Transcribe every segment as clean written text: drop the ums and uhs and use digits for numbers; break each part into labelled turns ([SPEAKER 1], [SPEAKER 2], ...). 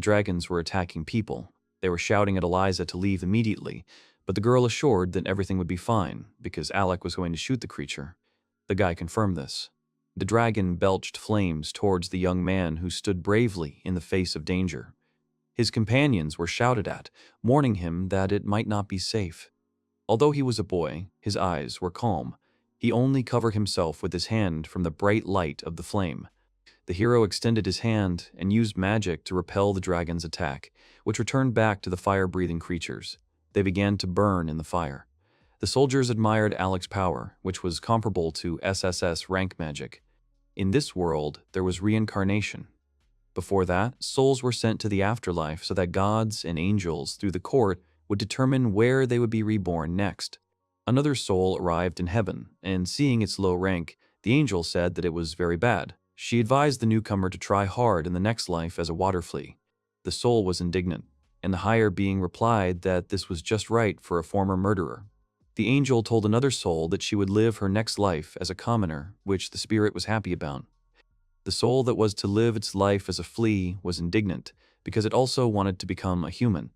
[SPEAKER 1] The dragons were attacking people. They were shouting at Eliza to leave immediately, but the girl assured that everything would be fine because Alec was going to shoot the creature. The guy confirmed this. The dragon belched flames towards the young man who stood bravely in the face of danger. His companions were shouted at, warning him that it might not be safe. Although he was a boy, his eyes were calm. He only covered himself with his hand from the bright light of the flame. The hero extended his hand and used magic to repel the dragon's attack, which returned back to the fire-breathing creatures. They began to burn in the fire. The soldiers admired Alec's power, which was comparable to SSS rank magic. In this world, there was reincarnation. Before that, souls were sent to the afterlife so that gods and angels through the court would determine where they would be reborn next. Another soul arrived in heaven, and seeing its low rank, the angel said that it was very bad. She advised the newcomer to try hard in the next life as a water flea. The soul was indignant, and the higher being replied that this was just right for a former murderer. The angel told another soul that she would live her next life as a commoner, which the spirit was happy about. The soul that was to live its life as a flea was indignant, because it also wanted to become a human.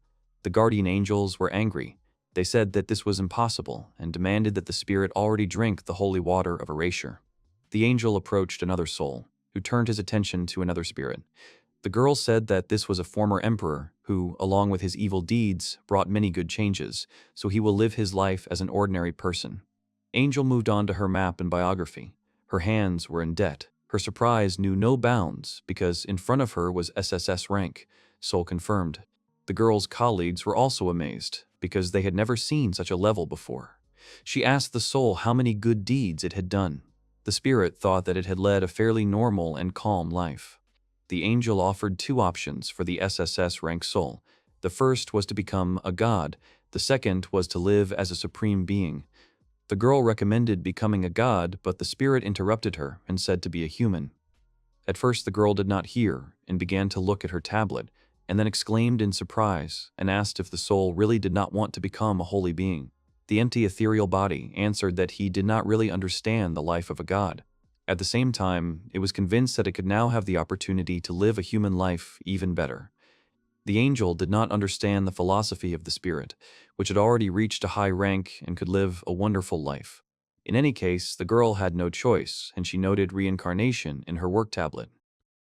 [SPEAKER 1] The guardian angels were angry. They said that this was impossible, and demanded that the spirit already drink the holy water of erasure. The angel approached another soul, who turned his attention to another spirit. The girl said that this was a former emperor who, along with his evil deeds, brought many good changes, so he will live his life as an ordinary person. Angel moved on to her map and biography. Her hands were in debt. Her surprise knew no bounds because in front of her was SSS rank, soul confirmed. The girl's colleagues were also amazed because they had never seen such a level before. She asked the soul how many good deeds it had done. The spirit thought that it had led a fairly normal and calm life. The angel offered two options for the SSS rank soul. The first was to become a god. The second was to live as a supreme being. The girl recommended becoming a god, but the spirit interrupted her and said to be a human. At first the girl did not hear and began to look at her tablet, and then exclaimed in surprise and asked if the soul really did not want to become a holy being. The empty ethereal body answered that he did not really understand the life of a god. At the same time, it was convinced that it could now have the opportunity to live a human life even better. The angel did not understand the philosophy of the spirit, which had already reached a high rank and could live a wonderful life. In any case, the girl had no choice, and she noted reincarnation in her work tablet.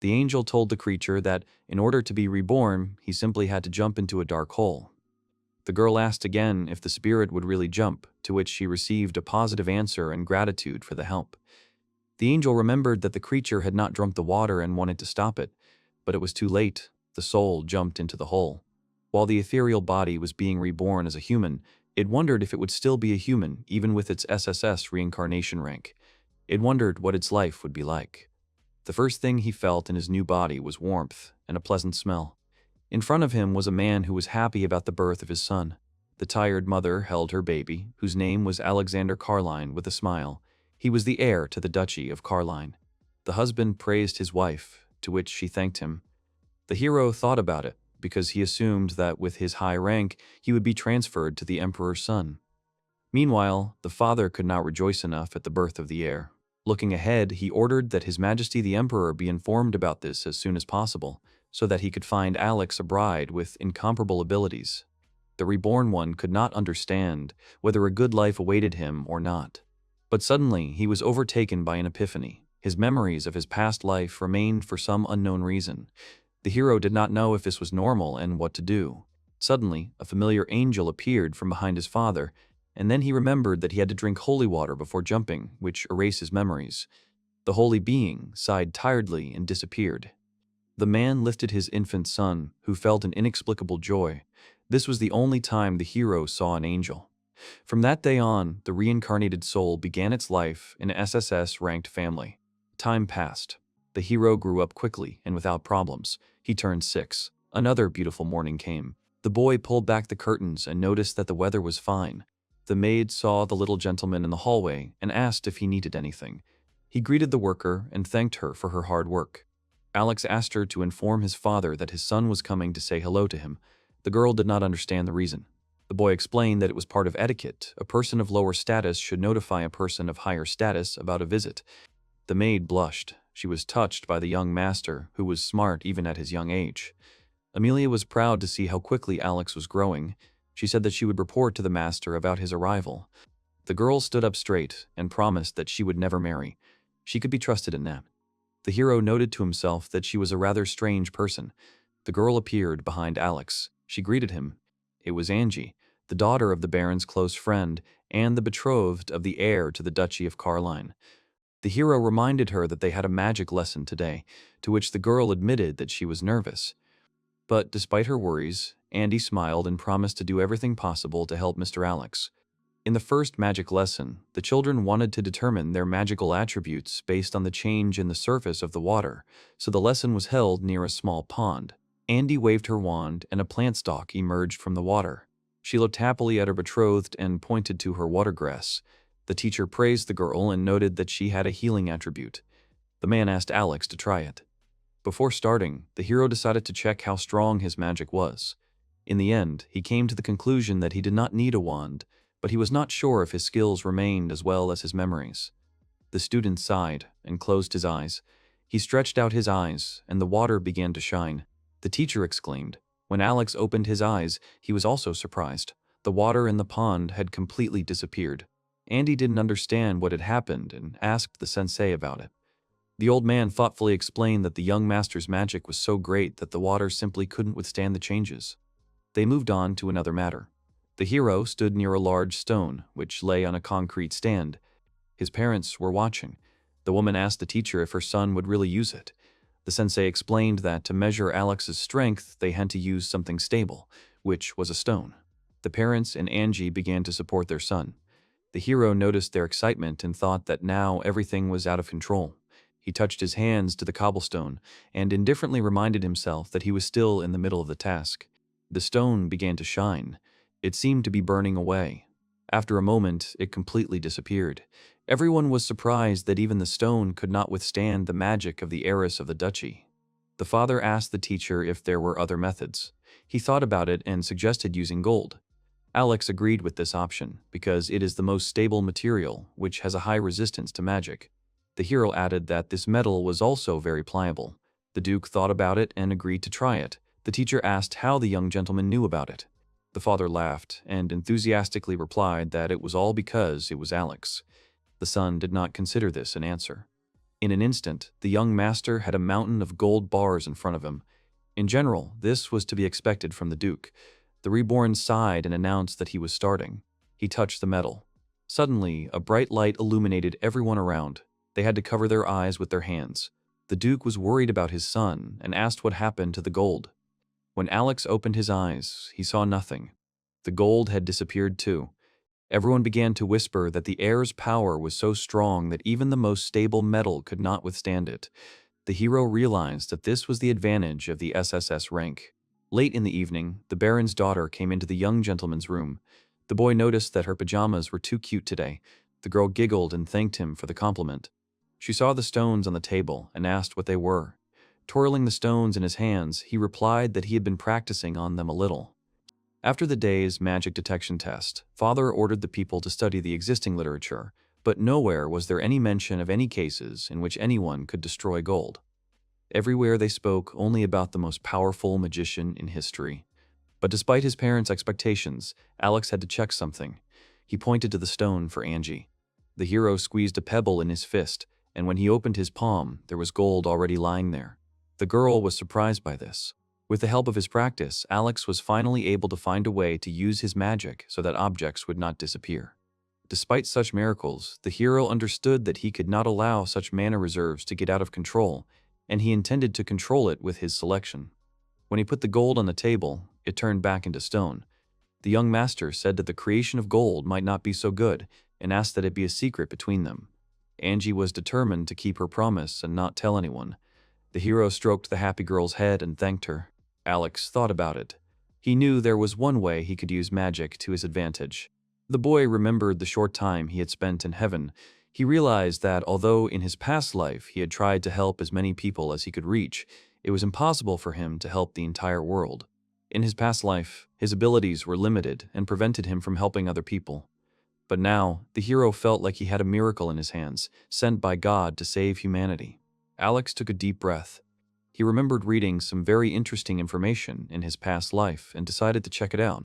[SPEAKER 1] The angel told the creature that, in order to be reborn, he simply had to jump into a dark hole. The girl asked again if the spirit would really jump, to which she received a positive answer and gratitude for the help. The angel remembered that the creature had not drunk the water and wanted to stop it, but it was too late. The soul jumped into the hole. While the ethereal body was being reborn as a human, it wondered if it would still be a human, even with its SSS reincarnation rank. It wondered what its life would be like. The first thing he felt in his new body was warmth and a pleasant smell. In front of him was a man who was happy about the birth of his son. The tired mother held her baby, whose name was Alexander Carline, with a smile. He was the heir to the Duchy of Carline. The husband praised his wife, to which she thanked him. The hero thought about it, because he assumed that with his high rank, he would be transferred to the emperor's son. Meanwhile, the father could not rejoice enough at the birth of the heir. Looking ahead, he ordered that His Majesty the Emperor be informed about this as soon as possible, so that he could find Alex a bride with incomparable abilities. The reborn one could not understand whether a good life awaited him or not. But suddenly, he was overtaken by an epiphany. His memories of his past life remained for some unknown reason. The hero did not know if this was normal and what to do. Suddenly, a familiar angel appeared from behind his father, and then he remembered that he had to drink holy water before jumping, which erased his memories. The holy being sighed tiredly and disappeared. The man lifted his infant son, who felt an inexplicable joy. This was the only time the hero saw an angel. From that day on, the reincarnated soul began its life in an SSS-ranked family. Time passed. The hero grew up quickly and without problems. He turned 6. Another beautiful morning came. The boy pulled back the curtains and noticed that the weather was fine. The maid saw the little gentleman in the hallway and asked if he needed anything. He greeted the worker and thanked her for her hard work. Alex asked her to inform his father that his son was coming to say hello to him. The girl did not understand the reason. The boy explained that it was part of etiquette. A person of lower status should notify a person of higher status about a visit. The maid blushed. She was touched by the young master, who was smart even at his young age. Amelia was proud to see how quickly Alex was growing. She said that she would report to the master about his arrival. The girl stood up straight and promised that she would never marry. She could be trusted in that. The hero noted to himself that she was a rather strange person. The girl appeared behind Alex. She greeted him. It was Angie, the daughter of the Baron's close friend and the betrothed of the heir to the Duchy of Carline. The hero reminded her that they had a magic lesson today, to which the girl admitted that she was nervous. But despite her worries, Andy smiled and promised to do everything possible to help Mr. Alex. In the first magic lesson, the children wanted to determine their magical attributes based on the change in the surface of the water, so the lesson was held near a small pond. Andy waved her wand and a plant stalk emerged from the water. She looked happily at her betrothed and pointed to her watergrass. The teacher praised the girl and noted that she had a healing attribute. The man asked Alex to try it. Before starting, the hero decided to check how strong his magic was. In the end, he came to the conclusion that he did not need a wand, but he was not sure if his skills remained as well as his memories. The student sighed and closed his eyes. He stretched out his eyes, and the water began to shine. The teacher exclaimed. When Alex opened his eyes, he was also surprised. The water in the pond had completely disappeared. Andy didn't understand what had happened and asked the sensei about it. The old man thoughtfully explained that the young master's magic was so great that the water simply couldn't withstand the changes. They moved on to another matter. The hero stood near a large stone, which lay on a concrete stand. His parents were watching. The woman asked the teacher if her son would really use it. The sensei explained that to measure Alex's strength, they had to use something stable, which was a stone. The parents and Angie began to support their son. The hero noticed their excitement and thought that now everything was out of control. He touched his hands to the cobblestone and indifferently reminded himself that he was still in the middle of the task. The stone began to shine. It seemed to be burning away. After a moment, it completely disappeared. Everyone was surprised that even the stone could not withstand the magic of the heiress of the duchy. The father asked the teacher if there were other methods. He thought about it and suggested using gold. Alex agreed with this option because it is the most stable material, which has a high resistance to magic. The hero added that this metal was also very pliable. The Duke thought about it and agreed to try it. The teacher asked how the young gentleman knew about it. The father laughed and enthusiastically replied that it was all because it was Alex. The son did not consider this an answer. In an instant, the young master had a mountain of gold bars in front of him. In general, this was to be expected from the Duke. The reborn sighed and announced that he was starting. He touched the metal. Suddenly, a bright light illuminated everyone around. They had to cover their eyes with their hands. The Duke was worried about his son and asked what happened to the gold. When Alex opened his eyes, he saw nothing. The gold had disappeared too. Everyone began to whisper that the heir's power was so strong that even the most stable metal could not withstand it. The hero realized that this was the advantage of the SSS rank. Late in the evening, the Baron's daughter came into the young gentleman's room. The boy noticed that her pajamas were too cute today. The girl giggled and thanked him for the compliment. She saw the stones on the table and asked what they were. Twirling the stones in his hands, he replied that he had been practicing on them a little. After the day's magic detection test, Father ordered the people to study the existing literature, but nowhere was there any mention of any cases in which anyone could destroy gold. Everywhere they spoke only about the most powerful magician in history. But despite his parents' expectations, Alex had to check something. He pointed to the stone for Angie. The hero squeezed a pebble in his fist, and when he opened his palm, there was gold already lying there. The girl was surprised by this. With the help of his practice, Alex was finally able to find a way to use his magic so that objects would not disappear. Despite such miracles, the hero understood that he could not allow such mana reserves to get out of control, and he intended to control it with his selection. When he put the gold on the table, it turned back into stone. The young master said that the creation of gold might not be so good, and asked that it be a secret between them. Angie was determined to keep her promise and not tell anyone. The hero stroked the happy girl's head and thanked her. Alex thought about it. He knew there was one way he could use magic to his advantage. The boy remembered the short time he had spent in heaven. He realized that although in his past life he had tried to help as many people as he could reach, it was impossible for him to help the entire world. In his past life, his abilities were limited and prevented him from helping other people. But now, the hero felt like he had a miracle in his hands, sent by God to save humanity. Alex took a deep breath. He remembered reading some very interesting information in his past life and decided to check it out.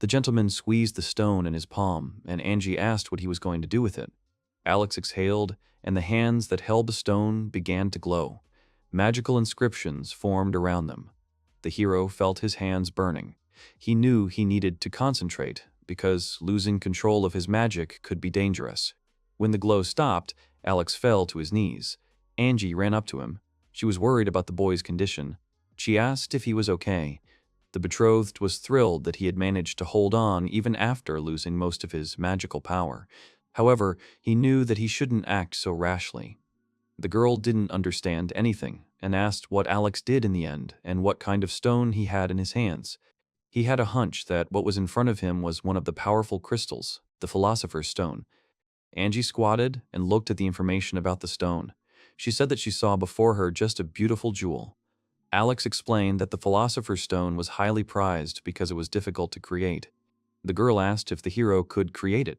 [SPEAKER 1] The gentleman squeezed the stone in his palm, and Angie asked what he was going to do with it. Alex exhaled, and the hands that held the stone began to glow. Magical inscriptions formed around them. The hero felt his hands burning. He knew he needed to concentrate, because losing control of his magic could be dangerous. When the glow stopped, Alex fell to his knees. Angie ran up to him. She was worried about the boy's condition. She asked if he was okay. The betrothed was thrilled that he had managed to hold on even after losing most of his magical power. However, he knew that he shouldn't act so rashly. The girl didn't understand anything and asked what Alex did in the end and what kind of stone he had in his hands. He had a hunch that what was in front of him was one of the powerful crystals, the philosopher's stone. Angie squatted and looked at the information about the stone. She said that she saw before her just a beautiful jewel. Alex explained that the philosopher's stone was highly prized because it was difficult to create. The girl asked if the hero could create it.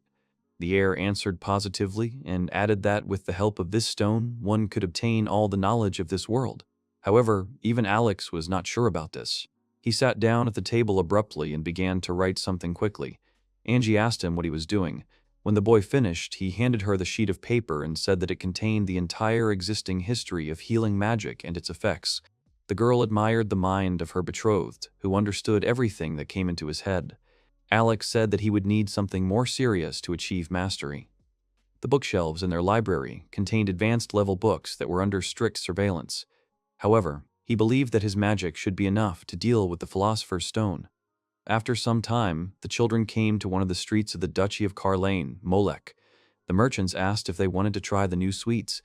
[SPEAKER 1] The heir answered positively and added that with the help of this stone, one could obtain all the knowledge of this world. However, even Alex was not sure about this. He sat down at the table abruptly and began to write something quickly. Angie asked him what he was doing. When the boy finished, he handed her the sheet of paper and said that it contained the entire existing history of healing magic and its effects. The girl admired the mind of her betrothed, who understood everything that came into his head. Alex said that he would need something more serious to achieve mastery. The bookshelves in their library contained advanced-level books that were under strict surveillance. However, he believed that his magic should be enough to deal with the philosopher's stone. After some time, the children came to one of the streets of the Duchy of Carlane, Molech. The merchants asked if they wanted to try the new sweets.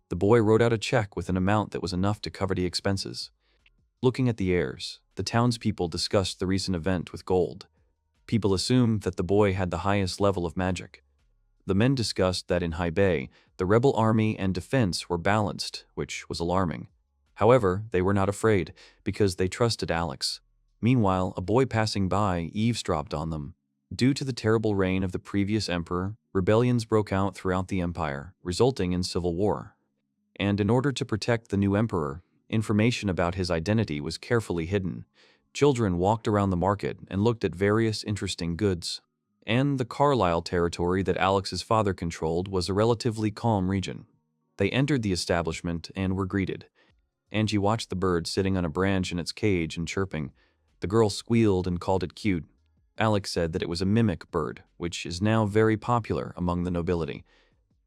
[SPEAKER 1] The boy wrote out a check with an amount that was enough to cover the expenses. Looking at the heirs, the townspeople discussed the recent event with gold. People assumed that the boy had the highest level of magic. The men discussed that in High Bay, the rebel army and defense were balanced, which was alarming. However, they were not afraid, because they trusted Alex. Meanwhile, a boy passing by eavesdropped on them. Due to the terrible reign of the previous emperor, rebellions broke out throughout the empire, resulting in civil war. And in order to protect the new emperor, information about his identity was carefully hidden. Children walked around the market and looked at various interesting goods. And the Carlisle territory that Alex's father controlled was a relatively calm region. They entered the establishment and were greeted. Angie watched the bird sitting on a branch in its cage and chirping. The girl squealed and called it cute. Alex said that it was a mimic bird, which is now very popular among the nobility.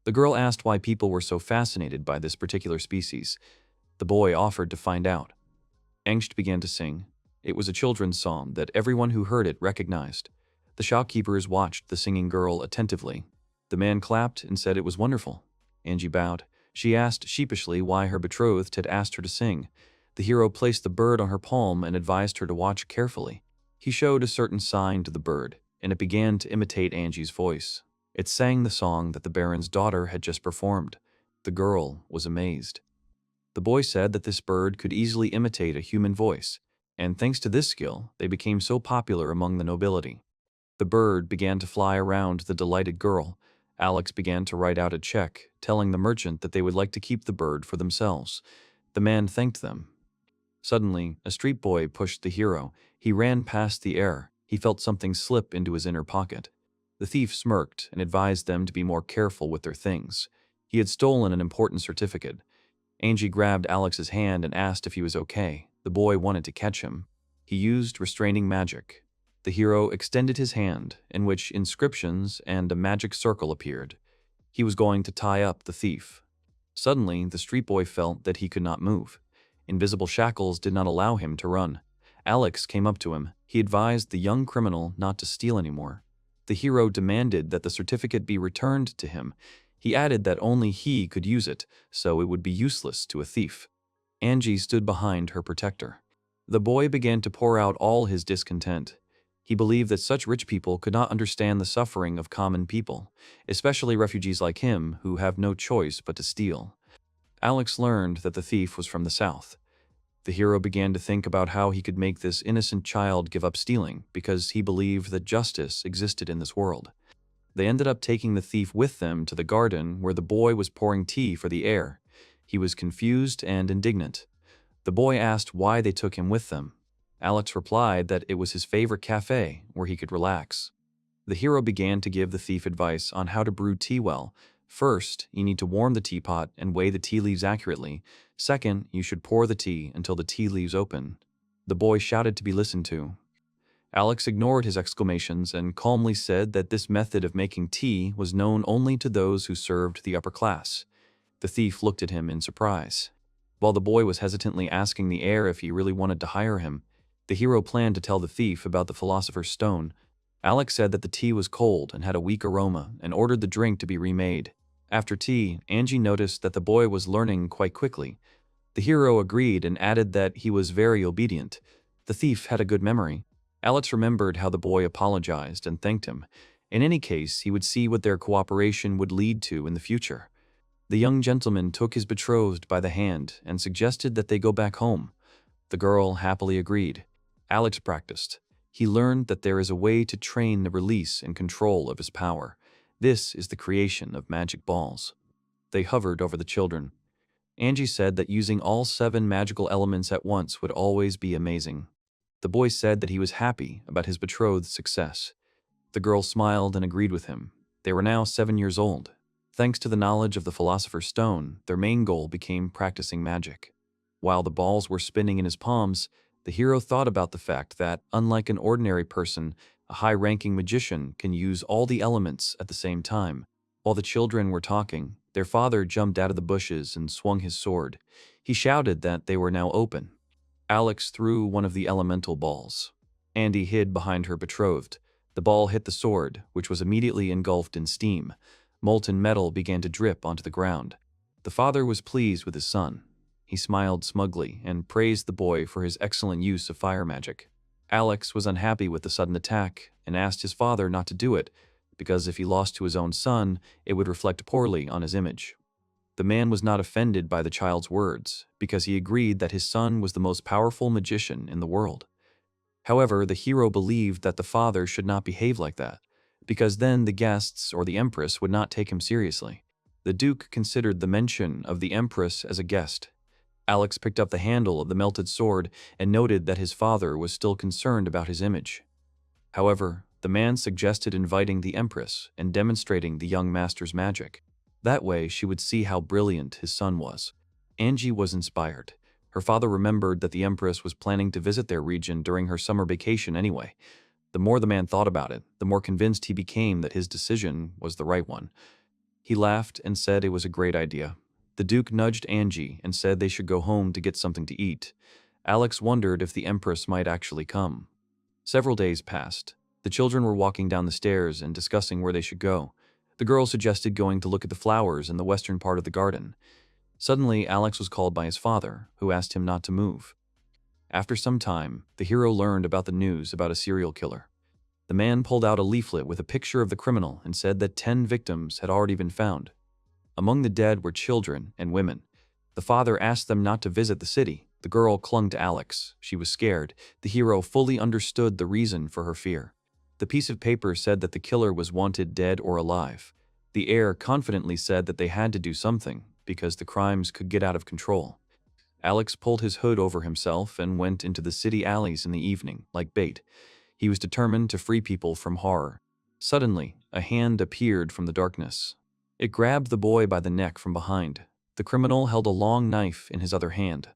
[SPEAKER 1] The girl asked why people were so fascinated by this particular species. The boy offered to find out. Angst began to sing. It was a children's song that everyone who heard it recognized. The shopkeepers watched the singing girl attentively. The man clapped and said it was wonderful. Angie bowed. She asked sheepishly why her betrothed had asked her to sing. The hero placed the bird on her palm and advised her to watch carefully. He showed a certain sign to the bird, and it began to imitate Angie's voice. It sang the song that the Baron's daughter had just performed. The girl was amazed. The boy said that this bird could easily imitate a human voice, and thanks to this skill, they became so popular among the nobility. The bird began to fly around the delighted girl. Alex began to write out a check, telling the merchant that they would like to keep the bird for themselves. The man thanked them. Suddenly, a street boy pushed the hero. He ran past the heir. He felt something slip into his inner pocket. The thief smirked and advised them to be more careful with their things. He had stolen an important certificate. Angie grabbed Alex's hand and asked if he was okay. The boy wanted to catch him. He used restraining magic. The hero extended his hand, in which inscriptions and a magic circle appeared. He was going to tie up the thief. Suddenly, the street boy felt that he could not move. Invisible shackles did not allow him to run. Alex came up to him. He advised the young criminal not to steal anymore. The hero demanded that the certificate be returned to him. He added that only he could use it, so it would be useless to a thief. Angie stood behind her protector. The boy began to pour out all his discontent. He believed that such rich people could not understand the suffering of common people, especially refugees like him who have no choice but to steal. Alex learned that the thief was from the south. The hero began to think about how he could make this innocent child give up stealing because he believed that justice existed in this world. They ended up taking the thief with them to the garden where the boy was pouring tea for the heir. He was confused and indignant. The boy asked why they took him with them. Alex replied that it was his favorite cafe where he could relax. The hero began to give the thief advice on how to brew tea well. First, you need to warm the teapot and weigh the tea leaves accurately. Second, you should pour the tea until the tea leaves open. The boy shouted to be listened to. Alex ignored his exclamations and calmly said that this method of making tea was known only to those who served the upper class. The thief looked at him in surprise. While the boy was hesitantly asking the heir if he really wanted to hire him, the hero planned to tell the thief about the philosopher's stone. Alex said that the tea was cold and had a weak aroma and ordered the drink to be remade. After tea, Angie noticed that the boy was learning quite quickly. The hero agreed and added that he was very obedient. The thief had a good memory. Alex remembered how the boy apologized and thanked him. In any case, he would see what their cooperation would lead to in the future. The young gentleman took his betrothed by the hand and suggested that they go back home. The girl happily agreed. Alex practiced. He learned that there is a way to train the release and control of his power. This is the creation of magic balls. They hovered over the children. Angie said that using all 7 magical elements at once would always be amazing. The boy said that he was happy about his betrothed's success. The girl smiled and agreed with him. They were now 7 years old. Thanks to the knowledge of the philosopher's stone, their main goal became practicing magic. While the balls were spinning in his palms, the hero thought about the fact that, unlike an ordinary person, a high-ranking magician can use all the elements at the same time. While the children were talking, their father jumped out of the bushes and swung his sword. He shouted that they were now open. Alex threw one of the elemental balls. Andy hid behind her betrothed. The ball hit the sword, which was immediately engulfed in steam. Molten metal began to drip onto the ground. The father was pleased with his son. He smiled smugly and praised the boy for his excellent use of fire magic. Alex was unhappy with the sudden attack and asked his father not to do it, because if he lost to his own son, it would reflect poorly on his image. The man was not offended by the child's words, because he agreed that his son was the most powerful magician in the world. However, the hero believed that the father should not behave like that, because then the guests or the Empress would not take him seriously. The Duke considered the mention of the Empress as a guest. Alex picked up the handle of the melted sword and noted that his father was still concerned about his image. However, the man suggested inviting the Empress and demonstrating the young master's magic. That way, she would see how brilliant his son was. Angie was inspired. Her father remembered that the Empress was planning to visit their region during her summer vacation anyway. The more the man thought about it, the more convinced he became that his decision was the right one. He laughed and said it was a great idea. The Duke nudged Angie and said they should go home to get something to eat. Alex wondered if the Empress might actually come. Several days passed. The children were walking down the stairs and discussing where they should go. The girl suggested going to look at the flowers in the western part of the garden. Suddenly, Alex was called by his father, who asked him not to move. After some time, the hero learned about the news about a serial killer. The man pulled out a leaflet with a picture of the criminal and said that 10 victims had already been found. Among the dead were children and women. The father asked them not to visit the city. The girl clung to Alex. She was scared. The hero fully understood the reason for her fear. The piece of paper said that the killer was wanted dead or alive. The heir confidently said that they had to do something, because the crimes could get out of control. Alex pulled his hood over himself and went into the city alleys in the evening, like bait. He was determined to free people from horror. Suddenly, a hand appeared from the darkness. It grabbed the boy by the neck from behind. The criminal held a long knife in his other hand.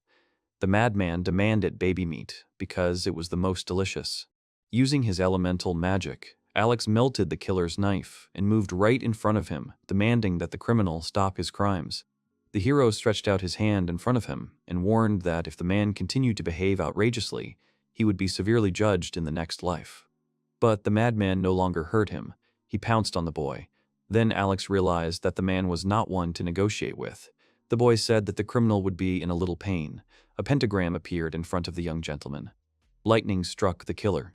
[SPEAKER 1] The madman demanded baby meat, because it was the most delicious. Using his elemental magic, Alex melted the killer's knife and moved right in front of him, demanding that the criminal stop his crimes. The hero stretched out his hand in front of him and warned that if the man continued to behave outrageously, he would be severely judged in the next life. But the madman no longer hurt him. He pounced on the boy. Then Alex realized that the man was not one to negotiate with. The boy said that the criminal would be in a little pain. A pentagram appeared in front of the young gentleman. Lightning struck the killer.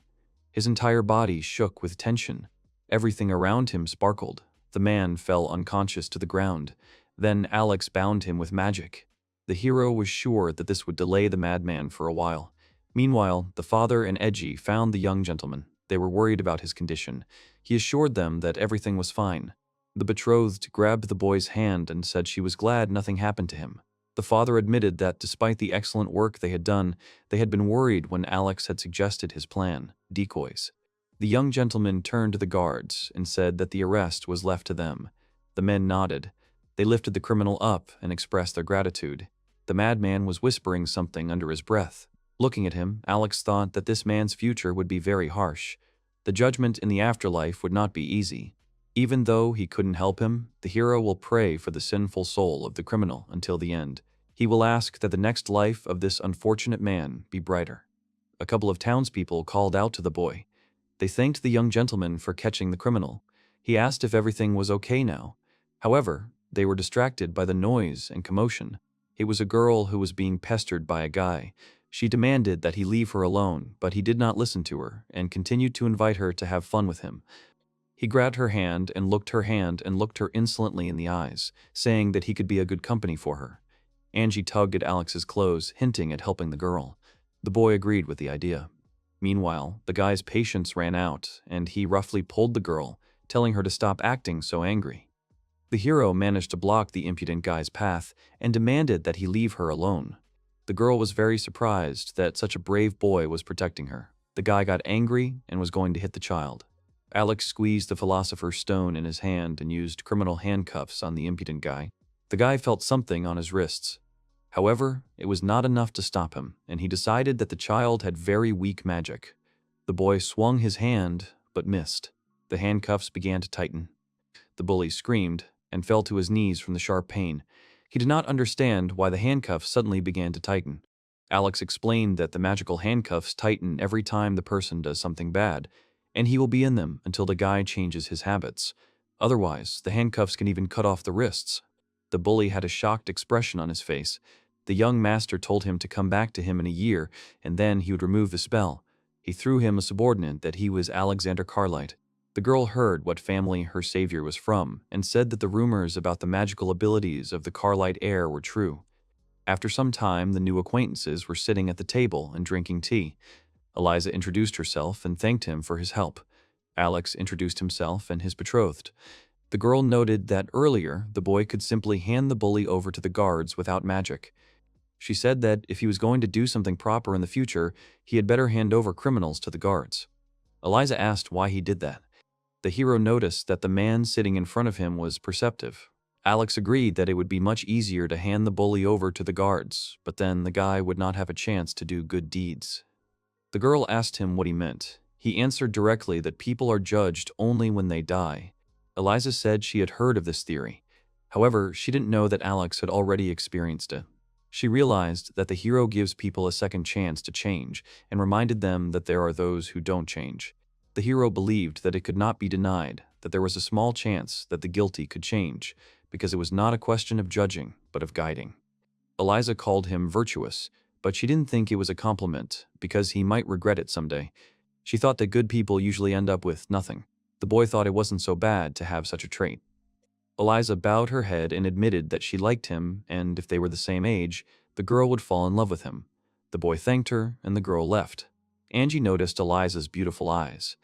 [SPEAKER 1] His entire body shook with tension. Everything around him sparkled. The man fell unconscious to the ground. Then Alex bound him with magic. The hero was sure that this would delay the madman for a while. Meanwhile, the father and Edgy found the young gentleman. They were worried about his condition. He assured them that everything was fine. The betrothed grabbed the boy's hand and said she was glad nothing happened to him. The father admitted that despite the excellent work they had done, they had been worried when Alex had suggested his plan, decoys. The young gentleman turned to the guards and said that the arrest was left to them. The men nodded. They lifted the criminal up and expressed their gratitude. The madman was whispering something under his breath. Looking at him, Alex thought that this man's future would be very harsh. The judgment in the afterlife would not be easy. Even though he couldn't help him, the hero will pray for the sinful soul of the criminal until the end. He will ask that the next life of this unfortunate man be brighter. A couple of townspeople called out to the boy. They thanked the young gentleman for catching the criminal. He asked if everything was okay now. However, they were distracted by the noise and commotion. It was a girl who was being pestered by a guy. She demanded that he leave her alone, but he did not listen to her and continued to invite her to have fun with him. He grabbed her hand and looked her insolently in the eyes, saying that he could be a good company for her. Angie tugged at Alex's clothes, hinting at helping the girl. The boy agreed with the idea. Meanwhile, the guy's patience ran out, and he roughly pulled the girl, telling her to stop acting so angry. The hero managed to block the impudent guy's path and demanded that he leave her alone. The girl was very surprised that such a brave boy was protecting her. The guy got angry and was going to hit the child. Alex squeezed the philosopher's stone in his hand and used criminal handcuffs on the impudent guy. The guy felt something on his wrists. However, it was not enough to stop him, and he decided that the child had very weak magic. The boy swung his hand, but missed. The handcuffs began to tighten. The bully screamed and fell to his knees from the sharp pain. He did not understand why the handcuffs suddenly began to tighten. Alex explained that the magical handcuffs tighten every time the person does something bad, and he will be in them until the guy changes his habits. Otherwise, the handcuffs can even cut off the wrists. The bully had a shocked expression on his face. The young master told him to come back to him in a year, and then he would remove the spell. He threw him a subordinate that he was Alexander Carlite. The girl heard what family her savior was from, and said that the rumors about the magical abilities of the Carlite heir were true. After some time, the new acquaintances were sitting at the table and drinking tea. Eliza introduced herself and thanked him for his help. Alex introduced himself and his betrothed. The girl noted that earlier, the boy could simply hand the bully over to the guards without magic. She said that if he was going to do something proper in the future, he had better hand over criminals to the guards. Eliza asked why he did that. The hero noticed that the man sitting in front of him was perceptive. Alex agreed that it would be much easier to hand the bully over to the guards, but then the guy would not have a chance to do good deeds. The girl asked him what he meant. He answered directly that people are judged only when they die. Eliza said she had heard of this theory. However, she didn't know that Alex had already experienced it. She realized that the hero gives people a second chance to change and reminded them that there are those who don't change. The hero believed that it could not be denied, that there was a small chance that the guilty could change, because it was not a question of judging, but of guiding. Eliza called him virtuous, but she didn't think it was a compliment, because he might regret it someday. She thought that good people usually end up with nothing. The boy thought it wasn't so bad to have such a trait. Eliza bowed her head and admitted that she liked him, and if they were the same age, the girl would fall in love with him. The boy thanked her, and the girl left. Angie noticed Eliza's beautiful eyes.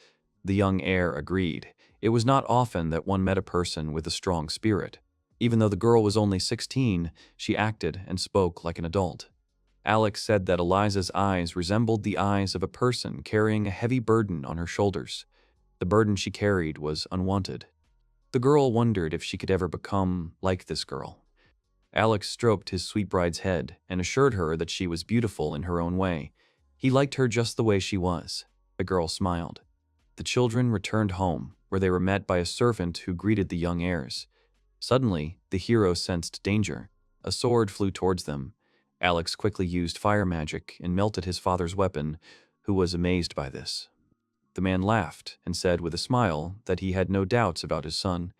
[SPEAKER 1] The young heir agreed. It was not often that one met a person with a strong spirit. Even though the girl was only 16, she acted and spoke like an adult. Alex said that Eliza's eyes resembled the eyes of a person carrying a heavy burden on her shoulders. The burden she carried was unwanted. The girl wondered if she could ever become like this girl. Alex stroked his sweet bride's head and assured her that she was beautiful in her own way. He liked her just the way she was. The girl smiled. The children returned home, where they were met by a servant who greeted the young heirs. Suddenly, the hero sensed danger. A sword flew towards them. Alex quickly used fire magic and melted his father's weapon, who was amazed by this. The man laughed and said with a smile that he had no doubts about his son.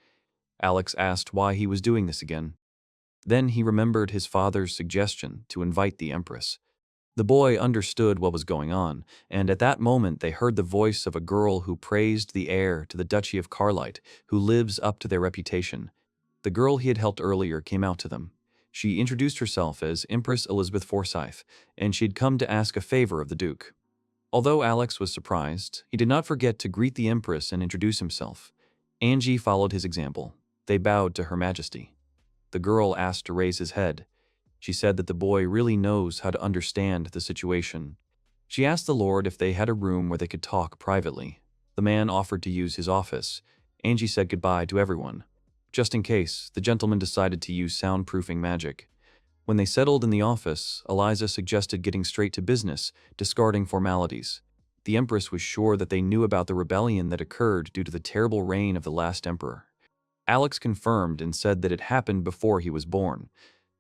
[SPEAKER 1] Alex asked why he was doing this again. Then he remembered his father's suggestion to invite the Empress. The boy understood what was going on, and at that moment they heard the voice of a girl who praised the heir to the Duchy of Carlite, who lives up to their reputation. The girl he had helped earlier came out to them. She introduced herself as Empress Elizabeth Forsyth, and she'd come to ask a favor of the Duke. Although Alex was surprised, he did not forget to greet the Empress and introduce himself. Angie followed his example. They bowed to Her Majesty. The girl asked to raise his head. She said that the boy really knows how to understand the situation. She asked the Lord if they had a room where they could talk privately. The man offered to use his office. Angie said goodbye to everyone. Just in case, the gentleman decided to use soundproofing magic. When they settled in the office, Eliza suggested getting straight to business, discarding formalities. The Empress was sure that they knew about the rebellion that occurred due to the terrible reign of the last emperor. Alex confirmed and said that it happened before he was born.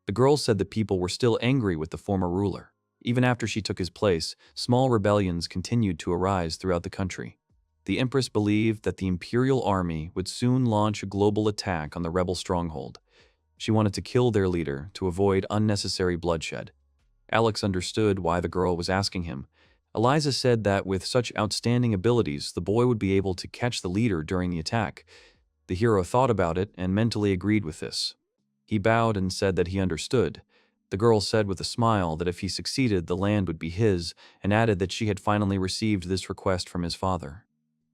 [SPEAKER 1] The girl said that people were still angry with the former ruler. Even after she took his place, small rebellions continued to arise throughout the country. The Empress believed that the Imperial Army would soon launch a global attack on the rebel stronghold. She wanted to kill their leader to avoid unnecessary bloodshed. Alex understood why the girl was asking him. Eliza said that with such outstanding abilities, the boy would be able to catch the leader during the attack. The hero thought about it and mentally agreed with this. He bowed and said that he understood. The girl said with a smile that if he succeeded, the land would be his, and added that she had finally received this request from his father.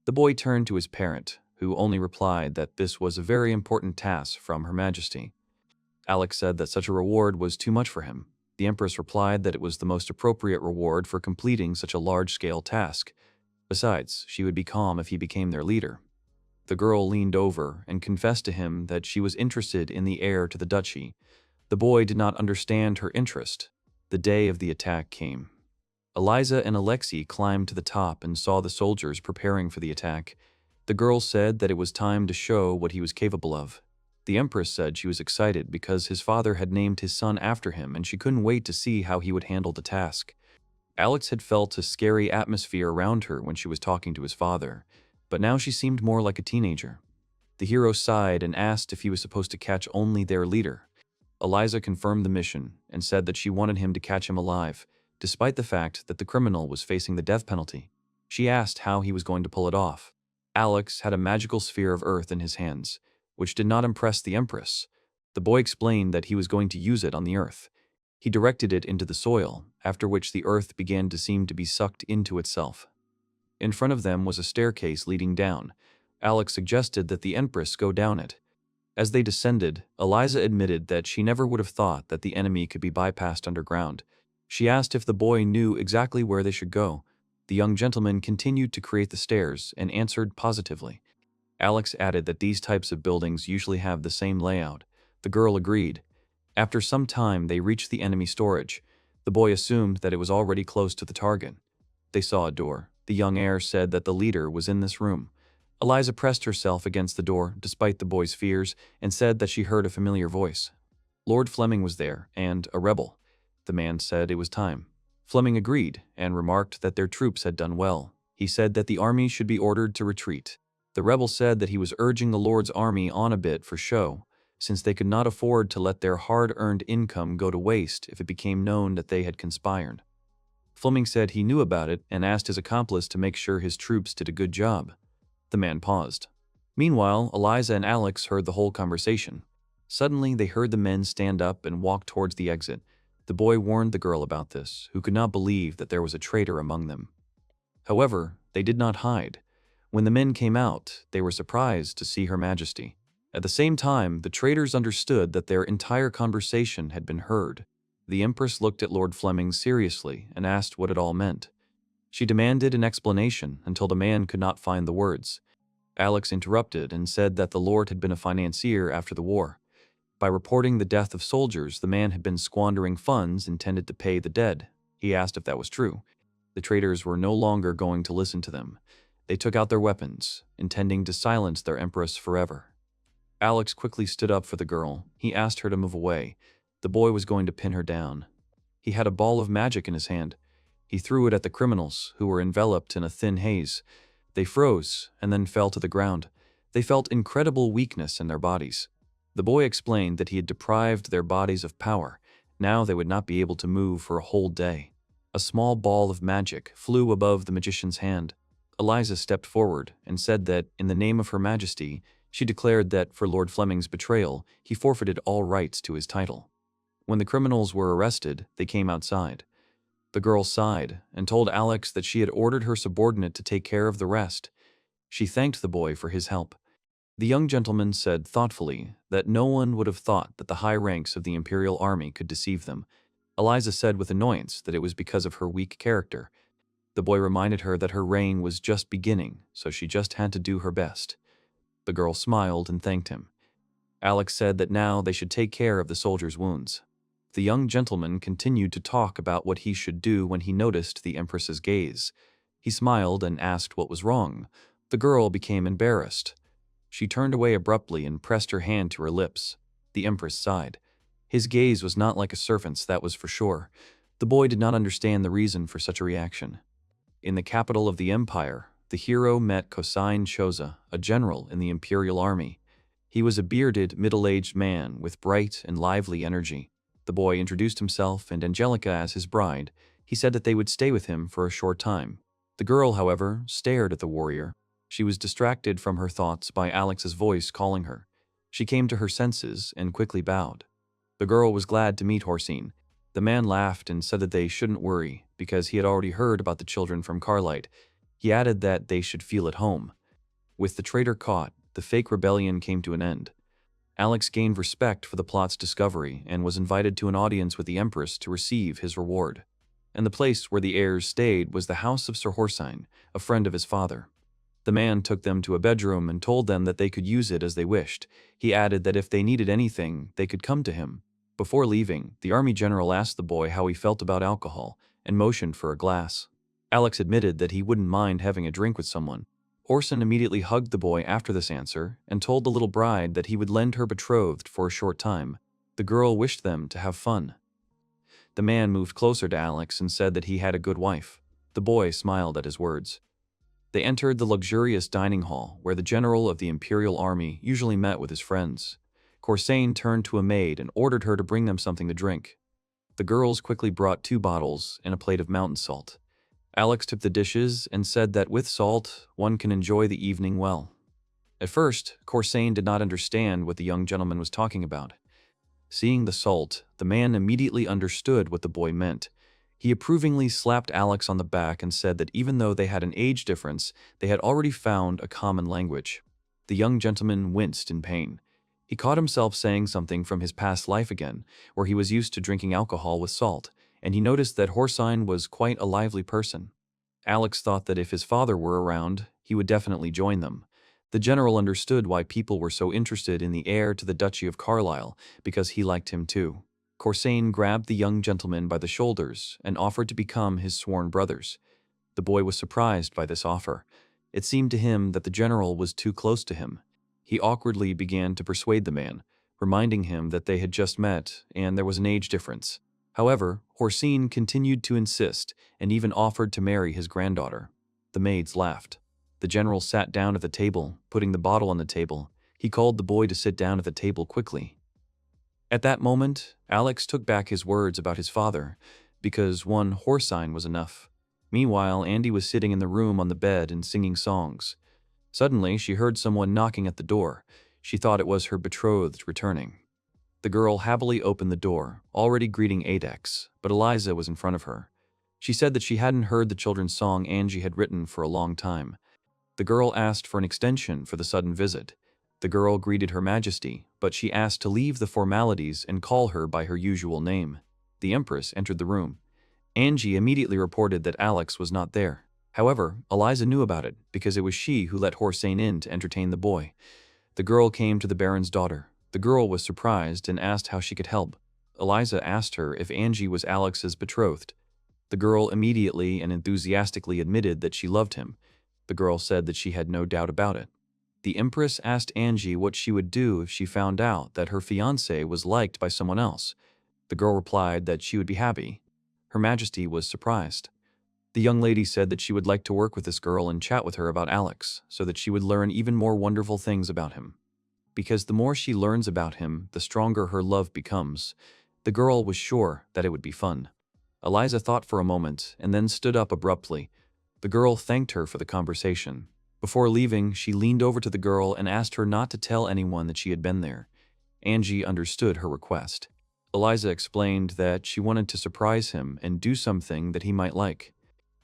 [SPEAKER 1] The boy turned to his parent, who only replied that this was a very important task from Her Majesty. Alex said that such a reward was too much for him. The Empress replied that it was the most appropriate reward for completing such a large-scale task. Besides, she would be calm if he became their leader. The girl leaned over and confessed to him that she was interested in the heir to the duchy. The boy did not understand her interest. The day of the attack came. Eliza and Alexei climbed to the top and saw the soldiers preparing for the attack. The girl said that it was time to show what he was capable of. The Empress said she was excited because his father had named his son after him and she couldn't wait to see how he would handle the task. Alex had felt a scary atmosphere around her when she was talking to his father, but now she seemed more like a teenager. The hero sighed and asked if he was supposed to catch only their leader. Eliza confirmed the mission and said that she wanted him to catch him alive, despite the fact that the criminal was facing the death penalty. She asked how he was going to pull it off. Alex had a magical sphere of earth in his hands, which did not impress the Empress. The boy explained that he was going to use it on the earth. He directed it into the soil, after which the earth began to seem to be sucked into itself. In front of them was a staircase leading down. Alex suggested that the Empress go down it. As they descended, Eliza admitted that she never would have thought that the enemy could be bypassed underground. She asked if the boy knew exactly where they should go. The young gentleman continued to create the stairs and answered positively. Alex added that these types of buildings usually have the same layout. The girl agreed. After some time, they reached the enemy storage. The boy assumed that it was already close to the target. They saw a door. The young heir said that the leader was in this room. Eliza pressed herself against the door, despite the boy's fears, and said that she heard a familiar voice. Lord Fleming was there, and a rebel. The man said it was time. Fleming agreed, and remarked that their troops had done well. He said that the army should be ordered to retreat. The rebel said that he was urging the Lord's army on a bit for show, since they could not afford to let their hard-earned income go to waste if it became known that they had conspired. Fleming said he knew about it and asked his accomplice to make sure his troops did a good job. The man paused. Meanwhile, Eliza and Alex heard the whole conversation. Suddenly, they heard the men stand up and walk towards the exit. The boy warned the girl about this, who could not believe that there was a traitor among them. However, they did not hide. When the men came out, they were surprised to see Her Majesty. At the same time, the traitors understood that their entire conversation had been heard. The Empress looked at Lord Fleming seriously and asked what it all meant. She demanded an explanation until the man could not find the words. Alex interrupted and said that the Lord had been a financier after the war. By reporting the death of soldiers, the man had been squandering funds intended to pay the dead. He asked if that was true. The traitors were no longer going to listen to them. They took out their weapons, intending to silence their Empress forever. Alex quickly stood up for the girl. He asked her to move away. The boy was going to pin her down. He had a ball of magic in his hand. He threw it at the criminals, who were enveloped in a thin haze. They froze and then fell to the ground. They felt incredible weakness in their bodies. The boy explained that he had deprived their bodies of power. Now they would not be able to move for a whole day. A small ball of magic flew above the magician's hand. Eliza stepped forward and said that, in the name of Her Majesty, she declared that for Lord Fleming's betrayal, he forfeited all rights to his title. When the criminals were arrested, they came outside. The girl sighed and told Alex that she had ordered her subordinate to take care of the rest. She thanked the boy for his help. The young gentleman said thoughtfully that no one would have thought that the high ranks of the imperial army could deceive them. Eliza said with annoyance that it was because of her weak character. The boy reminded her that her reign was just beginning, so she just had to do her best. The girl smiled and thanked him. Alex said that now they should take care of the soldier's wounds. The young gentleman continued to talk about what he should do when he noticed the Empress's gaze. He smiled and asked what was wrong. The girl became embarrassed. She turned away abruptly and pressed her hand to her lips. The Empress sighed. His gaze was not like a servant's, that was for sure. The boy did not understand the reason for such a reaction. In the capital of the empire, the hero met Kosei Choza, a general in the imperial army. He was a bearded, middle-aged man with bright and lively energy. The boy introduced himself and Angelica as his bride. He said that they would stay with him for a short time. The girl, however, stared at the warrior. She was distracted from her thoughts by Alex's voice calling her. She came to her senses and quickly bowed. The girl was glad to meet Horsin. The man laughed and said that they shouldn't worry, because he had already heard about the children from Carlite. He added that they should feel at home. With the traitor caught, the fake rebellion came to an end. Alex gained respect for the plot's discovery and was invited to an audience with the Empress to receive his reward. And the place where the heirs stayed was the house of Sir Horsin, a friend of his father. The man took them to a bedroom and told them that they could use it as they wished. He added that if they needed anything, they could come to him. Before leaving, the army general asked the boy how he felt about alcohol and motioned for a glass. Alex admitted that he wouldn't mind having a drink with someone. Orson immediately hugged the boy after this answer and told the little bride that he would lend her betrothed for a short time. The girl wished them to have fun. The man moved closer to Alex and said that he had a good wife. The boy smiled at his words. They entered the luxurious dining hall where the general of the imperial army usually met with his friends. Corsaine turned to a maid and ordered her to bring them something to drink. The girls quickly brought 2 bottles and a plate of mountain salt. Alex took the dishes and said that with salt, one can enjoy the evening well. At first, Corsaine did not understand what the young gentleman was talking about. Seeing the salt, the man immediately understood what the boy meant. He approvingly slapped Alex on the back and said that even though they had an age difference, they had already found a common language. The young gentleman winced in pain. He caught himself saying something from his past life again, where he was used to drinking alcohol with salt, and he noticed that Horsin was quite a lively person. Alex thought that if his father were around, he would definitely join them. The general understood why people were so interested in the heir to the Duchy of Carlisle, because he liked him too. Corsaine grabbed the young gentleman by the shoulders and offered to become his sworn brothers. The boy was surprised by this offer. It seemed to him that the general was too close to him. He awkwardly began to persuade the man, reminding him that they had just met and there was an age difference. However, Horsin continued to insist and even offered to marry his granddaughter. The maids laughed. The general sat down at the table, putting the bottle on the table. He called the boy to sit down at the table quickly. At that moment, Alex took back his words about his father, because one Horsin was enough. Meanwhile, Andy was sitting in the room on the bed and singing songs. Suddenly, she heard someone knocking at the door. She thought it was her betrothed returning. The girl happily opened the door, already greeting Adex, but Eliza was in front of her. She said that she hadn't heard the children's song Angie had written for a long time. The girl asked for an extension for the sudden visit. The girl greeted Her Majesty, but she asked to leave the formalities and call her by her usual name. The Empress entered the room. Angie immediately reported that Alex was not there. However, Eliza knew about it because it was she who let Horsaine in to entertain the boy. The girl came to the Baron's daughter. The girl was surprised and asked how she could help. Eliza asked her if Angie was Alex's betrothed. The girl immediately and enthusiastically admitted that she loved him. The girl said that she had no doubt about it. The Empress asked Angie what she would do if she found out that her fiancé was liked by someone else. The girl replied that she would be happy. Her Majesty was surprised. The young lady said that she would like to work with this girl and chat with her about Alex, so that she would learn even more wonderful things about him. Because the more she learns about him, the stronger her love becomes. The girl was sure that it would be fun. Eliza thought for a moment and then stood up abruptly. The girl thanked her for the conversation. Before leaving, she leaned over to the girl and asked her not to tell anyone that she had been there. Angie understood her request. Eliza explained that she wanted to surprise him and do something that he might like.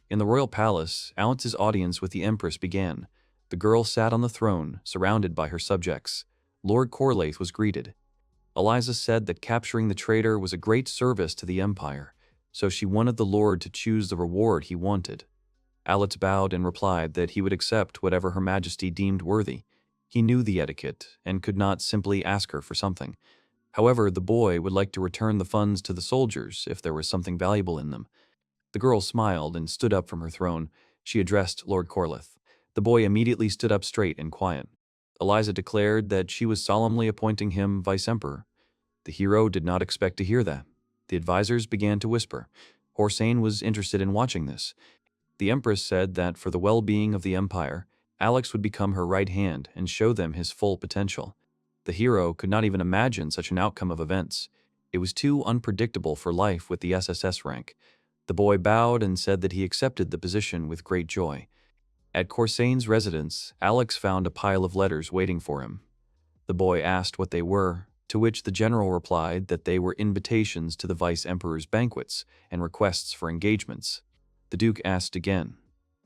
[SPEAKER 1] In the royal palace, Alex's audience with the Empress began. The girl sat on the throne, surrounded by her subjects. Lord Corlaith was greeted. Eliza said that capturing the traitor was a great service to the Empire, so she wanted the Lord to choose the reward he wanted. Alex bowed and replied that he would accept whatever Her Majesty deemed worthy. He knew the etiquette and could not simply ask her for something. However, the boy would like to return the funds to the soldiers if there was something valuable in them. The girl smiled and stood up from her throne. She addressed Lord Corlith. The boy immediately stood up straight and quiet. Eliza declared that she was solemnly appointing him vice-emperor. The hero did not expect to hear that. The advisors began to whisper. Horsain was interested in watching this. The Empress said that for the well-being of the Empire, Alex would become her right hand and show them his full potential. The hero could not even imagine such an outcome of events. It was too unpredictable for life with the SSS rank. The boy bowed and said that he accepted the position with great joy. At Corsain's residence, Alex found a pile of letters waiting for him. The boy asked what they were, to which the general replied that they were invitations to the vice-emperor's banquets and requests for engagements. The duke asked again.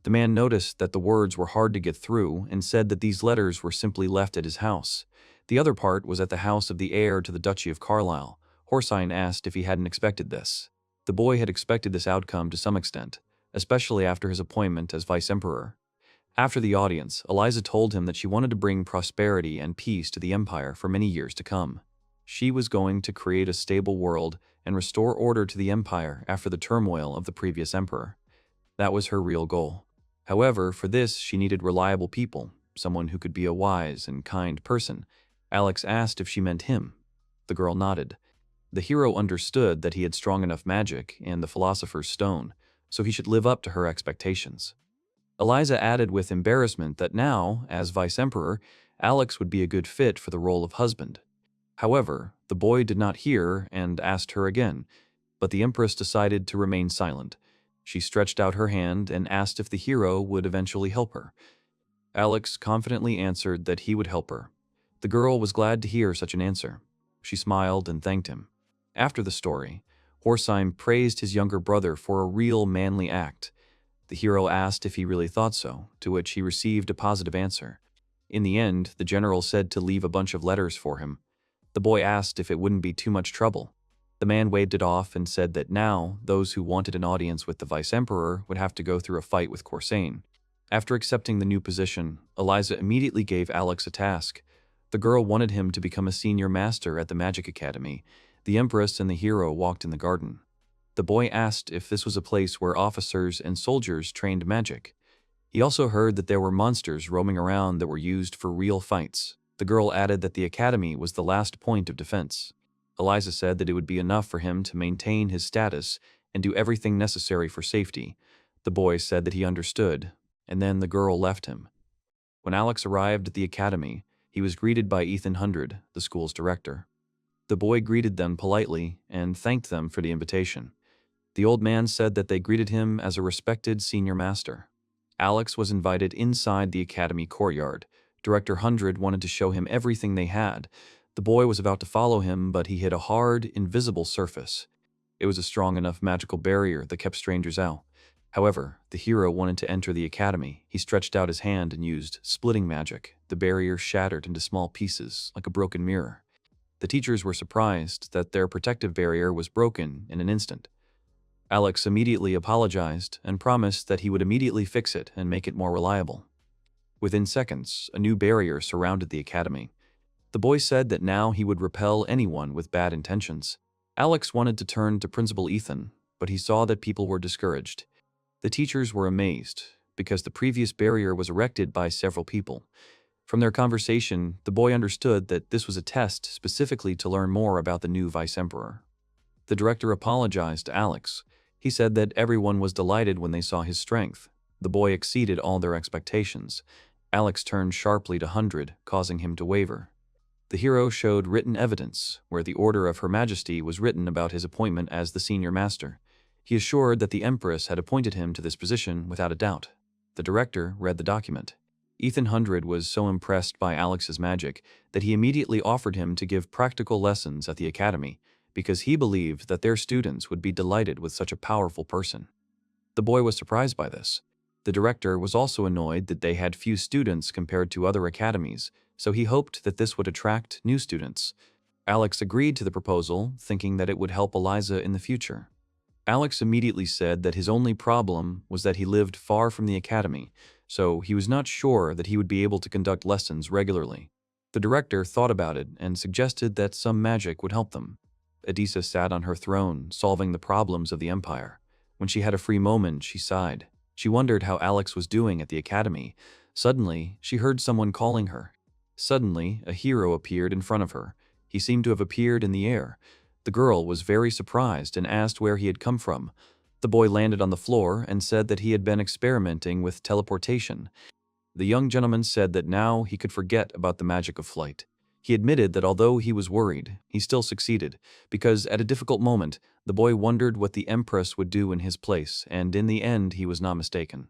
[SPEAKER 1] The man noticed that the words were hard to get through and said that these letters were simply left at his house. The other part was at the house of the heir to the Duchy of Carlisle. Horsain asked if he hadn't expected this. The boy had expected this outcome to some extent, especially after his appointment as vice-emperor. After the audience, Eliza told him that she wanted to bring prosperity and peace to the empire for many years to come. She was going to create a stable world and restore order to the empire after the turmoil of the previous emperor. That was her real goal. However, for this, she needed reliable people, someone who could be a wise and kind person. Alex asked if she meant him. The girl nodded. The hero understood that he had strong enough magic and the philosopher's stone, so he should live up to her expectations. Eliza added with embarrassment that now, as vice-emperor, Alex would be a good fit for the role of husband. However, the boy did not hear and asked her again, but the Empress decided to remain silent. She stretched out her hand and asked if the hero would eventually help her. Alex confidently answered that he would help her. The girl was glad to hear such an answer. She smiled and thanked him. After the story, Horsain praised his younger brother for a real manly act. The hero asked if he really thought so, to which he received a positive answer. In the end, the general said to leave a bunch of letters for him. The boy asked if it wouldn't be too much trouble. The man waved it off and said that now, those who wanted an audience with the vice-emperor would have to go through a fight with Corsain. After accepting the new position, Eliza immediately gave Alex a task. The girl wanted him to become a senior master at the Magic Academy. The Empress and the hero walked in the garden. The boy asked if this was a place where officers and soldiers trained magic. He also heard that there were monsters roaming around that were used for real fights. The girl added that the academy was the last point of defense. Eliza said that it would be enough for him to maintain his status and do everything necessary for safety. The boy said that he understood, and then the girl left him. When Alex arrived at the academy, he was greeted by Ethan Hundred, the school's director. The boy greeted them politely and thanked them for the invitation. The old man said that they greeted him as a respected senior master. Alex was invited inside the academy courtyard. Director Hundred wanted to show him everything they had. The boy was about to follow him, but he hit a hard, invisible surface. It was a strong enough magical barrier that kept strangers out. However, the hero wanted to enter the academy. He stretched out his hand and used splitting magic. The barrier shattered into small pieces, like a broken mirror. The teachers were surprised that their protective barrier was broken in an instant. Alex immediately apologized and promised that he would immediately fix it and make it more reliable. Within seconds, a new barrier surrounded the academy. The boy said that now he would repel anyone with bad intentions. Alex wanted to turn to Principal Ethan, but he saw that people were discouraged. The teachers were amazed, because the previous barrier was erected by several people. From their conversation, the boy understood that this was a test specifically to learn more about the new vice-emperor. The director apologized to Alex. He said that everyone was delighted when they saw his strength. The boy exceeded all their expectations. Alex turned sharply to Hundred, causing him to waver. The hero showed written evidence, where the order of Her Majesty was written about his appointment as the senior master. He assured that the Empress had appointed him to this position without a doubt. The director read the document. Ethan Hundred was so impressed by Alex's magic that he immediately offered him to give practical lessons at the academy, because he believed that their students would be delighted with such a powerful person. The boy was surprised by this. The director was also annoyed that they had few students compared to other academies, so he hoped that this would attract new students. Alex agreed to the proposal, thinking that it would help Eliza in the future. Alex immediately said that his only problem was that he lived far from the academy, so he was not sure that he would be able to conduct lessons regularly. The director thought about it and suggested that some magic would help them. Eliza sat on her throne, solving the problems of the empire. When she had a free moment, she sighed. She wondered how Alex was doing at the academy. Suddenly, she heard someone calling her. Suddenly, a hero appeared in front of her. He seemed to have appeared in the air. The girl was very surprised and asked where he had come from. The boy landed on the floor and said that he had been experimenting with teleportation. The young gentleman said that now he could forget about the magic of flight. He admitted that although he was worried, he still succeeded, because at a difficult moment, the boy wondered what the Empress would do in his place, and in the end he was not mistaken.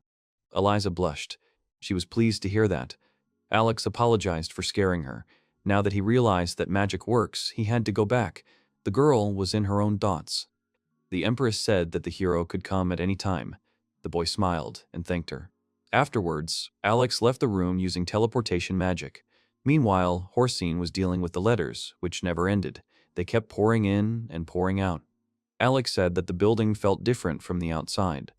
[SPEAKER 1] Eliza blushed. She was pleased to hear that. Alex apologized for scaring her. Now that he realized that magic works, he had to go back. The girl was in her own thoughts. The Empress said that the hero could come at any time. The boy smiled and thanked her. Afterwards, Alex left the room using teleportation magic. Meanwhile, Horsine was dealing with the letters, which never ended. They kept pouring in and pouring out. Alex said that the building felt different from the outside.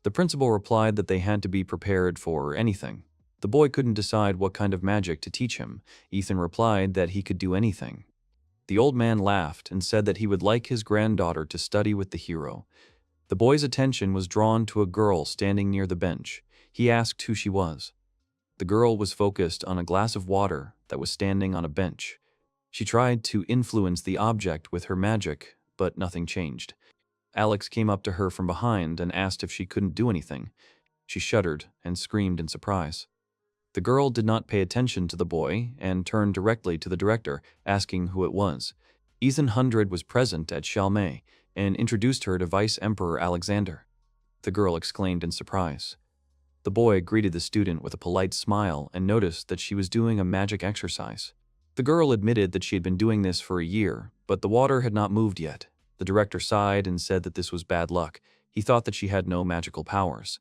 [SPEAKER 1] The principal replied that they had to be prepared for anything. The boy couldn't decide what kind of magic to teach him. Ethan replied that he could do anything. The old man laughed and said that he would like his granddaughter to study with the hero. The boy's attention was drawn to a girl standing near the bench. He asked who she was. The girl was focused on a glass of water that was standing on a bench. She tried to influence the object with her magic, but nothing changed. Alex came up to her from behind and asked if she couldn't do anything. She shuddered and screamed in surprise. The girl did not pay attention to the boy and turned directly to the director, asking who it was. Ethan Hundred was present at Chalmey and introduced her to Vice Emperor Alexander. The girl exclaimed in surprise. The boy greeted the student with a polite smile and noticed that she was doing a magic exercise. The girl admitted that she had been doing this for a year, but the water had not moved yet. The director sighed and said that this was bad luck. He thought that she had no magical powers.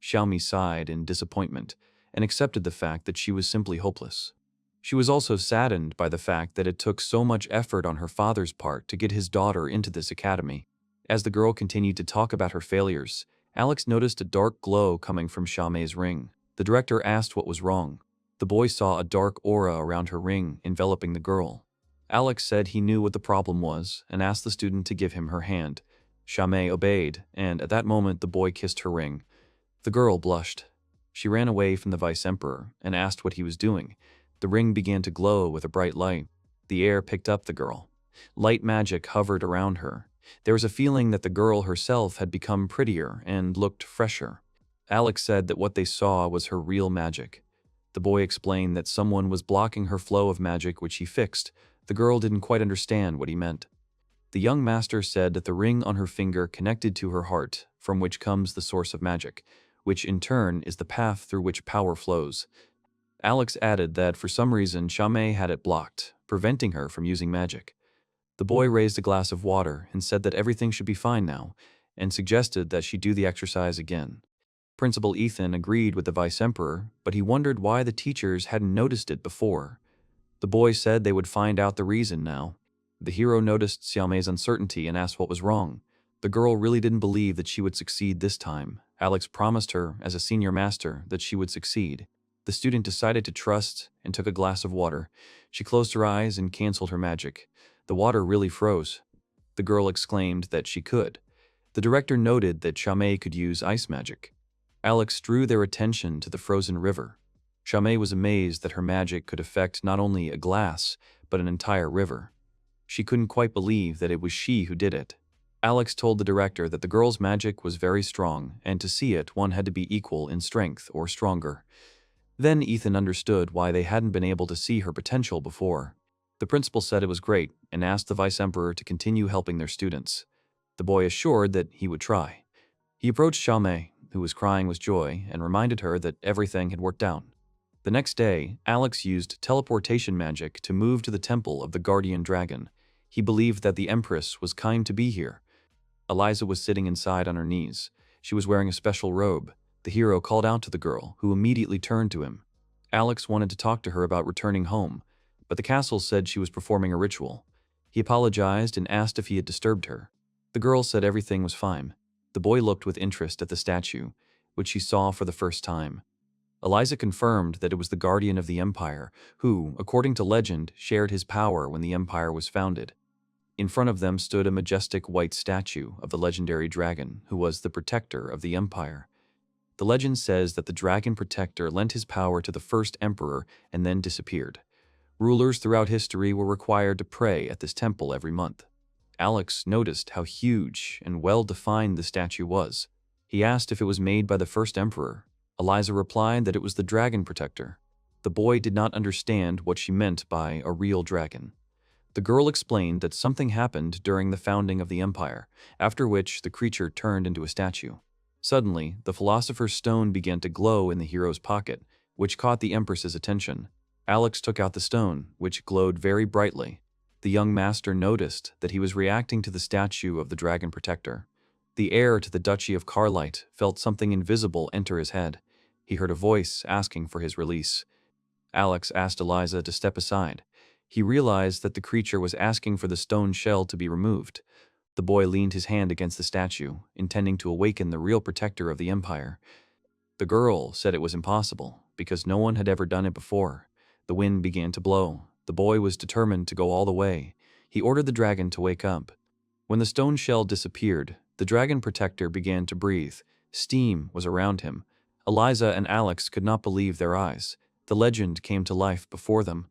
[SPEAKER 1] Xiaomi sighed in disappointment and accepted the fact that she was simply hopeless. She was also saddened by the fact that it took so much effort on her father's part to get his daughter into this academy. As the girl continued to talk about her failures, Alex noticed a dark glow coming from Xiaomei's ring. The director asked what was wrong. The boy saw a dark aura around her ring, enveloping the girl. Alex said he knew what the problem was and asked the student to give him her hand. Xiaomei obeyed, and at that moment the boy kissed her ring. The girl blushed. She ran away from the Vice Emperor and asked what he was doing. The ring began to glow with a bright light. The air picked up the girl. Light magic hovered around her. There was a feeling that the girl herself had become prettier and looked fresher. Alex said that what they saw was her real magic. The boy explained that someone was blocking her flow of magic, which he fixed. The girl didn't quite understand what he meant. The young master said that the ring on her finger connected to her heart, from which comes the source of magic, which in turn is the path through which power flows. Alex added that for some reason Xiaomei had it blocked, preventing her from using magic. The boy raised a glass of water and said that everything should be fine now, and suggested that she do the exercise again. Principal Ethan agreed with the Vice Emperor, but he wondered why the teachers hadn't noticed it before. The boy said they would find out the reason now. The hero noticed Xiaomei's uncertainty and asked what was wrong. The girl really didn't believe that she would succeed this time. Alex promised her, as a senior master, that she would succeed. The student decided to trust and took a glass of water. She closed her eyes and canceled her magic. The water really froze. The girl exclaimed that she could. The director noted that Xiaomei could use ice magic. Alex drew their attention to the frozen river. Xiaomei was amazed that her magic could affect not only a glass, but an entire river. She couldn't quite believe that it was she who did it. Alex told the director that the girl's magic was very strong, and to see it, one had to be equal in strength or stronger. Then Ethan understood why they hadn't been able to see her potential before. The principal said it was great and asked the Vice Emperor to continue helping their students. The boy assured that he would try. He approached Xiaomei, who was crying with joy, and reminded her that everything had worked out. The next day, Alex used teleportation magic to move to the temple of the guardian dragon. He believed that the Empress was kind to be here. Eliza was sitting inside on her knees. She was wearing a special robe. The hero called out to the girl, who immediately turned to him. Alex wanted to talk to her about returning home, but the castle said she was performing a ritual. He apologized and asked if he had disturbed her. The girl said everything was fine. The boy looked with interest at the statue, which he saw for the first time. Eliza confirmed that it was the guardian of the empire, who, according to legend, shared his power when the empire was founded. In front of them stood a majestic white statue of the legendary dragon, who was the protector of the empire. The legend says that the dragon protector lent his power to the first emperor and then disappeared. Rulers throughout history were required to pray at this temple every month. Alex noticed how huge and well-defined the statue was. He asked if it was made by the first emperor. Eliza replied that it was the dragon protector. The boy did not understand what she meant by a real dragon. The girl explained that something happened during the founding of the empire, after which the creature turned into a statue. Suddenly, the philosopher's stone began to glow in the hero's pocket, which caught the Empress's attention. Alex took out the stone, which glowed very brightly. The young master noticed that he was reacting to the statue of the dragon protector. The heir to the Duchy of Carlite felt something invisible enter his head. He heard a voice asking for his release. Alex asked Eliza to step aside. He realized that the creature was asking for the stone shell to be removed. The boy leaned his hand against the statue, intending to awaken the real protector of the empire. The girl said it was impossible, because no one had ever done it before. The wind began to blow. The boy was determined to go all the way. He ordered the dragon to wake up. When the stone shell disappeared, the dragon protector began to breathe. Steam was around him. Eliza and Alex could not believe their eyes. The legend came to life before them.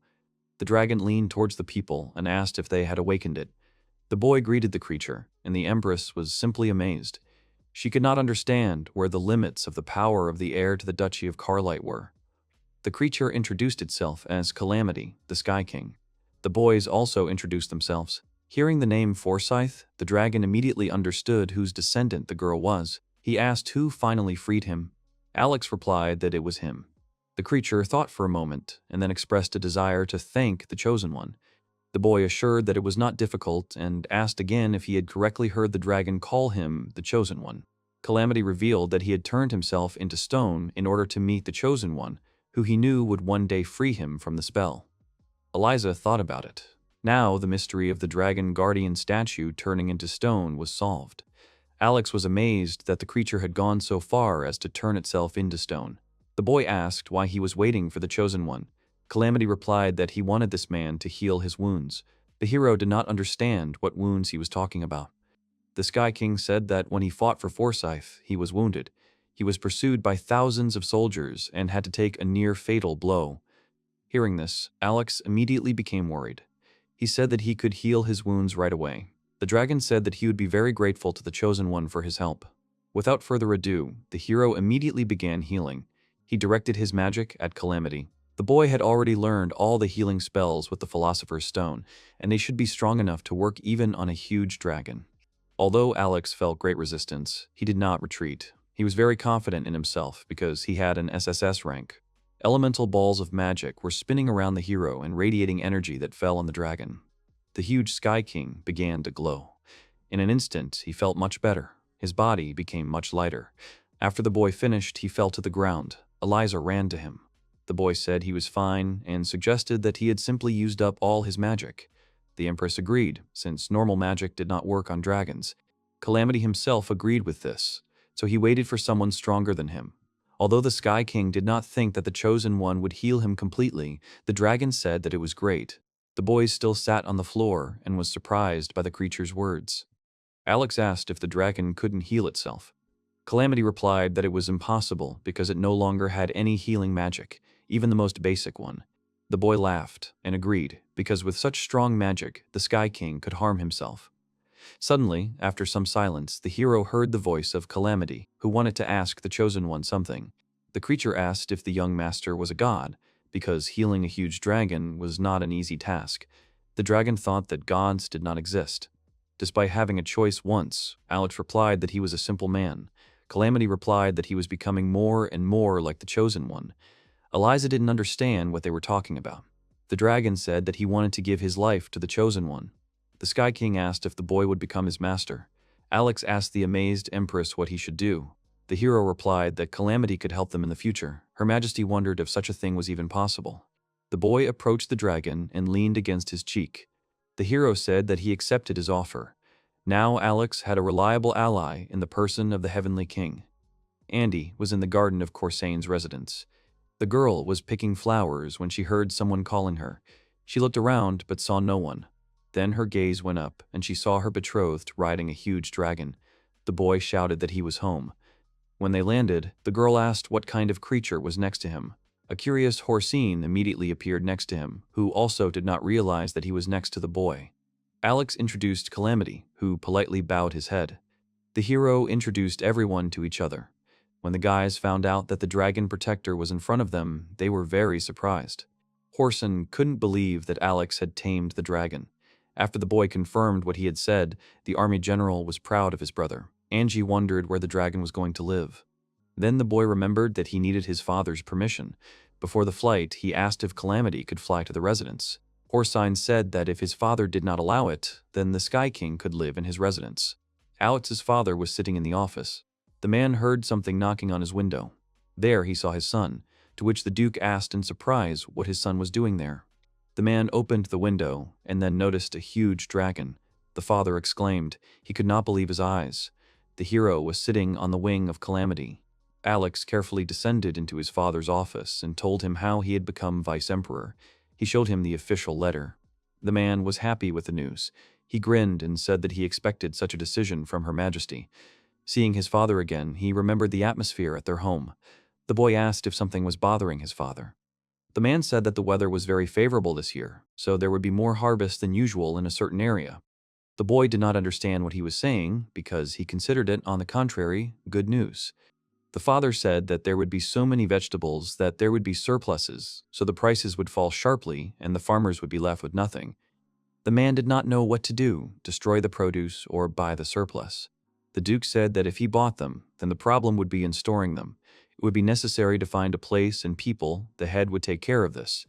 [SPEAKER 1] The dragon leaned towards the people and asked if they had awakened it. The boy greeted the creature, and the Empress was simply amazed. She could not understand where the limits of the power of the heir to the Duchy of Carlite were. The creature introduced itself as Calamity, the Sky King. The boys also introduced themselves. Hearing the name Forsyth, the dragon immediately understood whose descendant the girl was. He asked who finally freed him. Alex replied that it was him. The creature thought for a moment and then expressed a desire to thank the Chosen One. The boy assured that it was not difficult and asked again if he had correctly heard the dragon call him the Chosen One. Calamity revealed that he had turned himself into stone in order to meet the Chosen One, who he knew would one day free him from the spell. Eliza thought about it. Now the mystery of the dragon guardian statue turning into stone was solved. Alex was amazed that the creature had gone so far as to turn itself into stone. The boy asked why he was waiting for the Chosen One. Calamity replied that he wanted this man to heal his wounds. The hero did not understand what wounds he was talking about. The Sky King said that when he fought for Forsyth, he was wounded. He was pursued by thousands of soldiers and had to take a near-fatal blow. Hearing this, Alex immediately became worried. He said that he could heal his wounds right away. The dragon said that he would be very grateful to the Chosen One for his help. Without further ado, the hero immediately began healing. He directed his magic at Calamity. The boy had already learned all the healing spells with the Philosopher's Stone, and they should be strong enough to work even on a huge dragon. Although Alex felt great resistance, he did not retreat. He was very confident in himself because he had an SSS rank. Elemental balls of magic were spinning around the hero and radiating energy that fell on the dragon. The huge Sky King began to glow. In an instant, he felt much better. His body became much lighter. After the boy finished, he fell to the ground. Eliza ran to him. The boy said he was fine and suggested that he had simply used up all his magic. The Empress agreed, since normal magic did not work on dragons. Calamity himself agreed with this, so he waited for someone stronger than him. Although the Sky King did not think that the Chosen One would heal him completely, the dragon said that it was great. The boy still sat on the floor and was surprised by the creature's words. Alex asked if the dragon couldn't heal itself. Calamity replied that it was impossible because it no longer had any healing magic, even the most basic one. The boy laughed and agreed, because with such strong magic, the Sky King could harm himself. Suddenly, after some silence, the hero heard the voice of Calamity, who wanted to ask the Chosen One something. The creature asked if the young master was a god, because healing a huge dragon was not an easy task. The dragon thought that gods did not exist. Despite having a choice once, Alex replied that he was a simple man. Calamity replied that he was becoming more and more like the Chosen One. Eliza didn't understand what they were talking about. The dragon said that he wanted to give his life to the Chosen One. The Sky King asked if the boy would become his master. Alex asked the amazed Empress what he should do. The hero replied that calamity could help them in the future. Her Majesty wondered if such a thing was even possible. The boy approached the dragon and leaned against his cheek. The hero said that he accepted his offer. Now Alex had a reliable ally in the person of the Heavenly King. Andy was in the garden of Corsane's residence. The girl was picking flowers when she heard someone calling her. She looked around but saw no one. Then her gaze went up and she saw her betrothed riding a huge dragon. The boy shouted that he was home. When they landed, the girl asked what kind of creature was next to him. A curious Horsine immediately appeared next to him, who also did not realize that he was next to the boy. Alex introduced Calamity, who politely bowed his head. The hero introduced everyone to each other. When the guys found out that the dragon protector was in front of them, they were very surprised. Horson couldn't believe that Alex had tamed the dragon. After the boy confirmed what he had said, the army general was proud of his brother. Angie wondered where the dragon was going to live. Then the boy remembered that he needed his father's permission. Before the flight, he asked if Calamity could fly to the residence. Horsine said that if his father did not allow it, then the Sky King could live in his residence. Alex's father was sitting in the office. The man heard something knocking on his window. There he saw his son, to which the Duke asked in surprise what his son was doing there. The man opened the window and then noticed a huge dragon. The father exclaimed. He could not believe his eyes. The hero was sitting on the wing of Calamity. Alex carefully descended into his father's office and told him how he had become vice-emperor. He showed him the official letter. The man was happy with the news. He grinned and said that he expected such a decision from Her Majesty. Seeing his father again, he remembered the atmosphere at their home. The boy asked if something was bothering his father. The man said that the weather was very favorable this year, so there would be more harvest than usual in a certain area. The boy did not understand what he was saying because he considered it, on the contrary, good news. The father said that there would be so many vegetables that there would be surpluses, so the prices would fall sharply and the farmers would be left with nothing. The man did not know what to do, destroy the produce or buy the surplus. The Duke said that if he bought them, then the problem would be in storing them. It would be necessary to find a place and people. The head would take care of this.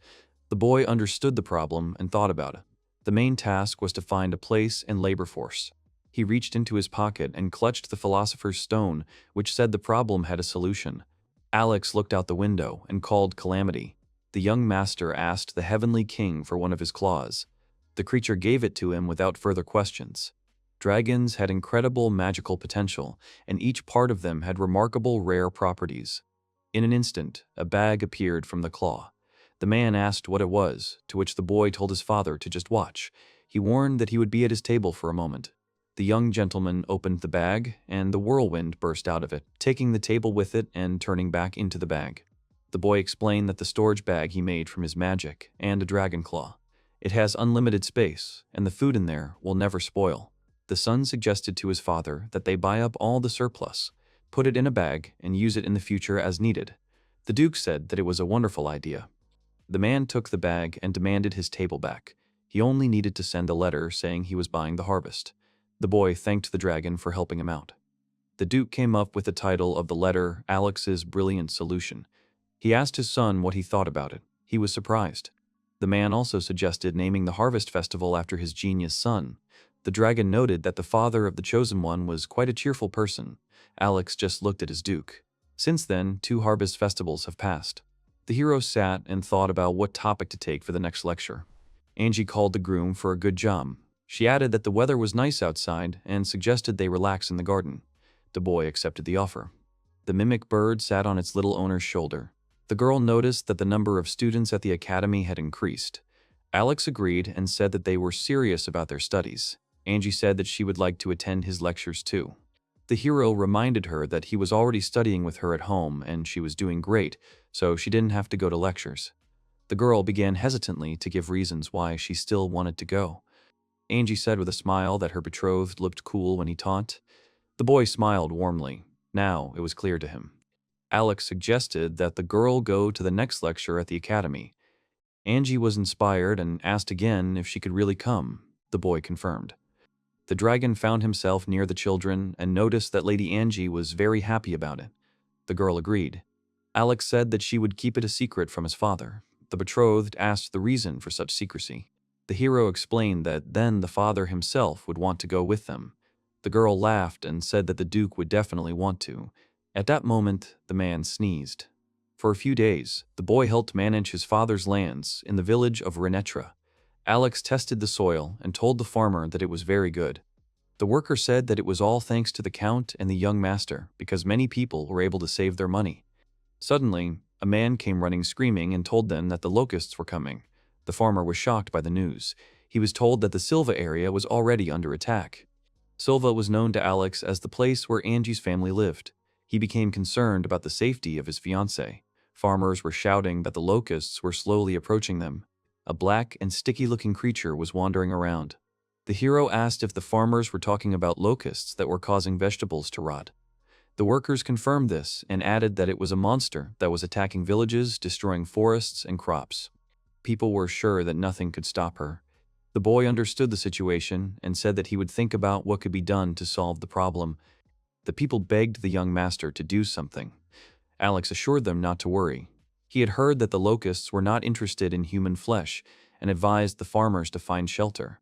[SPEAKER 1] The boy understood the problem and thought about it. The main task was to find a place and labor force. He reached into his pocket and clutched the philosopher's stone, which said the problem had a solution. Alex looked out the window and called Calamity. The young master asked the Heavenly King for one of his claws. The creature gave it to him without further questions. Dragons had incredible magical potential, and each part of them had remarkable rare properties. In an instant, a bag appeared from the claw. The man asked what it was, to which the boy told his father to just watch. He warned that he would be at his table for a moment. The young gentleman opened the bag, and the whirlwind burst out of it, taking the table with it and turning back into the bag. The boy explained that the storage bag he made from his magic and a dragon claw. It has unlimited space, and the food in there will never spoil. The son suggested to his father that they buy up all the surplus, put it in a bag, and use it in the future as needed. The Duke said that it was a wonderful idea. The man took the bag and demanded his table back. He only needed to send a letter saying he was buying the harvest. The boy thanked the dragon for helping him out. The Duke came up with the title of the letter, Alex's Brilliant Solution. He asked his son what he thought about it. He was surprised. The man also suggested naming the harvest festival after his genius son. The dragon noted that the father of the chosen one was quite a cheerful person. Alex just looked at his Duke. Since then, 2 harvest festivals have passed. The hero sat and thought about what topic to take for the next lecture. Angie called the groom for a good job. She added that the weather was nice outside and suggested they relax in the garden. The boy accepted the offer. The mimic bird sat on its little owner's shoulder. The girl noticed that the number of students at the academy had increased. Alex agreed and said that they were serious about their studies. Angie said that she would like to attend his lectures too. The hero reminded her that he was already studying with her at home and she was doing great, so she didn't have to go to lectures. The girl began hesitantly to give reasons why she still wanted to go. Angie said with a smile that her betrothed looked cool when he taught. The boy smiled warmly. Now it was clear to him. Alex suggested that the girl go to the next lecture at the academy. Angie was inspired and asked again if she could really come. The boy confirmed. The dragon found himself near the children and noticed that Lady Angie was very happy about it. The girl agreed. Alex said that she would keep it a secret from his father. The betrothed asked the reason for such secrecy. The hero explained that then the father himself would want to go with them. The girl laughed and said that the Duke would definitely want to. At that moment, the man sneezed. For a few days, the boy helped manage his father's lands in the village of Renetra. Alex tested the soil and told the farmer that it was very good. The worker said that it was all thanks to the count and the young master, because many people were able to save their money. Suddenly, a man came running screaming and told them that the locusts were coming. The farmer was shocked by the news. He was told that the Silva area was already under attack. Silva was known to Alex as the place where Angie's family lived. He became concerned about the safety of his fiancée. Farmers were shouting that the locusts were slowly approaching them. A black and sticky-looking creature was wandering around. The hero asked if the farmers were talking about locusts that were causing vegetables to rot. The workers confirmed this and added that it was a monster that was attacking villages, destroying forests and crops. People were sure that nothing could stop her. The boy understood the situation and said that he would think about what could be done to solve the problem. The people begged the young master to do something. Alex assured them not to worry. He had heard that the locusts were not interested in human flesh and advised the farmers to find shelter.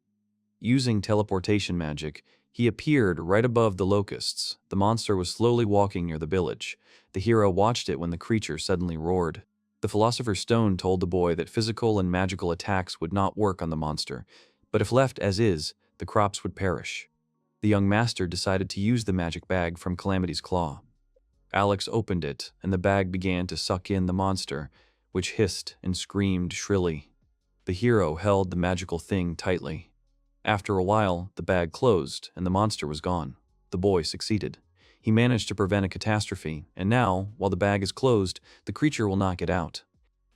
[SPEAKER 1] Using teleportation magic, he appeared right above the locusts. The monster was slowly walking near the village. The hero watched it when the creature suddenly roared. The philosopher's stone told the boy that physical and magical attacks would not work on the monster, but if left as is, the crops would perish. The young master decided to use the magic bag from Calamity's claw. Alex opened it, and the bag began to suck in the monster, which hissed and screamed shrilly. The hero held the magical thing tightly. After a while, the bag closed, and the monster was gone. The boy succeeded. He managed to prevent a catastrophe, and now, while the bag is closed, the creature will not get out.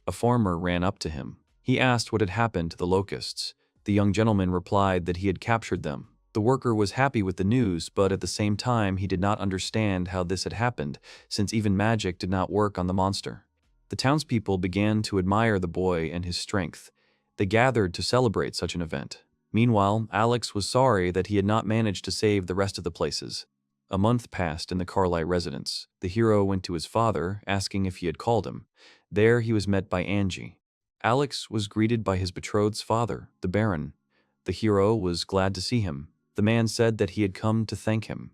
[SPEAKER 1] A farmer ran up to him. He asked what had happened to the locusts. The young gentleman replied that he had captured them. The worker was happy with the news, but at the same time he did not understand how this had happened, since even magic did not work on the monster. The townspeople began to admire the boy and his strength. They gathered to celebrate such an event. Meanwhile, Alex was sorry that he had not managed to save the rest of the places. A month passed in the Carlite residence. The hero went to his father, asking if he had called him. There he was met by Angie. Alex was greeted by his betrothed's father, the Baron. The hero was glad to see him. The man said that he had come to thank him.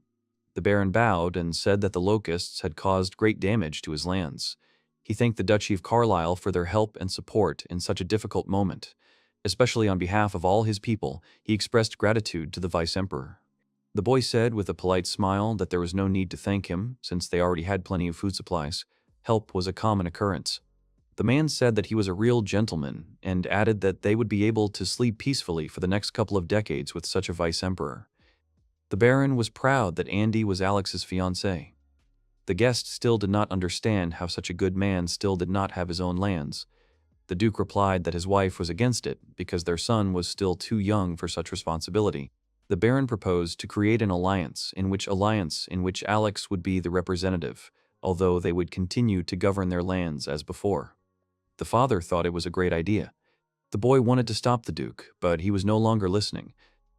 [SPEAKER 1] The Baron bowed and said that the locusts had caused great damage to his lands. He thanked the Duchy of Carlisle for their help and support in such a difficult moment. Especially on behalf of all his people, he expressed gratitude to the Vice-Emperor. The boy said with a polite smile that there was no need to thank him, since they already had plenty of food supplies. Help was a common occurrence. The man said that he was a real gentleman, and added that they would be able to sleep peacefully for the next couple of decades with such a vice-emperor. The Baron was proud that Andy was Alex's fiancée. The guest still did not understand how such a good man still did not have his own lands. The Duke replied that his wife was against it, because their son was still too young for such responsibility. The Baron proposed to create an alliance in which Alex would be the representative, although they would continue to govern their lands as before. The father thought it was a great idea. The boy wanted to stop the Duke, but he was no longer listening.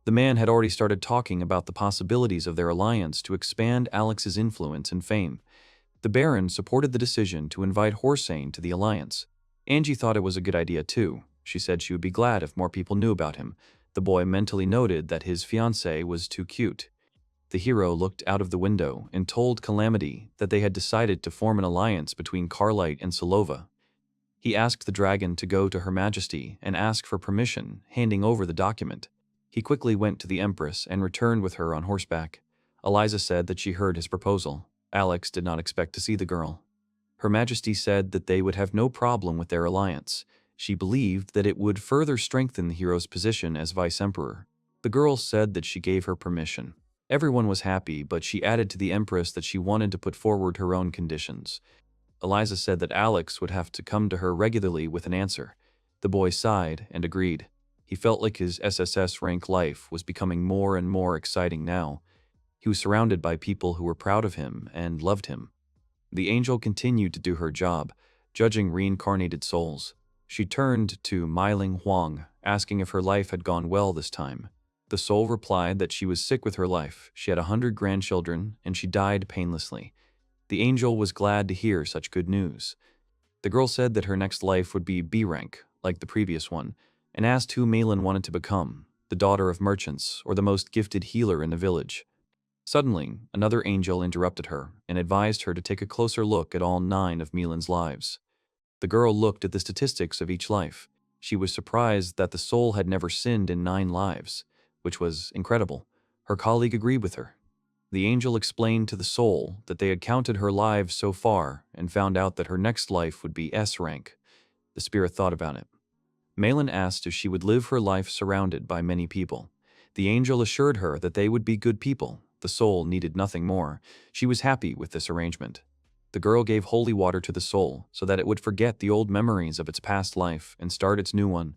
[SPEAKER 1] The man had already started talking about the possibilities of their alliance to expand Alex's influence and fame. The Baron supported the decision to invite Horsane to the alliance. Angie thought it was a good idea too. She said she would be glad if more people knew about him. The boy mentally noted that his fiancée was too cute. The hero looked out of the window and told Calamity that they had decided to form an alliance between Carlite and Silova. He asked the dragon to go to Her Majesty and ask for permission, handing over the document. He quickly went to the Empress and returned with her on horseback. Eliza said that she heard his proposal. Alex did not expect to see the girl. Her Majesty said that they would have no problem with their alliance. She believed that it would further strengthen the hero's position as Vice-Emperor. The girl said that she gave her permission. Everyone was happy, but she added to the Empress that she wanted to put forward her own conditions. Eliza said that Alex would have to come to her regularly with an answer. The boy sighed and agreed. He felt like his SSS rank life was becoming more and more exciting now. He was surrounded by people who were proud of him and loved him. The angel continued to do her job, judging reincarnated souls. She turned to Meiling Huang, asking if her life had gone well this time. The soul replied that she was sick with her life. She had 100 grandchildren, and she died painlessly. The angel was glad to hear such good news. The girl said that her next life would be B rank, like the previous one, and asked who Malin wanted to become, the daughter of merchants or the most gifted healer in the village. Suddenly, another angel interrupted her and advised her to take a closer look at all 9 of Milan's lives. The girl looked at the statistics of each life. She was surprised that the soul had never sinned in 9 lives, which was incredible. Her colleague agreed with her. The angel explained to the soul that they had counted her lives so far and found out that her next life would be S rank. The spirit thought about it. Malin asked if she would live her life surrounded by many people. The angel assured her that they would be good people. The soul needed nothing more. She was happy with this arrangement. The girl gave holy water to the soul so that it would forget the old memories of its past life and start its new one.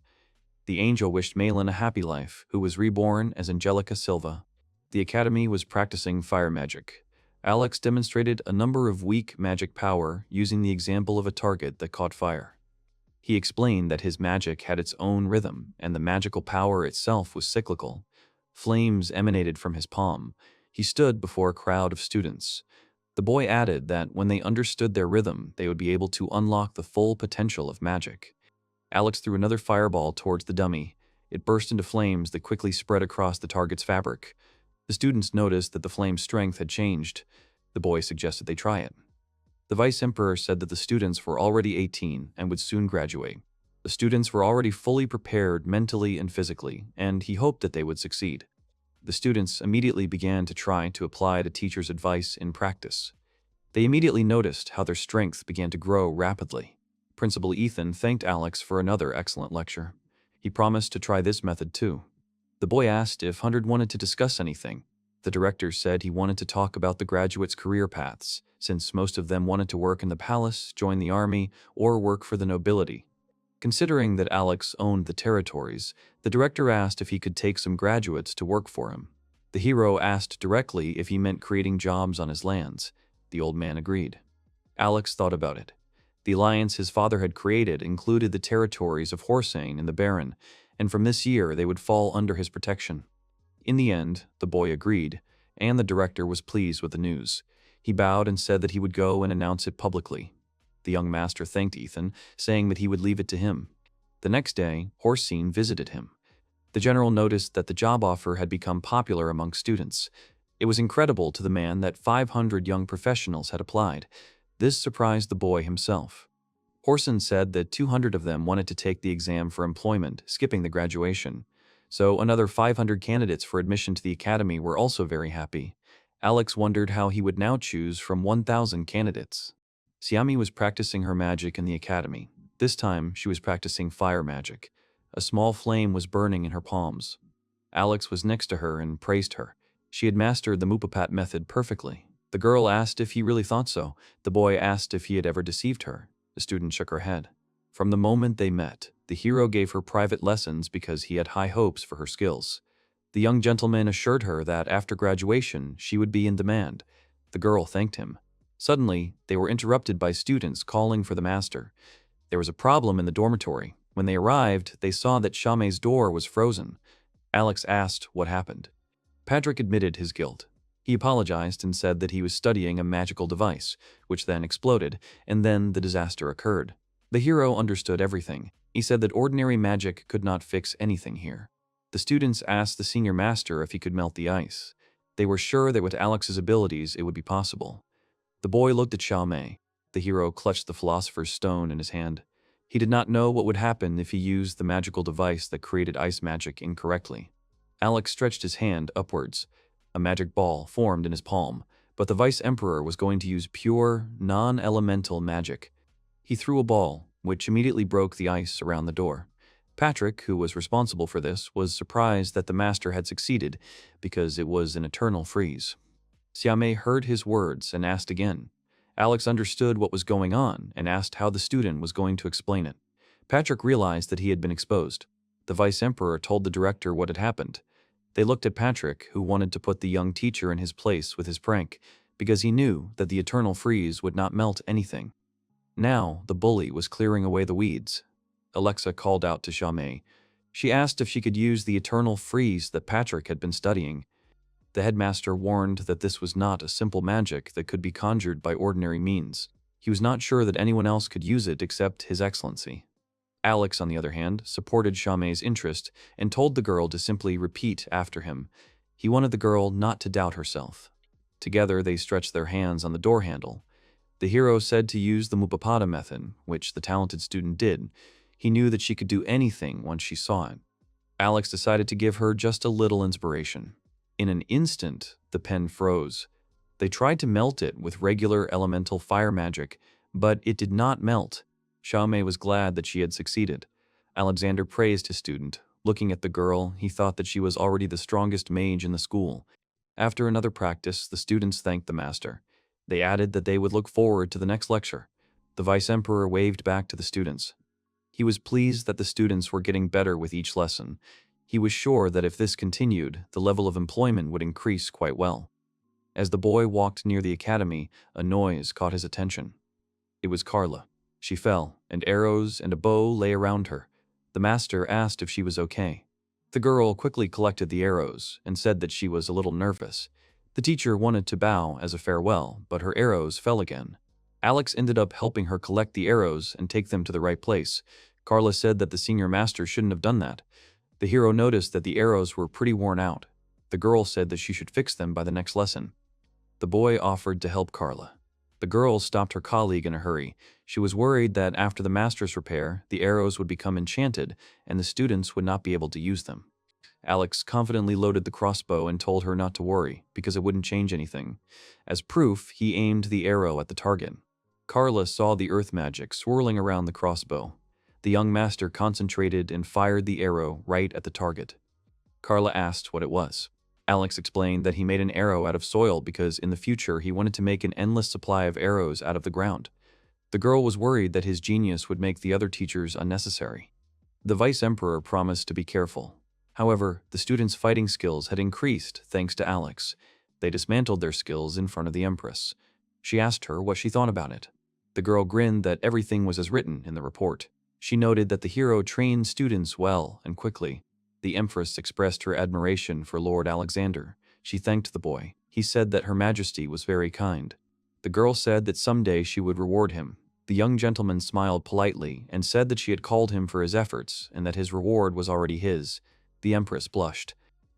[SPEAKER 1] The angel wished Malin a happy life, who was reborn as Angelica Silva. The academy was practicing fire magic. Alex demonstrated a number of weak magic power using the example of a target that caught fire. He explained that his magic had its own rhythm and the magical power itself was cyclical. Flames emanated from his palm. He stood before a crowd of students. The boy added that when they understood their rhythm, they would be able to unlock the full potential of magic. Alex threw another fireball towards the dummy. It burst into flames that quickly spread across the target's fabric. The students noticed that the flame's strength had changed. The boy suggested they try it. The vice emperor said that the students were already 18 and would soon graduate. The students were already fully prepared mentally and physically, and he hoped that they would succeed. The students immediately began to try to apply the teacher's advice in practice. They immediately noticed how their strength began to grow rapidly. Principal Ethan thanked Alex for another excellent lecture. He promised to try this method too. The boy asked if 100 wanted to discuss anything. The director said he wanted to talk about the graduates' career paths, since most of them wanted to work in the palace, join the army, or work for the nobility. Considering that Alex owned the territories, the director asked if he could take some graduates to work for him. The hero asked directly if he meant creating jobs on his lands. The old man agreed. Alex thought about it. The alliance his father had created included the territories of Horsain and the Baron, and from this year they would fall under his protection. In the end, the boy agreed, and the director was pleased with the news. He bowed and said that he would go and announce it publicly. The young master thanked Ethan, saying that he would leave it to him. The next day, Horsain visited him. The general noticed that the job offer had become popular among students. It was incredible to the man that 500 young professionals had applied. This surprised the boy himself. Horsain said that 200 of them wanted to take the exam for employment, skipping the graduation. So another 500 candidates for admission to the academy were also very happy. Alex wondered how he would now choose from 1,000 candidates. Siami was practicing her magic in the academy. This time, she was practicing fire magic. A small flame was burning in her palms. Alex was next to her and praised her. She had mastered the Mupapat method perfectly. The girl asked if he really thought so. The boy asked if he had ever deceived her. The student shook her head. From the moment they met, the hero gave her private lessons because he had high hopes for her skills. The young gentleman assured her that after graduation, she would be in demand. The girl thanked him. Suddenly, they were interrupted by students calling for the master. There was a problem in the dormitory. When they arrived, they saw that Shame's door was frozen. Alex asked what happened. Patrick admitted his guilt. He apologized and said that he was studying a magical device, which then exploded, and then the disaster occurred. The hero understood everything. He said that ordinary magic could not fix anything here. The students asked the senior master if he could melt the ice. They were sure that with Alex's abilities it would be possible. The boy looked at Shame. The hero clutched the philosopher's stone in his hand. He did not know what would happen if he used the magical device that created ice magic incorrectly. Alex stretched his hand upwards. A magic ball formed in his palm, but the vice emperor was going to use pure, non-elemental magic. He threw a ball, which immediately broke the ice around the door. Patrick, who was responsible for this, was surprised that the master had succeeded, because it was an eternal freeze. Siame heard his words and asked again. Alex understood what was going on and asked how the student was going to explain it. Patrick realized that he had been exposed. The vice emperor told the director what had happened. They looked at Patrick, who wanted to put the young teacher in his place with his prank, because he knew that the eternal freeze would not melt anything. Now, the bully was clearing away the weeds. Alexa called out to Shame. She asked if she could use the eternal freeze that Patrick had been studying. The headmaster warned that this was not a simple magic that could be conjured by ordinary means. He was not sure that anyone else could use it except His Excellency. Alex, on the other hand, supported Shame's interest and told the girl to simply repeat after him. He wanted the girl not to doubt herself. Together, they stretched their hands on the door handle. The hero said to use the Mupapada method, which the talented student did. He knew that she could do anything once she saw it. Alex decided to give her just a little inspiration. In an instant, the pen froze. They tried to melt it with regular elemental fire magic, but it did not melt. Xiaomei was glad that she had succeeded. Alexander praised his student. Looking at the girl, he thought that she was already the strongest mage in the school. After another practice, the students thanked the master. They added that they would look forward to the next lecture. The vice-emperor waved back to the students. He was pleased that the students were getting better with each lesson. He was sure that if this continued, the level of employment would increase quite well. As the boy walked near the academy, a noise caught his attention. It was Carla. She fell, and arrows and a bow lay around her. The master asked if she was okay. The girl quickly collected the arrows and said that she was a little nervous. The teacher wanted to bow as a farewell, but her arrows fell again. Alex ended up helping her collect the arrows and take them to the right place. Carla said that the senior master shouldn't have done that. The hero noticed that the arrows were pretty worn out. The girl said that she should fix them by the next lesson. The boy offered to help Carla. The girl stopped her colleague in a hurry. She was worried that after the master's repair, the arrows would become enchanted and the students would not be able to use them. Alex confidently loaded the crossbow and told her not to worry, because it wouldn't change anything. As proof, he aimed the arrow at the target. Carla saw the earth magic swirling around the crossbow. The young master concentrated and fired the arrow right at the target. Carla asked what it was. Alex explained that he made an arrow out of soil because in the future he wanted to make an endless supply of arrows out of the ground. The girl was worried that his genius would make the other teachers unnecessary. The vice-emperor promised to be careful. However, the students' fighting skills had increased thanks to Alex. They dismantled their skills in front of the Empress. She asked her what she thought about it. The girl grinned that everything was as written in the report. She noted that the hero trained students well and quickly. The Empress expressed her admiration for Lord Alexander. She thanked the boy. He said that Her Majesty was very kind. The girl said that someday she would reward him. The young gentleman smiled politely and said that she had called him for his efforts and that his reward was already his. The Empress blushed.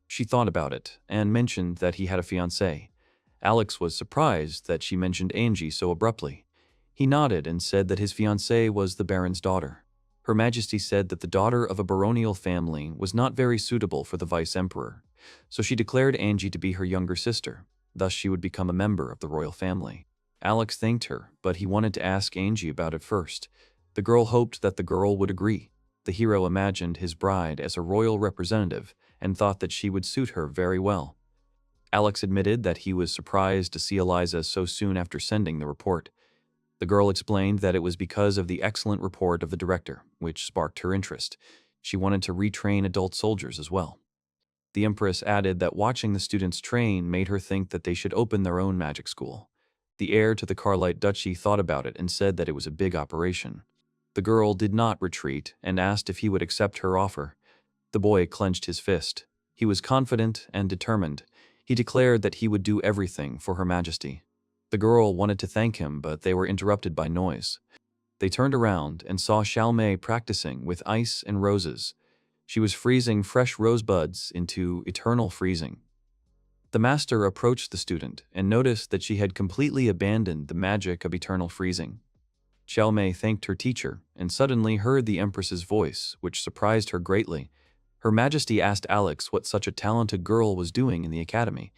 [SPEAKER 1] She thought about it and mentioned that he had a fiancée. Alex was surprised that she mentioned Angie so abruptly. He nodded and said that his fiancée was the Baron's daughter. Her Majesty said that the daughter of a baronial family was not very suitable for the vice-emperor, so she declared Angie to be her younger sister. Thus she would become a member of the royal family. Alex thanked her, but he wanted to ask Angie about it first. The girl hoped that the girl would agree. The hero imagined his bride as a royal representative and thought that she would suit her very well. Alex admitted that he was surprised to see Eliza so soon after sending the report. The girl explained that it was because of the excellent report of the director, which sparked her interest. She wanted to retrain adult soldiers as well. The Empress added that watching the students train made her think that they should open their own magic school. The heir to the Carlite Duchy thought about it and said that it was a big operation. The girl did not retreat and asked if he would accept her offer. The boy clenched his fist. He was confident and determined. He declared that he would do everything for Her Majesty. The girl wanted to thank him, but they were interrupted by noise. They turned around and saw Xiaomei practicing with ice and roses. She was freezing fresh rosebuds into eternal freezing. The master approached the student and noticed that she had completely abandoned the magic of eternal freezing. Xiaomei thanked her teacher and suddenly heard the Empress's voice, which surprised her greatly. Her Majesty asked Alex what such a talented girl was doing in the academy.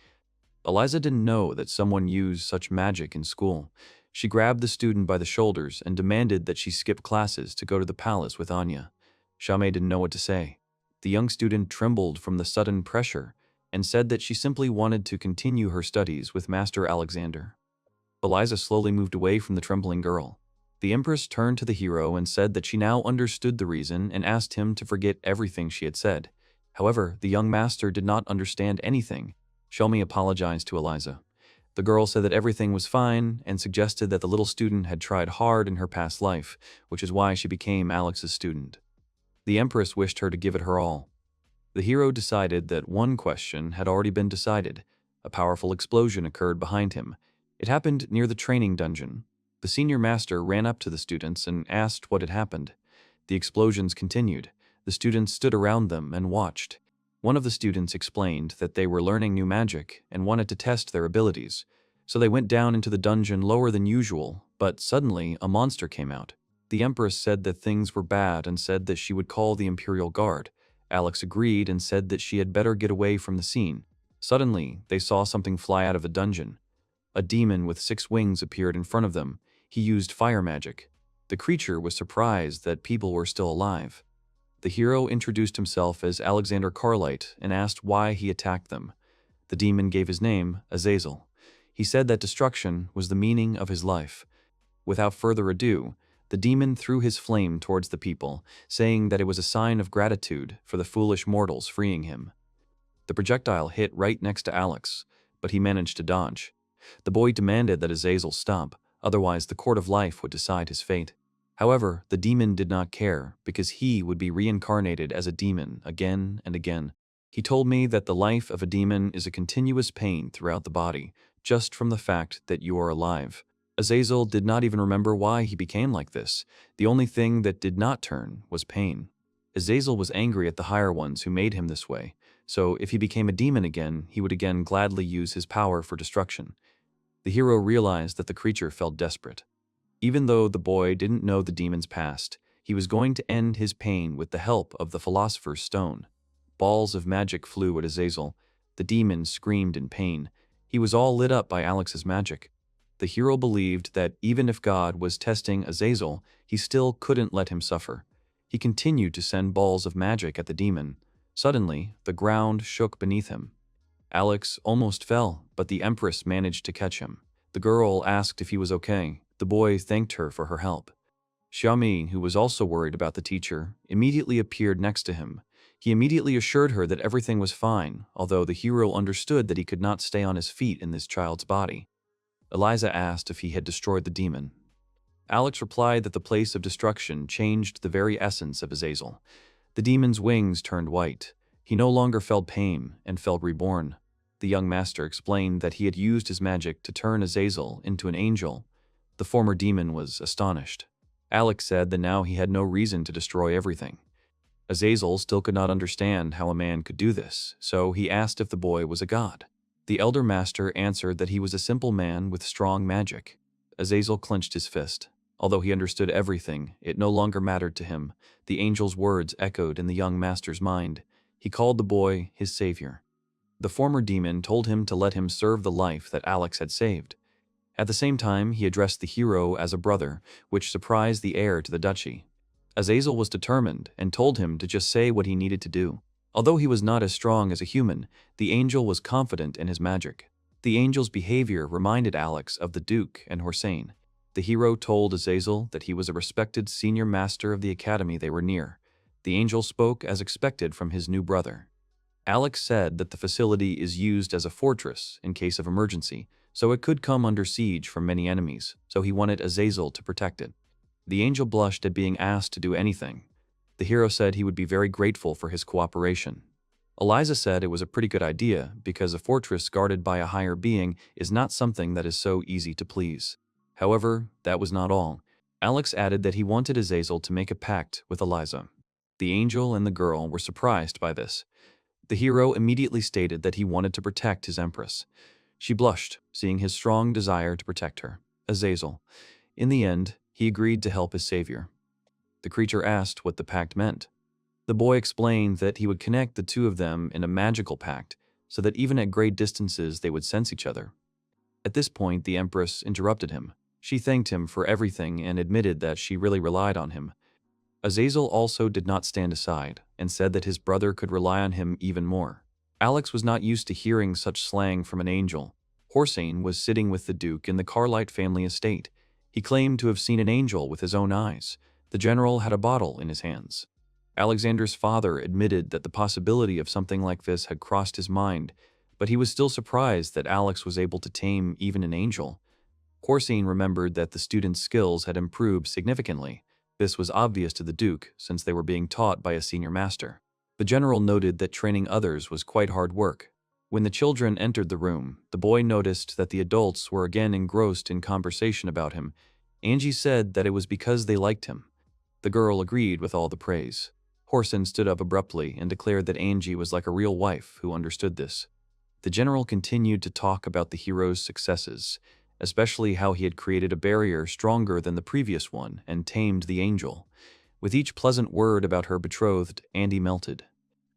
[SPEAKER 1] Eliza didn't know that someone used such magic in school. She grabbed the student by the shoulders and demanded that she skip classes to go to the palace with Anya. Xiaomei didn't know what to say. The young student trembled from the sudden pressure and said that she simply wanted to continue her studies with Master Alexander. Eliza slowly moved away from the trembling girl. The Empress turned to the hero and said that she now understood the reason and asked him to forget everything she had said. However, the young master did not understand anything. Xiaomei apologized to Eliza. The girl said that everything was fine and suggested that the little student had tried hard in her past life, which is why she became Alex's student. The Empress wished her to give it her all. The hero decided that one question had already been decided. A powerful explosion occurred behind him. It happened near the training dungeon. The senior master ran up to the students and asked what had happened. The explosions continued. The students stood around them and watched. One of the students explained that they were learning new magic and wanted to test their abilities. So they went down into the dungeon lower than usual, but suddenly a monster came out. The Empress said that things were bad and said that she would call the Imperial Guard. Alex agreed and said that she had better get away from the scene. Suddenly, they saw something fly out of the dungeon. A demon with 6 wings appeared in front of them. He used fire magic. The creature was surprised that people were still alive. The hero introduced himself as Alexander Carlite and asked why he attacked them. The demon gave his name, Azazel. He said that destruction was the meaning of his life. Without further ado, the demon threw his flame towards the people, saying that it was a sign of gratitude for the foolish mortals freeing him. The projectile hit right next to Alex, but he managed to dodge. The boy demanded that Azazel stop, otherwise the court of life would decide his fate. However, the demon did not care, because he would be reincarnated as a demon again and again. He told me that the life of a demon is a continuous pain throughout the body, just from the fact that you are alive. Azazel did not even remember why he became like this. The only thing that did not turn was pain. Azazel was angry at the higher ones who made him this way, so if he became a demon again, he would again gladly use his power for destruction. The hero realized that the creature felt desperate. Even though the boy didn't know the demon's past, he was going to end his pain with the help of the philosopher's stone. Balls of magic flew at Azazel. The demon screamed in pain. He was all lit up by Alex's magic. The hero believed that even if God was testing Azazel, he still couldn't let him suffer. He continued to send balls of magic at the demon. Suddenly, the ground shook beneath him. Alex almost fell, but the Empress managed to catch him. The girl asked if he was okay. The boy thanked her for her help. Xiaomi, who was also worried about the teacher, immediately appeared next to him. He immediately assured her that everything was fine, although the hero understood that he could not stay on his feet in this child's body. Eliza asked if he had destroyed the demon. Alex replied that the place of destruction changed the very essence of Azazel. The demon's wings turned white. He no longer felt pain and felt reborn. The young master explained that he had used his magic to turn Azazel into an angel. The former demon was astonished. Alex said that now he had no reason to destroy everything. Azazel still could not understand how a man could do this, so he asked if the boy was a god. The elder master answered that he was a simple man with strong magic. Azazel clenched his fist. Although he understood everything, it no longer mattered to him. The angel's words echoed in the young master's mind. He called the boy his savior. The former demon told him to let him serve the life that Alex had saved. At the same time, he addressed the hero as a brother, which surprised the heir to the duchy. Azazel was determined and told him to just say what he needed to do. Although he was not as strong as a human, the angel was confident in his magic. The angel's behavior reminded Alex of the Duke and Hossein. The hero told Azazel that he was a respected senior master of the academy they were near. The angel spoke as expected from his new brother. Alex said that the facility is used as a fortress in case of emergency, so it could come under siege from many enemies, so he wanted Azazel to protect it. The angel blushed at being asked to do anything. The hero said he would be very grateful for his cooperation. Eliza said it was a pretty good idea because a fortress guarded by a higher being is not something that is so easy to please. However, that was not all. Alex added that he wanted Azazel to make a pact with Eliza. The angel and the girl were surprised by this. The hero immediately stated that he wanted to protect his Empress. She blushed, seeing his strong desire to protect her, Azazel. In the end, he agreed to help his savior. The creature asked what the pact meant. The boy explained that he would connect the two of them in a magical pact, so that even at great distances they would sense each other. At this point, the Empress interrupted him. She thanked him for everything and admitted that she really relied on him. Azazel also did not stand aside and said that his brother could rely on him even more. Alex was not used to hearing such slang from an angel. Hossein was sitting with the Duke in the Carlite family estate. He claimed to have seen an angel with his own eyes. The general had a bottle in his hands. Alexander's father admitted that the possibility of something like this had crossed his mind, but he was still surprised that Alex was able to tame even an angel. Hossein remembered that the students' skills had improved significantly. This was obvious to the Duke, since they were being taught by a senior master. The general noted that training others was quite hard work. When the children entered the room, the boy noticed that the adults were again engrossed in conversation about him. Angie said that it was because they liked him. The girl agreed with all the praise. Hossein stood up abruptly and declared that Angie was like a real wife who understood this. The general continued to talk about the hero's successes, especially how he had created a barrier stronger than the previous one and tamed the angel. With each pleasant word about her betrothed, Andy melted.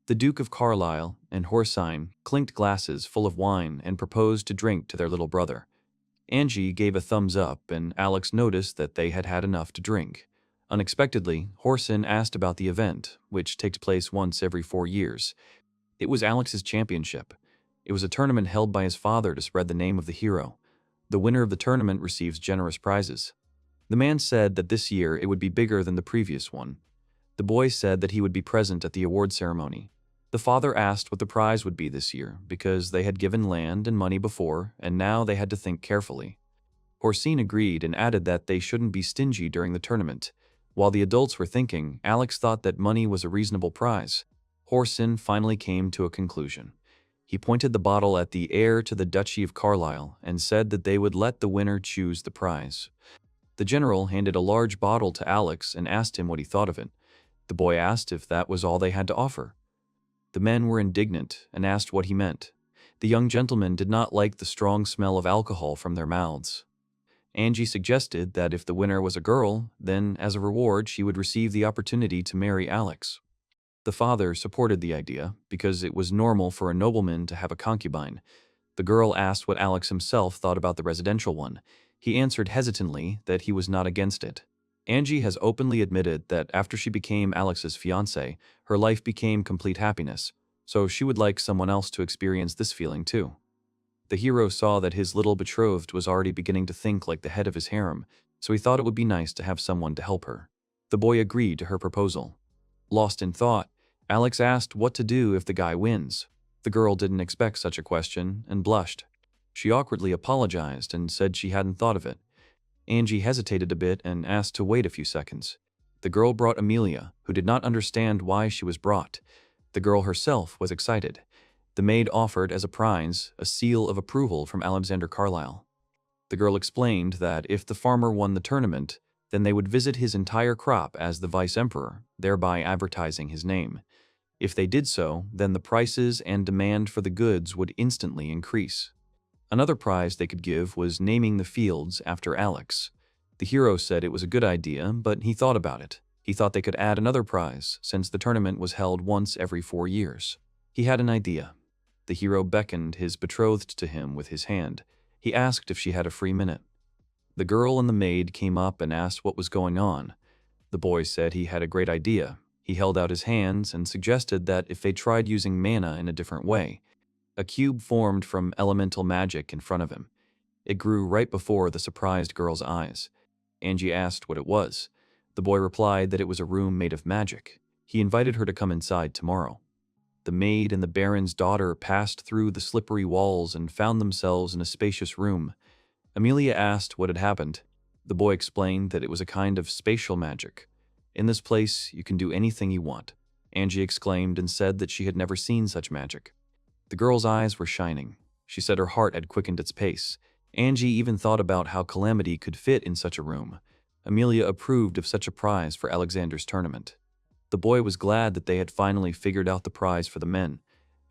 [SPEAKER 1] The Duke of Carlisle and Horsine clinked glasses full of wine and proposed to drink to their little brother. Angie gave a thumbs up, and Alex noticed that they had had enough to drink. Unexpectedly, Horson asked about the event, which takes place once every 4 years. It was Alex's championship. It was a tournament held by his father to spread the name of the hero. The winner of the tournament receives generous prizes. The man said that this year it would be bigger than the previous one. The boy said that he would be present at the award ceremony. The father asked what the prize would be this year, because they had given land and money before, and now they had to think carefully. Horsine agreed and added that they shouldn't be stingy during the tournament. While the adults were thinking, Alex thought that money was a reasonable prize. Horsine finally came to a conclusion. He pointed the bottle at the heir to the Duchy of Carlisle and said that they would let the winner choose the prize. The general handed a large bottle to Alex and asked him what he thought of it. The boy asked if that was all they had to offer. The men were indignant and asked what he meant. The young gentlemen did not like the strong smell of alcohol from their mouths. Angie suggested that if the winner was a girl, then as a reward she would receive the opportunity to marry Alex. The father supported the idea because it was normal for a nobleman to have a concubine. The girl asked what Alex himself thought about the residential one. He answered hesitantly that he was not against it. Angie has openly admitted that after she became Alex's fiancé, her life became complete happiness, so she would like someone else to experience this feeling too. The hero saw that his little betrothed was already beginning to think like the head of his harem, so he thought it would be nice to have someone to help her. The boy agreed to her proposal. Lost in thought, Alex asked what to do if the guy wins. The girl didn't expect such a question and blushed. She awkwardly apologized and said she hadn't thought of it. Angie hesitated a bit and asked to wait a few seconds. The girl brought Amelia, who did not understand why she was brought. The girl herself was excited. The maid offered as a prize a seal of approval from Alexander Carlisle. The girl explained that if the farmer won the tournament, then they would visit his entire crop as the vice-emperor, thereby advertising his name. If they did so, then the prices and demand for the goods would instantly increase. Another prize they could give was naming the fields after Alex. The hero said it was a good idea, but he thought about it. He thought they could add another prize, since the tournament was held once every 4 years. He had an idea. The hero beckoned his betrothed to him with his hand. He asked if she had a free minute. The girl and the maid came up and asked what was going on. The boy said he had a great idea. He held out his hands and suggested that if they tried using mana in a different way. A cube formed from elemental magic in front of him. It grew right before the surprised girl's eyes. Angie asked what it was. The boy replied that it was a room made of magic. He invited her to come inside tomorrow. The maid and the baron's daughter passed through the slippery walls and found themselves in a spacious room. Amelia asked what had happened. The boy explained that it was a kind of spatial magic. In this place, you can do anything you want. Angie exclaimed and said that she had never seen such magic. The girl's eyes were shining. She said her heart had quickened its pace. Angie even thought about how Calamity could fit in such a room. Amelia approved of such a prize for Alexander's tournament. The boy was glad that they had finally figured out the prize for the men.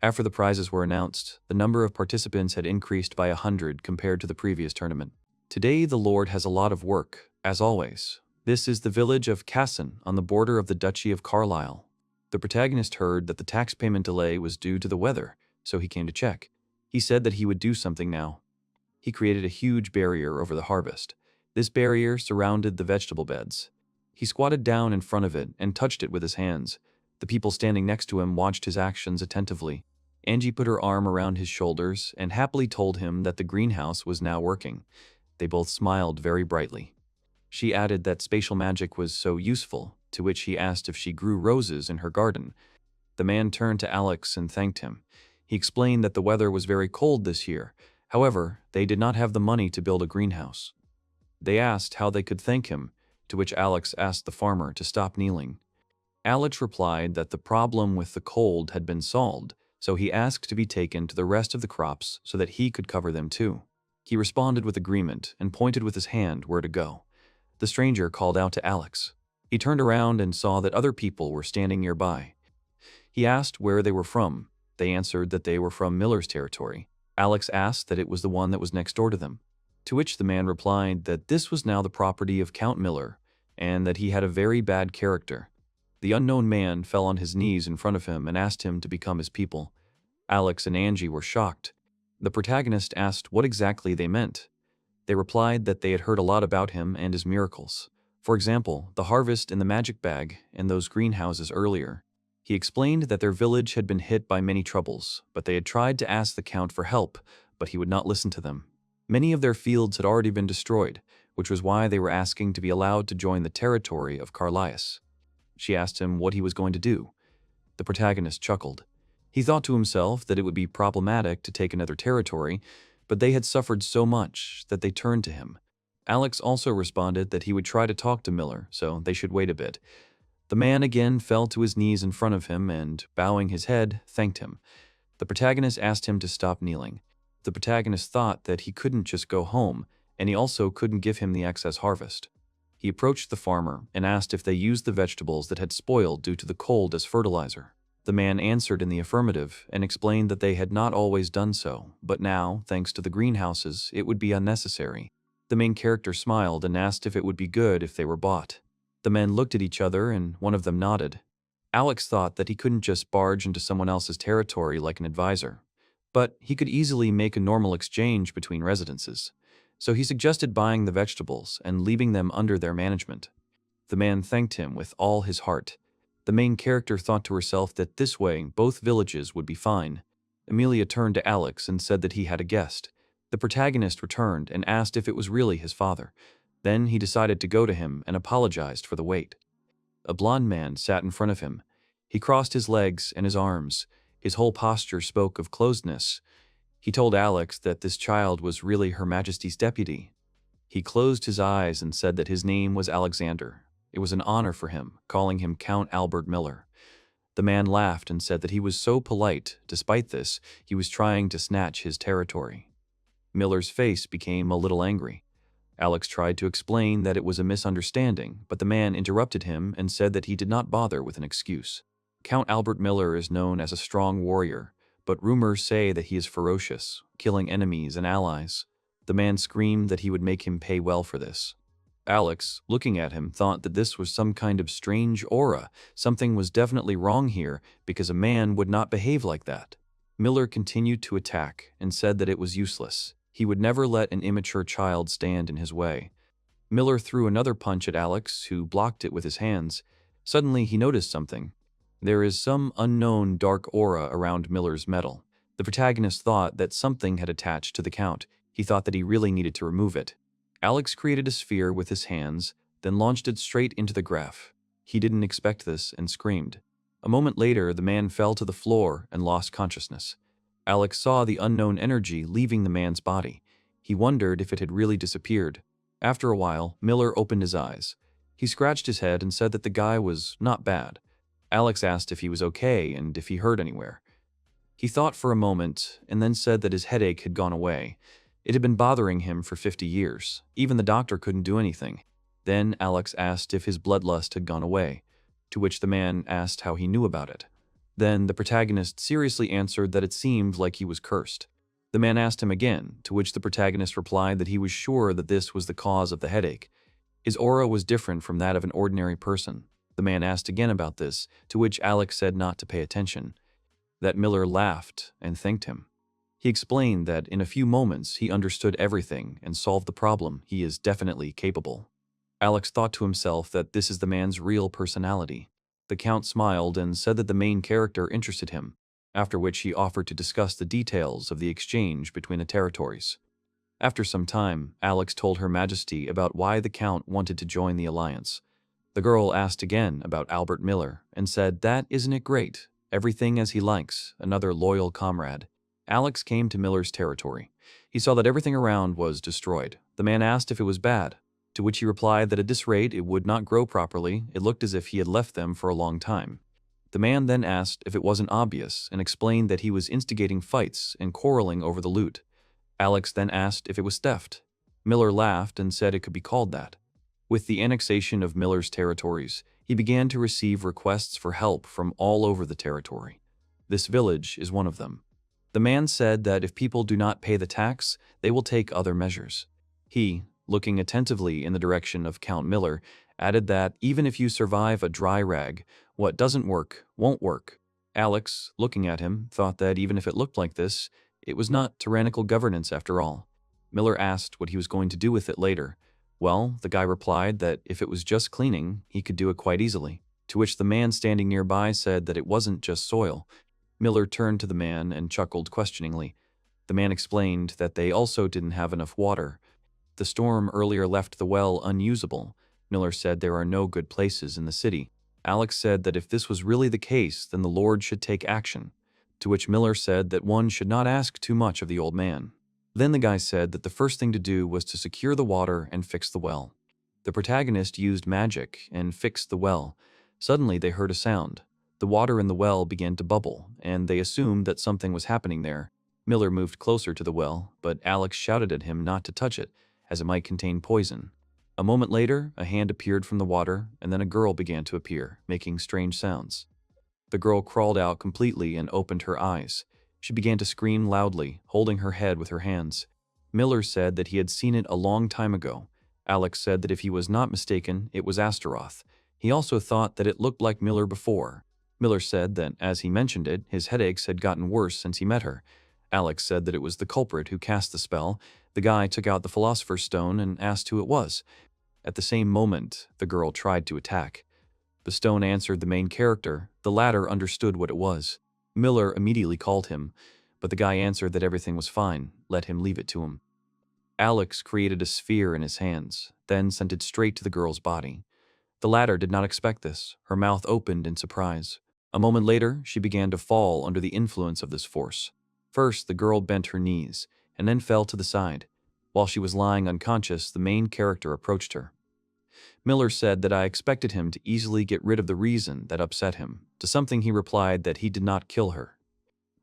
[SPEAKER 1] After the prizes were announced, the number of participants had increased by 100 compared to the previous tournament. Today the Lord has a lot of work, as always. This is the village of Casson on the border of the Duchy of Carlisle. The protagonist heard that the tax payment delay was due to the weather, so he came to check. He said that he would do something now. He created a huge barrier over the harvest. This barrier surrounded the vegetable beds. He squatted down in front of it and touched it with his hands. The people standing next to him watched his actions attentively. Angie put her arm around his shoulders and happily told him that the greenhouse was now working. They both smiled very brightly. She added that spatial magic was so useful, to which he asked if she grew roses in her garden. The man turned to Alex and thanked him. He explained that the weather was very cold this year. However, they did not have the money to build a greenhouse. They asked how they could thank him, to which Alex asked the farmer to stop kneeling. Alex replied that the problem with the cold had been solved, so he asked to be taken to the rest of the crops so that he could cover them too. He responded with agreement and pointed with his hand where to go. The stranger called out to Alex. He turned around and saw that other people were standing nearby. He asked where they were from. They answered that they were from Miller's territory. Alex asked that it was the one that was next door to them, to which the man replied that this was now the property of Count Miller, and that he had a very bad character. The unknown man fell on his knees in front of him and asked him to become his people. Alex and Angie were shocked. The protagonist asked what exactly they meant. They replied that they had heard a lot about him and his miracles. For example, the harvest in the magic bag and those greenhouses earlier. He explained that their village had been hit by many troubles, but they had tried to ask the Count for help, but he would not listen to them. Many of their fields had already been destroyed, which was why they were asking to be allowed to join the territory of Carlias. She asked him what he was going to do. The protagonist chuckled. He thought to himself that it would be problematic to take another territory, but they had suffered so much that they turned to him. Alex also responded that he would try to talk to Miller, so they should wait a bit. The man again fell to his knees in front of him and, bowing his head, thanked him. The protagonist asked him to stop kneeling. The protagonist thought that he couldn't just go home, and he also couldn't give him the excess harvest. He approached the farmer and asked if they used the vegetables that had spoiled due to the cold as fertilizer. The man answered in the affirmative and explained that they had not always done so, but now, thanks to the greenhouses, it would be unnecessary. The main character smiled and asked if it would be good if they were bought. The men looked at each other and one of them nodded. Alex thought that he couldn't just barge into someone else's territory like an advisor, but he could easily make a normal exchange between residences. So he suggested buying the vegetables and leaving them under their management. The man thanked him with all his heart. The main character thought to herself that this way both villages would be fine. Amelia turned to Alex and said that he had a guest. The protagonist returned and asked if it was really his father. Then he decided to go to him and apologized for the wait. A blond man sat in front of him. He crossed his legs and his arms. His whole posture spoke of closedness. He told Alex that this child was really Her Majesty's deputy. He closed his eyes and said that his name was Alexander. It was an honor for him, calling him Count Albert Miller. The man laughed and said that he was so polite. Despite this, he was trying to snatch his territory. Miller's face became a little angry. Alex tried to explain that it was a misunderstanding, but the man interrupted him and said that he did not bother with an excuse. Count Albert Miller is known as a strong warrior, but rumors say that he is ferocious, killing enemies and allies. The man screamed that he would make him pay well for this. Alex, looking at him, thought that this was some kind of strange aura. Something was definitely wrong here because a man would not behave like that. Miller continued to attack and said that it was useless. He would never let an immature child stand in his way. Miller threw another punch at Alex, who blocked it with his hands. Suddenly, he noticed something. There is some unknown dark aura around Miller's metal. The protagonist thought that something had attached to the Count. He thought that he really needed to remove it. Alex created a sphere with his hands, then launched it straight into the graph. He didn't expect this and screamed. A moment later, the man fell to the floor and lost consciousness. Alex saw the unknown energy leaving the man's body. He wondered if it had really disappeared. After a while, Miller opened his eyes. He scratched his head and said that the guy was not bad. Alex asked if he was okay and if he hurt anywhere. He thought for a moment and then said that his headache had gone away. It had been bothering him for 50 years. Even the doctor couldn't do anything. Then Alex asked if his bloodlust had gone away, to which the man asked how he knew about it. Then the protagonist seriously answered that it seemed like he was cursed. The man asked him again, to which the protagonist replied that he was sure that this was the cause of the headache. His aura was different from that of an ordinary person. The man asked again about this, to which Alex said not to pay attention. That Miller laughed and thanked him. He explained that in a few moments he understood everything and solved the problem. He is definitely capable. Alex thought to himself that this is the man's real personality. The Count smiled and said that the main character interested him, after which he offered to discuss the details of the exchange between the territories. After some time, Alex told Her Majesty about why the Count wanted to join the alliance. The girl asked again about Albert Miller and said, "That isn't it great? Everything as he likes, another loyal comrade." Alex came to Miller's territory. He saw that everything around was destroyed. The man asked if it was bad, to which he replied that at this rate it would not grow properly. It looked as if he had left them for a long time. The man then asked if it wasn't obvious and explained that he was instigating fights and quarreling over the loot. Alex then asked if it was theft. Miller laughed and said it could be called that. With the annexation of Miller's territories, he began to receive requests for help from all over the territory. This village is one of them. The man said that if people do not pay the tax, they will take other measures. He, looking attentively in the direction of Count Miller, added that even if you survive a dry rag, what doesn't work won't work. Alex, looking at him, thought that even if it looked like this, it was not tyrannical governance after all. Miller asked what he was going to do with it later. Well, the guy replied that if it was just cleaning, he could do it quite easily, to which the man standing nearby said that it wasn't just soil. Miller turned to the man and chuckled questioningly. The man explained that they also didn't have enough water. The storm earlier left the well unusable. Miller said there are no good places in the city. Alex said that if this was really the case, then the Lord should take action, to which Miller said that one should not ask too much of the old man. Then the guy said that the first thing to do was to secure the water and fix the well. The protagonist used magic and fixed the well. Suddenly they heard a sound. The water in the well began to bubble, and they assumed that something was happening there. Miller moved closer to the well, but Alex shouted at him not to touch it, as it might contain poison. A moment later, a hand appeared from the water, and then a girl began to appear, making strange sounds. The girl crawled out completely and opened her eyes. She began to scream loudly, holding her head with her hands. Miller said that he had seen it a long time ago. Alex said that if he was not mistaken, it was Astaroth. He also thought that it looked like Miller before. Miller said that, as he mentioned it, his headaches had gotten worse since he met her. Alex said that it was the culprit who cast the spell. The guy took out the philosopher's stone and asked who it was. At the same moment, the girl tried to attack. The stone answered the main character. The latter understood what it was. Miller immediately called him, but the guy answered that everything was fine. Let him leave it to him. Alex created a sphere in his hands, then sent it straight to the girl's body. The latter did not expect this. Her mouth opened in surprise. A moment later, she began to fall under the influence of this force. First, the girl bent her knees, and then fell to the side. While she was lying unconscious, the main character approached her. Miller said that I expected him to easily get rid of the reason that upset him. To something he replied that he did not kill her.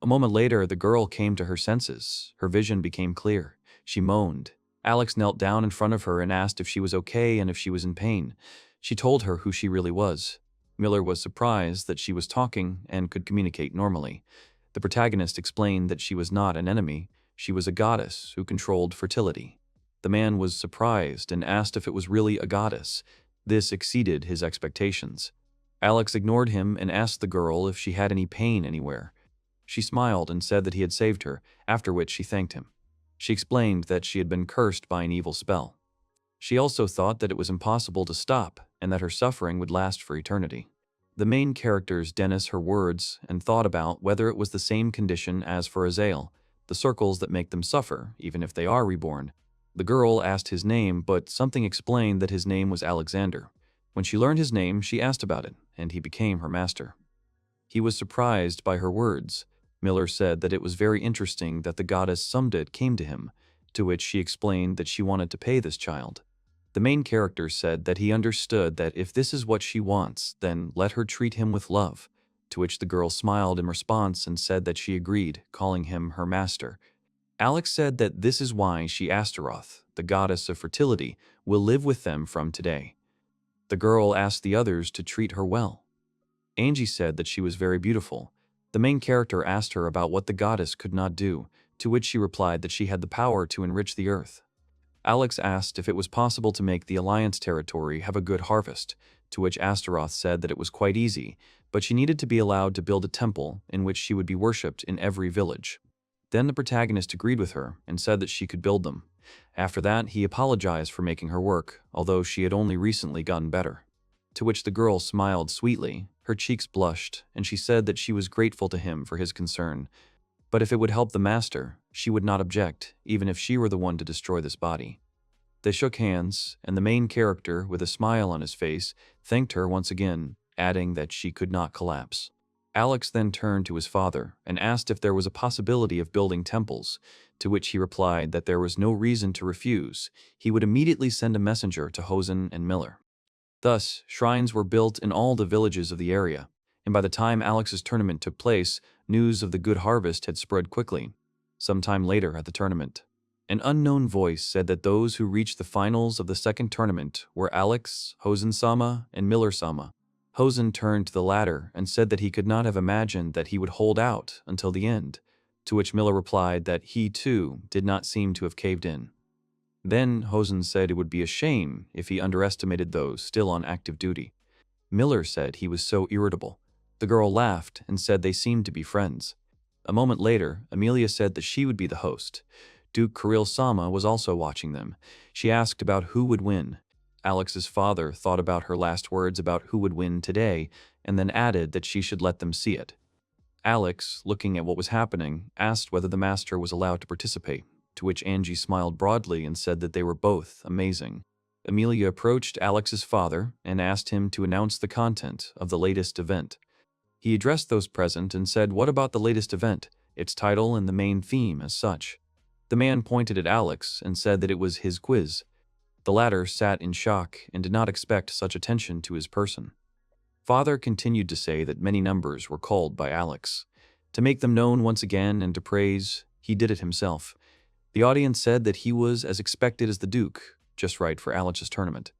[SPEAKER 1] A moment later, the girl came to her senses. Her vision became clear. She moaned. Alex knelt down in front of her and asked if she was okay and if she was in pain. She told her who she really was. Miller was surprised that she was talking and could communicate normally. The protagonist explained that she was not an enemy. She was a goddess who controlled fertility. The man was surprised and asked if it was really a goddess. This exceeded his expectations. Alex ignored him and asked the girl if she had any pain anywhere. She smiled and said that he had saved her, after which she thanked him. She explained that she had been cursed by an evil spell. She also thought that it was impossible to stop and that her suffering would last for eternity. The main characters denounced her words and thought about whether it was the same condition as for Azael, the circles that make them suffer, even if they are reborn. The girl asked his name, but something explained that his name was Alexander. When she learned his name, she asked about it, and he became her master. He was surprised by her words. Miller said that it was very interesting that the goddess Sumdit came to him, to which she explained that she wanted to pay this child. The main character said that he understood that if this is what she wants, then let her treat him with love, to which the girl smiled in response and said that she agreed, calling him her master. Alex said that this is why she Astaroth, the goddess of fertility, will live with them from today. The girl asked the others to treat her well. Angie said that she was very beautiful. The main character asked her about what the goddess could not do, to which she replied that she had the power to enrich the earth. Alex asked if it was possible to make the Alliance territory have a good harvest, to which Astaroth said that it was quite easy, but she needed to be allowed to build a temple in which she would be worshipped in every village. Then the protagonist agreed with her and said that she could build them. After that, he apologized for making her work, although she had only recently gotten better. To which the girl smiled sweetly, her cheeks blushed, and she said that she was grateful to him for his concern. But if it would help the master, she would not object, even if she were the one to destroy this body. They shook hands, and the main character, with a smile on his face, thanked her once again, adding that she could not collapse. Alex then turned to his father and asked if there was a possibility of building temples, to which he replied that there was no reason to refuse. He would immediately send a messenger to Ossan and Miller. Thus, shrines were built in all the villages of the area, and by the time Alex's tournament took place, news of the good harvest had spread quickly. Sometime later at the tournament, an unknown voice said that those who reached the finals of the second tournament were Alex, Ossan-sama, and Miller-sama. Hosen turned to the latter and said that he could not have imagined that he would hold out until the end, to which Miller replied that he, too, did not seem to have caved in. Then Hosen said it would be a shame if he underestimated those still on active duty. Miller said he was so irritable. The girl laughed and said they seemed to be friends. A moment later, Amelia said that she would be the host. Duke Kirill-sama was also watching them. She asked about who would win. Alex's father thought about her last words about who would win today, and then added that she should let them see it. Alex, looking at what was happening, asked whether the master was allowed to participate, to which Angie smiled broadly and said that they were both amazing. Amelia approached Alex's father and asked him to announce the content of the latest event. He addressed those present and said, "What about the latest event, its title and the main theme as such?" The man pointed at Alex and said that it was his quiz. The latter sat in shock and did not expect such attention to his person. Father continued to say that many numbers were called by Alex. To make them known once again and to praise, he did it himself. The audience said that he was as expected as the Duke, just right for Alex's tournament.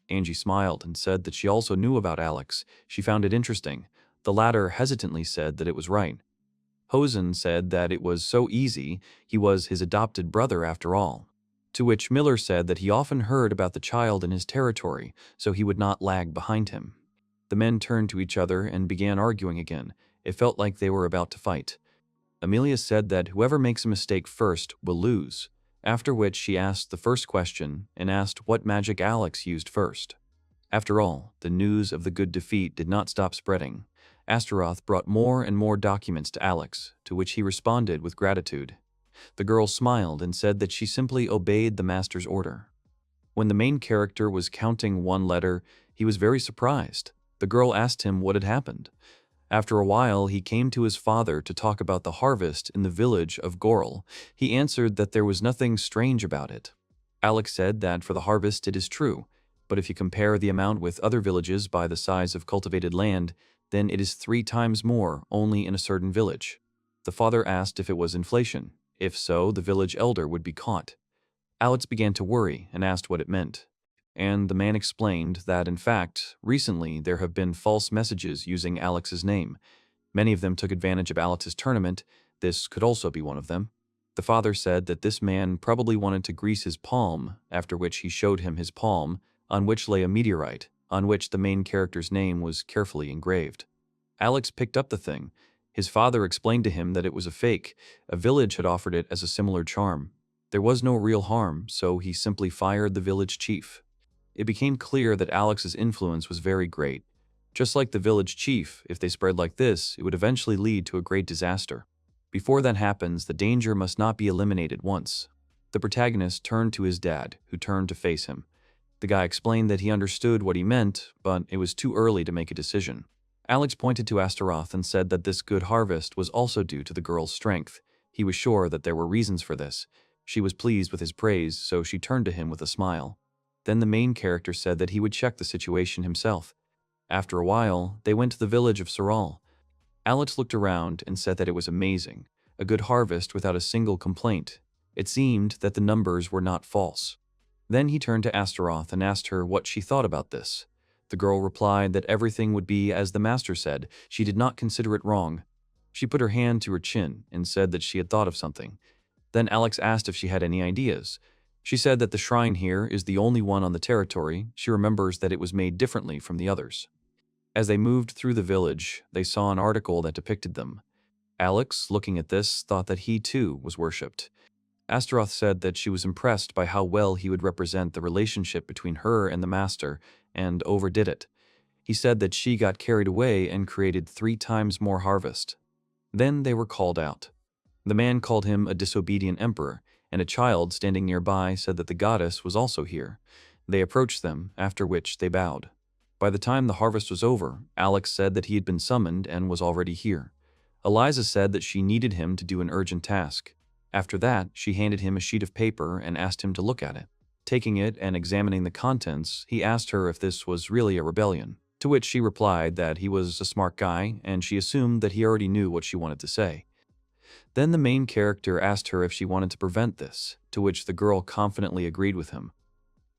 [SPEAKER 1] Angie smiled and said that she also knew about Alex. She found it interesting. The latter hesitantly said that it was right. Hosen said that it was so easy, he was his adopted brother after all. To which Miller said that he often heard about the child in his territory, so he would not lag behind him. The men turned to each other and began arguing again. It felt like they were about to fight. Amelia said that whoever makes a mistake first will lose, after which she asked the first question and asked what magic Alex used first. After all, the news of the good defeat did not stop spreading. Astaroth brought more and more documents to Alex, to which he responded with gratitude. The girl smiled and said that she simply obeyed the master's order. When the main character was counting one letter, he was very surprised. The girl asked him what had happened. After a while, he came to his father to talk about the harvest in the village of Gorl. He answered that there was nothing strange about it. Alex said that for the harvest it is true, but if you compare the amount with other villages by the size of cultivated land, then it is 3 times more only in a certain village. The father asked if it was inflation. If so, the village elder would be caught. Alex began to worry and asked what it meant. And the man explained that, in fact, recently there have been false messages using Alex's name. Many of them took advantage of Alex's tournament. This could also be one of them. The father said that this man probably wanted to grease his palm, after which he showed him his palm, on which lay a meteorite, on which the main character's name was carefully engraved. Alex picked up the thing. His father explained to him that it was a fake. A village had offered it as a similar charm. There was no real harm, so he simply fired the village chief. It became clear that Alex's influence was very great. Just like the village chief, if they spread like this, it would eventually lead to a great disaster. Before that happens, the danger must not be eliminated once. The protagonist turned to his dad, who turned to face him. The guy explained that he understood what he meant, but it was too early to make a decision. Alex pointed to Astaroth and said that this good harvest was also due to the girl's strength. He was sure that there were reasons for this. She was pleased with his praise, so she turned to him with a smile. Then the main character said that he would check the situation himself. After a while, they went to the village of Saral. Alex looked around and said that it was amazing. A good harvest without a single complaint. It seemed that the numbers were not false. Then he turned to Astaroth and asked her what she thought about this. The girl replied that everything would be as the master said. She did not consider it wrong. She put her hand to her chin and said that she had thought of something. Then Alex asked if she had any ideas. She said that the shrine here is the only one on the territory. She remembers that it was made differently from the others. As they moved through the village, they saw an article that depicted them. Alex, looking at this, thought that he too was worshipped. Astaroth said that she was impressed by how well he would represent the relationship between her and the master, and overdid it. He said that she got carried away and created 3 times more harvest. Then they were called out. The man called him a disobedient emperor, and a child standing nearby said that the goddess was also here. They approached them, after which they bowed. By the time the harvest was over, Alex said that he had been summoned and was already here. Eliza said that she needed him to do an urgent task. After that, she handed him a sheet of paper and asked him to look at it. Taking it and examining the contents, he asked her if this was really a rebellion, to which she replied that he was a smart guy and she assumed that he already knew what she wanted to say. Then the main character asked her if she wanted to prevent this, to which the girl confidently agreed with him.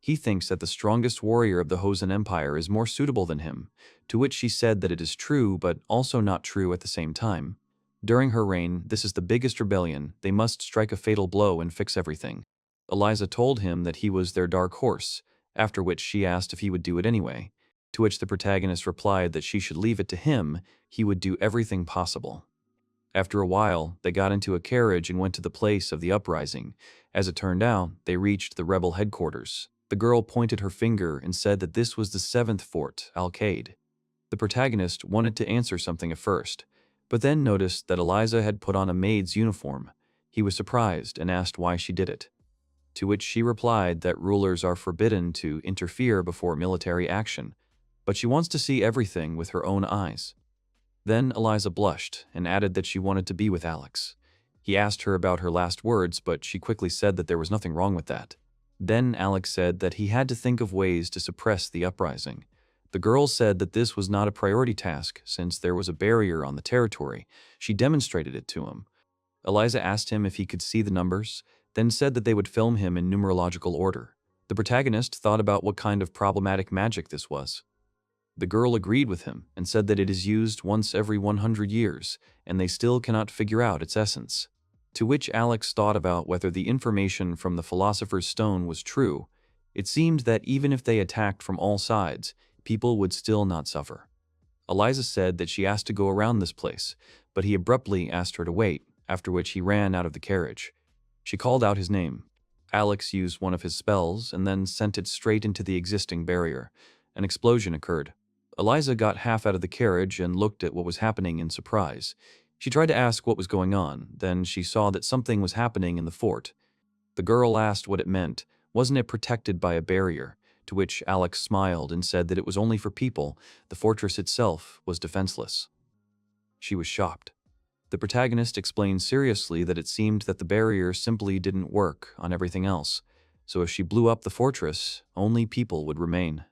[SPEAKER 1] He thinks that the strongest warrior of the Hosen Empire is more suitable than him, to which she said that it is true but also not true at the same time. During her reign, this is the biggest rebellion, they must strike a fatal blow and fix everything. Eliza told him that he was their dark horse, after which she asked if he would do it anyway, to which the protagonist replied that she should leave it to him, he would do everything possible. After a while, they got into a carriage and went to the place of the uprising. As it turned out, they reached the rebel headquarters. The girl pointed her finger and said that this was the 7th fort, Al-Qaid. The protagonist wanted to answer something at first, but then noticed that Eliza had put on a maid's uniform. He was surprised and asked why she did it. To which she replied that rulers are forbidden to interfere before military action, but she wants to see everything with her own eyes. Then Eliza blushed and added that she wanted to be with Alex. He asked her about her last words, but she quickly said that there was nothing wrong with that. Then Alex said that he had to think of ways to suppress the uprising. The girl said that this was not a priority task since there was a barrier on the territory. She demonstrated it to him. Eliza asked him if he could see the numbers, then said that they would film him in numerological order. The protagonist thought about what kind of problematic magic this was. The girl agreed with him and said that it is used once every 100 years, and they still cannot figure out its essence. To which Alex thought about whether the information from the philosopher's stone was true. It seemed that even if they attacked from all sides, people would still not suffer. Eliza said that she asked to go around this place, but he abruptly asked her to wait, after which he ran out of the carriage. She called out his name. Alex used one of his spells and then sent it straight into the existing barrier. An explosion occurred. Eliza got half out of the carriage and looked at what was happening in surprise. She tried to ask what was going on, then she saw that something was happening in the fort. The girl asked what it meant. Wasn't it protected by a barrier? To which Alex smiled and said that it was only for people. The fortress itself was defenseless. She was shocked. The protagonist explained seriously that it seemed that the barrier simply didn't work on everything else, so if she blew up the fortress, only people would remain.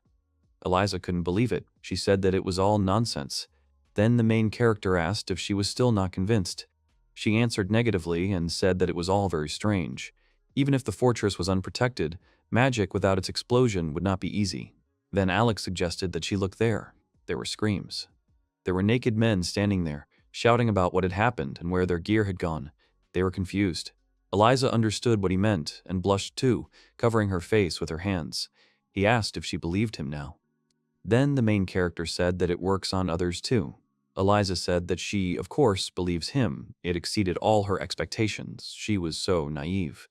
[SPEAKER 1] Eliza couldn't believe it. She said that it was all nonsense. Then the main character asked if she was still not convinced. She answered negatively and said that it was all very strange. Even if the fortress was unprotected, magic without its explosion would not be easy. Then Alex suggested that she look there. There were screams. There were naked men standing there, shouting about what had happened and where their gear had gone. They were confused. Eliza understood what he meant and blushed too, covering her face with her hands. He asked if she believed him now. Then the main character said that it works on others too. Eliza said that she, of course, believes him. It exceeded all her expectations. She was so naive.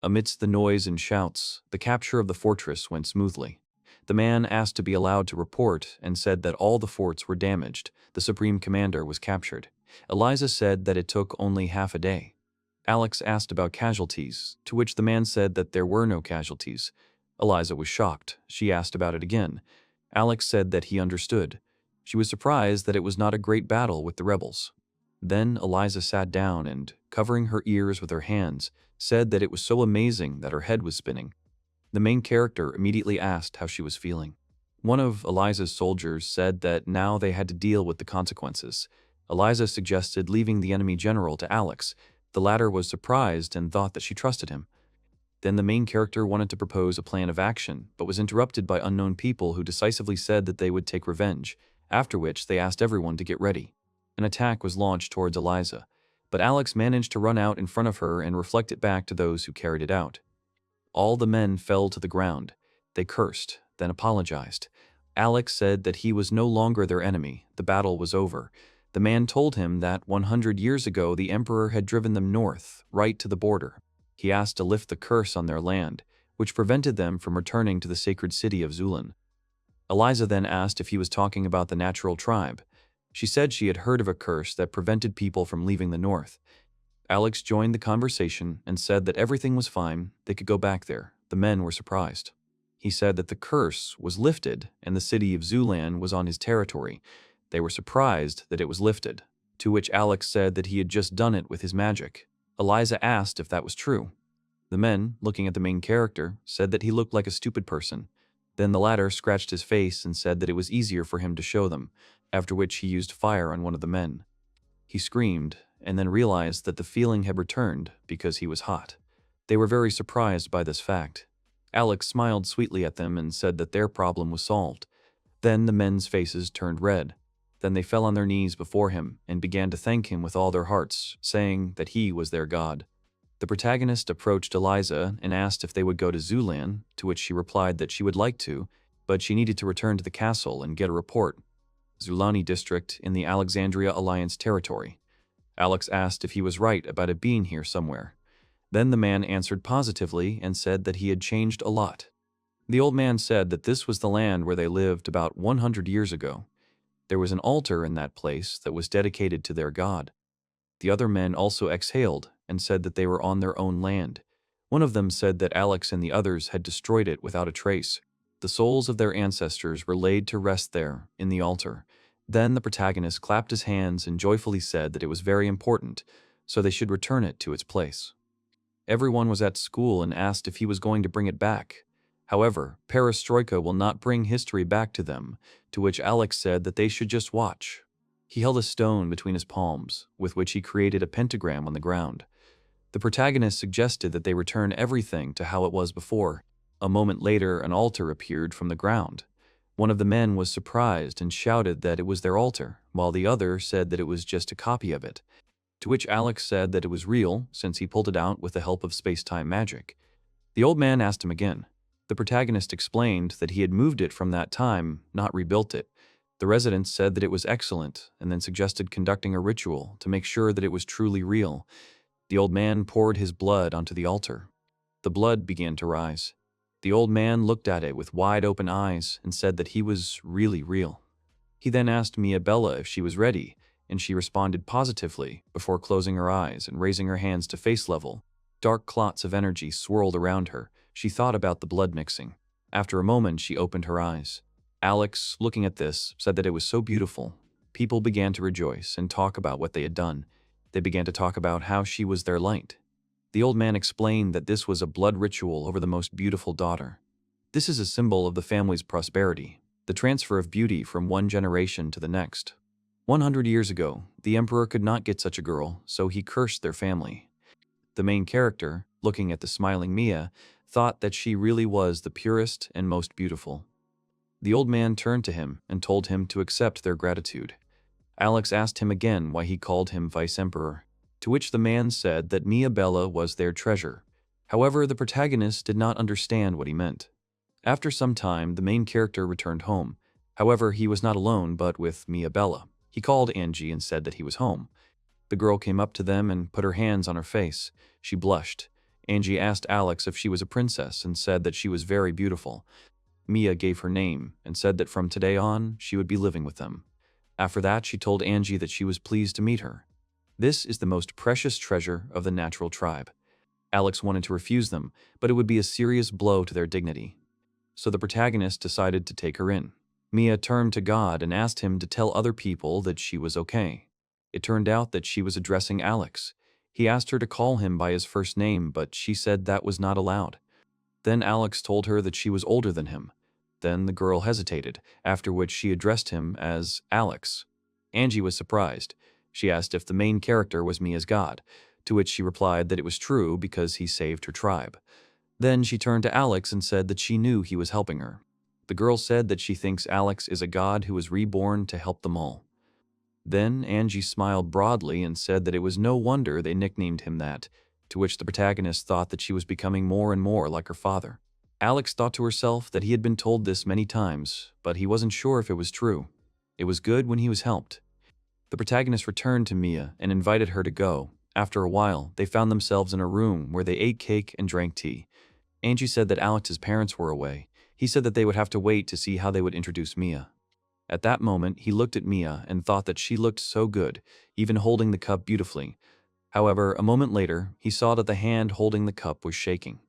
[SPEAKER 1] Amidst the noise and shouts, the capture of the fortress went smoothly. The man asked to be allowed to report and said that all the forts were damaged. The supreme commander was captured. Eliza said that it took only half a day. Alex asked about casualties, to which the man said that there were no casualties. Eliza was shocked. She asked about it again. Alex said that he understood. She was surprised that it was not a great battle with the rebels. Then Eliza sat down and, covering her ears with her hands, said that it was so amazing that her head was spinning. The main character immediately asked how she was feeling. One of Eliza's soldiers said that now they had to deal with the consequences. Eliza suggested leaving the enemy general to Alex. The latter was surprised and thought that she trusted him. Then the main character wanted to propose a plan of action, but was interrupted by unknown people who decisively said that they would take revenge, after which they asked everyone to get ready. An attack was launched towards Eliza, but Alex managed to run out in front of her and reflect it back to those who carried it out. All the men fell to the ground. They cursed, then apologized. Alex said that he was no longer their enemy. The battle was over. The man told him that 100 years ago the emperor had driven them north, right to the border. He asked to lift the curse on their land, which prevented them from returning to the sacred city of Zulun. Eliza then asked if he was talking about the natural tribe. She said she had heard of a curse that prevented people from leaving the north. Alex joined the conversation and said that everything was fine, they could go back there. The men were surprised. He said that the curse was lifted and the city of Zulan was on his territory. They were surprised that it was lifted, to which Alex said that he had just done it with his magic. Eliza asked if that was true. The men, looking at the main character, said that he looked like a stupid person. Then the latter scratched his face and said that it was easier for him to show them, after which he used fire on one of the men. He screamed, and then realized that the feeling had returned because he was hot. They were very surprised by this fact. Alex smiled sweetly at them and said that their problem was solved. Then the men's faces turned red. Then they fell on their knees before him and began to thank him with all their hearts, saying that he was their god. The protagonist approached Eliza and asked if they would go to Zulan, to which she replied that she would like to, but she needed to return to the castle and get a report. Zulani district in the Alexandria Alliance territory. Alex asked if he was right about it being here somewhere. Then the man answered positively and said that he had changed a lot. The old man said that this was the land where they lived about 100 years ago. There was an altar in that place that was dedicated to their god. The other men also exhaled and said that they were on their own land. One of them said that Alex and the others had destroyed it without a trace. The souls of their ancestors were laid to rest there, in the altar. Then the protagonist clapped his hands and joyfully said that it was very important, so they should return it to its place. Everyone was at school and asked if he was going to bring it back. However, perestroika will not bring history back to them, to which Alex said that they should just watch. He held a stone between his palms, with which he created a pentagram on the ground. The protagonist suggested that they return everything to how it was before. A moment later, an altar appeared from the ground. One of the men was surprised and shouted that it was their altar, while the other said that it was just a copy of it. To which Alex said that it was real, since he pulled it out with the help of space-time magic. The old man asked him again. The protagonist explained that he had moved it from that time, not rebuilt it. The residents said that it was excellent, and then suggested conducting a ritual to make sure that it was truly real. The old man poured his blood onto the altar. The blood began to rise. The old man looked at it with wide-open eyes and said that he was really real. He then asked Mia Bella if she was ready, and she responded positively before closing her eyes and raising her hands to face level. Dark clots of energy swirled around her. She thought about the blood mixing. After a moment, she opened her eyes. Alex, looking at this, said that it was so beautiful. People began to rejoice and talk about what they had done. They began to talk about how she was their light. The old man explained that this was a blood ritual over the most beautiful daughter. This is a symbol of the family's prosperity, the transfer of beauty from one generation to the next. 100 years ago, the emperor could not get such a girl, so he cursed their family. The main character, looking at the smiling Mia, thought that she really was the purest and most beautiful. The old man turned to him and told him to accept their gratitude. Alex asked him again why he called him vice-emperor, to which the man said that Mia Bella was their treasure. However, the protagonist did not understand what he meant. After some time, the main character returned home. However, he was not alone but with Mia Bella. He called Angie and said that he was home. The girl came up to them and put her hands on her face. She blushed. Angie asked Alex if she was a princess and said that she was very beautiful. Mia gave her name and said that from today on, she would be living with them. After that, she told Angie that she was pleased to meet her. This is the most precious treasure of the natural tribe. Alex wanted to refuse them, but it would be a serious blow to their dignity. So the protagonist decided to take her in. Mia turned to God and asked him to tell other people that she was okay. It turned out that she was addressing Alex. He asked her to call him by his first name, but she said that was not allowed. Then Alex told her that she was older than him. Then the girl hesitated, after which she addressed him as Alex. Angie was surprised. She asked if the main character was Mia's god, to which she replied that it was true because he saved her tribe. Then she turned to Alex and said that she knew he was helping her. The girl said that she thinks Alex is a god who was reborn to help them all. Then Angie smiled broadly and said that it was no wonder they nicknamed him that, to which the protagonist thought that she was becoming more and more like her father. Alex thought to herself that he had been told this many times, but he wasn't sure if it was true. It was good when he was helped. The protagonist returned to Mia and invited her to go. After a while, they found themselves in a room where they ate cake and drank tea. Angie said that Alex's parents were away. He said that they would have to wait to see how they would introduce Mia. At that moment, he looked at Mia and thought that she looked so good, even holding the cup beautifully. However, a moment later, he saw that the hand holding the cup was shaking.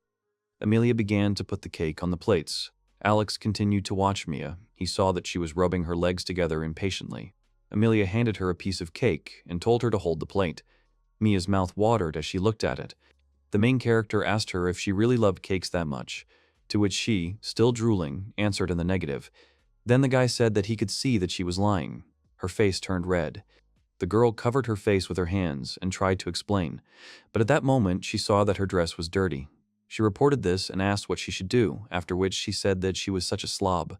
[SPEAKER 1] Amelia began to put the cake on the plates. Alex continued to watch Mia. He saw that she was rubbing her legs together impatiently. Amelia handed her a piece of cake and told her to hold the plate. Mia's mouth watered as she looked at it. The main character asked her if she really loved cakes that much, to which she, still drooling, answered in the negative. Then the guy said that he could see that she was lying. Her face turned red. The girl covered her face with her hands and tried to explain, but at that moment she saw that her dress was dirty. She reported this and asked what she should do, after which she said that she was such a slob.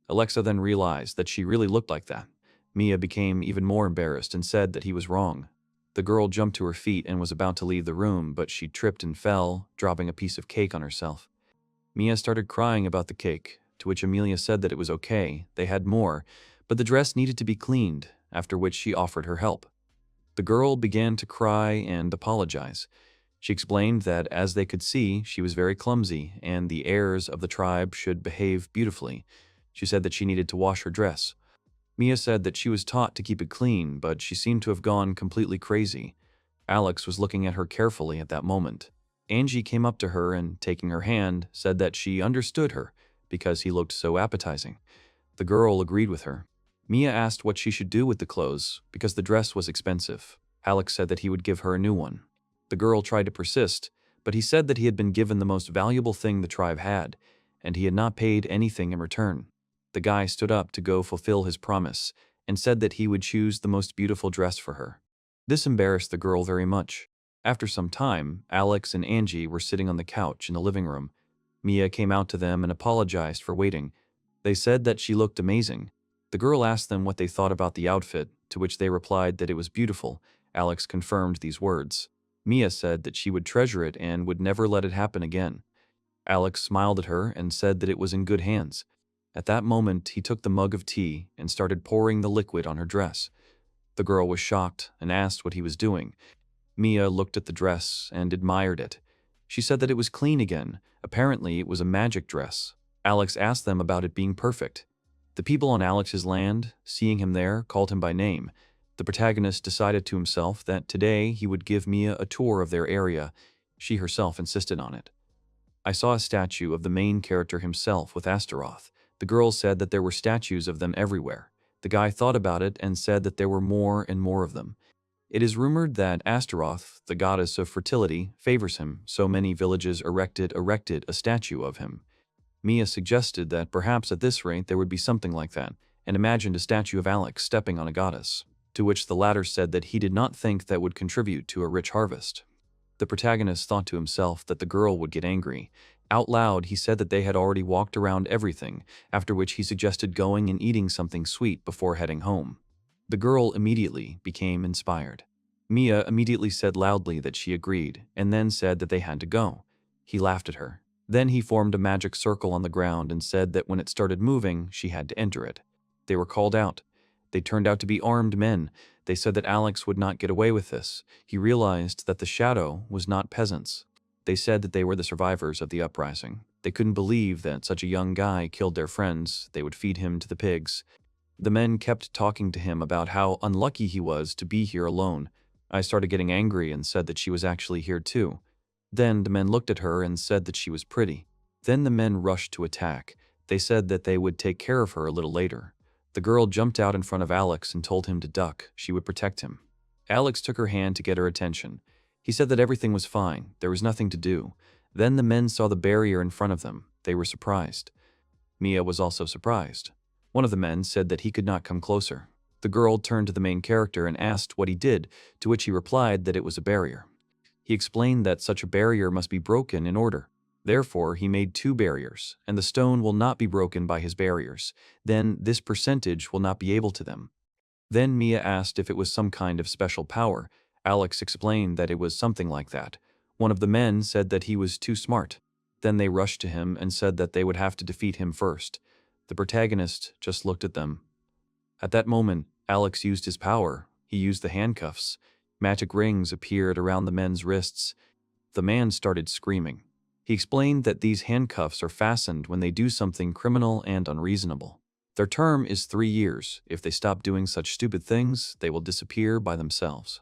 [SPEAKER 1] Alexa then realized that she really looked like that. Mia became even more embarrassed and said that he was wrong. The girl jumped to her feet and was about to leave the room, but she tripped and fell, dropping a piece of cake on herself. Mia started crying about the cake, to which Amelia said that it was okay, they had more, but the dress needed to be cleaned, after which she offered her help. The girl began to cry and apologize. She explained that, as they could see, she was very clumsy, and the heirs of the tribe should behave beautifully. She said that she needed to wash her dress. Mia said that she was taught to keep it clean, but she seemed to have gone completely crazy. Alex was looking at her carefully at that moment. Angie came up to her and, taking her hand, said that she understood her, because he looked so appetizing. The girl agreed with her. Mia asked what she should do with the clothes, because the dress was expensive. Alex said that he would give her a new one. The girl tried to persist, but he said that he had been given the most valuable thing the tribe had, and he had not paid anything in return. The guy stood up to go fulfill his promise, and said that he would choose the most beautiful dress for her. This embarrassed the girl very much. After some time, Alex and Angie were sitting on the couch in the living room. Mia came out to them and apologized for waiting. They said that she looked amazing. The girl asked them what they thought about the outfit, to which they replied that it was beautiful. Alex confirmed these words. Mia said that she would treasure it and would never let it happen again. Alex smiled at her and said that it was in good hands. At that moment, he took the mug of tea and started pouring the liquid on her dress. The girl was shocked and asked what he was doing. Mia looked at the dress and admired it. She said that it was clean again. Apparently, it was a magic dress. Alex asked them about it being perfect. The people on Alex's land, seeing him there, called him by name. The protagonist decided to himself that today he would give Mia a tour of their area. She herself insisted on it. I saw a statue of the main character himself with Astaroth. The girl said that there were statues of them everywhere. The guy thought about it and said that there were more and more of them. It is rumored that Astaroth, the goddess of fertility, favors him, so many villages erected a statue of him. Mia suggested that perhaps at this rate there would be something like that, and imagined a statue of Alex stepping on a goddess, to which the latter said that he did not think that would contribute to a rich harvest. The protagonist thought to himself that the girl would get angry. Out loud, he said that they had already walked around everything, after which he suggested going and eating something sweet before heading home. The girl immediately became inspired. Mia immediately said loudly that she agreed, and then said that they had to go. He laughed at her. Then he formed a magic circle on the ground and said that when it started moving, she had to enter it. They were called out. They turned out to be armed men. They said that Alex would not get away with this. He realized that the shadow was not peasants. They said that they were the survivors of the uprising. They couldn't believe that such a young guy killed their friends. They would feed him to the pigs. The men kept talking to him about how unlucky he was to be here alone. I started getting angry and said that she was actually here too. Then the men looked at her and said that she was pretty. Then the men rushed to attack. They said that they would take care of her a little later. The girl jumped out in front of Alex and told him to duck. She would protect him. Alex took her hand to get her attention. He said that everything was fine. There was nothing to do. Then the men saw the barrier in front of them. They were surprised. Mia was also surprised. One of the men said that he could not come closer. The girl turned to the main character and asked what he did, to which he replied that it was a barrier. He explained that such a barrier must be broken in order. Therefore, he made 2 barriers, and the stone will not be broken by his barriers. Then this percentage will not be able to them. Then Mia asked if it was some kind of special power. Alex explained that it was something like that. One of the men said that he was too smart. Then they rushed to him and said that they would have to defeat him first. The protagonist just looked at them. At that moment, Alex used his power. He used the handcuffs. Magic rings appeared around the men's wrists. The man started screaming. He explained that these handcuffs are fastened when they do something criminal and unreasonable. Their term is 3 years. If they stop doing such stupid things, they will disappear by themselves.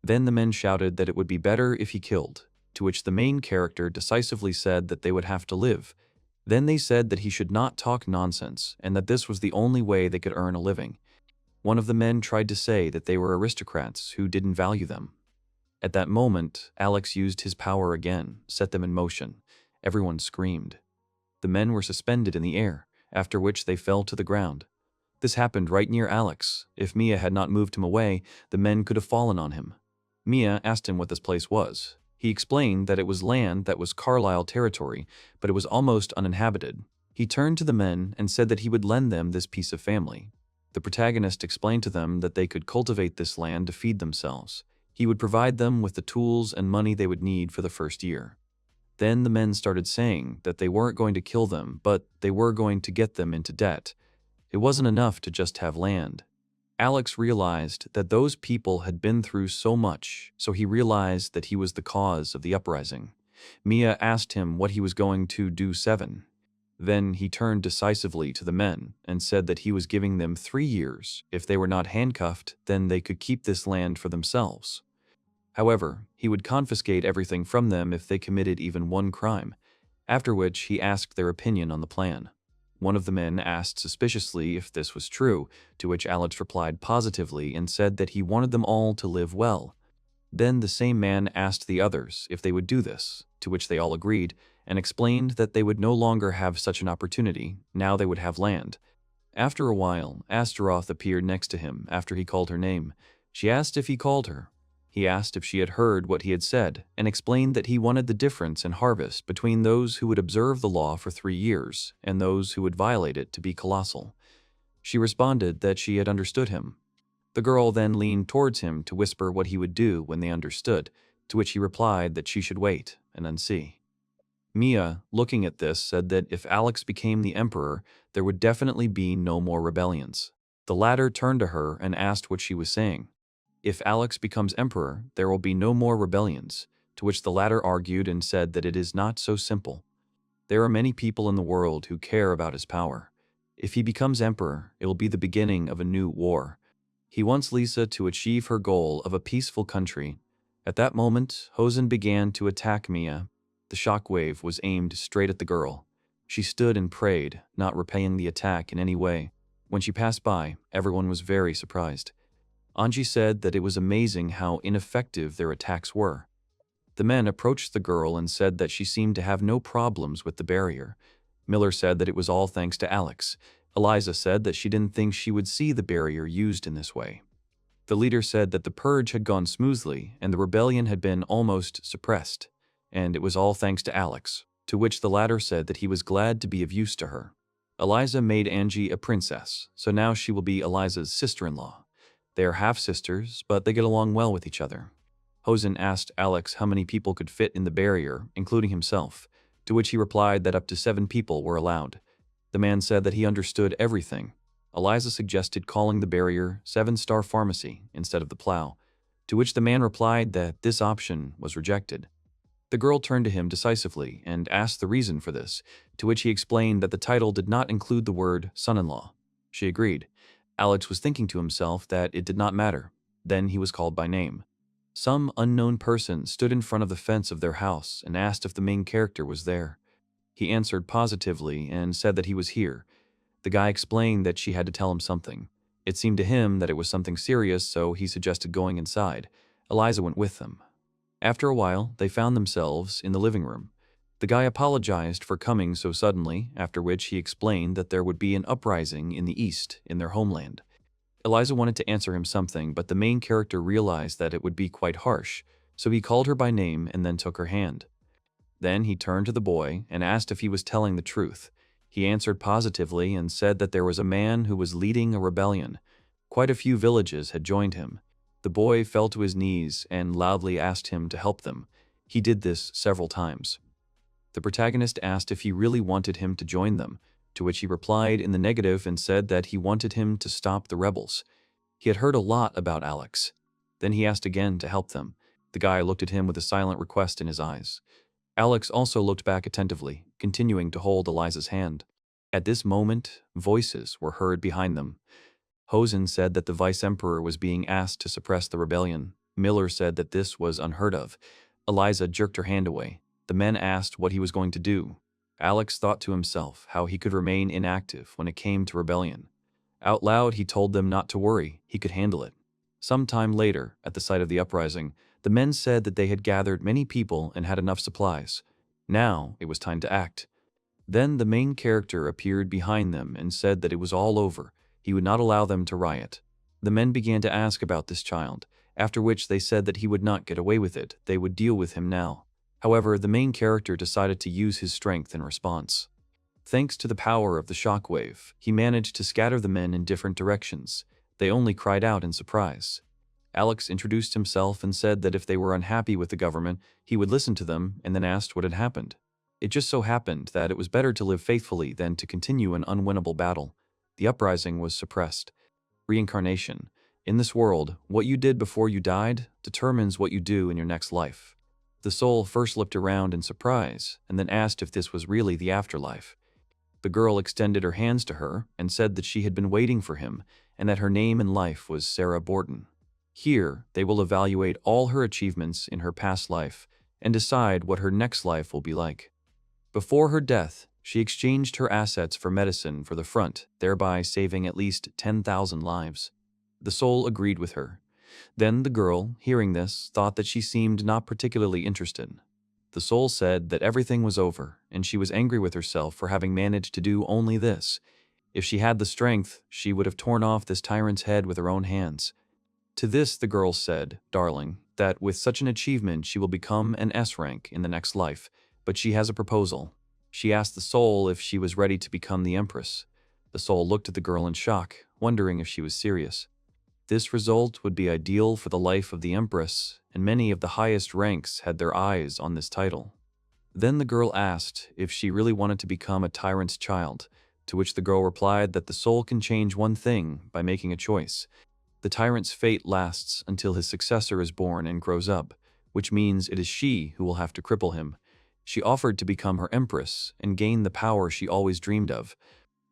[SPEAKER 1] Then the men shouted that it would be better if he killed, to which the main character decisively said that they would have to live. Then they said that he should not talk nonsense and that this was the only way they could earn a living. One of the men tried to say that they were aristocrats who didn't value them. At that moment, Alex used his power again, set them in motion. Everyone screamed. The men were suspended in the air, after which they fell to the ground. This happened right near Alex. If Mia had not moved him away, the men could have fallen on him. Mia asked him what this place was. He explained that it was land that was Carlisle territory, but it was almost uninhabited. He turned to the men and said that he would lend them this piece of family. The protagonist explained to them that they could cultivate this land to feed themselves. He would provide them with the tools and money they would need for the first year. Then the men started saying that they weren't going to kill them, but they were going to get them into debt. It wasn't enough to just have land. Alex realized that those people had been through so much, so he realized that he was the cause of the uprising. Mia asked him what he was going to do 7. Then he turned decisively to the men and said that he was giving them 3 years. If they were not handcuffed, then they could keep this land for themselves. However, he would confiscate everything from them if they committed even one crime, after which he asked their opinion on the plan. One of the men asked suspiciously if this was true, to which Alex replied positively and said that he wanted them all to live well. Then the same man asked the others if they would do this, to which they all agreed, and explained that they would no longer have such an opportunity, now they would have land. After a while, Astaroth appeared next to him after he called her name. She asked if he called her. He asked if she had heard what he had said, and explained that he wanted the difference in harvest between those who would observe the law for 3 years and those who would violate it to be colossal. She responded that she had understood him. The girl then leaned towards him to whisper what he would do when they understood, to which he replied that she should wait and then see. Mia, looking at this, said that if Alex became the emperor, there would definitely be no more rebellions. The latter turned to her and asked what she was saying. If Alex becomes emperor, there will be no more rebellions, to which the latter argued and said that it is not so simple. There are many people in the world who care about his power. If he becomes emperor, it will be the beginning of a new war. He wants Lisa to achieve her goal of a peaceful country. At that moment, Hosen began to attack Mia. The shockwave was aimed straight at the girl. She stood and prayed, not repaying the attack in any way. When she passed by, everyone was very surprised. Anji said that it was amazing how ineffective their attacks were. The men approached the girl and said that she seemed to have no problems with the barrier. Miller said that it was all thanks to Alex. Eliza said that she didn't think she would see the barrier used in this way. The leader said that the purge had gone smoothly and the rebellion had been almost suppressed, and it was all thanks to Alex, to which the latter said that he was glad to be of use to her. Eliza made Angie a princess, so now she will be Eliza's sister-in-law. They are half-sisters, but they get along well with each other. Hosen asked Alex how many people could fit in the barrier, including himself, to which he replied that up to 7 people were allowed. The man said that he understood everything. Eliza suggested calling the barrier 7-Star Pharmacy instead of the Plow, to which the man replied that this option was rejected. The girl turned to him decisively and asked the reason for this, to which he explained that the title did not include the word son-in-law. She agreed. Alex was thinking to himself that it did not matter. Then he was called by name. Some unknown person stood in front of the fence of their house and asked if the main character was there. He answered positively and said that he was here. The guy explained that she had to tell him something. It seemed to him that it was something serious, so he suggested going inside. Eliza went with them. After a while, they found themselves in the living room. The guy apologized for coming so suddenly, after which he explained that there would be an uprising in the east, in their homeland. Eliza wanted to answer him something, but the main character realized that it would be quite harsh, so he called her by name and then took her hand. Then he turned to the boy and asked if he was telling the truth. He answered positively and said that there was a man who was leading a rebellion. Quite a few villages had joined him. The boy fell to his knees and loudly asked him to help them. He did this several times. The protagonist asked if he really wanted him to join them, to which he replied in the negative and said that he wanted him to stop the rebels. He had heard a lot about Alex. Then he asked again to help them. The guy looked at him with a silent request in his eyes. Alex also looked back attentively, continuing to hold Eliza's hand. At this moment, voices were heard behind them. Hosen said that the vice-emperor was being asked to suppress the rebellion. Miller said that this was unheard of. Eliza jerked her hand away. The men asked what he was going to do. Alex thought to himself how he could remain inactive when it came to rebellion. Out loud, he told them not to worry, he could handle it. Some time later, at the site of the uprising, the men said that they had gathered many people and had enough supplies. Now, it was time to act. Then the main character appeared behind them and said that it was all over. He would not allow them to riot. The men began to ask about this child. after which they said that he would not get away with it, they would deal with him now. However, the main character decided to use his strength in response. Thanks to the power of the shockwave, he managed to scatter the men in different directions. They only cried out in surprise. Alex introduced himself and said that if they were unhappy with the government, he would listen to them, and then asked what had happened. It just so happened that it was better to live faithfully than to continue an unwinnable battle. The uprising was suppressed. Reincarnation. In this world, what you did before you died determines what you do in your next life. The soul first looked around in surprise, and then asked if this was really the afterlife. The girl extended her hands to her and said that she had been waiting for him and that her name in life was Sarah Borden. Here, they will evaluate all her achievements in her past life and decide what her next life will be like. Before her death, she exchanged her assets for medicine for the front, thereby saving at least 10,000 lives. The soul agreed with her. Then the girl, hearing this, thought that she seemed not particularly interested. The soul said that everything was over, and she was angry with herself for having managed to do only this. If she had the strength, she would have torn off this tyrant's head with her own hands. To this the girl said, "Darling, that with such an achievement she will become an S rank in the next life, but she has a proposal." She asked the soul if she was ready to become the Empress. The soul looked at the girl in shock, wondering if she was serious. This result would be ideal for the life of the Empress, and many of the highest ranks had their eyes on this title. Then the girl asked if she really wanted to become a tyrant's child, to which the girl replied that the soul can change one thing by making a choice. The tyrant's fate lasts until his successor is born and grows up, which means it is she who will have to cripple him. She offered to become her Empress and gain the power she always dreamed of.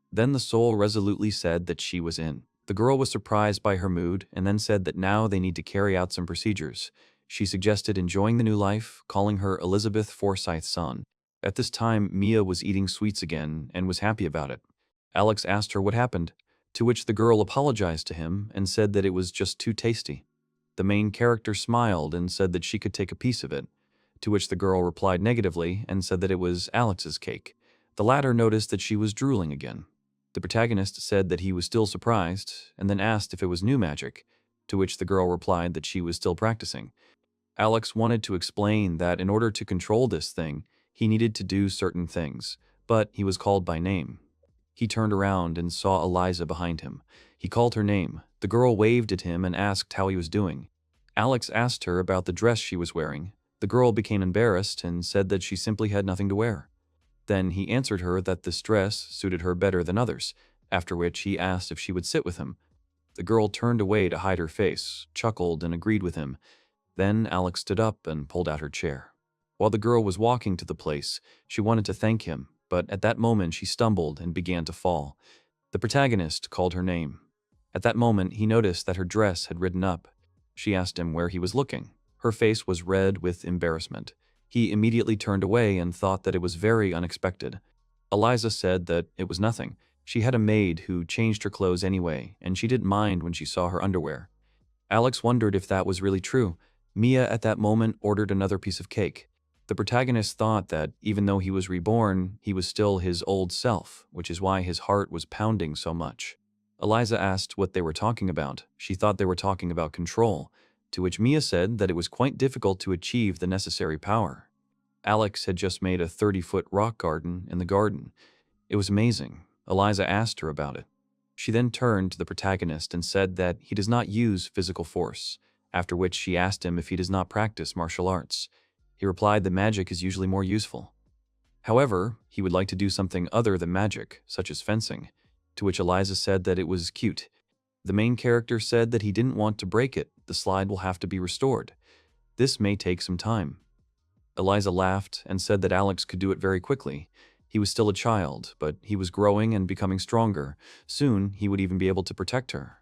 [SPEAKER 1] Then the soul resolutely said that she was in. The girl was surprised by her mood and then said that now they need to carry out some procedures. She suggested enjoying the new life, calling her Elizabeth Forsyth's son. At this time, Mia was eating sweets again and was happy about it. Alex asked her what happened, to which the girl apologized to him and said that it was just too tasty. The main character smiled and said that she could take a piece of it, to which the girl replied negatively and said that it was Alex's cake. The latter noticed that she was drooling again. The protagonist said that he was still surprised, and then asked if it was new magic, to which the girl replied that she was still practicing. Alex wanted to explain that in order to control this thing, he needed to do certain things, but he was called by name. He turned around and saw Eliza behind him. He called her name. The girl waved at him and asked how he was doing. Alex asked her about the dress she was wearing. The girl became embarrassed and said that she simply had nothing to wear. Then he answered her that this dress suited her better than others, after which he asked if she would sit with him. The girl turned away to hide her face, chuckled, and agreed with him. Then Alex stood up and pulled out her chair. While the girl was walking to the place, she wanted to thank him, but at that moment she stumbled and began to fall. The protagonist called her name. At that moment he noticed that her dress had ridden up. She asked him where he was looking. Her face was red with embarrassment. He immediately turned away and thought that it was very unexpected. Eliza said that it was nothing. She had a maid who changed her clothes anyway, and she didn't mind when she saw her underwear. Alex wondered if that was really true. Mia at that moment ordered another piece of cake. The protagonist thought that even though he was reborn, he was still his old self, which is why his heart was pounding so much. Eliza asked what they were talking about. She thought they were talking about control, to which Mia said that it was quite difficult to achieve the necessary power. Alex had just made a 30-foot rock garden in the garden. It was amazing. Eliza asked her about it. She then turned to the protagonist and said that he does not use physical force, after which she asked him if he does not practice martial arts. He replied that magic is usually more useful. However, he would like to do something other than magic, such as fencing, to which Eliza said that it was cute. The main character said that he didn't want to break it. The slide will have to be restored. This may take some time. Eliza laughed and said that Alex could do it very quickly. He was still a child, but he was growing and becoming stronger. Soon, he would even be able to protect her.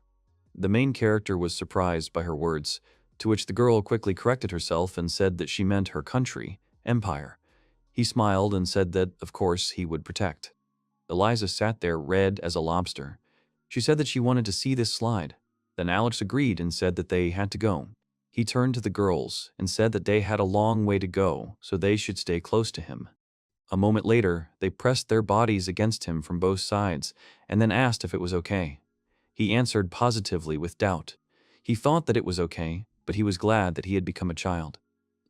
[SPEAKER 1] The main character was surprised by her words, to which the girl quickly corrected herself and said that she meant her country, empire. He smiled and said that, of course, he would protect. Eliza sat there red as a lobster. She said that she wanted to see this slide. Then Alex agreed and said that they had to go. He turned to the girls and said that they had a long way to go, so they should stay close to him. A moment later, they pressed their bodies against him from both sides and then asked if it was okay. He answered positively with doubt. He thought that it was okay, but he was glad that he had become a child.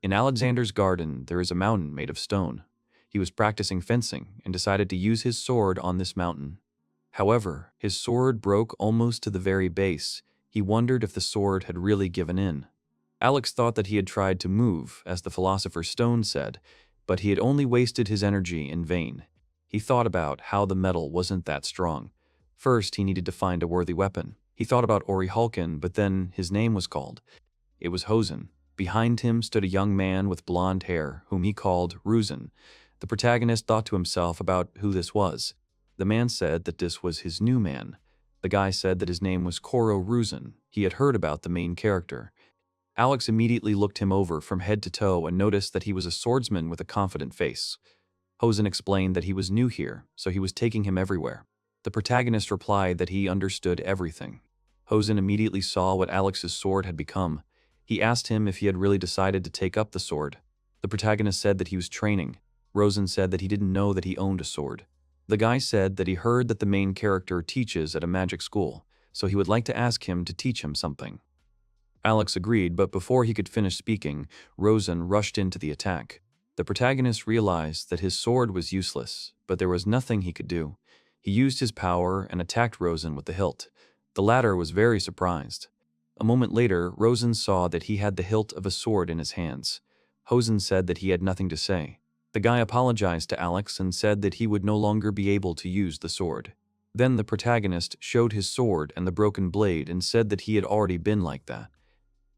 [SPEAKER 1] In Alexander's garden, there is a mountain made of stone. He was practicing fencing and decided to use his sword on this mountain. However, his sword broke almost to the very base. He wondered if the sword had really given in. Alex thought that he had tried to move, as the philosopher's stone said, but he had only wasted his energy in vain. He thought about how the metal wasn't that strong. First, he needed to find a worthy weapon. He thought about Ori Hulken, but then his name was called. It was Hosen. Behind him stood a young man with blonde hair, whom he called Ruzen. The protagonist thought to himself about who this was. The man said that this was his new man. The guy said that his name was Koro Ruzen. He had heard about the main character. Alex immediately looked him over from head to toe and noticed that he was a swordsman with a confident face. Hosen explained that he was new here, so he was taking him everywhere. The protagonist replied that he understood everything. Hosen immediately saw what Alex's sword had become. He asked him if he had really decided to take up the sword. The protagonist said that he was training. Rosen said that he didn't know that he owned a sword. The guy said that he heard that the main character teaches at a magic school, so he would like to ask him to teach him something. Alex agreed, but before he could finish speaking, Rosen rushed into the attack. The protagonist realized that his sword was useless, but there was nothing he could do. He used his power and attacked Rosen with the hilt. The latter was very surprised. A moment later, Rosen saw that he had the hilt of a sword in his hands. Hosen said that he had nothing to say. The guy apologized to Alex and said that he would no longer be able to use the sword. Then the protagonist showed his sword and the broken blade and said that he had already been like that.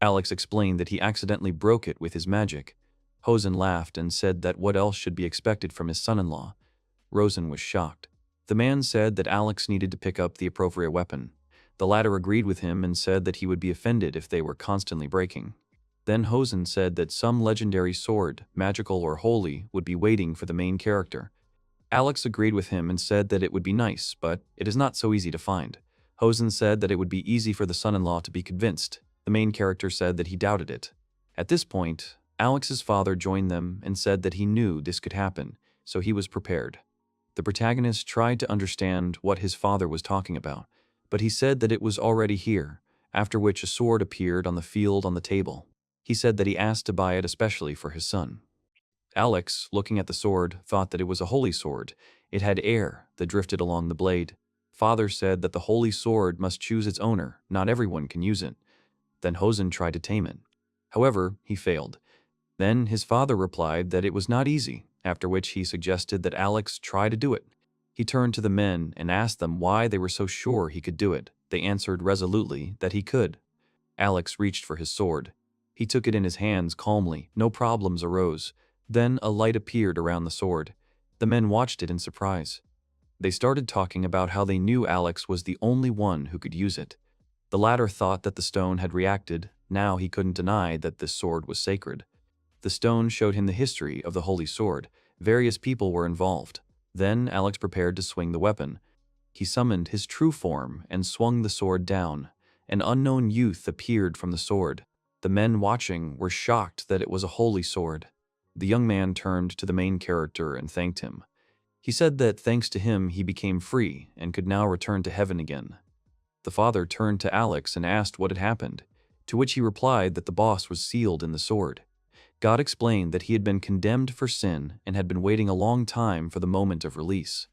[SPEAKER 1] Alex explained that he accidentally broke it with his magic. Hosen laughed and said that what else should be expected from his son-in-law. Rosen was shocked. The man said that Alex needed to pick up the appropriate weapon. The latter agreed with him and said that he would be offended if they were constantly breaking. Then Hosen said that some legendary sword, magical or holy, would be waiting for the main character. Alex agreed with him and said that it would be nice, but it is not so easy to find. Hosen said that it would be easy for the son-in-law to be convinced. The main character said that he doubted it. At this point, Alex's father joined them and said that he knew this could happen, so he was prepared. The protagonist tried to understand what his father was talking about, but he said that it was already here, after which a sword appeared on the field on the table. He said that he asked to buy it especially for his son. Alex, looking at the sword, thought that it was a holy sword. It had air that drifted along the blade. Father said that the holy sword must choose its owner, not everyone can use it. Then Hosen tried to tame it. However, he failed. Then his father replied that it was not easy, after which he suggested that Alex try to do it. He turned to the men and asked them why they were so sure he could do it. They answered resolutely that he could. Alex reached for his sword. He took it in his hands calmly. No problems arose. Then a light appeared around the sword. The men watched it in surprise. They started talking about how they knew Alex was the only one who could use it. The latter thought that the stone had reacted. Now he couldn't deny that this sword was sacred. The stone showed him the history of the holy sword. Various people were involved. Then Alex prepared to swing the weapon. He summoned his true form and swung the sword down. An unknown youth appeared from the sword. The men watching were shocked that it was a holy sword. The young man turned to the main character and thanked him. He said that thanks to him he became free and could now return to heaven again. The father turned to Alex and asked what had happened, to which he replied that the boss was sealed in the sword. God explained that he had been condemned for sin and had been waiting a long time for the moment of release.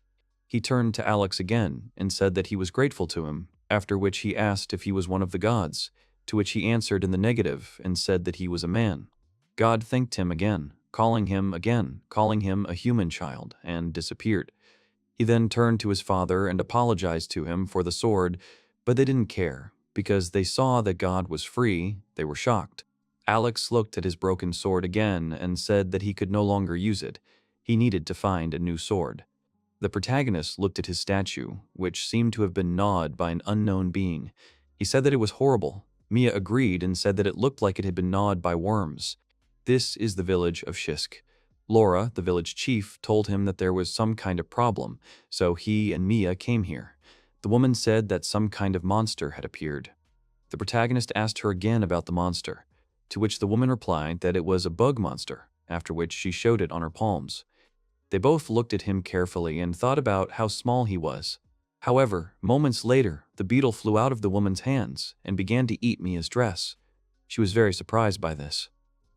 [SPEAKER 1] He turned to Alex again and said that he was grateful to him, after which he asked if he was one of the gods, to which he answered in the negative and said that he was a man. God thanked him again, calling him a human child, and disappeared. He then turned to his father and apologized to him for the sword, but they didn't care. Because they saw that God was free, they were shocked. Alex looked at his broken sword again and said that he could no longer use it. He needed to find a new sword. The protagonist looked at his statue, which seemed to have been gnawed by an unknown being. He said that it was horrible. Mia agreed and said that it looked like it had been gnawed by worms. This is the village of Shisk. Laura, the village chief, told him that there was some kind of problem, so he and Mia came here. The woman said that some kind of monster had appeared. The protagonist asked her again about the monster, to which the woman replied that it was a bug monster, after which she showed it on her palms. They both looked at him carefully and thought about how small he was. However, moments later, the beetle flew out of the woman's hands and began to eat Mia's dress. She was very surprised by this.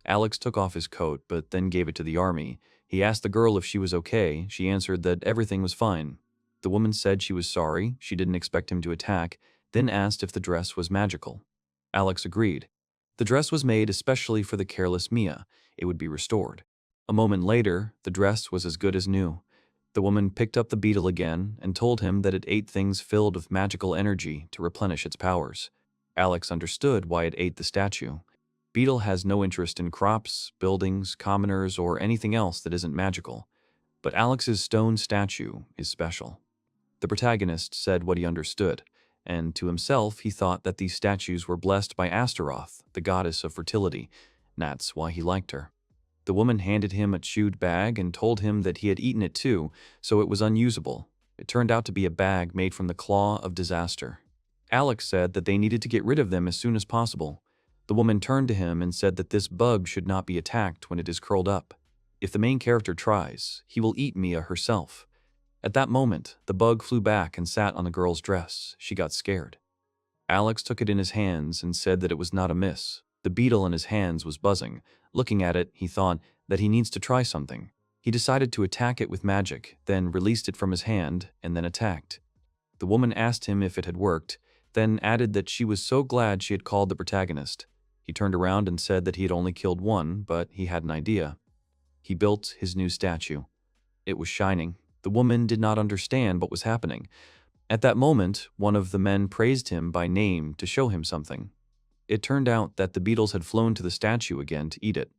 [SPEAKER 1] Alex took off his coat, but then gave it to the army. He asked the girl if she was okay. She answered that everything was fine. The woman said she was sorry, she didn't expect him to attack, then asked if the dress was magical. Alex agreed. The dress was made especially for the careless Mia. It would be restored. A moment later, the dress was as good as new. The woman picked up the beetle again and told him that it ate things filled with magical energy to replenish its powers. Alex understood why it ate the statue. Beetle has no interest in crops, buildings, commoners, or anything else that isn't magical. But Alex's stone statue is special. The protagonist said what he understood, and to himself he thought that these statues were blessed by Astaroth, the goddess of fertility. That's why he liked her. The woman handed him a chewed bag and told him that he had eaten it too, so it was unusable. It turned out to be a bag made from the claw of disaster. Alex said that they needed to get rid of them as soon as possible. The woman turned to him and said that this bug should not be attacked when it is curled up. If the main character tries, he will eat Mia herself. At that moment, the bug flew back and sat on the girl's dress. She got scared. Alex took it in his hands and said that it was not amiss. The beetle in his hands was buzzing. Looking at it, he thought that he needs to try something. He decided to attack it with magic, then released it from his hand, and then attacked. The woman asked him if it had worked, then added that she was so glad she had called the protagonist. He turned around and said that he had only killed one, but he had an idea. He built his new statue. It was shining. The woman did not understand what was happening. At that moment, one of the men praised him by name to show him something. It turned out that the beetles had flown to the statue again to eat it.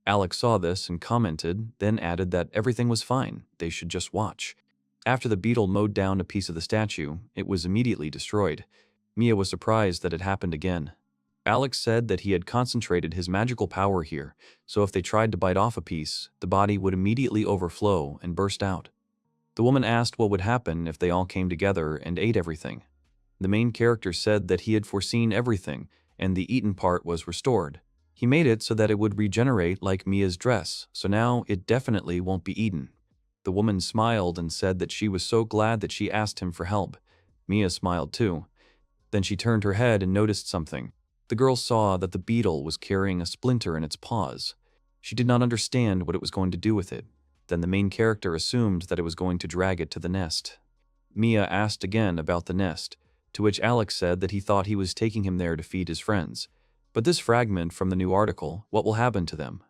[SPEAKER 1] Alex saw this and commented, then added that everything was fine, they should just watch. After the beetle mowed down a piece of the statue, it was immediately destroyed. Mia was surprised that it happened again. Alex said that he had concentrated his magical power here, so if they tried to bite off a piece, the body would immediately overflow and burst out. The woman asked what would happen if they all came together and ate everything. The main character said that he had foreseen everything, and the eaten part was restored. He made it so that it would regenerate like Mia's dress, so now it definitely won't be eaten. The woman smiled and said that she was so glad that she asked him for help. Mia smiled too. Then she turned her head and noticed something. The girl saw that the beetle was carrying a splinter in its paws. She did not understand what it was going to do with it. Then the main character assumed that it was going to drag it to the nest. Mia asked again about the nest, to which Alex said that he thought he was taking him there to feed his friends. But this fragment from the new article, what will happen to them?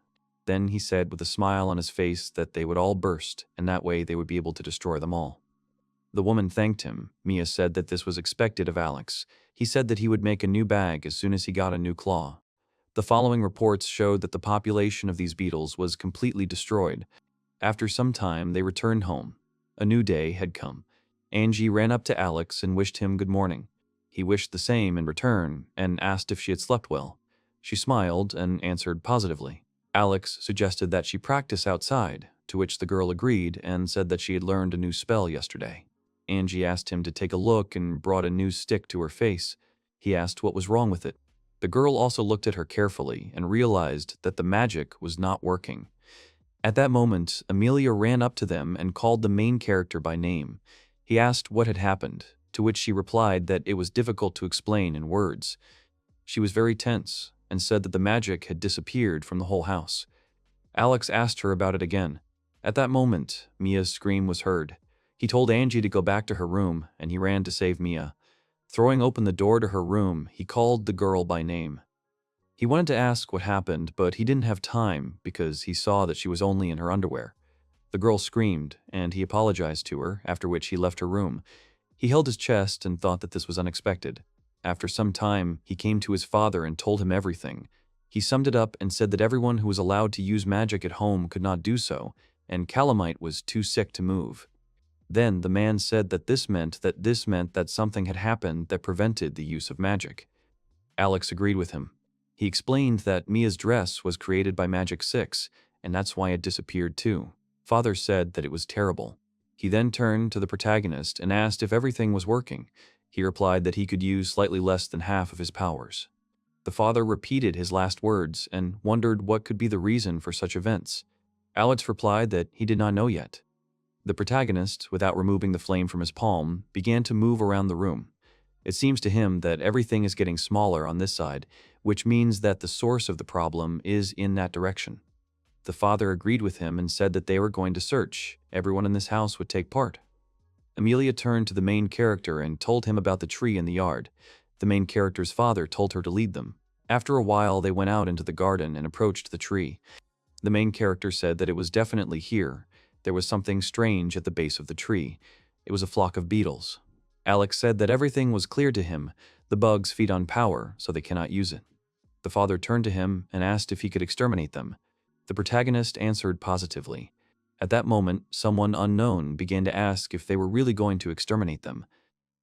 [SPEAKER 1] Then he said with a smile on his face that they would all burst, and that way they would be able to destroy them all. The woman thanked him. Mia said that this was expected of Alex. He said that he would make a new bag as soon as he got a new claw. The following reports showed that the population of these beetles was completely destroyed. After some time, they returned home. A new day had come. Angie ran up to Alex and wished him good morning. He wished the same in return and asked if she had slept well. She smiled and answered positively. Alex suggested that she practice outside, to which the girl agreed and said that she had learned a new spell yesterday. Angie asked him to take a look and brought a new stick to her face. He asked what was wrong with it. The girl also looked at her carefully and realized that the magic was not working. At that moment, Amelia ran up to them and called the main character by name. He asked what had happened, to which she replied that it was difficult to explain in words. She was very tense and said that the magic had disappeared from the whole house. Alex asked her about it again. At that moment, Mia's scream was heard. He told Angie to go back to her room, and he ran to save Mia. Throwing open the door to her room, he called the girl by name. He wanted to ask what happened, but he didn't have time because he saw that she was only in her underwear. The girl screamed, and he apologized to her, after which he left her room. He held his chest and thought that this was unexpected. After some time, he came to his father and told him everything. He summed it up and said that everyone who was allowed to use magic at home could not do so, and Calamite was too sick to move. Then the man said that this meant that something had happened that prevented the use of magic. Alex agreed with him. He explained that Mia's dress was created by Magic 6, and that's why it disappeared too. Father said that it was terrible. He then turned to the protagonist and asked if everything was working. He replied that he could use slightly less than half of his powers. The father repeated his last words and wondered what could be the reason for such events. Alex replied that he did not know yet. The protagonist, without removing the flame from his palm, began to move around the room. It seems to him that everything is getting smaller on this side, which means that the source of the problem is in that direction. The father agreed with him and said that they were going to search. Everyone in this house would take part. Amelia turned to the main character and told him about the tree in the yard. The main character's father told her to lead them. After a while, they went out into the garden and approached the tree. The main character said that it was definitely here. There was something strange at the base of the tree. It was a flock of beetles. Alex said that everything was clear to him. The bugs feed on power, so they cannot use it. The father turned to him and asked if he could exterminate them. The protagonist answered positively. At that moment, someone unknown began to ask if they were really going to exterminate them.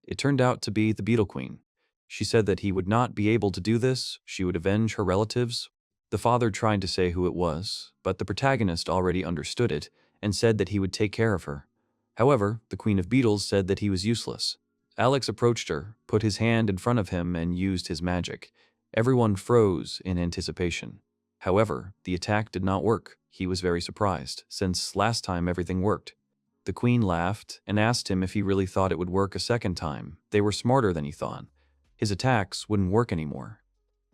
[SPEAKER 1] It turned out to be the Beetle Queen. She said that he would not be able to do this. She would avenge her relatives. The father tried to say who it was, but the protagonist already understood it and said that he would take care of her. However, the Queen of Beetles said that he was useless. Alex approached her, put his hand in front of him, and used his magic. Everyone froze in anticipation. However, the attack did not work. He was very surprised, since last time everything worked. The queen laughed and asked him if he really thought it would work a second time. They were smarter than he thought. His attacks wouldn't work anymore.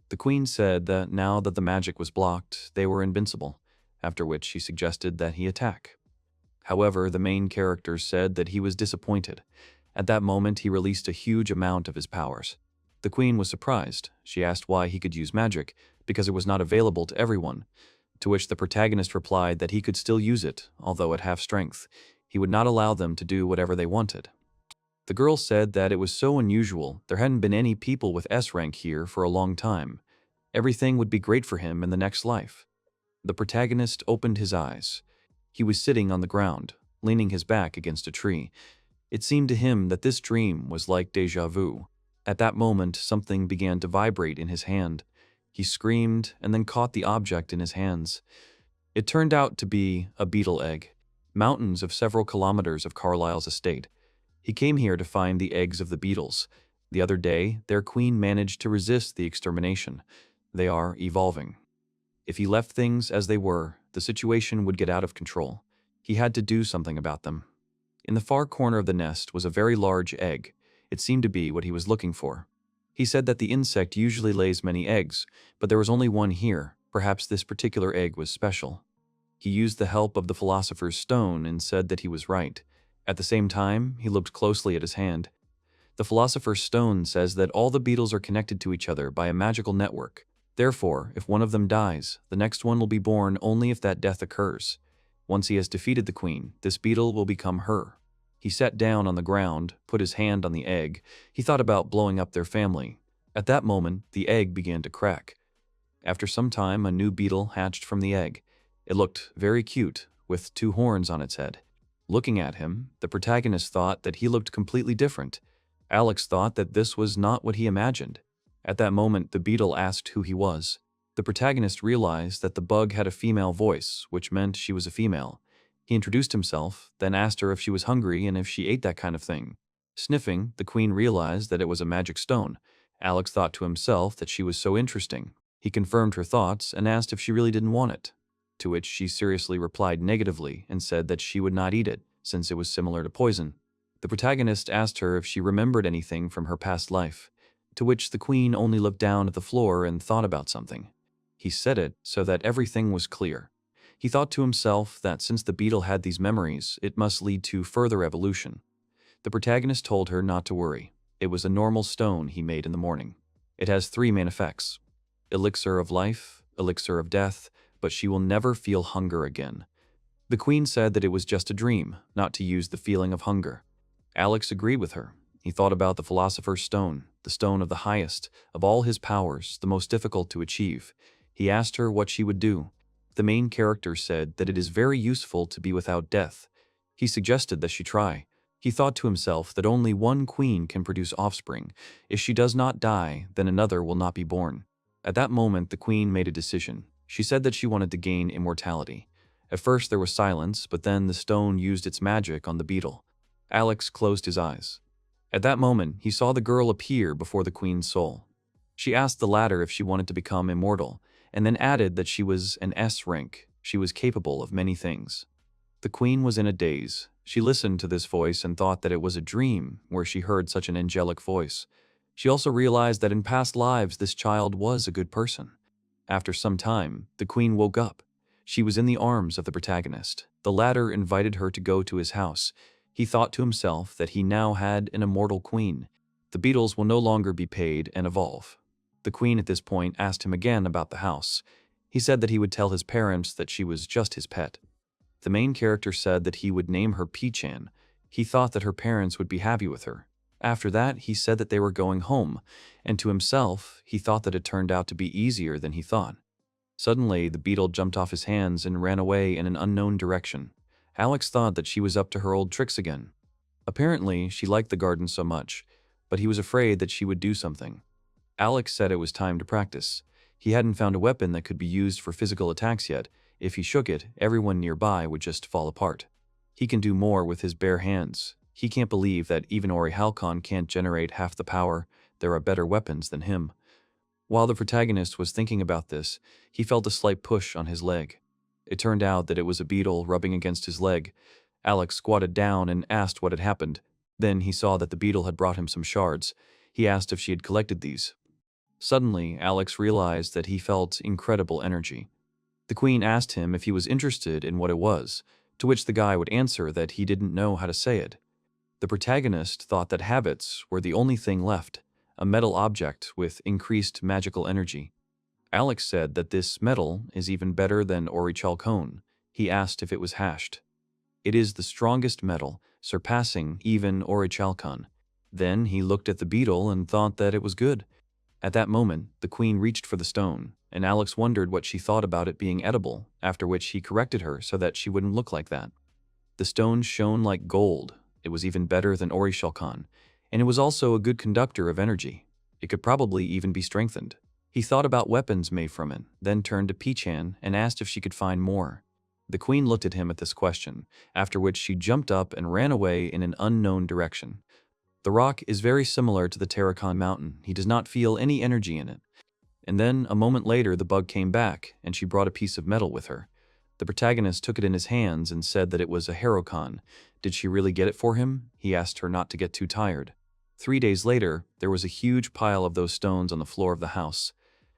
[SPEAKER 1] The queen said that now that the magic was blocked, they were invincible, after which she suggested that he attack. However, the main character said that he was disappointed. At that moment, he released a huge amount of his powers. The queen was surprised. She asked why he could use magic, because it was not available to everyone, to which the protagonist replied that he could still use it, although at half strength. He would not allow them to do whatever they wanted. The girl said that it was so unusual, there hadn't been any people with S rank here for a long time. Everything would be great for him in the next life. The protagonist opened his eyes. He was sitting on the ground, leaning his back against a tree. It seemed to him that this dream was like déjà vu. At that moment, something began to vibrate in his hand. He screamed and then caught the object in his hands. It turned out to be a beetle egg, mountains of several kilometers of Carlisle's estate. He came here to find the eggs of the beetles. The other day, their queen managed to resist the extermination. They are evolving. If he left things as they were, the situation would get out of control. He had to do something about them. In the far corner of the nest was a very large egg. It seemed to be what he was looking for. He said that the insect usually lays many eggs, but there was only one here. Perhaps this particular egg was special. He used the help of the philosopher's stone and said that he was right. At the same time, he looked closely at his hand. The philosopher's stone says that all the beetles are connected to each other by a magical network. Therefore, if one of them dies, the next one will be born only if that death occurs. Once he has defeated the queen, this beetle will become her. He sat down on the ground, put his hand on the egg. He thought about blowing up their family. At that moment, the egg began to crack. After some time, a new beetle hatched from the egg. It looked very cute, with 2 horns on its head. Looking at him, the protagonist thought that he looked completely different. Alex thought that this was not what he imagined. At that moment, the beetle asked who he was. The protagonist realized that the bug had a female voice, which meant she was a female. He introduced himself, then asked her if she was hungry and if she ate that kind of thing. Sniffing, the queen realized that it was a magic stone. Alex thought to himself that she was so interesting. He confirmed her thoughts and asked if she really didn't want it, to which she seriously replied negatively and said that she would not eat it, since it was similar to poison. The protagonist asked her if she remembered anything from her past life, to which the queen only looked down at the floor and thought about something. He said it so that everything was clear. He thought to himself that since the beetle had these memories, it must lead to further evolution. The protagonist told her not to worry. It was a normal stone he made in the morning. It has 3 main effects: elixir of life, elixir of death, but she will never feel hunger again. The queen said that it was just a dream, not to use the feeling of hunger. Alex agreed with her. He thought about the philosopher's stone, the stone of the highest, of all his powers, the most difficult to achieve. He asked her what she would do. The main character said that it is very useful to be without death. He suggested that she try. He thought to himself that only one queen can produce offspring. If she does not die, then another will not be born. At that moment, the queen made a decision. She said that she wanted to gain immortality. At first there was silence, but then the stone used its magic on the beetle. Alex closed his eyes. At that moment, he saw the girl appear before the queen's soul. She asked the latter if she wanted to become immortal, and then added that she was an S rank. She was capable of many things. The queen was in a daze. She listened to this voice and thought that it was a dream where she heard such an angelic voice. She also realized that in past lives this child was a good person. After some time, the queen woke up. She was in the arms of the protagonist. The latter invited her to go to his house. He thought to himself that he now had an immortal queen. The beetles will no longer be paid and evolve. The queen at this point asked him again about the house. He said that he would tell his parents that she was just his pet. The main character said that he would name her Pichan. He thought that her parents would be happy with her. After that, he said that they were going home, and to himself, he thought that it turned out to be easier than he thought. Suddenly, the beetle jumped off his hands and ran away in an unknown direction. Alex thought that she was up to her old tricks again. Apparently, she liked the garden so much, but he was afraid that she would do something. Alex said it was time to practice. He hadn't found a weapon that could be used for physical attacks yet. If he shook it, everyone nearby would just fall apart. He can do more with his bare hands. He can't believe that even Halcon can't generate half the power. There are better weapons than him. While the protagonist was thinking about this, he felt a slight push on his leg. It turned out that it was a beetle rubbing against his leg. Alex squatted down and asked what had happened. Then he saw that the beetle had brought him some shards. He asked if she had collected these. Suddenly, Alex realized that he felt incredible energy. The queen asked him if he was interested in what it was, to which the guy would answer that he didn't know how to say it. The protagonist thought that habits were the only thing left, a metal object with increased magical energy. Alex said that this metal is even better than orichalcone. He asked if it was hashed. It is the strongest metal, surpassing even orichalcone. Then he looked at the beetle and thought that it was good. At that moment, the queen reached for the stone, and Alex wondered what she thought about it being edible, after which he corrected her so that she wouldn't look like that. The stone shone like gold. It was even better than orichalcone, and it was also a good conductor of energy. It could probably even be strengthened. He thought about weapons made from it, then turned to Pichan and asked if she could find more. The queen looked at him at this question, after which she jumped up and ran away in an unknown direction. The rock is very similar to the Territorial mountain. He does not feel any energy in it. And then, a moment later, the bug came back, and she brought a piece of metal with her. The protagonist took it in his hands and said that it was a Herocon. Did she really get it for him? He asked her not to get too tired. 3 days later, there was a huge pile of those stones on the floor of the house.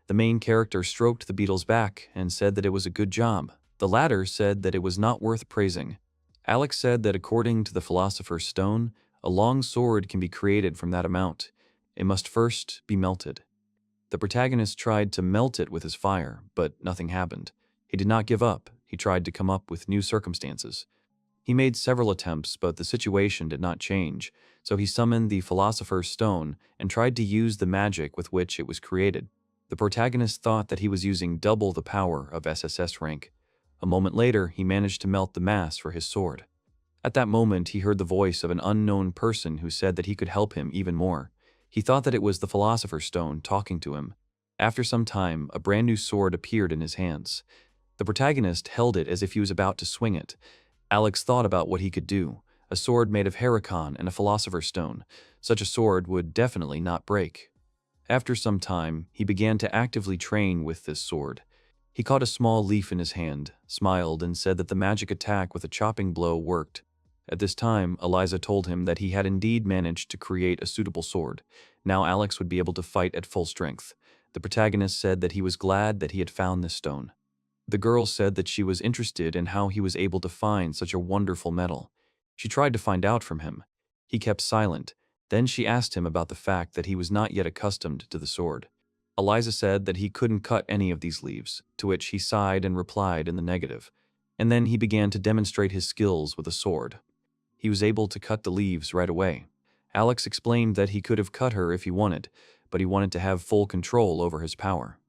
[SPEAKER 1] The main character stroked the beetle's back and said that it was a good job. The latter said that it was not worth praising. Alex said that according to the philosopher's stone, a long sword can be created from that amount. It must first be melted. The protagonist tried to melt it with his fire, but nothing happened. He did not give up. He tried to come up with new circumstances. He made several attempts, but the situation did not change, so he summoned the philosopher's stone and tried to use the magic with which it was created. The protagonist thought that he was using double the power of SSS rank. A moment later, he managed to melt the mass for his sword. At that moment, he heard the voice of an unknown person who said that he could help him even more. He thought that it was the philosopher's stone talking to him. After some time, a brand new sword appeared in his hands. The protagonist held it as if he was about to swing it. Alex thought about what he could do. A sword made of Herocon and a philosopher's stone. Such a sword would definitely not break. After some time, he began to actively train with this sword. He caught a small leaf in his hand, smiled, and said that the magic attack with a chopping blow worked. At this time, Eliza told him that he had indeed managed to create a suitable sword. Now Alex would be able to fight at full strength. The protagonist said that he was glad that he had found this stone. The girl said that she was interested in how he was able to find such a wonderful metal. She tried to find out from him. He kept silent. Then she asked him about the fact that he was not yet accustomed to the sword. Eliza said that he couldn't cut any of these leaves, to which he sighed and replied in the negative. And then he began to demonstrate his skills with a sword. He was able to cut the leaves right away. Alex explained that he could have cut her if he wanted, but he wanted to have full control over his power.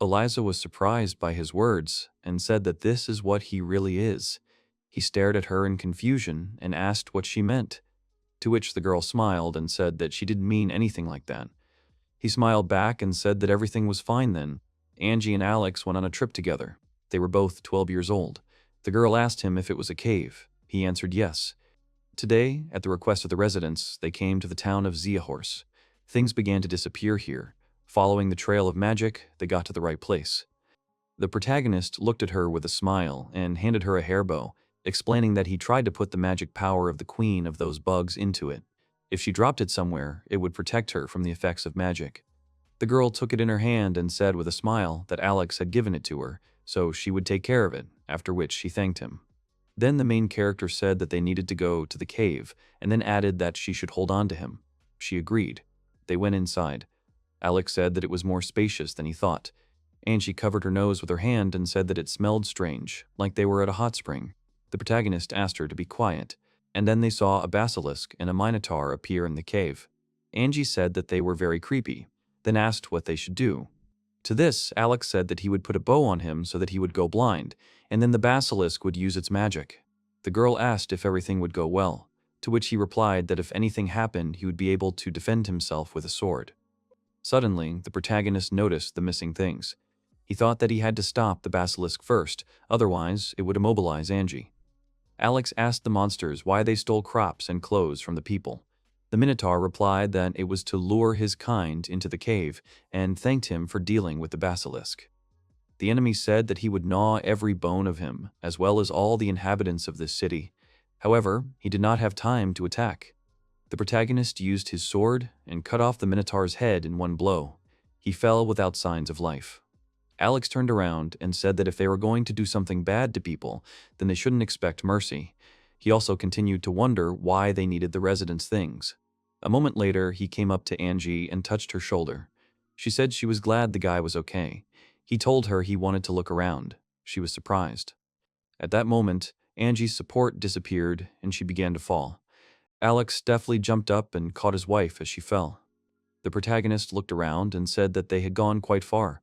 [SPEAKER 1] Eliza was surprised by his words and said that this is what he really is. He stared at her in confusion and asked what she meant, to which the girl smiled and said that she didn't mean anything like that. He smiled back and said that everything was fine then. Angie and Alex went on a trip together. They were both 12 years old. The girl asked him if it was a cave. He answered yes. Today, at the request of the residents, they came to the town of Zeahorse. Things began to disappear here. Following the trail of magic, they got to the right place. The protagonist looked at her with a smile and handed her a hair bow, explaining that he tried to put the magic power of the queen of those bugs into it. If she dropped it somewhere, it would protect her from the effects of magic. The girl took it in her hand and said with a smile that Alex had given it to her, so she would take care of it, after which she thanked him. Then the main character said that they needed to go to the cave, and then added that she should hold on to him. She agreed. They went inside. Alex said that it was more spacious than he thought. Angie covered her nose with her hand and said that it smelled strange, like they were at a hot spring. The protagonist asked her to be quiet, and then they saw a basilisk and a minotaur appear in the cave. Angie said that they were very creepy, then asked what they should do. To this, Alex said that he would put a bow on him so that he would go blind, and then the basilisk would use its magic. The girl asked if everything would go well, to which he replied that if anything happened, he would be able to defend himself with a sword. Suddenly, the protagonist noticed the missing things. He thought that he had to stop the basilisk first, otherwise it would immobilize Angie. Alex asked the monsters why they stole crops and clothes from the people. The Minotaur replied that it was to lure his kind into the cave and thanked him for dealing with the basilisk. The enemy said that he would gnaw every bone of him, as well as all the inhabitants of this city. However, he did not have time to attack. The protagonist used his sword and cut off the Minotaur's head in one blow. He fell without signs of life. Alex turned around and said that if they were going to do something bad to people, then they shouldn't expect mercy. He also continued to wonder why they needed the residents' things. A moment later, he came up to Angie and touched her shoulder. She said she was glad the guy was okay. He told her he wanted to look around. She was surprised. At that moment, Angie's support disappeared and she began to fall. Alex deftly jumped up and caught his wife as she fell. The protagonist looked around and said that they had gone quite far.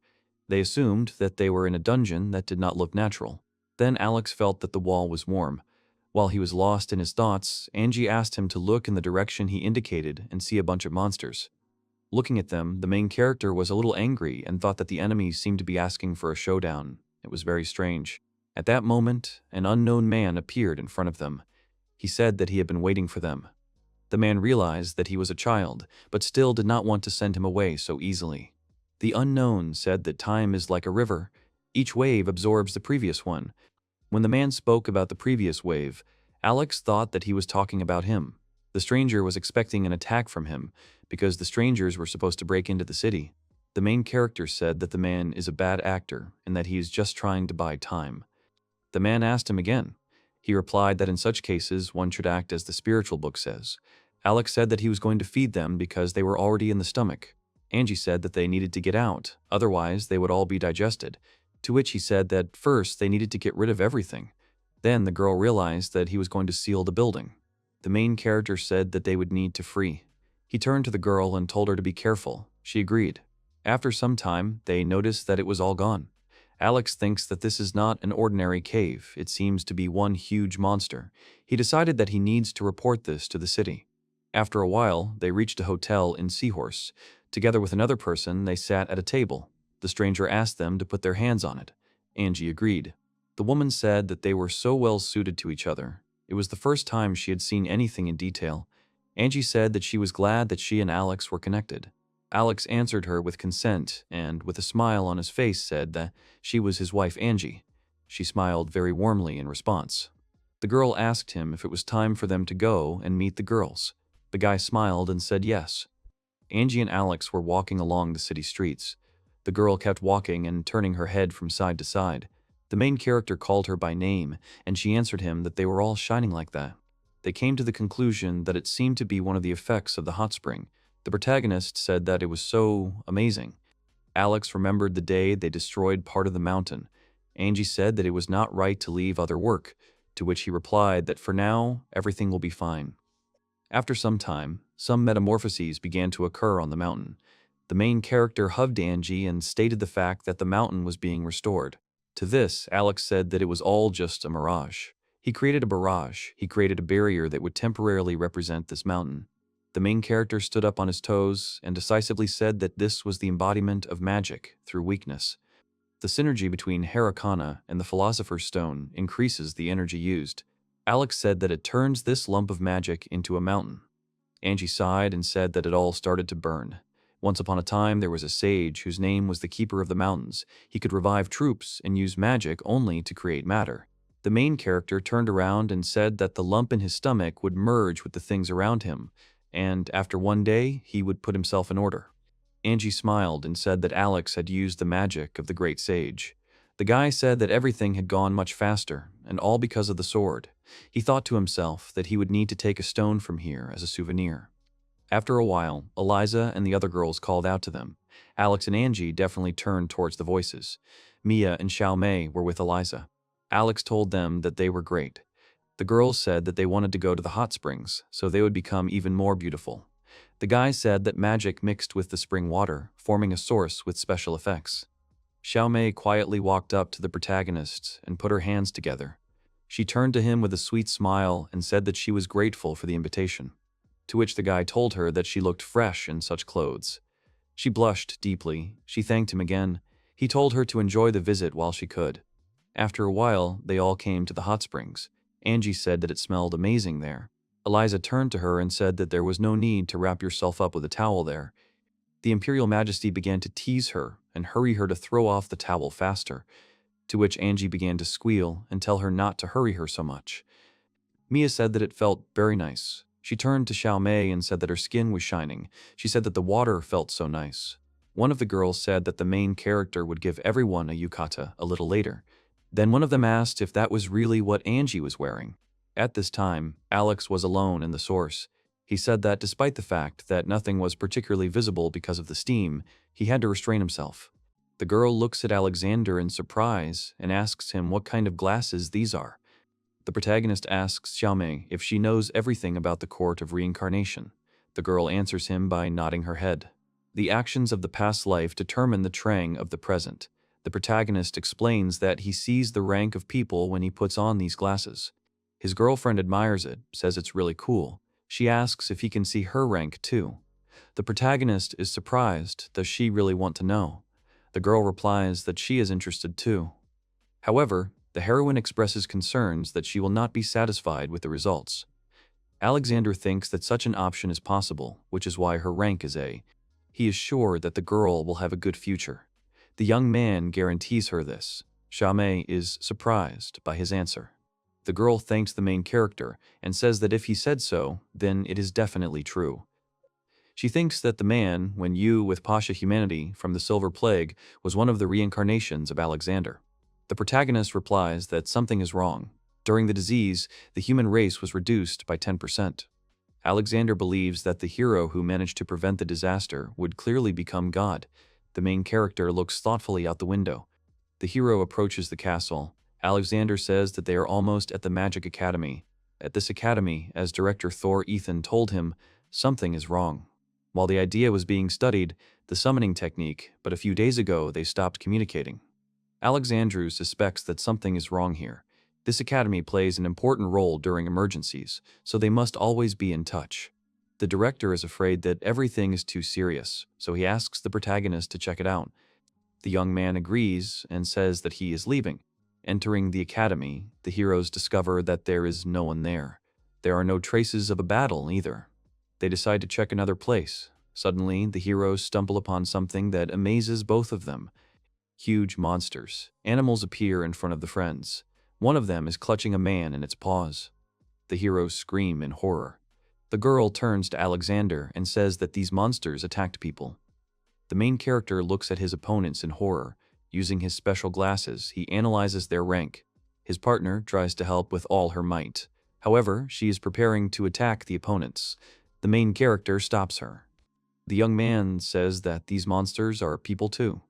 [SPEAKER 1] They assumed that they were in a dungeon that did not look natural. Then Alex felt that the wall was warm. While he was lost in his thoughts, Angie asked him to look in the direction he indicated and see a bunch of monsters. Looking at them, the main character was a little angry and thought that the enemies seemed to be asking for a showdown. It was very strange. At that moment, an unknown man appeared in front of them. He said that he had been waiting for them. The man realized that he was a child, but still did not want to send him away so easily. The unknown said that time is like a river. Each wave absorbs the previous one. When the man spoke about the previous wave, Alex thought that he was talking about him. The stranger was expecting an attack from him, because the strangers were supposed to break into the city. The main character said that the man is a bad actor and that he is just trying to buy time. The man asked him again. He replied that in such cases one should act as the spiritual book says. Alex said that he was going to feed them because they were already in the stomach. Angie said that they needed to get out, otherwise they would all be digested, to which he said that first they needed to get rid of everything. Then the girl realized that he was going to seal the building. The main character said that they would need to free. He turned to the girl and told her to be careful. She agreed. After some time, they noticed that it was all gone. Alex thinks that this is not an ordinary cave. It seems to be one huge monster. He decided that he needs to report this to the city. After a while, they reached a hotel in Seahorse. Together with another person, they sat at a table. The stranger asked them to put their hands on it. Angie agreed. The woman said that they were so well suited to each other. It was the first time she had seen anything in detail. Angie said that she was glad that she and Alex were connected. Alex answered her with consent and, with a smile on his face, said that she was his wife Angie. She smiled very warmly in response. The girl asked him if it was time for them to go and meet the girls. The guy smiled and said yes. Angie and Alex were walking along the city streets. The girl kept walking and turning her head from side to side. The main character called her by name, and she answered him that they were all shining like that. They came to the conclusion that it seemed to be one of the effects of the hot spring. The protagonist said that it was so amazing. Alex remembered the day they destroyed part of the mountain. Angie said that it was not right to leave other work, to which he replied that for now, everything will be fine. After some time, some metamorphoses began to occur on the mountain. The main character hugged Angie and stated the fact that the mountain was being restored. To this, Alex said that it was all just a mirage. He created a barrage. He created a barrier that would temporarily represent this mountain. The main character stood up on his toes and decisively said that this was the embodiment of magic through weakness. The synergy between Hiragana and the Philosopher's Stone increases the energy used. Alex said that it turns this lump of magic into a mountain. Angie sighed and said that it all started to burn. Once upon a time, there was a sage whose name was the Keeper of the Mountains. He could revive troops and use magic only to create matter. The main character turned around and said that the lump in his stomach would merge with the things around him. and after one day, he would put himself in order. Angie smiled and said that Alex had used the magic of the great sage. The guy said that everything had gone much faster, and all because of the sword. He thought to himself that he would need to take a stone from here as a souvenir. After a while, Eliza and the other girls called out to them. Alex and Angie definitely turned towards the voices. Mia and Xiao Mei were with Eliza. Alex told them that they were great. The girls said that they wanted to go to the hot springs, so they would become even more beautiful. The guy said that magic mixed with the spring water, forming a source with special effects. Xiao Mei quietly walked up to the protagonist and put her hands together. She turned to him with a sweet smile and said that she was grateful for the invitation, to which the guy told her that she looked fresh in such clothes. She blushed deeply. She thanked him again. He told her to enjoy the visit while she could. After a while, they all came to the hot springs. Angie said that it smelled amazing there. Eliza turned to her and said that there was no need to wrap yourself up with a towel there. The Imperial Majesty began to tease her and hurry her to throw off the towel faster, to which Angie began to squeal and tell her not to hurry her so much. Mia said that it felt very nice. She turned to Xiao Mei and said that her skin was shining. She said that the water felt so nice. One of the girls said that the main character would give everyone a yukata a little later. Then one of them asked if that was really what Angie was wearing. At this time, Alex was alone in the source. He said that despite the fact that nothing was particularly visible because of the steam, he had to restrain himself. The girl looks at Alexander in surprise and asks him what kind of glasses these are. The protagonist asks Xiaomei if she knows everything about the court of reincarnation. The girl answers him by nodding her head. The actions of the past life determine the trang of the present. The protagonist explains that he sees the rank of people when he puts on these glasses. His girlfriend admires it, says it's really cool. She asks if he can see her rank too. The protagonist is surprised. Does she really want to know? The girl replies that she is interested too. However, the heroine expresses concerns that she will not be satisfied with the results. Alexander thinks that such an option is possible, which is why her rank is A. He is sure that the girl will have a good future. The young man guarantees her this. Xiaomei is surprised by his answer. The girl thanks the main character and says that if he said so, then it is definitely true. She thinks that the man, when with Pasha humanity from the Silver Plague, was one of the reincarnations of Alexander. The protagonist replies that something is wrong. During the disease, the human race was reduced by 10%. Alexander believes that the hero who managed to prevent the disaster would clearly become God. The main character looks thoughtfully out the window. The hero approaches the castle. Alexander says that they are almost at the Magic Academy. At this academy, as director Thor Ethan told him, something is wrong. While the idea was being studied, the summoning technique, but a few days ago they stopped communicating. Alexandru suspects that something is wrong here. This academy plays an important role during emergencies, so they must always be in touch. The director is afraid that everything is too serious, so he asks the protagonist to check it out. The young man agrees and says that he is leaving. Entering the academy, the heroes discover that there is no one there. There are no traces of a battle either. They decide to check another place. Suddenly, the heroes stumble upon something that amazes both of them. Huge monsters. Animals appear in front of the friends. One of them is clutching a man in its paws. The heroes scream in horror. The girl turns to Alexander and says that these monsters attacked people. The main character looks at his opponents in horror. Using his special glasses, he analyzes their rank. His partner tries to help with all her might. However, she is preparing to attack the opponents. The main character stops her. The young man says that these monsters are people too.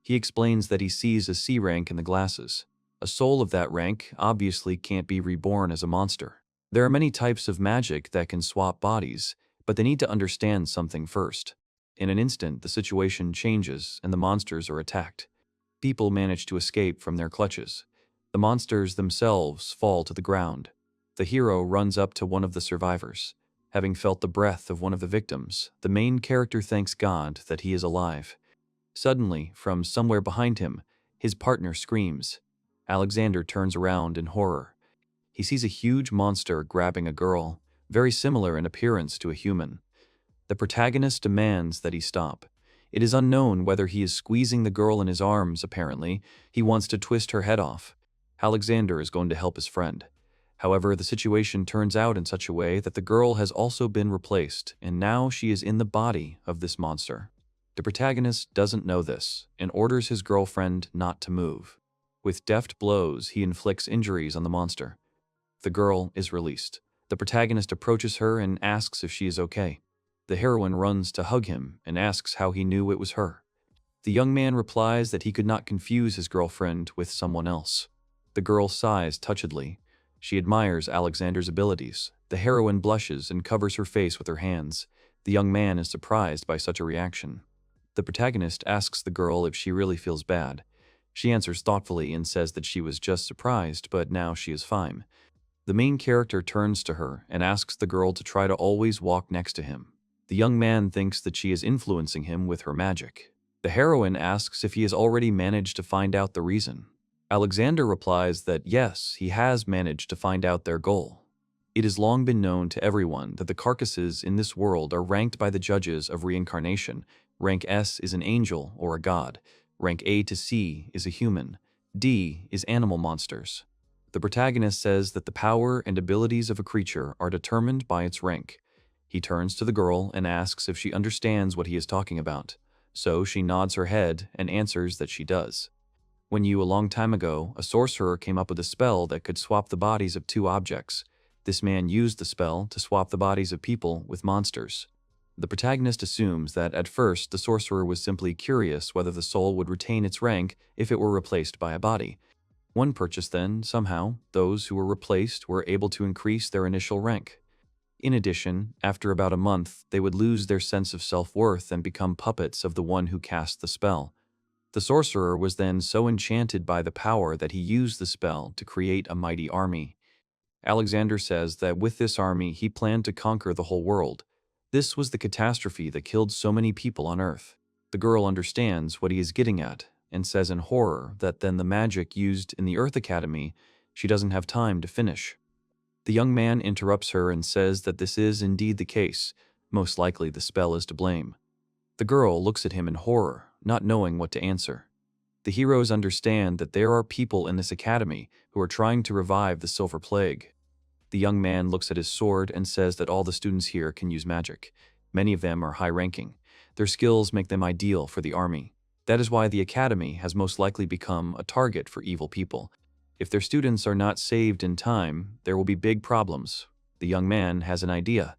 [SPEAKER 1] He explains that he sees a C rank in the glasses. A soul of that rank obviously can't be reborn as a monster. There are many types of magic that can swap bodies, but they need to understand something first. In an instant, the situation changes and the monsters are attacked. People manage to escape from their clutches. The monsters themselves fall to the ground. The hero runs up to one of the survivors. Having felt the breath of one of the victims, the main character thanks God that he is alive. Suddenly, from somewhere behind him, his partner screams. Alexander turns around in horror. He sees a huge monster grabbing a girl, very similar in appearance to a human. The protagonist demands that he stop. It is unknown whether he is squeezing the girl in his arms, apparently. He wants to twist her head off. Alexander is going to help his friend. However, the situation turns out in such a way that the girl has also been replaced, and now she is in the body of this monster. The protagonist doesn't know this and orders his girlfriend not to move. With deft blows, he inflicts injuries on the monster. The girl is released. The protagonist approaches her and asks if she is okay. The heroine runs to hug him and asks how he knew it was her. The young man replies that he could not confuse his girlfriend with someone else. The girl sighs touchedly. She admires Alexander's abilities. The heroine blushes and covers her face with her hands. The young man is surprised by such a reaction. The protagonist asks the girl if she really feels bad. She answers thoughtfully and says that she was just surprised, but now she is fine. The main character turns to her and asks the girl to try to always walk next to him. The young man thinks that she is influencing him with her magic. The heroine asks if he has already managed to find out the reason. Alexander replies that yes, he has managed to find out their goal. It has long been known to everyone that the carcasses in this world are ranked by the judges of reincarnation. Rank S is an angel or a god. Rank A to C is a human. D is animal monsters. The protagonist says that the power and abilities of a creature are determined by its rank. He turns to the girl and asks if she understands what he is talking about. So she nods her head and answers that she does. When a long time ago, a sorcerer came up with a spell that could swap the bodies of two objects. This man used the spell to swap the bodies of people with monsters. The protagonist assumes that at first the sorcerer was simply curious whether the soul would retain its rank if it were replaced by a body. One purchase then, somehow, those who were replaced were able to increase their initial rank. In addition, after about a month, they would lose their sense of self-worth and become puppets of the one who cast the spell. The sorcerer was then so enchanted by the power that he used the spell to create a mighty army. Alexander says that with this army he planned to conquer the whole world. This was the catastrophe that killed so many people on Earth. The girl understands what he is getting at and says in horror that then the magic used in the Earth Academy she doesn't have time to finish. The young man interrupts her and says that this is indeed the case. Most likely the spell is to blame. The girl looks at him in horror, not knowing what to answer. The heroes understand that there are people in this academy who are trying to revive the Silver Plague. The young man looks at his sword and says that all the students here can use magic. Many of them are high-ranking. Their skills make them ideal for the army. That is why the academy has most likely become a target for evil people. If their students are not saved in time, there will be big problems. The young man has an idea.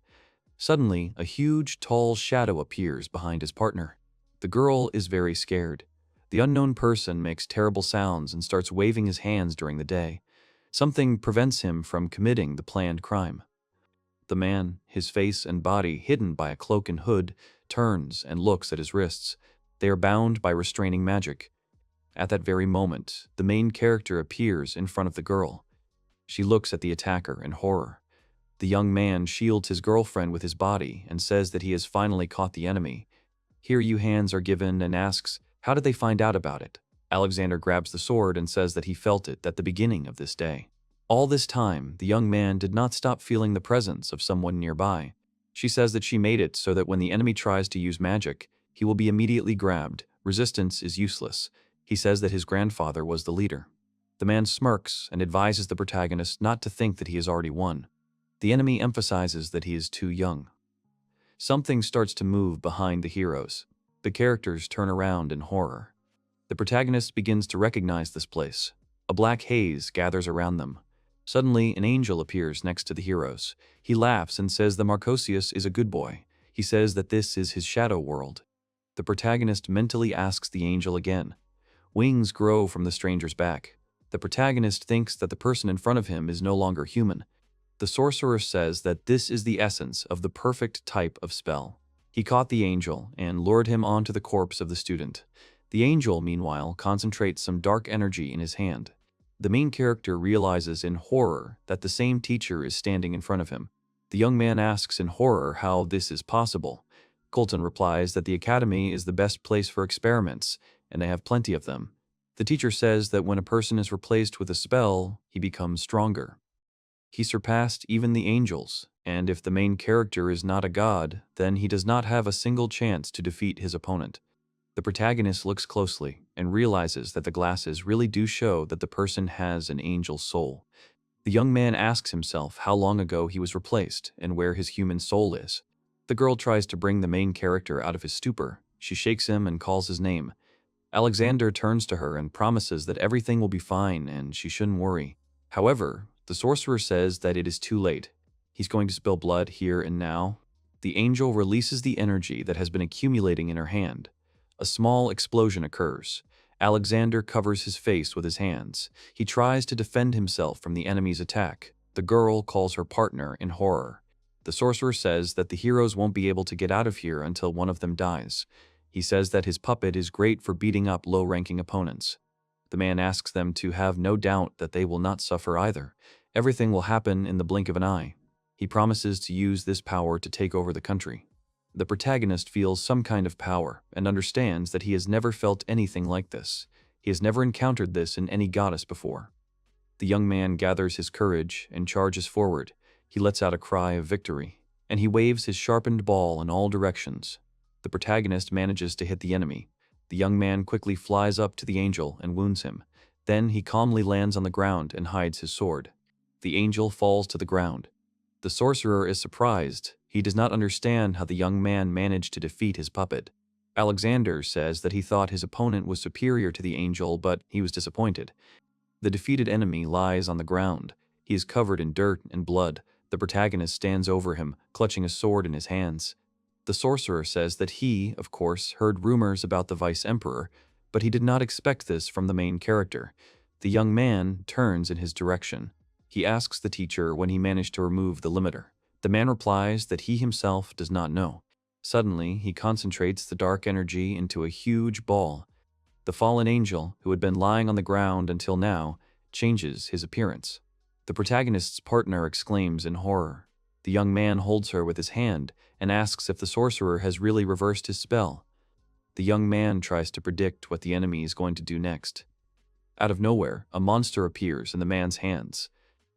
[SPEAKER 1] Suddenly, a huge, tall shadow appears behind his partner. The girl is very scared. The unknown person makes terrible sounds and starts waving his hands during the day. Something prevents him from committing the planned crime. The man, his face and body hidden by a cloak and hood, turns and looks at his wrists. They are bound by restraining magic. At that very moment, the main character appears in front of the girl. She looks at the attacker in horror. The young man shields his girlfriend with his body and says that he has finally caught the enemy. Here hands are given and asks, how did they find out about it? Alexander grabs the sword and says that he felt it at the beginning of this day. All this time, the young man did not stop feeling the presence of someone nearby. She says that she made it so that when the enemy tries to use magic, he will be immediately grabbed. Resistance is useless. He says that his grandfather was the leader. The man smirks and advises the protagonist not to think that he has already won. The enemy emphasizes that he is too young. Something starts to move behind the heroes. The characters turn around in horror. The protagonist begins to recognize this place. A black haze gathers around them. Suddenly, an angel appears next to the heroes. He laughs and says that Marcosius is a good boy. He says that this is his shadow world. The protagonist mentally asks the angel again. Wings grow from the stranger's back. The protagonist thinks that the person in front of him is no longer human. The sorcerer says that this is the essence of the perfect type of spell. He caught the angel and lured him onto the corpse of the student. The angel, meanwhile, concentrates some dark energy in his hand. The main character realizes in horror that the same teacher is standing in front of him. The young man asks in horror how this is possible. Colton replies that the academy is the best place for experiments, and they have plenty of them. The teacher says that when a person is replaced with a spell, he becomes stronger. He surpassed even the angels, and if the main character is not a god, then he does not have a single chance to defeat his opponent. The protagonist looks closely and realizes that the glasses really do show that the person has an angel's soul. The young man asks himself how long ago he was replaced and where his human soul is. The girl tries to bring the main character out of his stupor. She shakes him and calls his name. Alexander turns to her and promises that everything will be fine and she shouldn't worry. However, the sorcerer says that it is too late. He's going to spill blood here and now. The angel releases the energy that has been accumulating in her hand. A small explosion occurs. Alexander covers his face with his hands. He tries to defend himself from the enemy's attack. The girl calls her partner in horror. The sorcerer says that the heroes won't be able to get out of here until one of them dies. He says that his puppet is great for beating up low-ranking opponents. The man asks them to have no doubt that they will not suffer either. Everything will happen in the blink of an eye. He promises to use this power to take over the country. The protagonist feels some kind of power and understands that he has never felt anything like this. He has never encountered this in any goddess before. The young man gathers his courage and charges forward. He lets out a cry of victory, and he waves his sharpened ball in all directions. The protagonist manages to hit the enemy. The young man quickly flies up to the angel and wounds him. Then he calmly lands on the ground and hides his sword. The angel falls to the ground. The sorcerer is surprised. He does not understand how the young man managed to defeat his puppet. Alexander says that he thought his opponent was superior to the angel, but he was disappointed. The defeated enemy lies on the ground. He is covered in dirt and blood. The protagonist stands over him, clutching a sword in his hands. The sorcerer says that he, of course, heard rumors about the vice-emperor, but he did not expect this from the main character. The young man turns in his direction. He asks the teacher when he managed to remove the limiter. The man replies that he himself does not know. Suddenly, he concentrates the dark energy into a huge ball. The fallen angel, who had been lying on the ground until now, changes his appearance. The protagonist's partner exclaims in horror. The young man holds her with his hand and asks if the sorcerer has really reversed his spell. The young man tries to predict what the enemy is going to do next. Out of nowhere, a monster appears in the man's hands.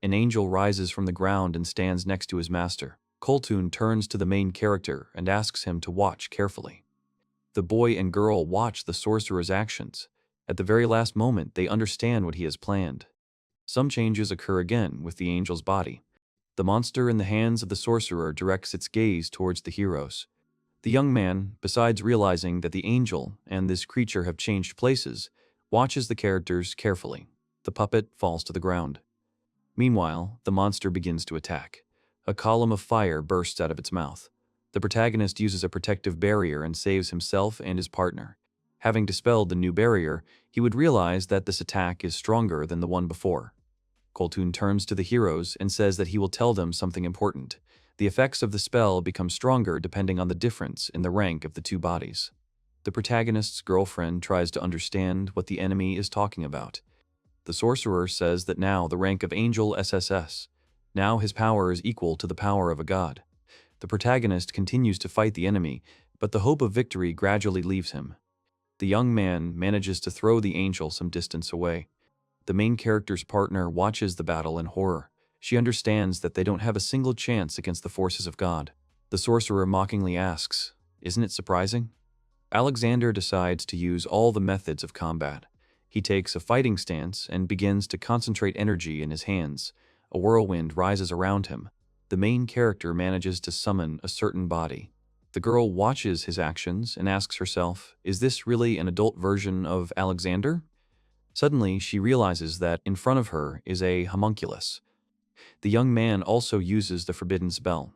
[SPEAKER 1] An angel rises from the ground and stands next to his master. Coltoon turns to the main character and asks him to watch carefully. The boy and girl watch the sorcerer's actions. At the very last moment, they understand what he has planned. Some changes occur again with the angel's body. The monster in the hands of the sorcerer directs its gaze towards the heroes. The young man, besides realizing that the angel and this creature have changed places, watches the characters carefully. The puppet falls to the ground. Meanwhile, the monster begins to attack. A column of fire bursts out of its mouth. The protagonist uses a protective barrier and saves himself and his partner. Having dispelled the new barrier, he would realize that this attack is stronger than the one before. Coltoon turns to the heroes and says that he will tell them something important. The effects of the spell become stronger depending on the difference in the rank of the two bodies. The protagonist's girlfriend tries to understand what the enemy is talking about. The sorcerer says that now the rank of Angel SSS. Now his power is equal to the power of a god. The protagonist continues to fight the enemy, but the hope of victory gradually leaves him. The young man manages to throw the angel some distance away. The main character's partner watches the battle in horror. She understands that they don't have a single chance against the forces of God. The sorcerer mockingly asks, "Isn't it surprising?" Alexander decides to use all the methods of combat. He takes a fighting stance and begins to concentrate energy in his hands. A whirlwind rises around him. The main character manages to summon a certain body. The girl watches his actions and asks herself, is this really an adult version of Alexander? Suddenly, she realizes that in front of her is a homunculus. The young man also uses the forbidden spell.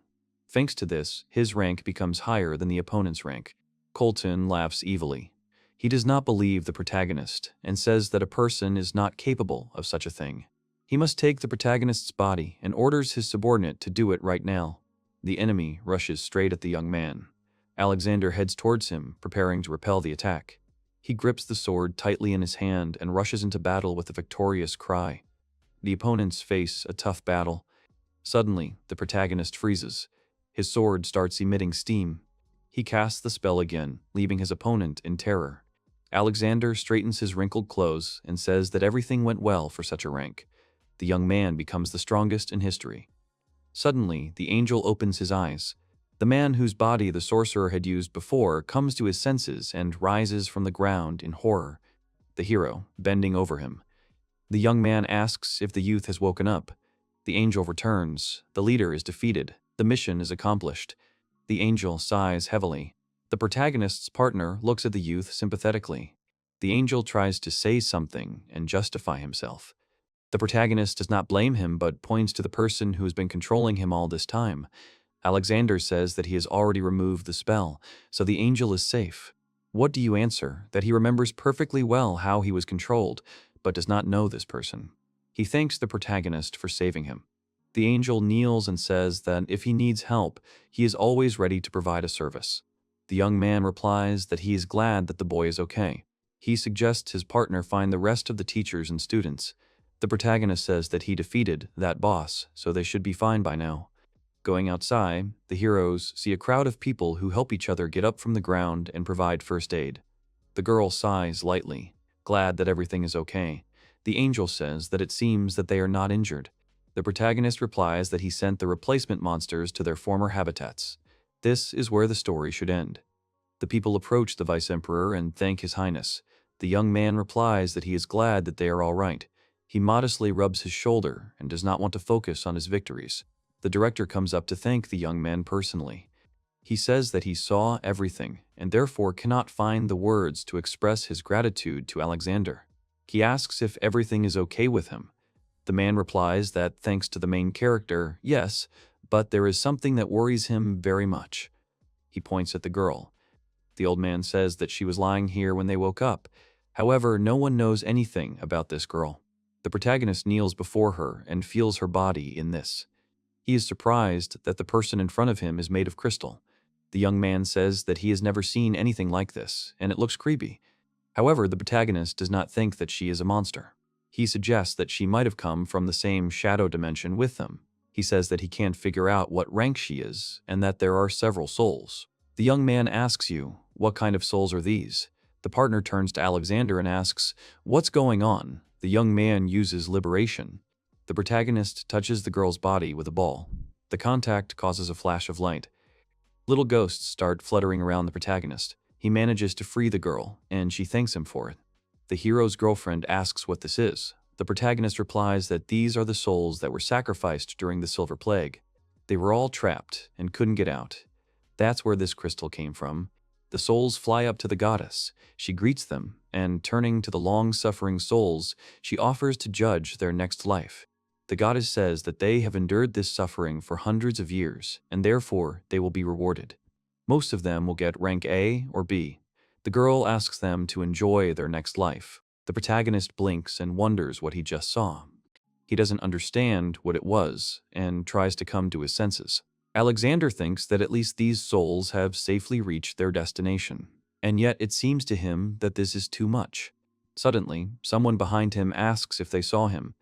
[SPEAKER 1] Thanks to this, his rank becomes higher than the opponent's rank. Colton laughs evilly. He does not believe the protagonist and says that a person is not capable of such a thing. He must take the protagonist's body and orders his subordinate to do it right now. The enemy rushes straight at the young man. Alexander heads towards him, preparing to repel the attack. He grips the sword tightly in his hand and rushes into battle with a victorious cry. The opponents face a tough battle. Suddenly, the protagonist freezes. His sword starts emitting steam. He casts the spell again, leaving his opponent in terror. Alexander straightens his wrinkled clothes and says that everything went well for such a rank. The young man becomes the strongest in history. Suddenly, the angel opens his eyes. The man whose body the sorcerer had used before comes to his senses and rises from the ground in horror. The hero, bending over him. The young man asks if the youth has woken up. The angel returns. The leader is defeated. The mission is accomplished. The angel sighs heavily. The protagonist's partner looks at the youth sympathetically. The angel tries to say something and justify himself. The protagonist does not blame him but points to the person who has been controlling him all this time. Alexander says that he has already removed the spell, so the angel is safe. What do you answer? That he remembers perfectly well how he was controlled, but does not know this person. He thanks the protagonist for saving him. The angel kneels and says that if he needs help, he is always ready to provide a service. The young man replies that he is glad that the boy is okay. He suggests his partner find the rest of the teachers and students. The protagonist says that he defeated that boss, so they should be fine by now. Going outside, the heroes see a crowd of people who help each other get up from the ground and provide first aid. The girl sighs lightly, glad that everything is okay. The angel says that it seems that they are not injured. The protagonist replies that he sent the replacement monsters to their former habitats. This is where the story should end. The people approach the vice-emperor and thank his highness. The young man replies that he is glad that they are all right. He modestly rubs his shoulder and does not want to focus on his victories. The director comes up to thank the young man personally. He says that he saw everything and therefore cannot find the words to express his gratitude to Alexander. He asks if everything is okay with him. The man replies that thanks to the main character, yes, but there is something that worries him very much. He points at the girl. The old man says that she was lying here when they woke up. However, no one knows anything about this girl. The protagonist kneels before her and feels her body in this. He is surprised that the person in front of him is made of crystal. The young man says that he has never seen anything like this, and it looks creepy. However, the protagonist does not think that she is a monster. He suggests that she might have come from the same shadow dimension with them. He says that he can't figure out what rank she is, and that there are several souls. The young man asks you, what kind of souls are these? The partner turns to Alexander and asks, what's going on? The young man uses liberation. The protagonist touches the girl's body with a ball. The contact causes a flash of light. Little ghosts start fluttering around the protagonist. He manages to free the girl, and she thanks him for it. The hero's girlfriend asks what this is. The protagonist replies that these are the souls that were sacrificed during the Silver Plague. They were all trapped and couldn't get out. That's where this crystal came from. The souls fly up to the goddess. She greets them, and turning to the long-suffering souls, she offers to judge their next life. The goddess says that they have endured this suffering for hundreds of years, and therefore they will be rewarded. Most of them will get rank A or B. The girl asks them to enjoy their next life. The protagonist blinks and wonders what he just saw. He doesn't understand what it was, and tries to come to his senses. Alexander thinks that at least these souls have safely reached their destination, and yet it seems to him that this is too much. Suddenly, someone behind him asks if they saw him.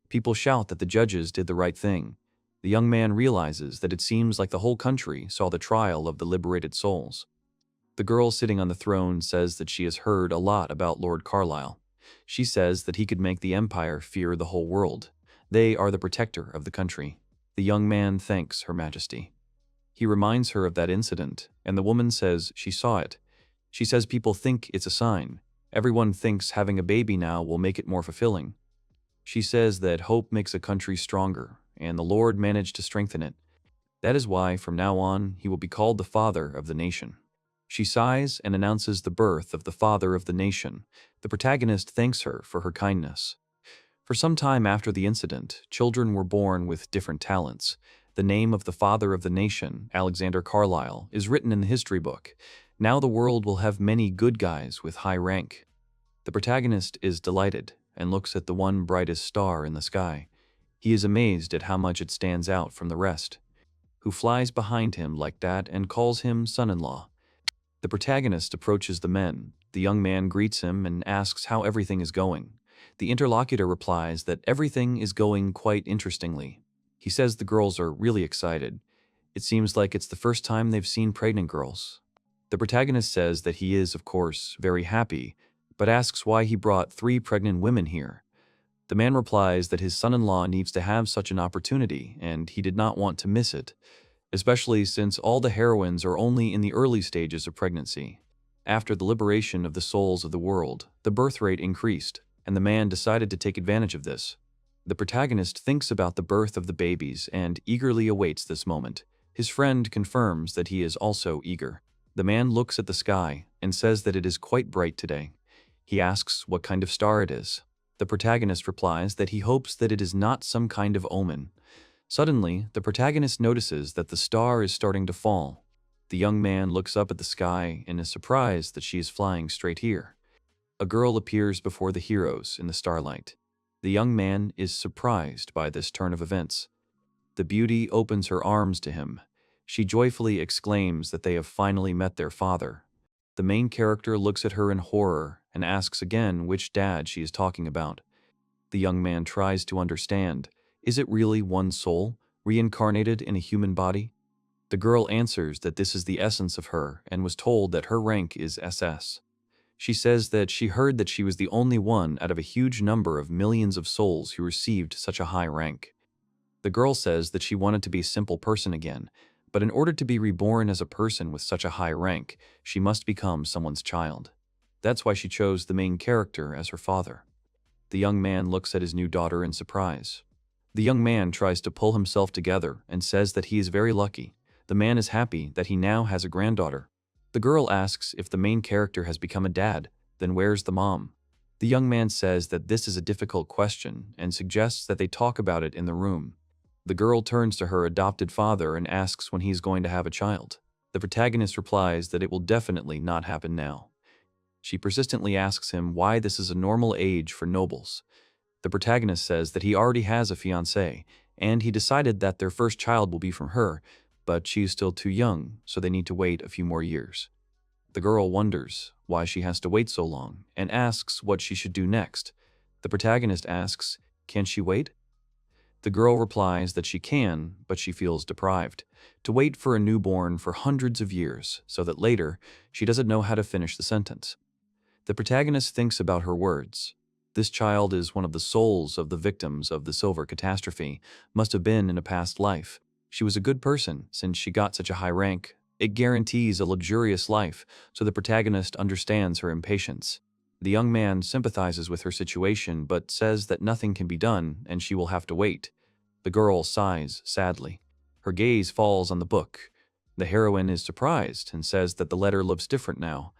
[SPEAKER 1] People shout that the judges did the right thing. The young man realizes that it seems like the whole country saw the trial of the liberated souls. The girl sitting on the throne says that she has heard a lot about Lord Carlisle. She says that he could make the Empire fear the whole world. They are the protector of the country. The young man thanks Her Majesty. He reminds her of that incident, and the woman says she saw it. She says people think it's a sign. Everyone thinks having a baby now will make it more fulfilling. She says that hope makes a country stronger, and the Lord managed to strengthen it. That is why, from now on, he will be called the Father of the Nation. She sighs and announces the birth of the Father of the Nation. The protagonist thanks her for her kindness. For some time after the incident, children were born with different talents. The name of the Father of the Nation, Alexander Carlisle, is written in the history book. Now the world will have many good guys with high rank. The protagonist is delighted and looks at the one brightest star in the sky. He is amazed at how much it stands out from the rest. Who flies behind him like that and calls him son-in-law. The protagonist approaches the men. The young man greets him and asks how everything is going. The interlocutor replies that everything is going quite interestingly. He says the girls are really excited. It seems like it's the first time they've seen pregnant girls. The protagonist says that he is, of course, very happy, but asks why he brought 3 pregnant women here. The man replies that his son-in-law needs to have such an opportunity, and he did not want to miss it, especially since all the heroines are only in the early stages of pregnancy. After the liberation of the souls of the world, the birth rate increased, and the man decided to take advantage of this. The protagonist thinks about the birth of the babies and eagerly awaits this moment. His friend confirms that he is also eager. The man looks at the sky and says that it is quite bright today. He asks what kind of star it is. The protagonist replies that he hopes that it is not some kind of omen. Suddenly, the protagonist notices that the star is starting to fall. The young man looks up at the sky and is surprised that she is flying straight here. A girl appears before the heroes in the starlight. The young man is surprised by this turn of events. The beauty opens her arms to him. She joyfully exclaims that they have finally met their father. The main character looks at her in horror and asks again which dad she is talking about. The young man tries to understand. Is it really one soul, reincarnated in a human body? The girl answers that this is the essence of her and was told that her rank is SS. She says that she heard that she was the only one out of a huge number of millions of souls who received such a high rank. The girl says that she wanted to be a simple person again, but in order to be reborn as a person with such a high rank, she must become someone's child. That's why she chose the main character as her father. The young man looks at his new daughter in surprise. The young man tries to pull himself together and says that he is very lucky. The man is happy that he now has a granddaughter. The girl asks if the main character has become a dad, then where's the mom? The young man says that this is a difficult question and suggests that they talk about it in the room. The girl turns to her adopted father and asks when he's going to have a child. The protagonist replies that it will definitely not happen now. She persistently asks him why this is a normal age for nobles. The protagonist says that he already has a fiancée, and he decided that their first child will be from her, but she is still too young, so they need to wait a few more years. The girl wonders why she has to wait so long and asks what she should do next. The protagonist asks, can she wait? The girl replies that she can, but she feels deprived. To wait for a newborn for hundreds of years, so that later she doesn't know how to finish the sentence. The protagonist thinks about her words. This child is one of the souls of the victims of the silver catastrophe, must have been in a past life. She was a good person since she got such a high rank. It guarantees a luxurious life, so the protagonist understands her impatience. The young man sympathizes with her situation but says that nothing can be done and she will have to wait. The girl sighs sadly. Her gaze falls on the book. The heroine is surprised and says that the letter looks different now.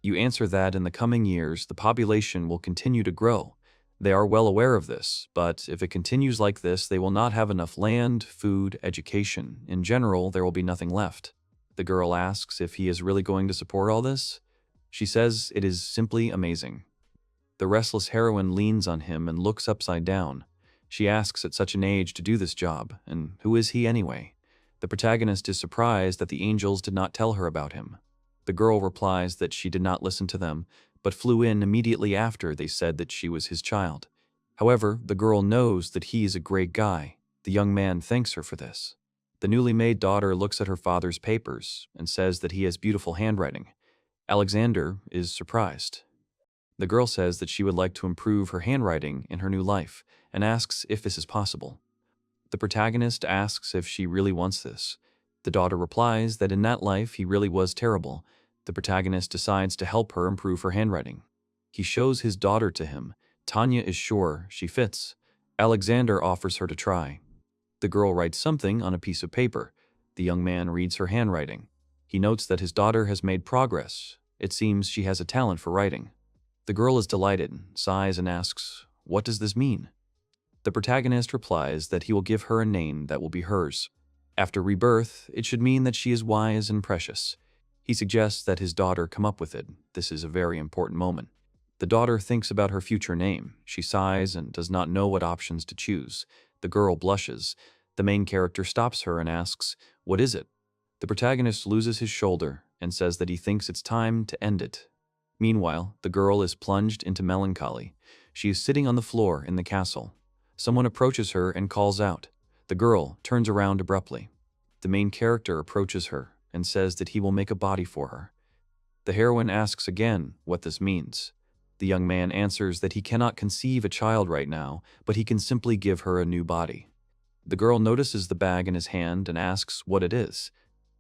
[SPEAKER 1] You answer that in the coming years the population will continue to grow. They are well aware of this, but if it continues like this, they will not have enough land, food, education. In general, there will be nothing left. The girl asks if he is really going to support all this. She says it is simply amazing. The restless heroine leans on him and looks upside down. She asks at such an age to do this job, and who is he anyway? The protagonist is surprised that the angels did not tell her about him. The girl replies that she did not listen to them, but flew in immediately after they said that she was his child. However, the girl knows that he is a great guy. The young man thanks her for this. The newly made daughter looks at her father's papers and says that he has beautiful handwriting. Alexander is surprised. The girl says that she would like to improve her handwriting in her new life and asks if this is possible. The protagonist asks if she really wants this. The daughter replies that in that life he really was terrible. The protagonist decides to help her improve her handwriting. He shows his daughter to him. Tanya is sure she fits. Alexander offers her to try. The girl writes something on a piece of paper. The young man reads her handwriting. He notes that his daughter has made progress. It seems she has a talent for writing. The girl is delighted, sighs and asks, "What does this mean?" The protagonist replies that he will give her a name that will be hers. After rebirth, it should mean that she is wise and precious. He suggests that his daughter come up with it. This is a very important moment. The daughter thinks about her future name. She sighs and does not know what options to choose. The girl blushes. The main character stops her and asks, "What is it?" The protagonist loses his shoulder and says that he thinks it's time to end it. Meanwhile, the girl is plunged into melancholy. She is sitting on the floor in the castle. Someone approaches her and calls out. The girl turns around abruptly. The main character approaches her and says that he will make a body for her. The heroine asks again what this means. The young man answers that he cannot conceive a child right now, but he can simply give her a new body. The girl notices the bag in his hand and asks what it is.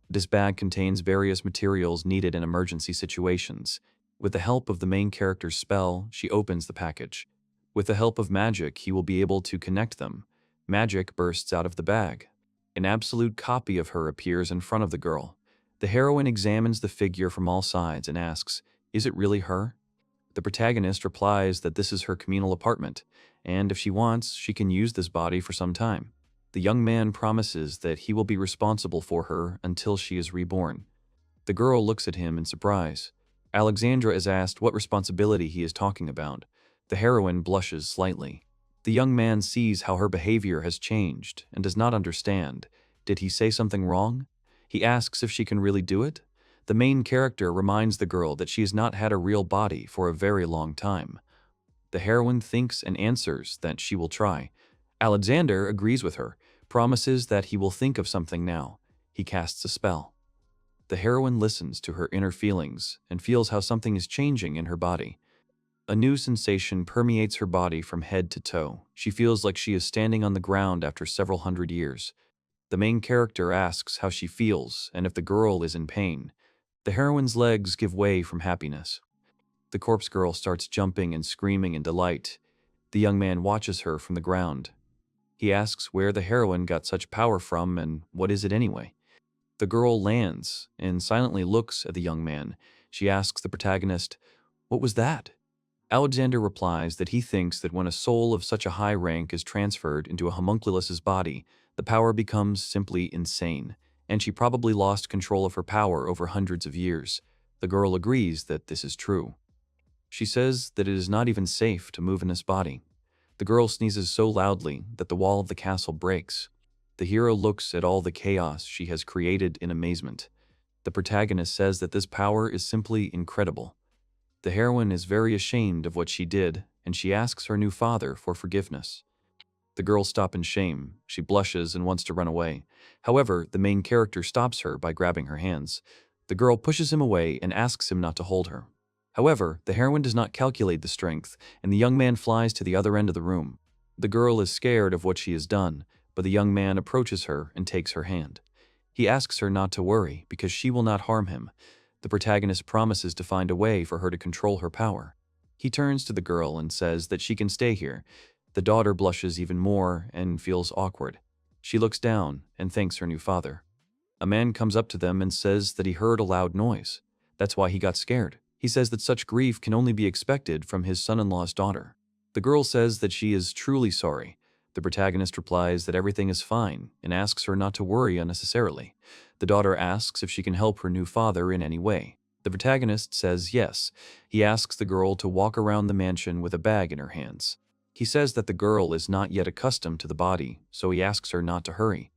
[SPEAKER 1] This bag contains various materials needed in emergency situations. With the help of the main character's spell, she opens the package. With the help of magic, he will be able to connect them. Magic bursts out of the bag. An absolute copy of her appears in front of the girl. The heroine examines the figure from all sides and asks, "Is it really her?" The protagonist replies that this is her communal apartment, and if she wants, she can use this body for some time. The young man promises that he will be responsible for her until she is reborn. The girl looks at him in surprise. Alexandra is asked what responsibility he is talking about. The heroine blushes slightly. The young man sees how her behavior has changed and does not understand. Did he say something wrong? He asks if she can really do it. The main character reminds the girl that she has not had a real body for a very long time. The heroine thinks and answers that she will try. Alexander agrees with her, promises that he will think of something now. He casts a spell. The heroine listens to her inner feelings and feels how something is changing in her body. A new sensation permeates her body from head to toe. She feels like she is standing on the ground after several hundred years. The main character asks how she feels and if the girl is in pain. The heroine's legs give way from happiness. The corpse girl starts jumping and screaming in delight. The young man watches her from the ground. He asks where the heroine got such power from and what is it anyway. The girl lands and silently looks at the young man. She asks the protagonist, "What was that?" Alexander replies that he thinks that when a soul of such a high rank is transferred into a homunculus's body, the power becomes simply insane, and she probably lost control of her power over hundreds of years. The girl agrees that this is true. She says that it is not even safe to move in this body. The girl sneezes so loudly that the wall of the castle breaks. The hero looks at all the chaos she has created in amazement. The protagonist says that this power is simply incredible. The heroine is very ashamed of what she did, and she asks her new father for forgiveness. The girl stops in shame. She blushes and wants to run away. However, the main character stops her by grabbing her hands. The girl pushes him away and asks him not to hold her. However, the heroine does not calculate the strength, and the young man flies to the other end of the room. The girl is scared of what she has done, but the young man approaches her and takes her hand. He asks her not to worry because she will not harm him. The protagonist promises to find a way for her to control her power. He turns to the girl and says that she can stay here. The daughter blushes even more and feels awkward. She looks down and thanks her new father. A man comes up to them and says that he heard a loud noise. That's why he got scared. He says that such grief can only be expected from his son-in-law's daughter. The girl says that she is truly sorry. The protagonist replies that everything is fine and asks her not to worry unnecessarily. The daughter asks if she can help her new father in any way. The protagonist says yes. He asks the girl to walk around the mansion with a bag in her hands. He says that the girl is not yet accustomed to the body, so he asks her not to hurry.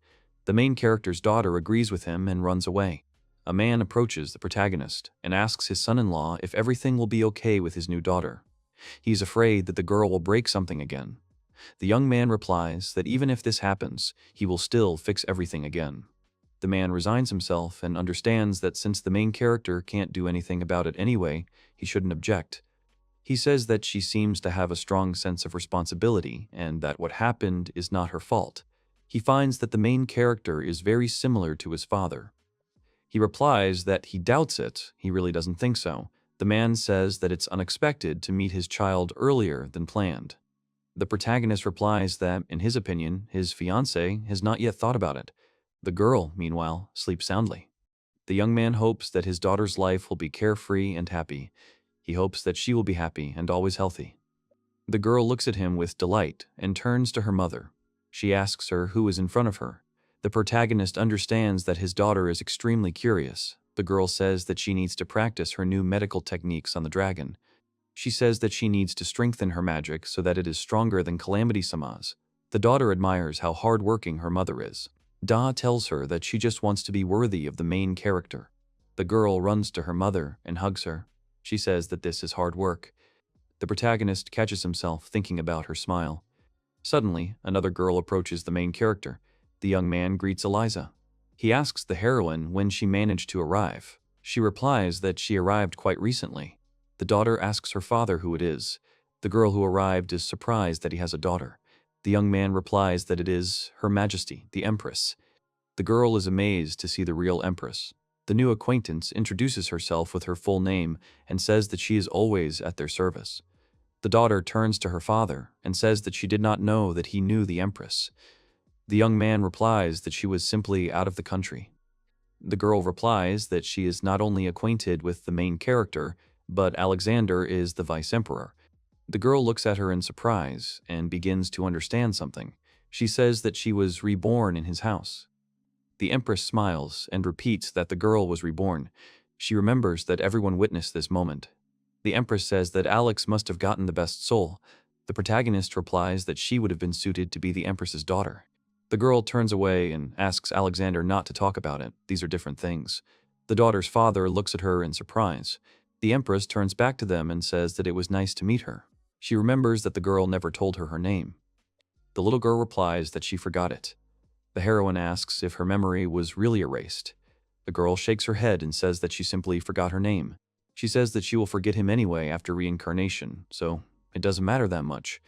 [SPEAKER 1] The main character's daughter agrees with him and runs away. A man approaches the protagonist and asks his son-in-law if everything will be okay with his new daughter. He is afraid that the girl will break something again. The young man replies that even if this happens, he will still fix everything again. The man resigns himself and understands that since the main character can't do anything about it anyway, he shouldn't object. He says that she seems to have a strong sense of responsibility and that what happened is not her fault. He finds that the main character is very similar to his father. He replies that he doubts it, he really doesn't think so. The man says that it's unexpected to meet his child earlier than planned. The protagonist replies that, in his opinion, his fiancée has not yet thought about it. The girl, meanwhile, sleeps soundly. The young man hopes that his daughter's life will be carefree and happy. He hopes that she will be happy and always healthy. The girl looks at him with delight and turns to her mother. She asks her who is in front of her. The protagonist understands that his daughter is extremely curious. The girl says that she needs to practice her new medical techniques on the dragon. She says that she needs to strengthen her magic so that it is stronger than Calamity-sama's. The daughter admires how hard-working her mother is. Da tells her that she just wants to be worthy of the main character. The girl runs to her mother and hugs her. She says that this is hard work. The protagonist catches himself thinking about her smile. Suddenly, another girl approaches the main character. The young man greets Eliza. He asks the heroine when she managed to arrive. She replies that she arrived quite recently. The daughter asks her father who it is. The girl who arrived is surprised that he has a daughter. The young man replies that it is Her Majesty, the Empress. The girl is amazed to see the real Empress. The new acquaintance introduces herself with her full name and says that she is always at their service. The daughter turns to her father and says that she did not know that he knew the Empress. The young man replies that she was simply out of the country. The girl replies that she is not only acquainted with the main character, but Alexander is the vice-emperor. The girl looks at her in surprise and begins to understand something. She says that she was reborn in his house. The Empress smiles and repeats that the girl was reborn. She remembers that everyone witnessed this moment. The Empress says that Alex must have gotten the best soul. The protagonist replies that she would have been suited to be the Empress's daughter. The girl turns away and asks Alexander not to talk about it. These are different things. The daughter's father looks at her in surprise. The Empress turns back to them and says that it was nice to meet her. She remembers that the girl never told her her name. The little girl replies that she forgot it. The heroine asks if her memory was really erased. The girl shakes her head and says that she simply forgot her name. She says that she will forget him anyway after reincarnation, so it doesn't matter that much.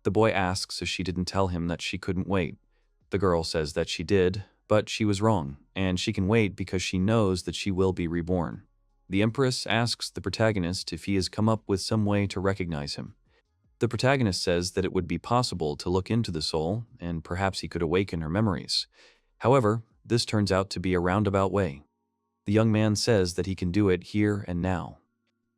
[SPEAKER 1] The boy asks if she didn't tell him that she couldn't wait. The girl says that she did, but she was wrong, and she can wait because she knows that she will be reborn. The Empress asks the protagonist if he has come up with some way to recognize him. The protagonist says that it would be possible to look into the soul, and perhaps he could awaken her memories. However, this turns out to be a roundabout way. The young man says that he can do it here and now.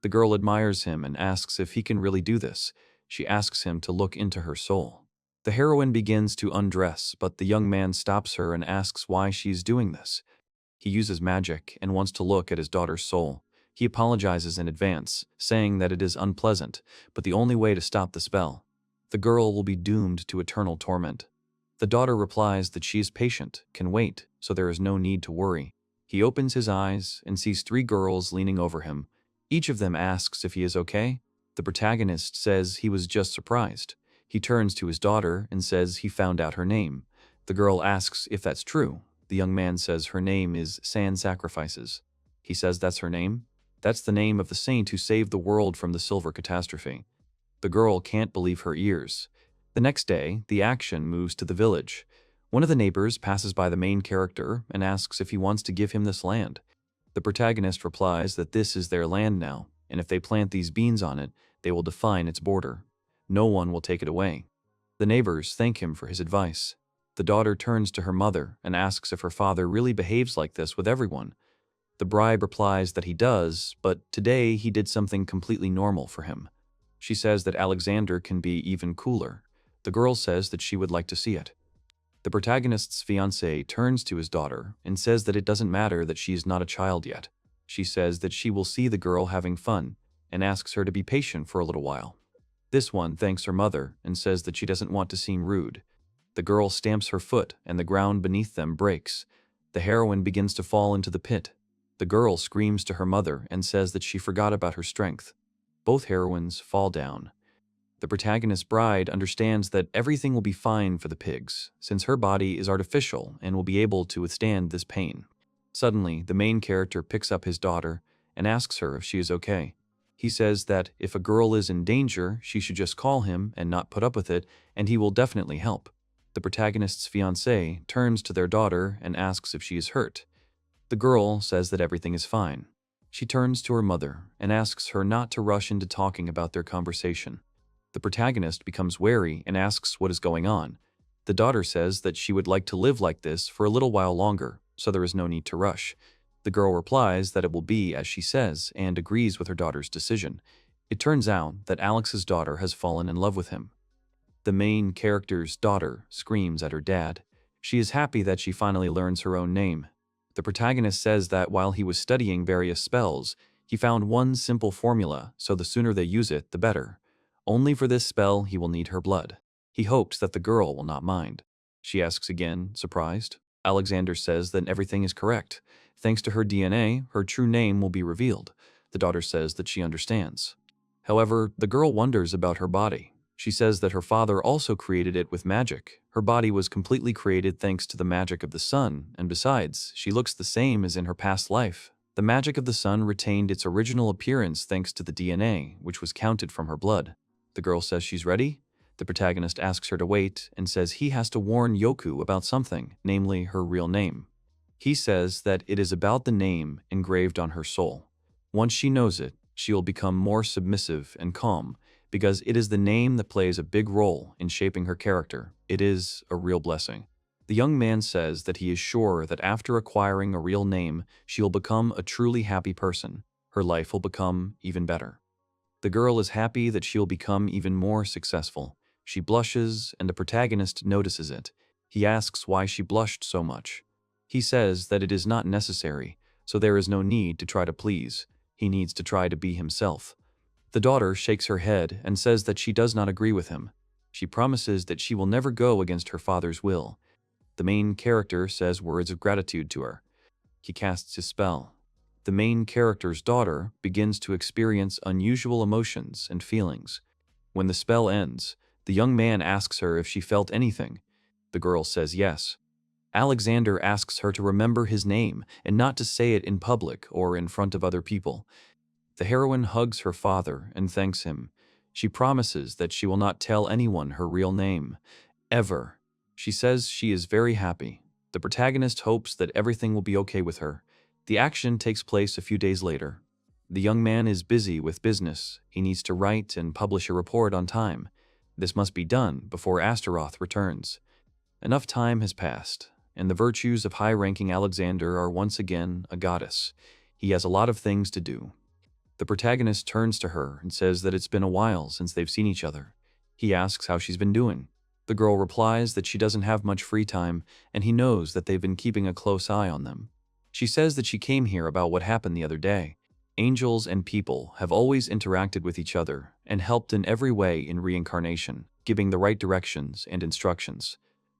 [SPEAKER 1] The girl admires him and asks if he can really do this. She asks him to look into her soul. The heroine begins to undress, but the young man stops her and asks why she's doing this. He uses magic and wants to look at his daughter's soul. He apologizes in advance, saying that it is unpleasant, but the only way to stop the spell. The girl will be doomed to eternal torment. The daughter replies that she is patient, can wait, so there is no need to worry. He opens his eyes and sees 3 girls leaning over him. Each of them asks if he is okay. The protagonist says he was just surprised. He turns to his daughter and says he found out her name. The girl asks if that's true. The young man says her name is Sand Sacrifices. He says that's her name. That's the name of the saint who saved the world from the silver catastrophe. The girl can't believe her ears. The next day, the action moves to the village. One of the neighbors passes by the main character and asks if he wants to give him this land. The protagonist replies that this is their land now, and if they plant these beans on it, they will define its border. No one will take it away. The neighbors thank him for his advice. The daughter turns to her mother and asks if her father really behaves like this with everyone. The bride replies that he does, but today he did something completely normal for him. She says that Alexander can be even cooler. The girl says that she would like to see it. The protagonist's fiancé turns to his daughter and says that it doesn't matter that she is not a child yet. She says that she will see the girl having fun and asks her to be patient for a little while. This one thanks her mother and says that she doesn't want to seem rude. The girl stamps her foot and the ground beneath them breaks. The heroine begins to fall into the pit. The girl screams to her mother and says that she forgot about her strength. Both heroines fall down. The protagonist's bride understands that everything will be fine for the pigs, since her body is artificial and will be able to withstand this pain. Suddenly, the main character picks up his daughter and asks her if she is okay. He says that if a girl is in danger, she should just call him and not put up with it, and he will definitely help. The protagonist's fiancé turns to their daughter and asks if she is hurt. The girl says that everything is fine. She turns to her mother and asks her not to rush into talking about their conversation. The protagonist becomes wary and asks what is going on. The daughter says that she would like to live like this for a little while longer, so there is no need to rush. The girl replies that it will be as she says and agrees with her daughter's decision. It turns out that Alex's daughter has fallen in love with him. The main character's daughter screams at her dad. She is happy that she finally learns her own name. The protagonist says that while he was studying various spells, he found one simple formula, so the sooner they use it, the better. Only for this spell he will need her blood. He hopes that the girl will not mind. She asks again, surprised. Alexander says that everything is correct. Thanks to her DNA, her true name will be revealed. The daughter says that she understands. However, the girl wonders about her body. She says that her father also created it with magic. Her body was completely created thanks to the magic of the sun, and besides, she looks the same as in her past life. The magic of the sun retained its original appearance thanks to the DNA, which was counted from her blood. The girl says she's ready. The protagonist asks her to wait and says he has to warn Yoku about something, namely her real name. He says that it is about the name engraved on her soul. Once she knows it, she will become more submissive and calm, because it is the name that plays a big role in shaping her character. It is a real blessing. The young man says that he is sure that after acquiring a real name, she will become a truly happy person. Her life will become even better. The girl is happy that she will become even more successful. She blushes, and the protagonist notices it. He asks why she blushed so much. He says that it is not necessary, so there is no need to try to please. He needs to try to be himself. The daughter shakes her head and says that she does not agree with him. She promises that she will never go against her father's will. The main character says words of gratitude to her. He casts his spell. The main character's daughter begins to experience unusual emotions and feelings. When the spell ends, the young man asks her if she felt anything. The girl says yes. Alexander asks her to remember his name and not to say it in public or in front of other people. The heroine hugs her father and thanks him. She promises that she will not tell anyone her real name, ever. She says she is very happy. The protagonist hopes that everything will be okay with her. The action takes place a few days later. The young man is busy with business. He needs to write and publish a report on time. This must be done before Astaroth returns. Enough time has passed, and the virtues of high-ranking Alexander are once again a goddess. He has a lot of things to do. The protagonist turns to her and says that it's been a while since they've seen each other. He asks how she's been doing. The girl replies that she doesn't have much free time, and he knows that they've been keeping a close eye on them. She says that she came here about what happened the other day. Angels and people have always interacted with each other and helped in every way in reincarnation, giving the right directions and instructions.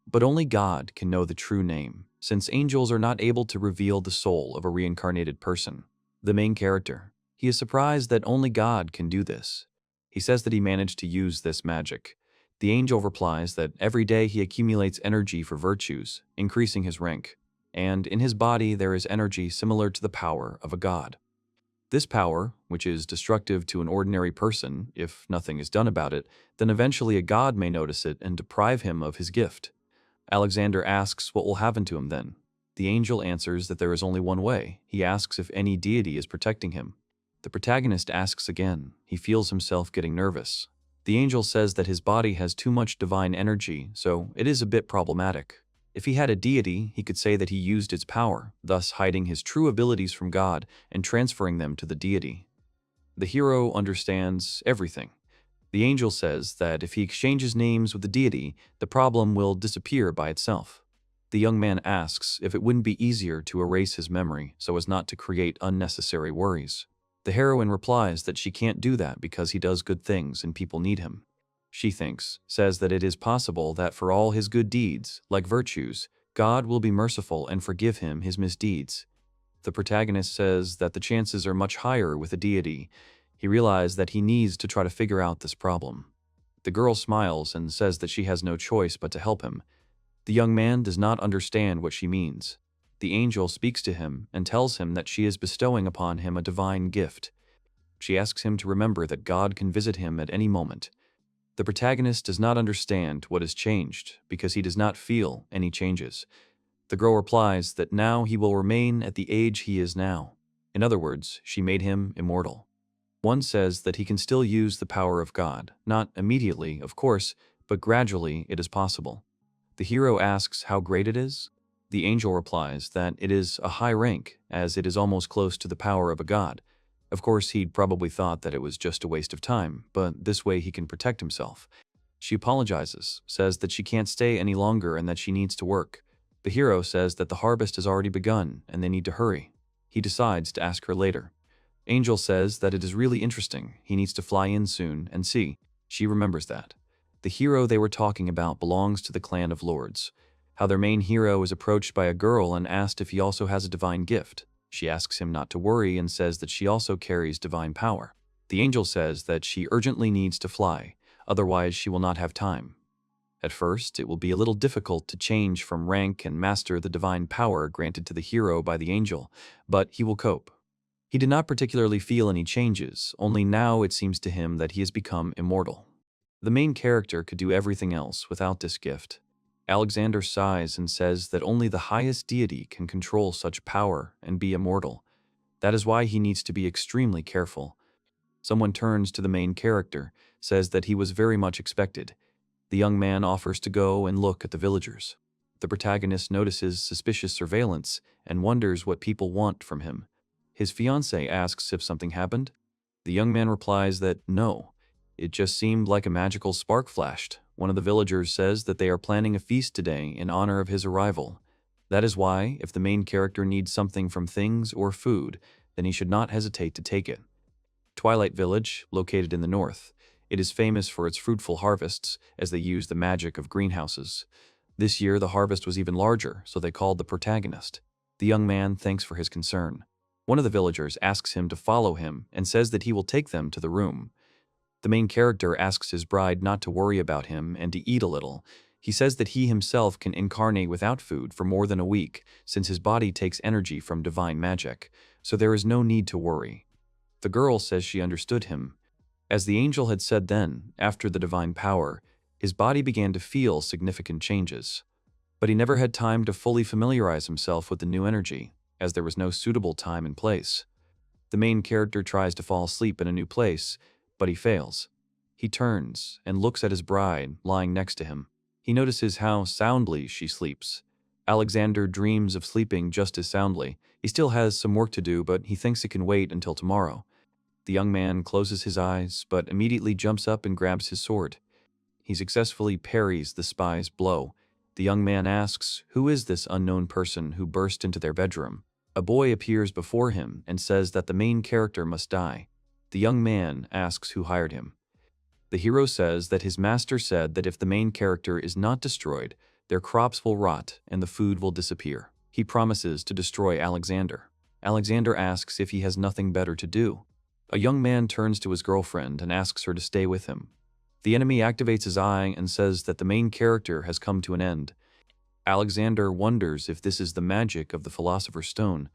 [SPEAKER 1] But only God can know the true name, since angels are not able to reveal the soul of a reincarnated person. The main character, he is surprised that only God can do this. He says that he managed to use this magic. The angel replies that every day he accumulates energy for virtues, increasing his rank, and in his body there is energy similar to the power of a god. This power, which is destructive to an ordinary person if nothing is done about it, then eventually a god may notice it and deprive him of his gift. Alexander asks what will happen to him then. The angel answers that there is only one way. He asks if any deity is protecting him. The protagonist asks again. He feels himself getting nervous. The angel says that his body has too much divine energy, so it is a bit problematic. If he had a deity, he could say that he used its power, thus hiding his true abilities from God and transferring them to the deity. The hero understands everything. The angel says that if he exchanges names with the deity, the problem will disappear by itself. The young man asks if it wouldn't be easier to erase his memory so as not to create unnecessary worries. The heroine replies that she can't do that because he does good things and people need him. She says that it is possible that for all his good deeds, like virtues, God will be merciful and forgive him his misdeeds. The protagonist says that the chances are much higher with a deity. He realizes that he needs to try to figure out this problem. The girl smiles and says that she has no choice but to help him. The young man does not understand what she means. The angel speaks to him and tells him that she is bestowing upon him a divine gift. She asks him to remember that God can visit him at any moment. The protagonist does not understand what has changed because he does not feel any changes. The girl replies that now he will remain at the age he is now. In other words, she made him immortal. One says that he can still use the power of God, not immediately, of course, but gradually it is possible. The hero asks how great it is. The angel replies that it is a high rank, as it is almost close to the power of a god. Of course, he'd probably thought that it was just a waste of time, but this way he can protect himself. She apologizes, says that she can't stay any longer and that she needs to work. The hero says that the harvest has already begun and they need to hurry. He decides to ask her later. Angel says that it is really interesting. He needs to fly in soon and see. She remembers that. The hero they were talking about belongs to the clan of lords. How their main hero is approached by a girl and asked if he also has a divine gift. She asks him not to worry and says that she also carries divine power. The angel says that she urgently needs to fly, otherwise she will not have time. At first, it will be a little difficult to change from rank and master the divine power granted to the hero by the angel, but he will cope. He did not particularly feel any changes, only now it seems to him that he has become immortal. The main character could do everything else without this gift. Alexander sighs and says that only the highest deity can control such power and be immortal. That is why he needs to be extremely careful. Someone turns to the main character, says that he was very much expected. The young man offers to go and look at the villagers. The protagonist notices suspicious surveillance and wonders what people want from him. His fiancée asks if something happened. The young man replies that no, it just seemed like a magical spark flashed. One of the villagers says that they are planning a feast today in honor of his arrival. That is why, if the main character needs something from things or food, then he should not hesitate to take it. Twilight Village, located in the north. It is famous for its fruitful harvests, as they use the magic of greenhouses. This year the harvest was even larger, so they called the protagonist. The young man thanks for his concern. One of the villagers asks him to follow him and says that he will take them to the room. The main character asks his bride not to worry about him and to eat a little. He says that he himself can incarnate without food for more than a week, since his body takes energy from divine magic, so there is no need to worry. The girl says she understood him. As the angel had said then, after the divine power, his body began to feel significant changes. But he never had time to fully familiarize himself with the new energy, as there was no suitable time and place. The main character tries to fall asleep in a new place, but he fails. He turns and looks at his bride lying next to him. He notices how soundly she sleeps. Alexander dreams of sleeping just as soundly. He still has some work to do, but he thinks it can wait until tomorrow. The young man closes his eyes, but immediately jumps up and grabs his sword. He successfully parries the spy's blow. The young man asks, who is this unknown person who burst into their bedroom? A boy appears before him and says that the main character must die. The young man asks who hired him. The hero says that his master said that if the main character is not destroyed, their crops will rot and the food will disappear. He promises to destroy Alexander. Alexander asks if he has nothing better to do. A young man turns to his girlfriend and asks her to stay with him. The enemy activates his eye and says that the main character has come to an end. Alexander wonders if this is the magic of the philosopher's stone.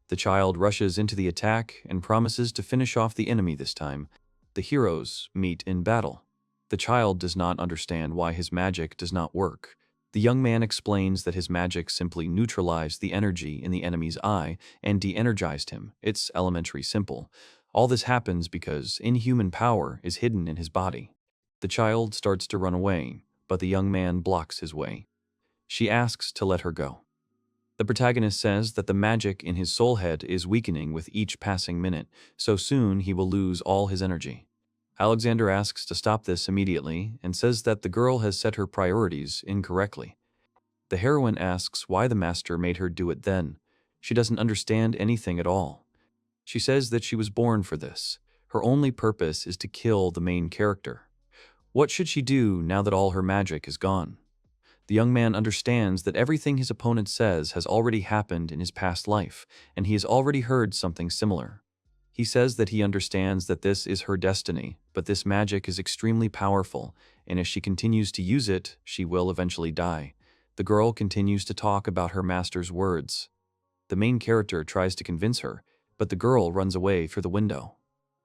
[SPEAKER 1] The child rushes into the attack and promises to finish off the enemy this time. The heroes meet in battle. The child does not understand why his magic does not work. The young man explains that his magic simply neutralized the energy in the enemy's eye and de-energized him. It's elementary simple. All this happens because inhuman power is hidden in his body. The child starts to run away, but the young man blocks his way. She asks to let her go. The protagonist says that the magic in his soul head is weakening with each passing minute, so soon he will lose all his energy. Alexander asks to stop this immediately and says that the girl has set her priorities incorrectly. The heroine asks why the master made her do it then. She doesn't understand anything at all. She says that she was born for this. Her only purpose is to kill the main character. What should she do now that all her magic is gone? The young man understands that everything his opponent says has already happened in his past life, and he has already heard something similar. He says that he understands that this is her destiny, but this magic is extremely powerful, and if she continues to use it, she will eventually die. The girl continues to talk about her master's words. The main character tries to convince her, but the girl runs away through the window.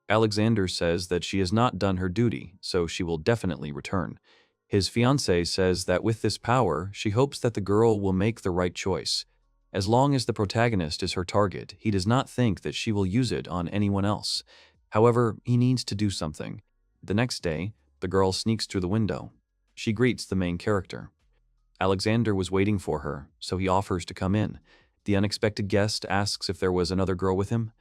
[SPEAKER 1] Alexander says that she has not done her duty, so she will definitely return. His fiancée says that with this power, she hopes that the girl will make the right choice. As long as the protagonist is her target, he does not think that she will use it on anyone else. However, he needs to do something. The next day, the girl sneaks through the window. She greets the main character. Alexander was waiting for her, so he offers to come in. The unexpected guest asks if there was another girl with him.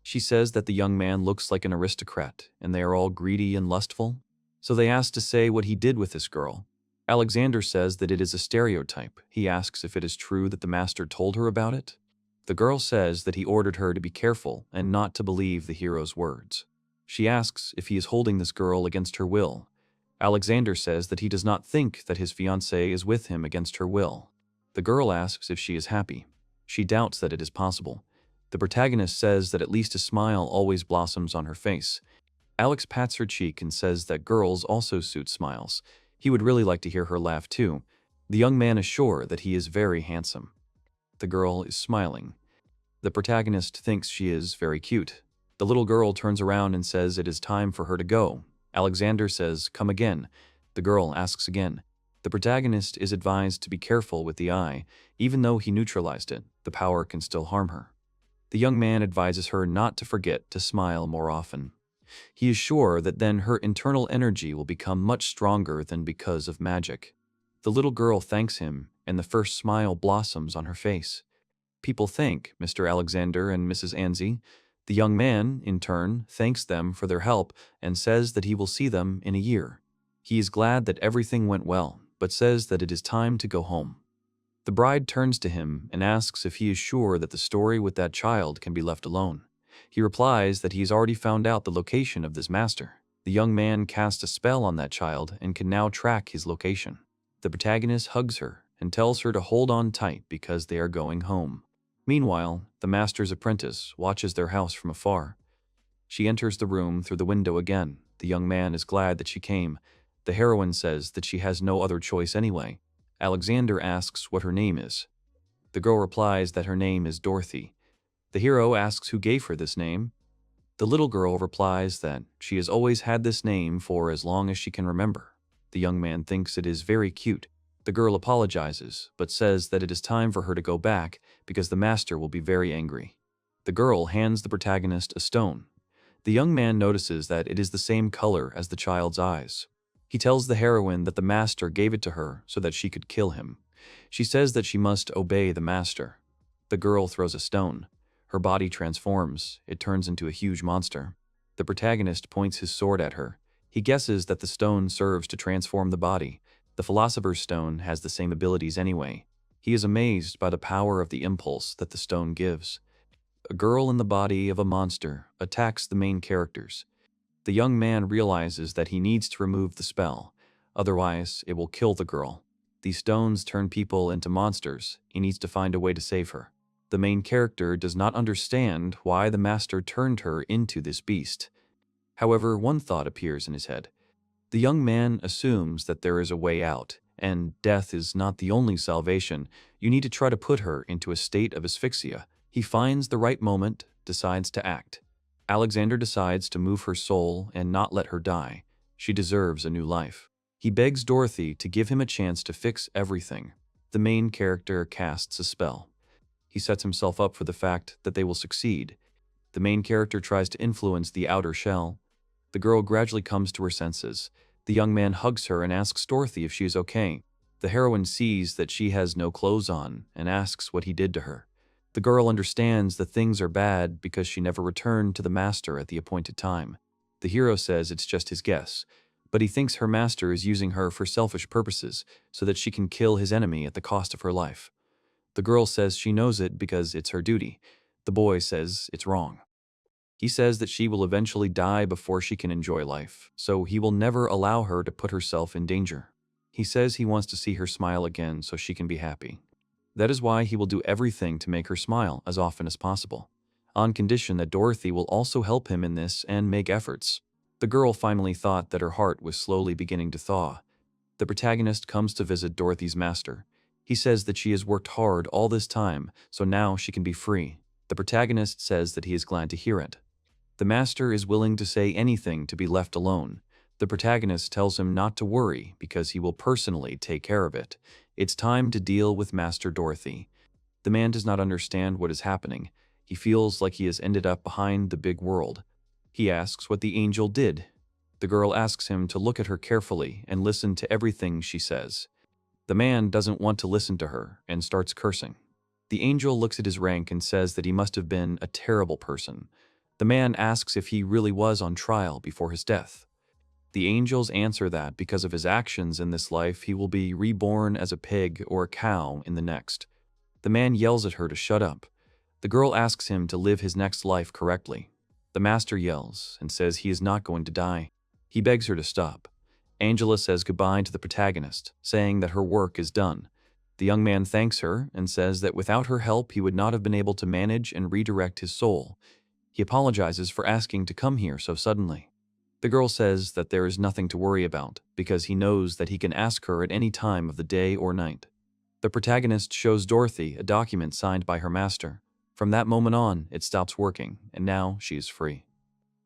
[SPEAKER 1] She says that the young man looks like an aristocrat, and they are all greedy and lustful. So they ask to say what he did with this girl. Alexander says that it is a stereotype. He asks if it is true that the master told her about it. The girl says that he ordered her to be careful and not to believe the hero's words. She asks if he is holding this girl against her will. Alexander says that he does not think that his fiancée is with him against her will. The girl asks if she is happy. She doubts that it is possible. The protagonist says that at least a smile always blossoms on her face. Alex pats her cheek and says that girls also suit smiles. He would really like to hear her laugh too. The young man is sure that he is very handsome. The girl is smiling. The protagonist thinks she is very cute. The little girl turns around and says it is time for her to go. Alexander says, "Come again." The girl asks again. The protagonist is advised to be careful with the eye. Even though he neutralized it, the power can still harm her. The young man advises her not to forget to smile more often. He is sure that then her internal energy will become much stronger than because of magic. The little girl thanks him, and the first smile blossoms on her face. People thank Mr. Alexander and Mrs. Anzi. The young man, in turn, thanks them for their help and says that he will see them in a year. He is glad that everything went well, but says that it is time to go home. The bride turns to him and asks if he is sure that the story with that child can be left alone. He replies that he has already found out the location of this master. The young man casts a spell on that child and can now track his location. The protagonist hugs her and tells her to hold on tight because they are going home. Meanwhile, the master's apprentice watches their house from afar. She enters the room through the window again. The young man is glad that she came. The heroine says that she has no other choice anyway. Alexander asks what her name is. The girl replies that her name is Dorothy. The hero asks who gave her this name. The little girl replies that she has always had this name for as long as she can remember. The young man thinks it is very cute. The girl apologizes, but says that it is time for her to go back because the master will be very angry. The girl hands the protagonist a stone. The young man notices that it is the same color as the child's eyes. He tells the heroine that the master gave it to her so that she could kill him. She says that she must obey the master. The girl throws a stone. Her body transforms. It turns into a huge monster. The protagonist points his sword at her. He guesses that the stone serves to transform the body. The philosopher's stone has the same abilities anyway. He is amazed by the power of the impulse that the stone gives. A girl in the body of a monster attacks the main characters. The young man realizes that he needs to remove the spell, otherwise it will kill the girl. These stones turn people into monsters. He needs to find a way to save her. The main character does not understand why the master turned her into this beast. However, one thought appears in his head. The young man assumes that there is a way out, and death is not the only salvation. You need to try to put her into a state of asphyxia. He finds the right moment, decides to act. Alexander decides to move her soul and not let her die. She deserves a new life. He begs Dorothy to give him a chance to fix everything. The main character casts a spell. He sets himself up for the fact that they will succeed. The main character tries to influence the outer shell. The girl gradually comes to her senses. The young man hugs her and asks Dorothy if she is okay. The heroine sees that she has no clothes on and asks what he did to her. The girl understands that things are bad because she never returned to the master at the appointed time. The hero says it's just his guess, but he thinks her master is using her for selfish purposes so that she can kill his enemy at the cost of her life. The girl says she knows it because it's her duty. The boy says it's wrong. He says that she will eventually die before she can enjoy life, so he will never allow her to put herself in danger. He says he wants to see her smile again so she can be happy. That is why he will do everything to make her smile as often as possible, on condition that Dorothy will also help him in this and make efforts. The girl finally thought that her heart was slowly beginning to thaw. The protagonist comes to visit Dorothy's master. He says that she has worked hard all this time, so now she can be free. The protagonist says that he is glad to hear it. The master is willing to say anything to be left alone. The protagonist tells him not to worry because he will personally take care of it. It's time to deal with Master Dorothy. The man does not understand what is happening. He feels like he has ended up behind the big world. He asks what the angel did. The girl asks him to look at her carefully and listen to everything she says. The man doesn't want to listen to her and starts cursing. The angel looks at his rank and says that he must have been a terrible person. The man asks if he really was on trial before his death. The angels answer that because of his actions in this life, he will be reborn as a pig or a cow in the next. The man yells at her to shut up. The girl asks him to live his next life correctly. The master yells and says he is not going to die. He begs her to stop. Angela says goodbye to the protagonist, saying that her work is done. The young man thanks her and says that without her help, he would not have been able to manage and redirect his soul. He apologizes for asking to come here so suddenly. The girl says that there is nothing to worry about because he knows that he can ask her at any time of the day or night. The protagonist shows Dorothy a document signed by her master. From that moment on, it stops working, and now she is free.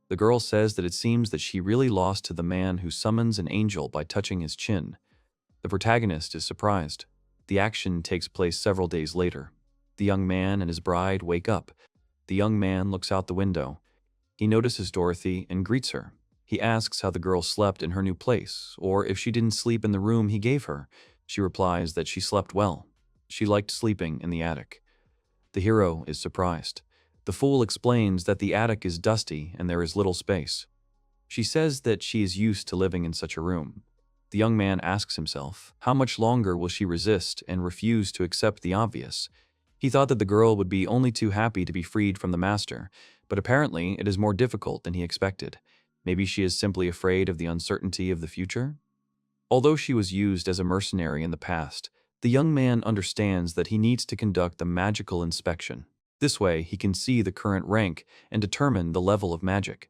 [SPEAKER 1] The girl says that it seems that she really lost to the man who summons an angel by touching his chin. The protagonist is surprised. The action takes place several days later. The young man and his bride wake up. The young man looks out the window. He notices Dorothy and greets her. He asks how the girl slept in her new place, or if she didn't sleep in the room he gave her. She replies that she slept well. She liked sleeping in the attic. The hero is surprised. The fool explains that the attic is dusty and there is little space. She says that she is used to living in such a room. The young man asks himself, how much longer will she resist and refuse to accept the obvious? He thought that the girl would be only too happy to be freed from the master, but apparently it is more difficult than he expected. Maybe she is simply afraid of the uncertainty of the future? Although she was used as a mercenary in the past, the young man understands that he needs to conduct a magical inspection. This way, he can see the current rank and determine the level of magic.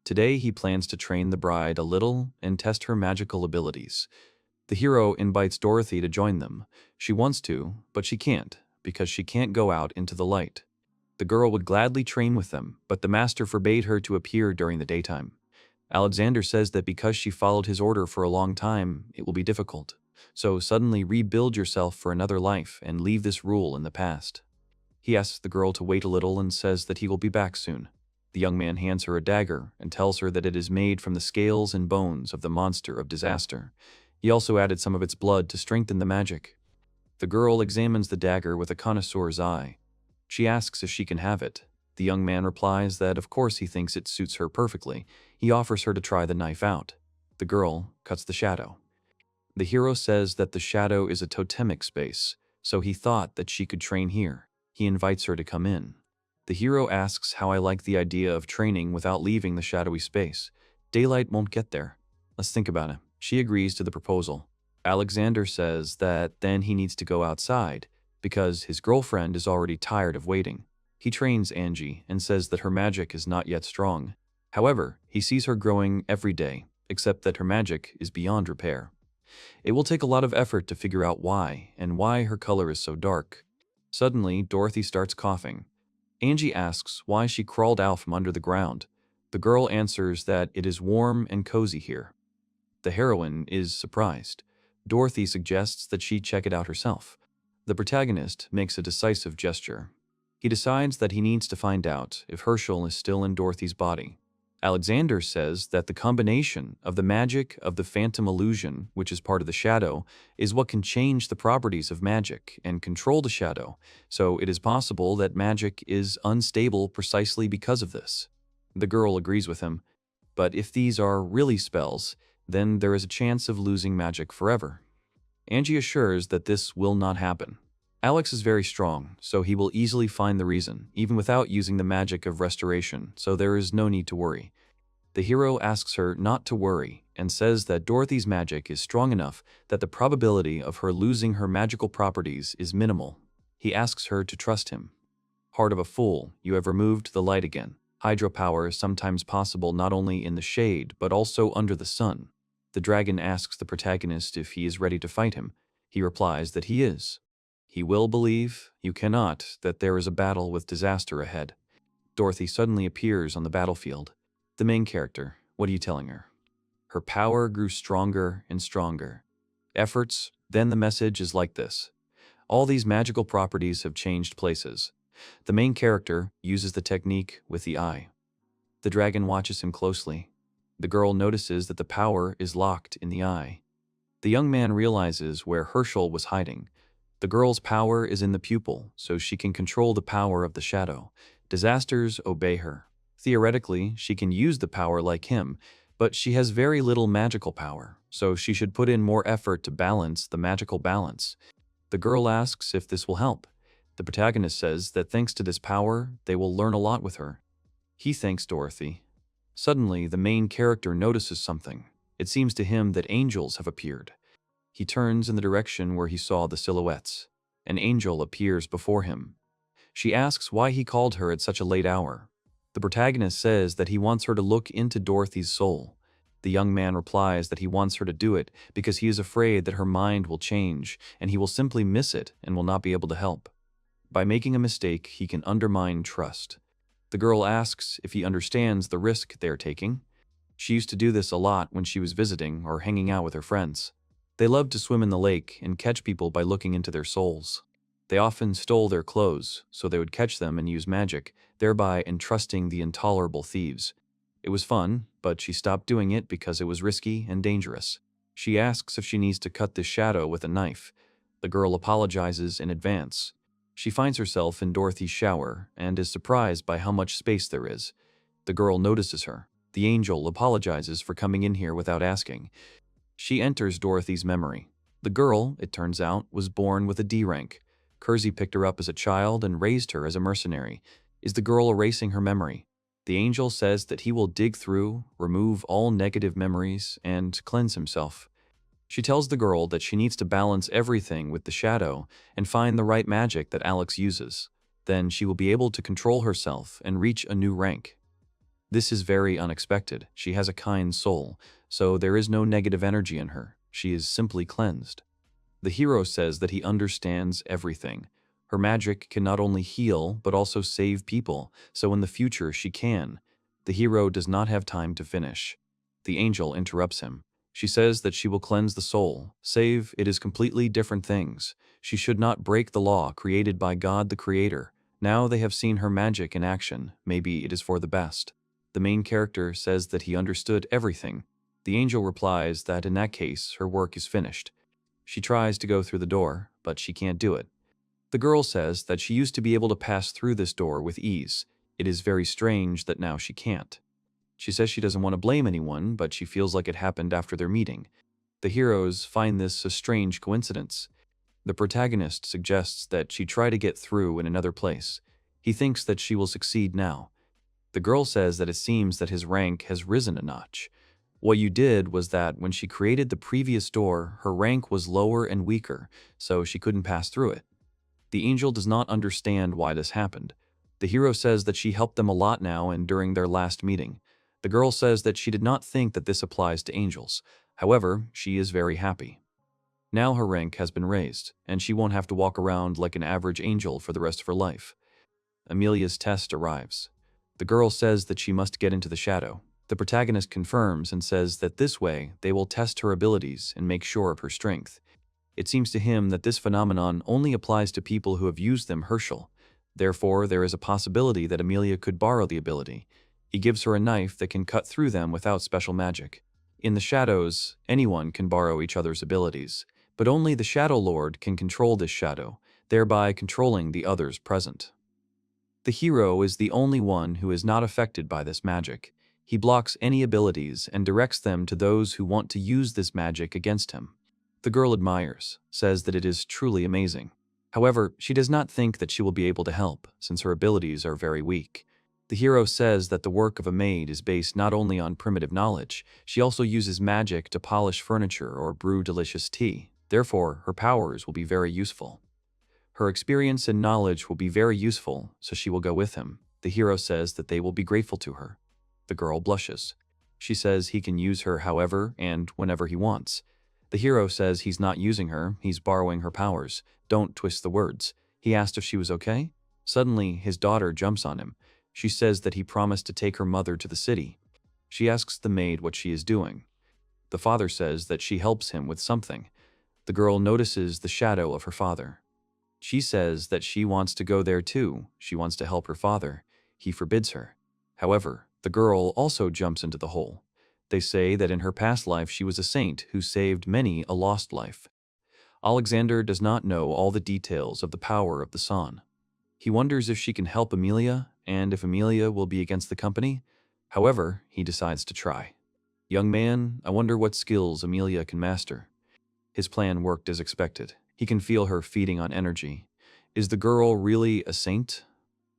[SPEAKER 1] Today, he plans to train the bride a little and test her magical abilities. The hero invites Dorothy to join them. She wants to, but she can't, because she can't go out into the light. The girl would gladly train with them, but the master forbade her to appear during the daytime. Alexander says that because she followed his order for a long time, it will be difficult. So suddenly rebuild yourself for another life and leave this rule in the past. He asks the girl to wait a little and says that he will be back soon. The young man hands her a dagger and tells her that it is made from the scales and bones of the monster of disaster. He also added some of its blood to strengthen the magic. The girl examines the dagger with a connoisseur's eye. She asks if she can have it. The young man replies that of course he thinks it suits her perfectly. He offers her to try the knife out. The girl cuts the shadow. The hero says that the shadow is a totemic space, so he thought that she could train here. He invites her to come in. The hero asks how I like the idea of training without leaving the shadowy space. Daylight won't get there. Let's think about it. She agrees to the proposal. Alexander says that then he needs to go outside because his girlfriend is already tired of waiting. He trains Angie and says that her magic is not yet strong. However, he sees her growing every day, except that her magic is beyond repair. It will take a lot of effort to figure out why, and why her color is so dark. Suddenly, Dorothy starts coughing. Angie asks why she crawled out from under the ground. The girl answers that it is warm and cozy here. The heroine is surprised. Dorothy suggests that she check it out herself. The protagonist makes a decisive gesture. He decides that he needs to find out if Herschel is still in Dorothy's body. Alexander says that the combination of the magic of the phantom illusion, which is part of the shadow, is what can change the properties of magic and control the shadow, so it is possible that magic is unstable precisely because of this. The girl agrees with him, but if these are really spells, then there is a chance of losing magic forever. Angie assures that this will not happen. Alex is very strong, so he will easily find the reason, even without using the magic of restoration, so there is no need to worry. The hero asks her not to worry and says that Dorothy's magic is strong enough that the probability of her losing her magical properties is minimal. He asks her to trust him. Heart of a fool, you have removed the light again. Hydropower is sometimes possible not only in the shade, but also under the sun. The dragon asks the protagonist if he is ready to fight him. He replies that he is. He will believe, you cannot, that there is a battle with disaster ahead. Dorothy suddenly appears on the battlefield. The main character, what are you telling her? Her power grew stronger and stronger. Efforts, then the message is like this. All these magical properties have changed places. The main character uses the technique with the eye. The dragon watches him closely. The girl notices that the power is locked in the eye. The young man realizes where Herschel was hiding. The girl's power is in the pupil, so she can control the power of the shadow. Disasters obey her. Theoretically, she can use the power like him, but she has very little magical power, so she should put in more effort to balance the magical balance. The girl asks if this will help. The protagonist says that thanks to this power, they will learn a lot with her. He thanks Dorothy. Suddenly, the main character notices something. It seems to him that angels have appeared. He turns in the direction where he saw the silhouettes. An angel appears before him. She asks why he called her at such a late hour. The protagonist says that he wants her to look into Dorothy's soul. The young man replies that he wants her to do it because he is afraid that her mind will change and he will simply miss it and will not be able to help. By making a mistake, he can undermine trust. The girl asks if he understands the risk they are taking. She used to do this a lot when she was visiting or hanging out with her friends. They loved to swim in the lake and catch people by looking into their souls. They often stole their clothes, so they would catch them and use magic, thereby entrusting the intolerable thieves. It was fun, but she stopped doing it because it was risky and dangerous. She asks if she needs to cut this shadow with a knife. The girl apologizes in advance. She finds herself in Dorothy's shower and is surprised by how much space there is. The girl notices her. The angel apologizes for coming in here without asking. She enters Dorothy's memory. The girl, it turns out, was born with a D rank. Kersey picked her up as a child and raised her as a mercenary. Is the girl erasing her memory? The angel says that he will dig through, remove all negative memories, and cleanse himself. She tells the girl that she needs to balance everything with the shadow and find the right magic that Alex uses. Then she will be able to control herself and reach a new rank. This is very unexpected. She has a kind soul, so there is no negative energy in her. She is simply cleansed. The hero says that he understands everything. Her magic can not only heal, but also save people, so in the future she can. The hero does not have time to finish. The angel interrupts him. She says that she will cleanse the soul, save it is completely different things. She should not break the law created by God the Creator. Now they have seen her magic in action, maybe it is for the best. The main character says that he understood everything. The angel replies that in that case, her work is finished. She tries to go through the door, but she can't do it. The girl says that she used to be able to pass through this door with ease. It is very strange that now she can't. She says she doesn't want to blame anyone, but she feels like it happened after their meeting. The heroes find this a strange coincidence. The protagonist suggests that she try to get through in another place. He thinks that she will succeed now. The girl says that it seems that his rank has risen a notch. What you did was that when she created the previous door, her rank was lower and weaker, so she couldn't pass through it. The angel does not understand why this happened. The hero says that she helped them a lot now and during their last meeting. The girl says that she did not think that this applies to angels. However, she is very happy. Now her rank has been raised, and she won't have to walk around like an average angel for the rest of her life. Amelia's test arrives. The girl says that she must get into the shadow. The protagonist confirms and says that this way they will test her abilities and make sure of her strength. It seems to him that this phenomenon only applies to people who have used them Herschel. Therefore, there is a possibility that Amelia could borrow the ability. He gives her a knife that can cut through them without special magic. In the shadows, anyone can borrow each other's abilities, but only the Shadow Lord can control this shadow, thereby controlling the others present. The hero is the only one who is not affected by this magic. He blocks any abilities and directs them to those who want to use this magic against him. The girl admires, says that it is truly amazing. However, she does not think that she will be able to help, since her abilities are very weak. The hero says that the work of a maid is based not only on primitive knowledge, she also uses magic to polish furniture or brew delicious tea. Therefore, her powers will be very useful. Her experience and knowledge will be very useful, so she will go with him. The hero says that they will be grateful to her. The girl blushes. She says he can use her however and whenever he wants. The hero says he's not using her, he's borrowing her powers. Don't twist the words. He asked if she was okay. Suddenly, his daughter jumps on him. She says that he promised to take her mother to the city. She asks the maid what she is doing. The father says that she helps him with something. The girl notices the shadow of her father. She says that she wants to go there too. She wants to help her father. He forbids her. However, the girl also jumps into the hole. They say that in her past life she was a saint who saved many a lost life. Alexander does not know all the details of the power of the San. He wonders if she can help Amelia and if Amelia will be against the company. However, he decides to try. Young man, I wonder what skills Amelia can master. His plan worked as expected. He can feel her feeding on energy. Is the girl really a saint?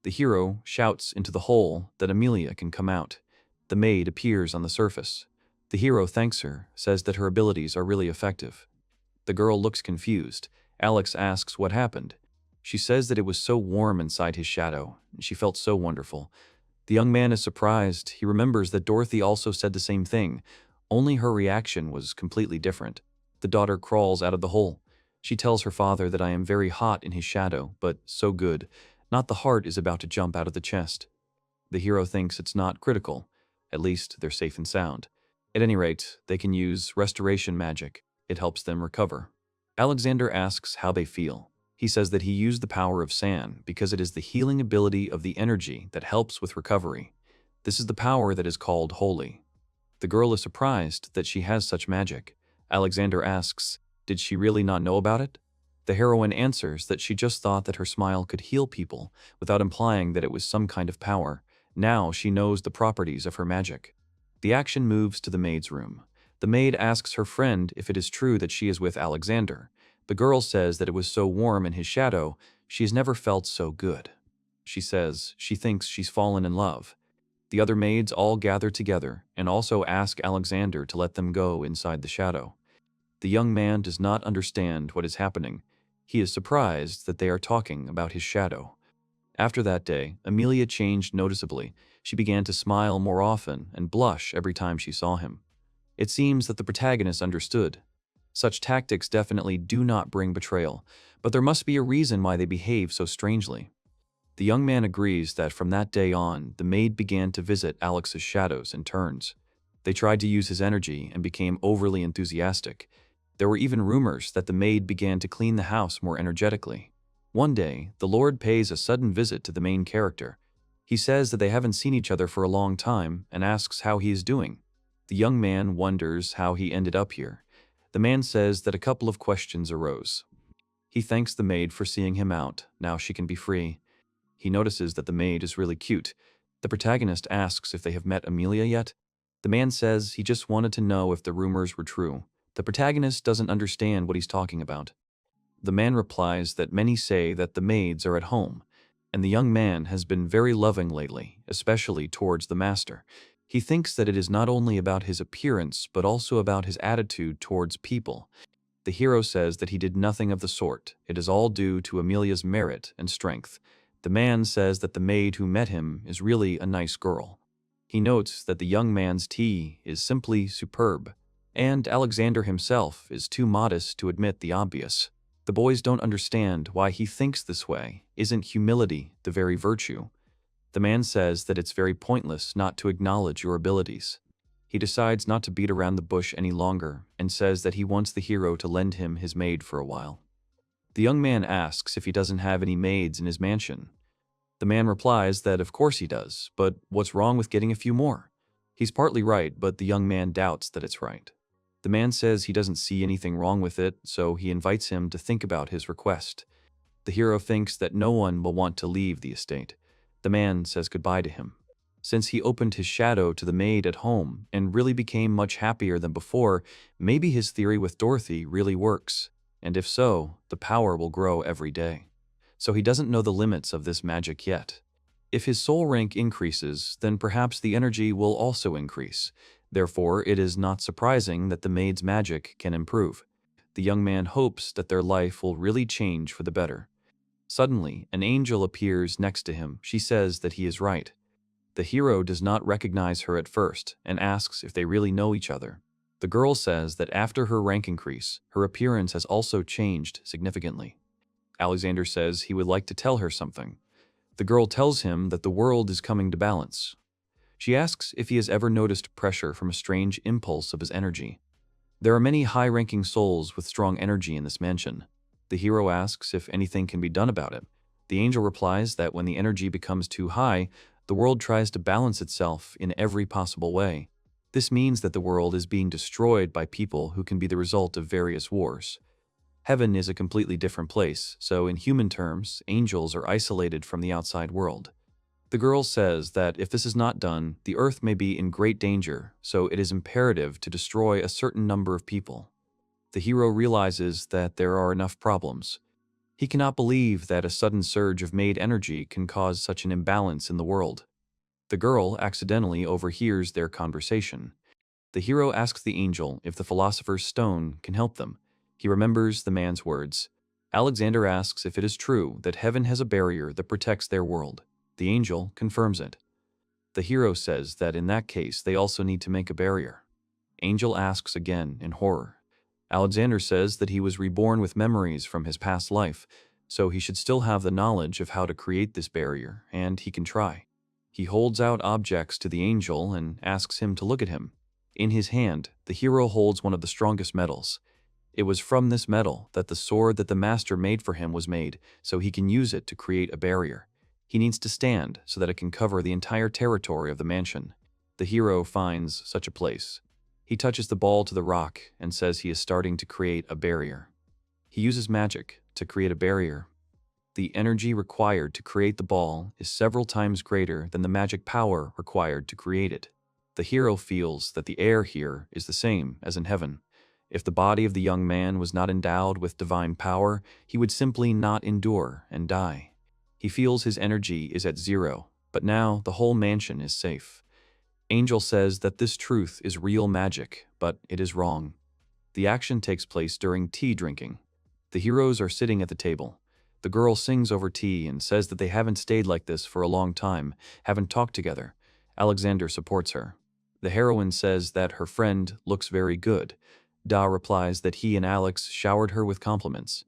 [SPEAKER 1] The hero shouts into the hole that Amelia can come out. The maid appears on the surface. The hero thanks her, says that her abilities are really effective. The girl looks confused. Alex asks what happened. She says that it was so warm inside his shadow, and she felt so wonderful. The young man is surprised. He remembers that Dorothy also said the same thing, only her reaction was completely different. The daughter crawls out of the hole. She tells her father that I am very hot in his shadow, but so good. Not the heart is about to jump out of the chest. The hero thinks it's not critical. At least they're safe and sound. At any rate, they can use restoration magic. It helps them recover. Alexander asks how they feel. He says that he used the power of sand because it is the healing ability of the energy that helps with recovery. This is the power that is called holy. The girl is surprised that she has such magic. Alexander asks, did she really not know about it? The heroine answers that she just thought that her smile could heal people without implying that it was some kind of power. Now she knows the properties of her magic. The action moves to the maid's room. The maid asks her friend if it is true that she is with Alexander. The girl says that it was so warm in his shadow, she has never felt so good. She says she thinks she's fallen in love. The other maids all gather together and also ask Alexander to let them go inside the shadow. The young man does not understand what is happening. He is surprised that they are talking about his shadow. After that day, Amelia changed noticeably. She began to smile more often and blush every time she saw him. It seems that the protagonist understood. Such tactics definitely do not bring betrayal, but there must be a reason why they behave so strangely. The young man agrees that from that day on, the maid began to visit Alex's shadows in turns. They tried to use his energy and became overly enthusiastic. There were even rumors that the maid began to clean the house more energetically. One day, the Lord pays a sudden visit to the main character. He says that they haven't seen each other for a long time and asks how he is doing. The young man wonders how he ended up here. The man says that a couple of questions arose. He thanks the maid for seeing him out. Now she can be free. He notices that the maid is really cute. The protagonist asks if they have met Amelia yet. The man says he just wanted to know if the rumors were true. The protagonist doesn't understand what he's talking about. The man replies that many say that the maids are at home, and the young man has been very loving lately, especially towards the master. He thinks that it is not only about his appearance, but also about his attitude towards people. The hero says that he did nothing of the sort. It is all due to Amelia's merit and strength. The man says that the maid who met him is really a nice girl. He notes that the young man's tea is simply superb, and Alexander himself is too modest to admit the obvious. The boys don't understand why he thinks this way. Isn't humility the very virtue? The man says that it's very pointless not to acknowledge your abilities. He decides not to beat around the bush any longer and says that he wants the hero to lend him his maid for a while. The young man asks if he doesn't have any maids in his mansion. The man replies that of course he does, but what's wrong with getting a few more? He's partly right, but the young man doubts that it's right. The man says he doesn't see anything wrong with it, so he invites him to think about his request. The hero thinks that no one will want to leave the estate. The man says goodbye to him. Since he opened his shadow to the maid at home and really became much happier than before, maybe his theory with Dorothy really works. And if so, the power will grow every day. So he doesn't know the limits of this magic yet. If his soul rank increases, then perhaps the energy will also increase. Therefore, it is not surprising that the maid's magic can improve. The young man hopes that their life will really change for the better. Suddenly, an angel appears next to him. She says that he is right. The hero does not recognize her at first and asks if they really know each other. The girl says that after her rank increase, her appearance has also changed significantly. Alexander says he would like to tell her something. The girl tells him that the world is coming to balance. She asks if he has ever noticed pressure from a strange impulse of his energy. There are many high-ranking souls with strong energy in this mansion. The hero asks if anything can be done about it. The angel replies that when the energy becomes too high, the world tries to balance itself in every possible way. This means that the world is being destroyed by people who can be the result of various wars. Heaven is a completely different place, so in human terms, angels are isolated from the outside world. The girl says that if this is not done, the earth may be in great danger, so it is imperative to destroy a certain number of people. The hero realizes that there are enough problems. He cannot believe that a sudden surge of maid energy can cause such an imbalance in the world. The girl accidentally overhears their conversation. The hero asks the angel if the philosopher's stone can help them. He remembers the man's words. Alexander asks if it is true that heaven has a barrier that protects their world. The angel confirms it. The hero says that in that case they also need to make a barrier. Angel asks again in horror. Alexander says that he was reborn with memories from his past life, so he should still have the knowledge of how to create this barrier, and he can try. He holds out objects to the angel and asks him to look at him. In his hand, the hero holds one of the strongest metals. It was from this metal that the sword that the master made for him was made, so he can use it to create a barrier. He needs to stand so that it can cover the entire territory of the mansion. The hero finds such a place. He touches the ball to the rock and says he is starting to create a barrier. He uses magic to create a barrier. The energy required to create the ball is several times greater than the magic power required to create it. The hero feels that the air here is the same as in heaven. If the body of the young man was not endowed with divine power, he would simply not endure and die. He feels his energy is at zero, but now the whole mansion is safe. Angel says that this truth is real magic, but it is wrong. The action takes place during tea drinking. The heroes are sitting at the table. The girl sings over tea and says that they haven't stayed like this for a long time, haven't talked together. Alexander supports her. The heroine says that her friend looks very good. Da replies that he and Alex showered her with compliments.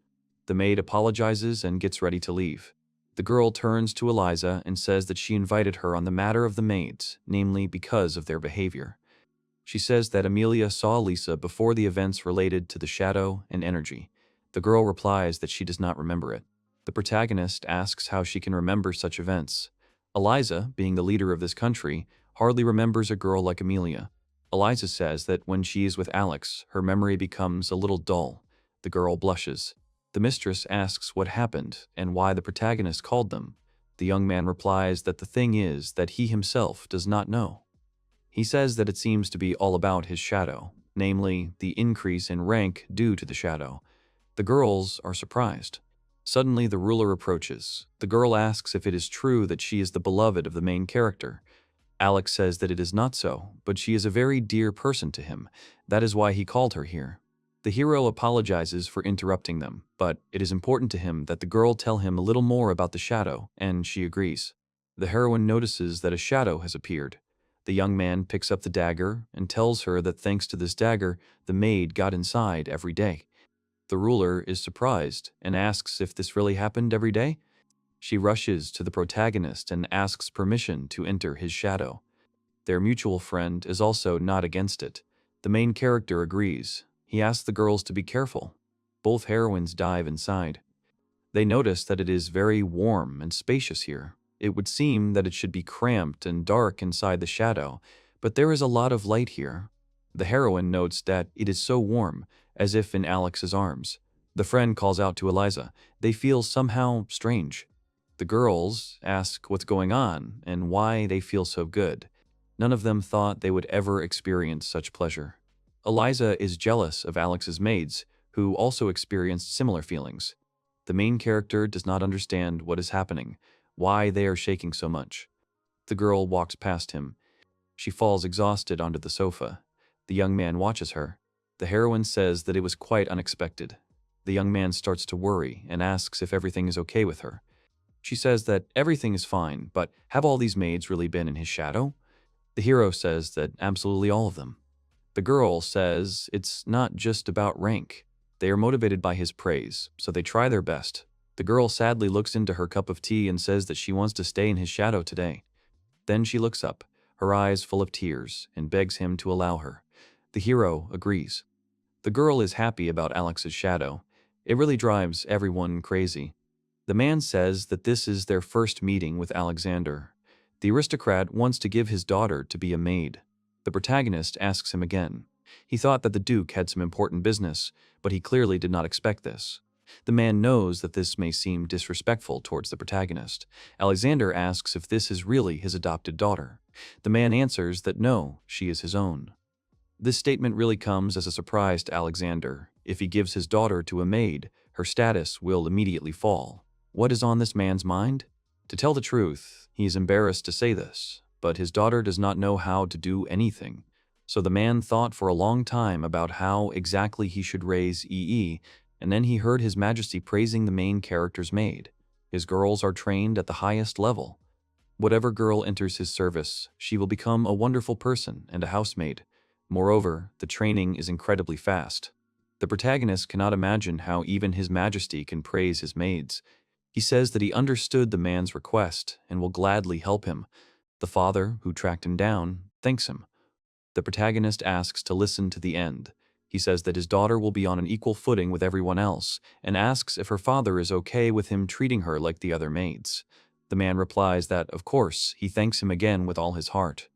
[SPEAKER 1] The maid apologizes and gets ready to leave. The girl turns to Eliza and says that she invited her on the matter of the maids, namely because of their behavior. She says that Amelia saw Lisa before the events related to the shadow and energy. The girl replies that she does not remember it. The protagonist asks how she can remember such events. Eliza, being the leader of this country, hardly remembers a girl like Amelia. Eliza says that when she is with Alex, her memory becomes a little dull. The girl blushes. The mistress asks what happened and why the protagonist called them. The young man replies that the thing is that he himself does not know. He says that it seems to be all about his shadow, namely, the increase in rank due to the shadow. The girls are surprised. Suddenly, the ruler approaches. The girl asks if it is true that she is the beloved of the main character. Alex says that it is not so, but she is a very dear person to him. That is why he called her here. The hero apologizes for interrupting them, but it is important to him that the girl tell him a little more about the shadow, and she agrees. The heroine notices that a shadow has appeared. The young man picks up the dagger and tells her that thanks to this dagger, the maid got inside every day. The ruler is surprised and asks if this really happened every day. She rushes to the protagonist and asks permission to enter his shadow. Their mutual friend is also not against it. The main character agrees. He asks the girls to be careful. Both heroines dive inside. They notice that it is very warm and spacious here. It would seem that it should be cramped and dark inside the shadow, but there is a lot of light here. The heroine notes that it is so warm, as if in Alex's arms. The friend calls out to Eliza. They feel somehow strange. The girls ask what's going on and why they feel so good. None of them thought they would ever experience such pleasure. Eliza is jealous of Alex's maids, who also experienced similar feelings. The main character does not understand what is happening, why they are shaking so much. The girl walks past him. She falls exhausted onto the sofa. The young man watches her. The heroine says that it was quite unexpected. The young man starts to worry and asks if everything is okay with her. She says that everything is fine, but have all these maids really been in his shadow? The hero says that absolutely all of them. The girl says it's not just about rank. They are motivated by his praise, so they try their best. The girl sadly looks into her cup of tea and says that she wants to stay in his shadow today. Then she looks up, her eyes full of tears, and begs him to allow her. The hero agrees. The girl is happy about Alex's shadow. It really drives everyone crazy. The man says that this is their first meeting with Alexander. The aristocrat wants to give his daughter to be a maid. The protagonist asks him again. He thought that the duke had some important business, but he clearly did not expect this. The man knows that this may seem disrespectful towards the protagonist. Alexander asks if this is really his adopted daughter. The man answers that no, she is his own. This statement really comes as a surprise to Alexander. If he gives his daughter to a maid, her status will immediately fall. What is on this man's mind? To tell the truth, he is embarrassed to say this, but his daughter does not know how to do anything. So the man thought for a long time about how exactly he should raise EE, and then he heard His Majesty praising the main character's maid. His girls are trained at the highest level. Whatever girl enters his service, she will become a wonderful person and a housemaid. Moreover, the training is incredibly fast. The protagonist cannot imagine how even His Majesty can praise his maids. He says that he understood the man's request and will gladly help him. The father, who tracked him down, thanks him. The protagonist asks to listen to the end. He says that his daughter will be on an equal footing with everyone else and asks if her father is okay with him treating her like the other maids. The man replies that, of course, he thanks him again with all his heart.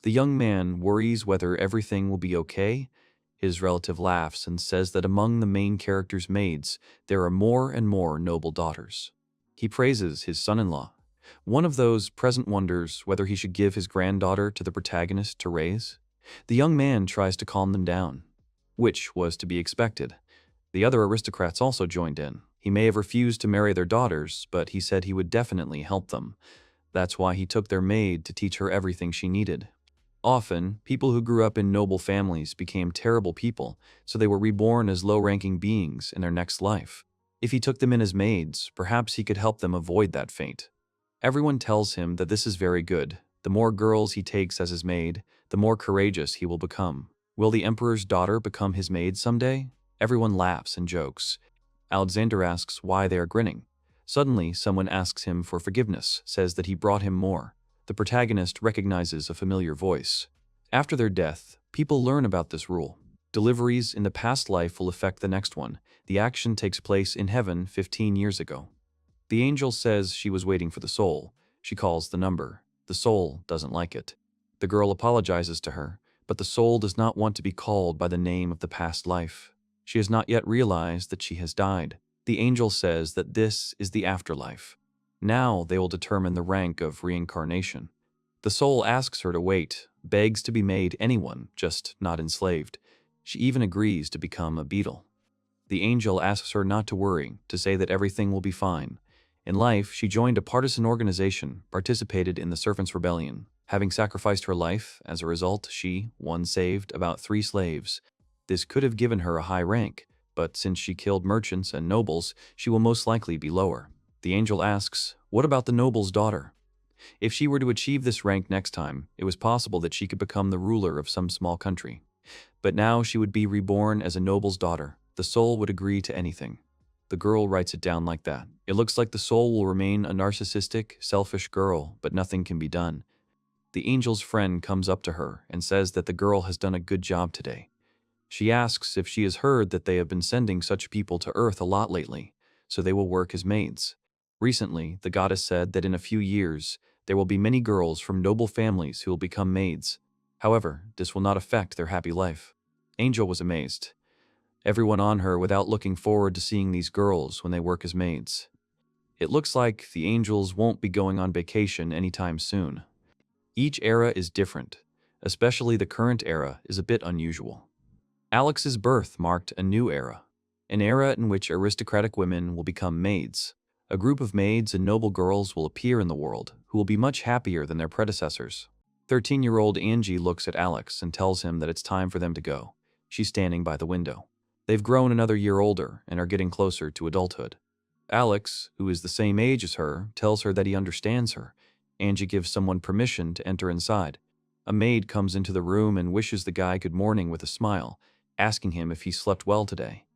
[SPEAKER 1] The young man worries whether everything will be okay. His relative laughs and says that among the main character's maids, there are more and more noble daughters. He praises his son-in-law. One of those present wonders whether he should give his granddaughter to the protagonist to raise. The young man tries to calm them down, which was to be expected. The other aristocrats also joined in. He may have refused to marry their daughters, but he said he would definitely help them. That's why he took their maid to teach her everything she needed. Often, people who grew up in noble families became terrible people, so they were reborn as low-ranking beings in their next life. If he took them in as maids, perhaps he could help them avoid that fate. Everyone tells him that this is very good. The more girls he takes as his maid, the more courageous he will become. Will the emperor's daughter become his maid someday? Everyone laughs and jokes. Alexander asks why they are grinning. Suddenly, someone asks him for forgiveness, says that he brought him more. The protagonist recognizes a familiar voice. After their death, people learn about this rule. Deliveries in the past life will affect the next one. The action takes place in heaven 15 years ago. The angel says she was waiting for the soul. She calls the number. The soul doesn't like it. The girl apologizes to her, but the soul does not want to be called by the name of the past life. She has not yet realized that she has died. The angel says that this is the afterlife. Now they will determine the rank of reincarnation. The soul asks her to wait, begs to be made anyone, just not enslaved. She even agrees to become a beetle. The angel asks her not to worry, to say that everything will be fine. In life, she joined a partisan organization, participated in the Servants' Rebellion. Having sacrificed her life, as a result, she, saved about 3 slaves. This could have given her a high rank, but since she killed merchants and nobles, she will most likely be lower. The angel asks, what about the noble's daughter? If she were to achieve this rank next time, it was possible that she could become the ruler of some small country. But now she would be reborn as a noble's daughter. The soul would agree to anything. The girl writes it down like that. It looks like the soul will remain a narcissistic, selfish girl, but nothing can be done. The angel's friend comes up to her and says that the girl has done a good job today. She asks if she has heard that they have been sending such people to Earth a lot lately, so they will work as maids. Recently, the goddess said that in a few years, there will be many girls from noble families who will become maids. However, this will not affect their happy life. Angel was amazed. Everyone on her without looking forward to seeing these girls when they work as maids. It looks like the angels won't be going on vacation anytime soon. Each era is different, especially the current era is a bit unusual. Alex's birth marked a new era, an era in which aristocratic women will become maids. A group of maids and noble girls will appear in the world who will be much happier than their predecessors. 13-year-old Angie looks at Alex and tells him that it's time for them to go. She's standing by the window. They've grown another year older and are getting closer to adulthood. Alex, who is the same age as her, tells her that he understands her. Angie gives someone permission to enter inside. A maid comes into the room and wishes the guy good morning with a smile, asking him if he slept well today.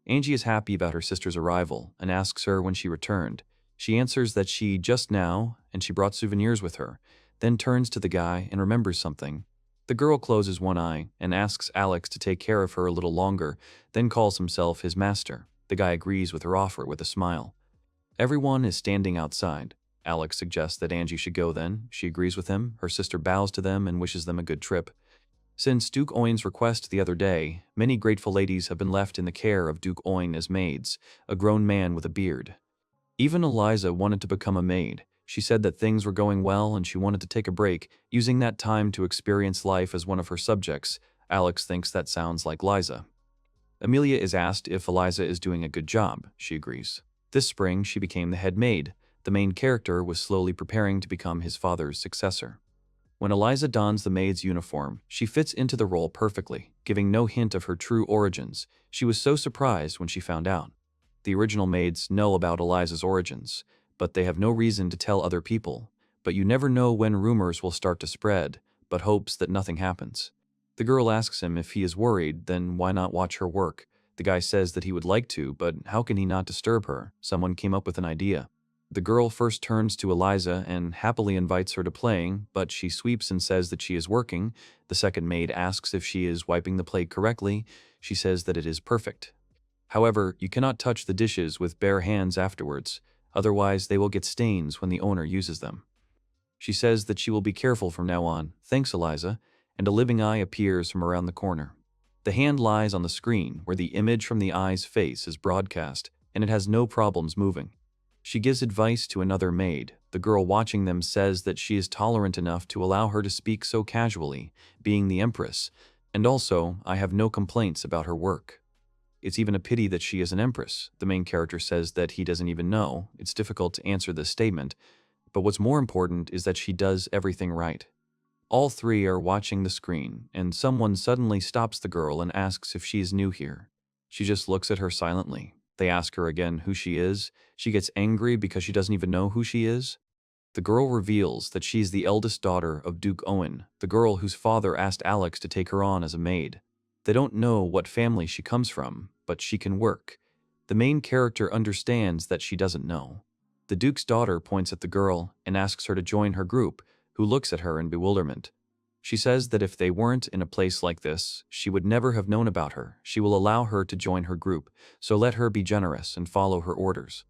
[SPEAKER 1] Angie is happy about her sister's arrival and asks her when she returned. She answers that she just now, and she brought souvenirs with her, then turns to the guy and remembers something. The girl closes one eye and asks Alex to take care of her a little longer, then calls himself his master. The guy agrees with her offer with a smile. Everyone is standing outside. Alex suggests that Angie should go then. She agrees with him. Her sister bows to them and wishes them a good trip. Since Duke Oin's request the other day, many grateful ladies have been left in the care of Duke Oin as maids, a grown man with a beard. Even Eliza wanted to become a maid. She said that things were going well and she wanted to take a break, using that time to experience life as one of her subjects. Alex thinks that sounds like Liza. Amelia is asked if Eliza is doing a good job. She agrees. This spring, she became the head maid. The main character was slowly preparing to become his father's successor. When Eliza dons the maid's uniform, she fits into the role perfectly, giving no hint of her true origins. She was so surprised when she found out. The original maids know about Eliza's origins, but they have no reason to tell other people. But you never know when rumors will start to spread, but hopes that nothing happens. The girl asks him if he is worried, then why not watch her work? The guy says that he would like to, but how can he not disturb her? Someone came up with an idea. The girl first turns to Eliza and happily invites her to playing, but she sweeps and says that she is working. The second maid asks if she is wiping the plate correctly. She says that it is perfect. However, you cannot touch the dishes with bare hands afterwards, otherwise they will get stains when the owner uses them. She says that she will be careful from now on. Thanks, Eliza, and a living eye appears from around the corner. The hand lies on the screen where the image from the eye's face is broadcast, and it has no problems moving. She gives advice to another maid. The girl watching them says that she is tolerant enough to allow her to speak so casually, being the Empress, and also, I have no complaints about her work. It's even a pity that she is an Empress. The main character says that he doesn't even know. It's difficult to answer this statement, but what's more important is that she does everything right. All three are watching the screen, and someone suddenly stops the girl and asks if she is new here. She just looks at her silently. They ask her again who she is. She gets angry because she doesn't even know who she is. The girl reveals that she's the eldest daughter of Duke Owen, the girl whose father asked Alex to take her on as a maid. They don't know what family she comes from, but she can work. The main character understands that she doesn't know. The Duke's daughter points at the girl and asks her to join her group, who looks at her in bewilderment. She says that if they weren't in a place like this, she would never have known about her. She will allow her to join her group, so let her be generous and follow her orders.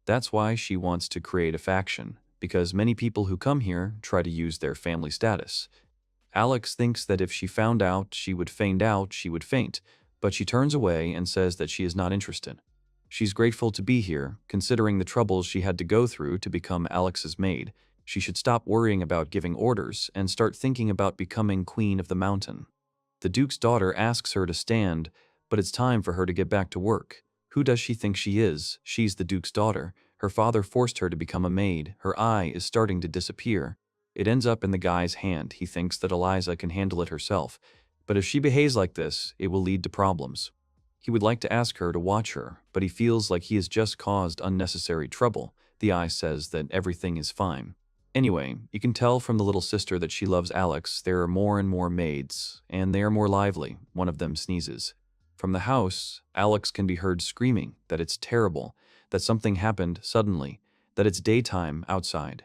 [SPEAKER 1] That's why she wants to create a faction, because many people who come here try to use their family status. Alex thinks that if she found out she would faint, but she turns away and says that she is not interested. She's grateful to be here, considering the troubles she had to go through to become Alex's maid. She should stop worrying about giving orders and start thinking about becoming queen of the mountain. The Duke's daughter asks her to stand, but it's time for her to get back to work. Who does she think she is? She's the Duke's daughter. Her father forced her to become a maid. Her eye is starting to disappear. It ends up in the guy's hand. He thinks that Eliza can handle it herself. But if she behaves like this, it will lead to problems. He would like to ask her to watch her, but he feels like he has just caused unnecessary trouble. The eye says that everything is fine. Anyway, you can tell from the little sister that she loves Alex. There are more and more maids, and they are more lively. One of them sneezes. From the house, Alex can be heard screaming that it's terrible, that something happened suddenly, that it's daytime outside.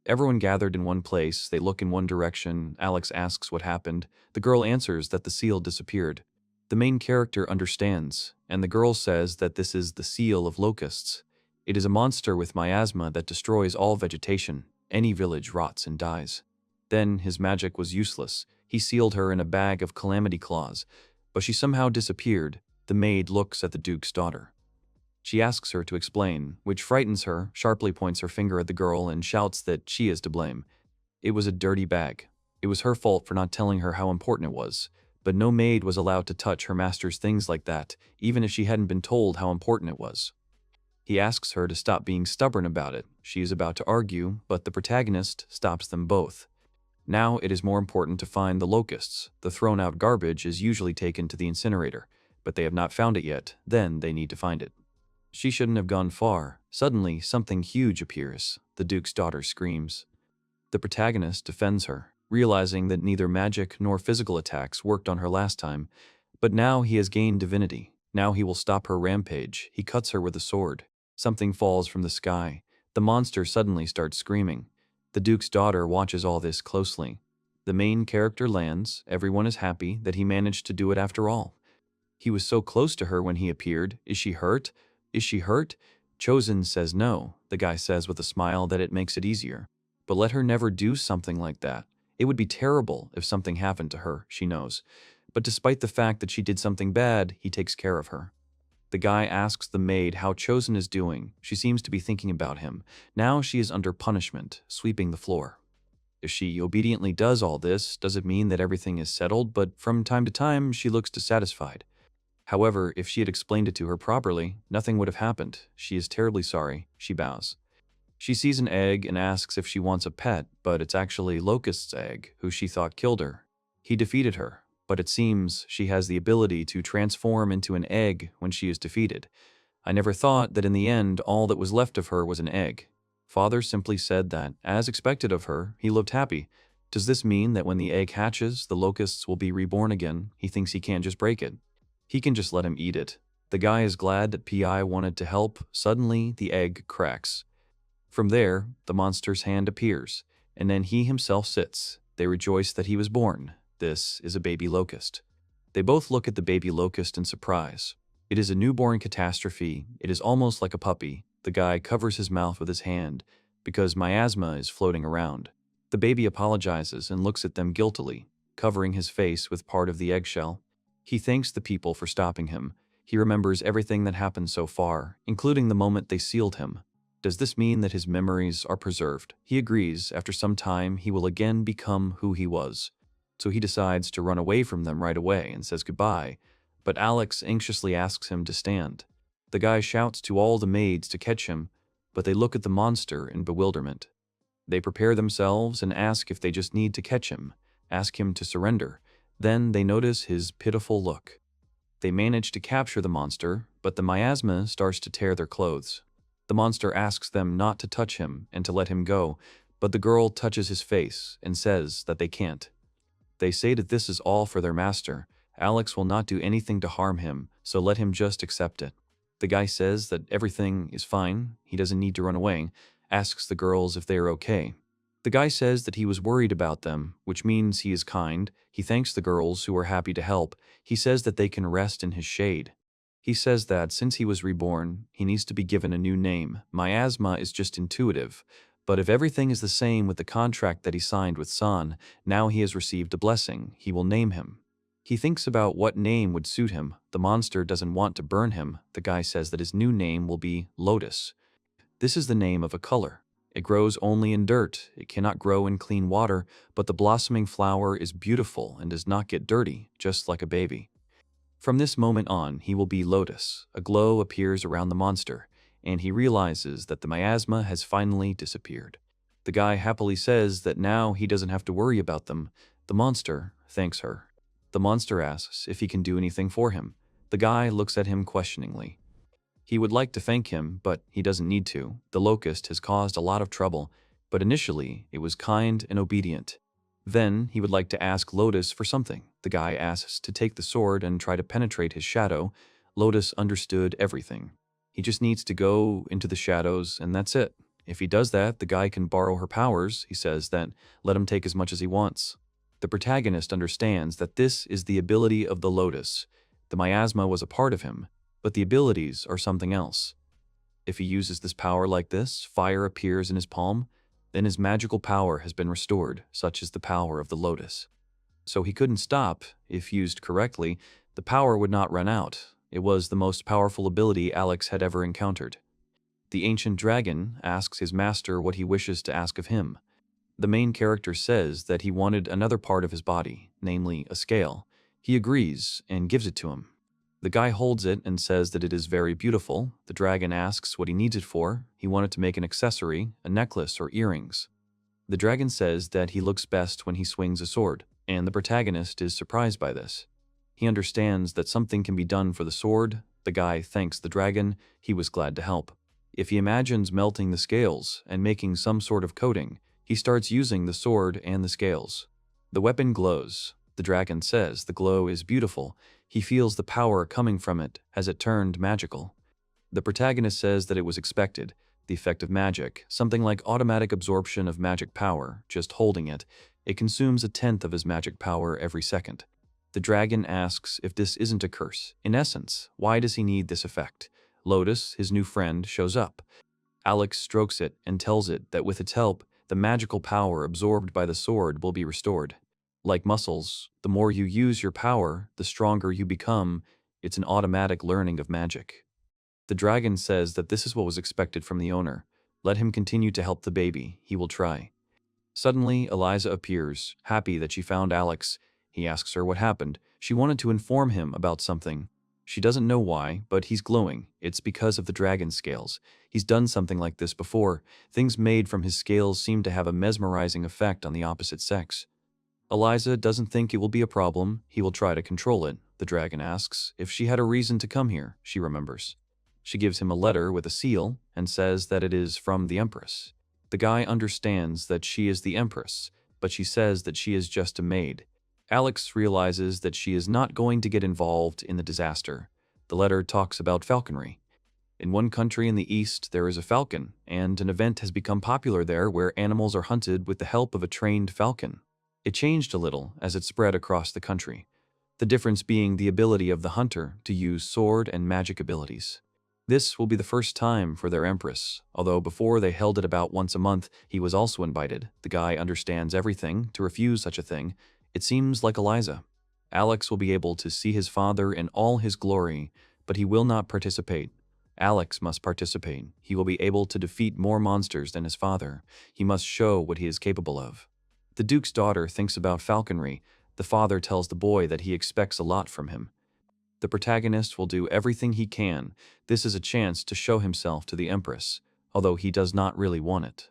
[SPEAKER 1] Everyone gathered in one place. They look in one direction. Alex asks what happened. The girl answers that the seal disappeared. The main character understands, and the girl says that this is the seal of locusts. It is a monster with miasma that destroys all vegetation. Any village rots and dies. Then his magic was useless. He sealed her in a bag of calamity claws, but she somehow disappeared. The maid looks at the Duke's daughter. She asks her to explain, which frightens her, sharply points her finger at the girl and shouts that she is to blame. It was a dirty bag. It was her fault for not telling her how important it was. But no maid was allowed to touch her master's things like that, even if she hadn't been told how important it was. He asks her to stop being stubborn about it. She is about to argue, but the protagonist stops them both. Now it is more important to find the locusts. The thrown-out garbage is usually taken to the incinerator, but they have not found it yet. Then they need to find it. She shouldn't have gone far. Suddenly, something huge appears. The Duke's daughter screams. The protagonist defends her, realizing that neither magic nor physical attacks worked on her last time, but now he has gained divinity. Now he will stop her rampage. He cuts her with a sword. Something falls from the sky. The monster suddenly starts screaming. The Duke's daughter watches all this closely. The main character lands. Everyone is happy that he managed to do it after all. He was so close to her when he appeared. Is she hurt? Is she hurt? Chosen says no. The guy says with a smile that it makes it easier. But let her never do something like that. It would be terrible if something happened to her, she knows. But despite the fact that she did something bad, he takes care of her. The guy asks the maid how Chosen is doing. She seems to be thinking about him. Now she is under punishment, sweeping the floor. If she obediently does all this, does it mean that everything is settled? But from time to time, she looks dissatisfied. However, if she had explained it to her properly, nothing would have happened. She is terribly sorry. She bows. She sees an egg and asks if she wants a pet, but it's actually Locust's egg, who she thought killed her. He defeated her, but it seems she has the ability to transform into an egg when she is defeated. I never thought that in the end all that was left of her was an egg. Father simply said that, as expected of her, he looked happy. Does this mean that when the egg hatches, the locusts will be reborn again? He thinks he can't just break it. He can just let him eat it. The guy is glad that PI wanted to help. Suddenly, the egg cracks. From there, the monster's hand appears, and then he himself sits. They rejoice that he was born. This is a baby locust. They both look at the baby locust in surprise. It is a newborn catastrophe. It is almost like a puppy. The guy covers his mouth with his hand because miasma is floating around. The baby apologizes and looks at them guiltily, covering his face with part of the eggshell. He thanks the people for stopping him. He remembers everything that happened so far, including the moment they sealed him. Does this mean that his memories are preserved? He agrees. After some time, he will again become who he was. So he decides to run away from them right away and says goodbye, but Alex anxiously asks him to stand. The guy shouts to all the maids to catch him, but they look at the monster in bewilderment. They prepare themselves and ask if they just need to catch him, ask him to surrender. Then they notice his pitiful look. They manage to capture the monster, but the miasma starts to tear their clothes. The monster asks them not to touch him and to let him go, but the girl touches his face and says that they can't. They say that this is all for their master. Alex will not do anything to harm him, so let him just accept it. The guy says that everything is fine, he doesn't need to run away, asks the girls if they are okay. The guy says that he was worried about them, which means he is kind. He thanks the girls who are happy to help. He says that they can rest in his shade. He says that since he was reborn, he needs to be given a new name. Miasma is just intuitive. But if everything is the same with the contract that he signed with San, now he has received a blessing. He will name him. He thinks about what name would suit him. The monster doesn't want to burn him. The guy says that his new name will be Lotus. This is the name of a color. It grows only in dirt. It cannot grow in clean water, but the blossoming flower is beautiful and does not get dirty, just like a baby. From this moment on, he will be Lotus. A glow appears around the monster, and he realizes that the miasma has finally disappeared. The guy happily says that now he doesn't have to worry about them. The monster thanks her. The monster asks if he can do anything for him. The guy looks at him questioningly. He would like to thank him, but he doesn't need to. The locust has caused a lot of trouble, but initially it was kind and obedient. Then he would like to ask Lotus for something. The guy asks to take the sword and try to penetrate his shadow. Lotus understood everything. He just needs to go into the shadows, and that's it. If he does that, the guy can borrow her powers. He says that let him take as much as he wants. The protagonist understands that this is the ability of the lotus. The miasma was a part of him, but the abilities are something else. If he uses this power like this, fire appears in his palm, then his magical power has been restored, such as the power of the lotus. So he couldn't stop. If used correctly, the power would not run out. It was the most powerful ability Alex had ever encountered. The ancient dragon asks his master what he wishes to ask of him. The main character says that he wanted another part of his body, namely a scale. He agrees and gives it to him. The guy holds it and says that it is very beautiful. The dragon asks what he needs it for. He wanted to make an accessory, a necklace or earrings. The dragon says that he looks best when he swings a sword, and the protagonist is surprised by this. He understands that something can be done for the sword. The guy thanks the dragon. He was glad to help. If he imagines melting the scales and making some sort of coating, he starts using the sword and the scales. The weapon glows. The dragon says the glow is beautiful. He feels the power coming from it as it turned magical. The protagonist says that it was expected. The effect of magic, something like automatic absorption of magic power, just holding it. It consumes 1/10 of his magic power every second. The dragon asks if this isn't a curse. In essence, why does he need this effect? Lotus, his new friend, shows up. Alex strokes it and tells it that with its help, the magical power absorbed by the sword will be restored. Like muscles, the more you use your power, the stronger you become. It's an automatic learning of magic. The dragon says that this is what was expected from the owner. Let him continue to help the baby. He will try. Suddenly, Eliza appears, happy that she found Alex. He asks her what happened. She wanted to inform him about something. She doesn't know why, but he's glowing. It's because of the dragon scales. He's done something like this before. Things made from his scales seem to have a mesmerizing effect on the opposite sex. Eliza doesn't think it will be a problem. He will try to control it. The dragon asks if she had a reason to come here. She remembers. She gives him a letter with a seal and says that it is from the Empress. The guy understands that she is the Empress, but she says that she is just a maid. Alex realizes that she is not going to get involved in the disaster. The letter talks about falconry. In one country in the east, there is a falcon, and an event has become popular there where animals are hunted with the help of a trained falcon. It changed a little as it spread across the country, the difference being the ability of the hunter to use sword and magic abilities. This will be the first time for their Empress, although before they held it about once a month, he was also invited. The guy understands everything. To refuse such a thing, it seems like Eliza. Alex will be able to see his father in all his glory, but he will not participate. Alex must participate. He will be able to defeat more monsters than his father. He must show what he is capable of. The Duke's daughter thinks about falconry. The father tells the boy that he expects a lot from him. The protagonist will do everything he can. This is a chance to show himself to the Empress, although he does not really want it.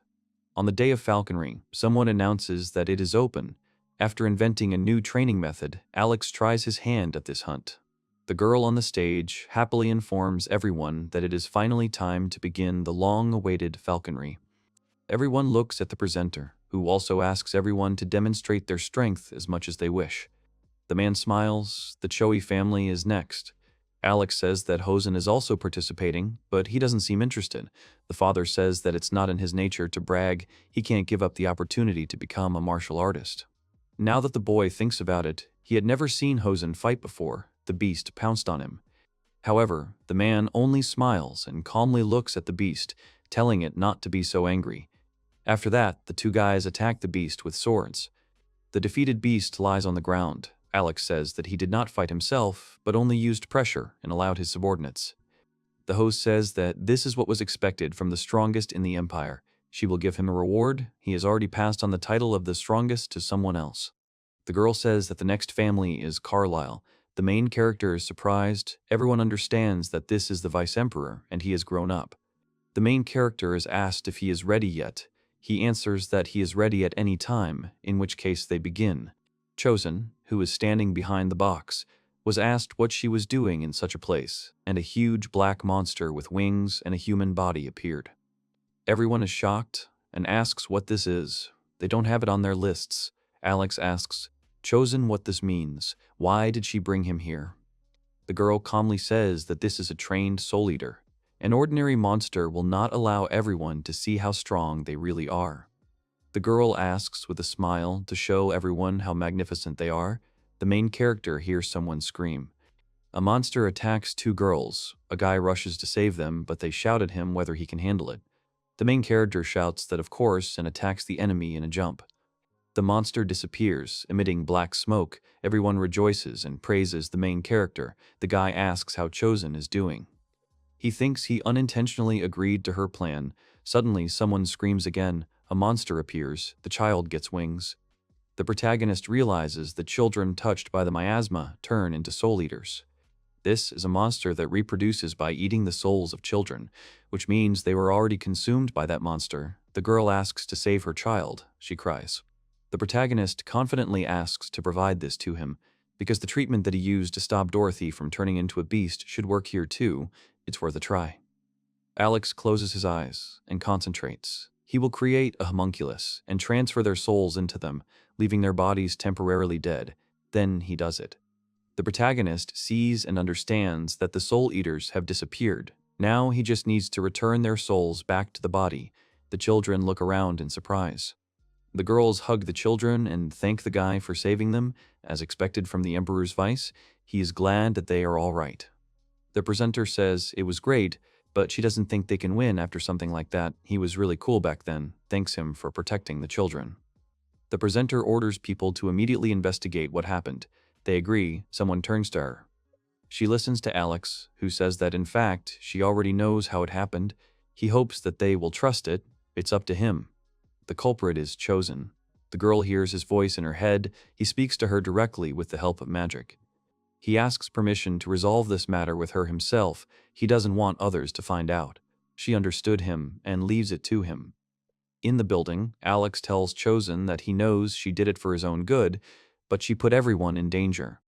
[SPEAKER 1] On the day of falconry, someone announces that it is open. After inventing a new training method, Alex tries his hand at this hunt. The girl on the stage happily informs everyone that it is finally time to begin the long-awaited falconry. Everyone looks at the presenter, who also asks everyone to demonstrate their strength as much as they wish. The man smiles. The Choi family is next. Alex says that Hosen is also participating, but he doesn't seem interested. The father says that it's not in his nature to brag. He can't give up the opportunity to become a martial artist. Now that the boy thinks about it, he had never seen Hosen fight before. The beast pounced on him. However, the man only smiles and calmly looks at the beast, telling it not to be so angry. After that, the two guys attack the beast with swords. The defeated beast lies on the ground. Alex says that he did not fight himself, but only used pressure and allowed his subordinates. The host says that this is what was expected from the strongest in the empire. She will give him a reward. He has already passed on the title of the strongest to someone else. The girl says that the next family is Carlisle. The main character is surprised. Everyone understands that this is the vice-emperor, and he has grown up. The main character is asked if he is ready yet. He answers that he is ready at any time, in which case they begin. Chosen, who is standing behind the box, was asked what she was doing in such a place, and a huge black monster with wings and a human body appeared. Everyone is shocked and asks what this is. They don't have it on their lists. Alex asks Chosen what this means. Why did she bring him here? The girl calmly says that this is a trained soul eater. An ordinary monster will not allow everyone to see how strong they really are. The girl asks with a smile to show everyone how magnificent they are. The main character hears someone scream. A monster attacks two girls. A guy rushes to save them, but they shout at him whether he can handle it. The main character shouts that of course and attacks the enemy in a jump. The monster disappears, emitting black smoke. Everyone rejoices and praises the main character. The guy asks how Chosen is doing. He thinks he unintentionally agreed to her plan. Suddenly, someone screams again. A monster appears. The child gets wings. The protagonist realizes that children touched by the miasma turn into soul eaters. This is a monster that reproduces by eating the souls of children, which means they were already consumed by that monster. The girl asks to save her child. She cries. The protagonist confidently asks to provide this to him, because the treatment that he used to stop Dorothy from turning into a beast should work here too. It's worth a try. Alex closes his eyes and concentrates. He will create a homunculus and transfer their souls into them, leaving their bodies temporarily dead. Then he does it. The protagonist sees and understands that the soul eaters have disappeared. Now he just needs to return their souls back to the body. The children look around in surprise. The girls hug the children and thank the guy for saving them. As expected from the Emperor's vice, he is glad that they are all right. The presenter says it was great, but she doesn't think they can win after something like that. He was really cool back then, thanks him for protecting the children. The presenter orders people to immediately investigate what happened. They agree. Someone turns to her. She listens to Alex, who says that in fact, she already knows how it happened. He hopes that they will trust it. It's up to him. The culprit is Chosen. The girl hears his voice in her head. He speaks to her directly with the help of magic. He asks permission to resolve this matter with her himself. He doesn't want others to find out. She understood him and leaves it to him. In the building, Alex tells Chosen that he knows she did it for his own good, but she put everyone in danger.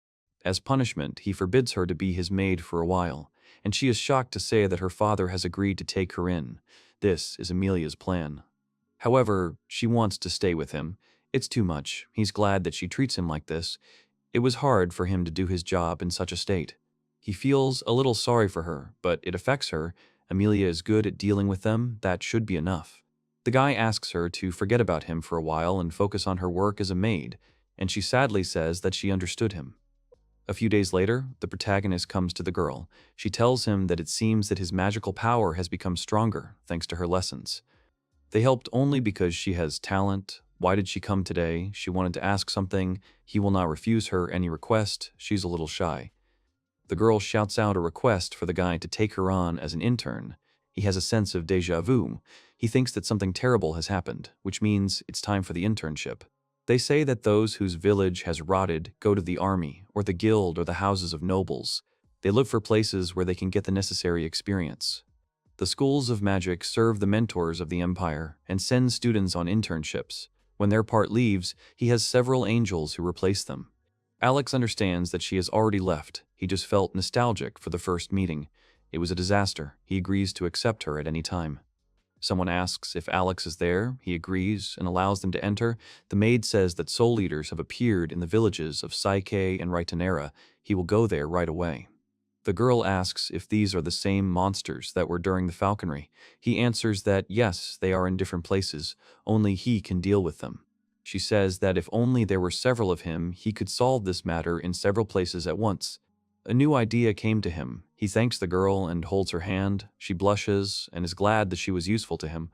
[SPEAKER 1] As punishment, he forbids her to be his maid for a while, and she is shocked to say that her father has agreed to take her in. This is Amelia's plan. However, she wants to stay with him. It's too much. He's glad that she treats him like this. It was hard for him to do his job in such a state. He feels a little sorry for her, but it affects her. Amelia is good at dealing with them, that should be enough. The guy asks her to forget about him for a while and focus on her work as a maid, and she sadly says that she understood him. A few days later, the protagonist comes to the girl. She tells him that it seems that his magical power has become stronger thanks to her lessons. They helped only because she has talent. Why did she come today? She wanted to ask something. He will not refuse her any request. She's a little shy. The girl shouts out a request for the guy to take her on as an intern. He has a sense of déjà vu. He thinks that something terrible has happened, which means it's time for the internship. They say that those whose village has rotted go to the army, or the guild, or the houses of nobles. They look for places where they can get the necessary experience. The schools of magic serve the mentors of the empire and send students on internships. When their part leaves, he has several angels who replace them. Alex understands that she has already left. He just felt nostalgic for the first meeting. It was a disaster. He agrees to accept her at any time. Someone asks if Alex is there. He agrees and allows them to enter. The maid says that soul leaders have appeared in the villages of Psyche and Reincarnation. He will go there right away. The girl asks if these are the same monsters that were during the falconry. He answers that yes, they are in different places. Only he can deal with them. She says that if only there were several of him, he could solve this matter in several places at once. A new idea came to him. He thanks the girl and holds her hand. She blushes and is glad that she was useful to him.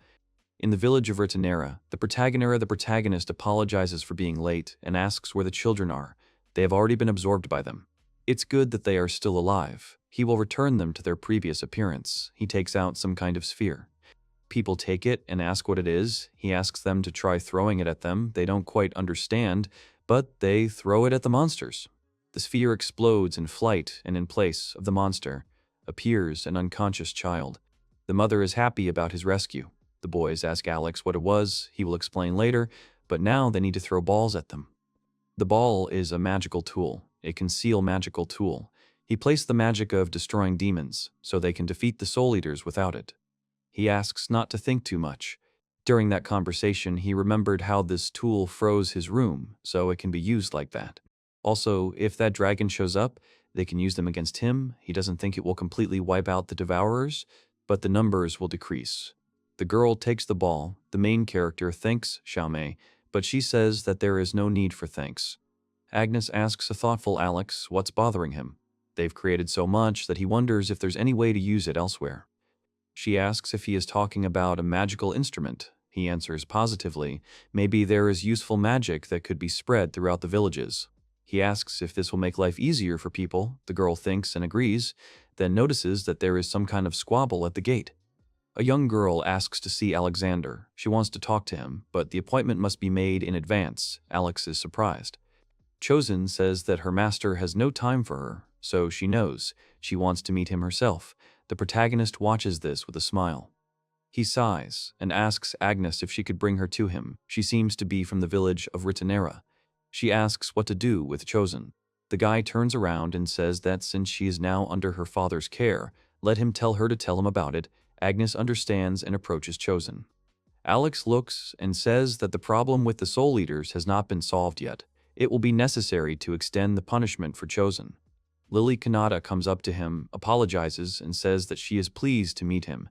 [SPEAKER 1] In the village of Reincarnation, the protagonist apologizes for being late and asks where the children are. They have already been absorbed by them. It's good that they are still alive. He will return them to their previous appearance. He takes out some kind of sphere. People take it and ask what it is. He asks them to try throwing it at them. They don't quite understand, but they throw it at the monsters. The sphere explodes in flight, and in place of the monster appears an unconscious child. The mother is happy about his rescue. The boys ask Alex what it was. He will explain later, but now they need to throw balls at them. The ball is a magical tool, a conceal magical tool. He placed the magic of destroying demons, so they can defeat the soul eaters without it. He asks not to think too much. During that conversation, he remembered how this tool froze his room, so it can be used like that. Also, if that dragon shows up, they can use them against him. He doesn't think it will completely wipe out the devourers, but the numbers will decrease. The girl takes the ball. The main character thanks Xiaomei, but she says that there is no need for thanks. Agnes asks a thoughtful Alex what's bothering him. They've created so much that he wonders if there's any way to use it elsewhere. She asks if he is talking about a magical instrument. He answers positively. Maybe there is useful magic that could be spread throughout the villages. He asks if this will make life easier for people. The girl thinks and agrees, then notices that there is some kind of squabble at the gate. A young girl asks to see Alexander. She wants to talk to him, but the appointment must be made in advance. Alex is surprised. Chosen says that her master has no time for her, so she knows. She wants to meet him herself. The protagonist watches this with a smile. He sighs and asks Agnes if she could bring her to him. She seems to be from the village of Reincarnation. She asks what to do with Chosen. The guy turns around and says that since she is now under her father's care, let him tell her to tell him about it. Agnes understands and approaches Chosen. Alex looks and says that the problem with the soul eaters has not been solved yet. It will be necessary to extend the punishment for Chosen. Lily Kanata comes up to him, apologizes, and says that she is pleased to meet him.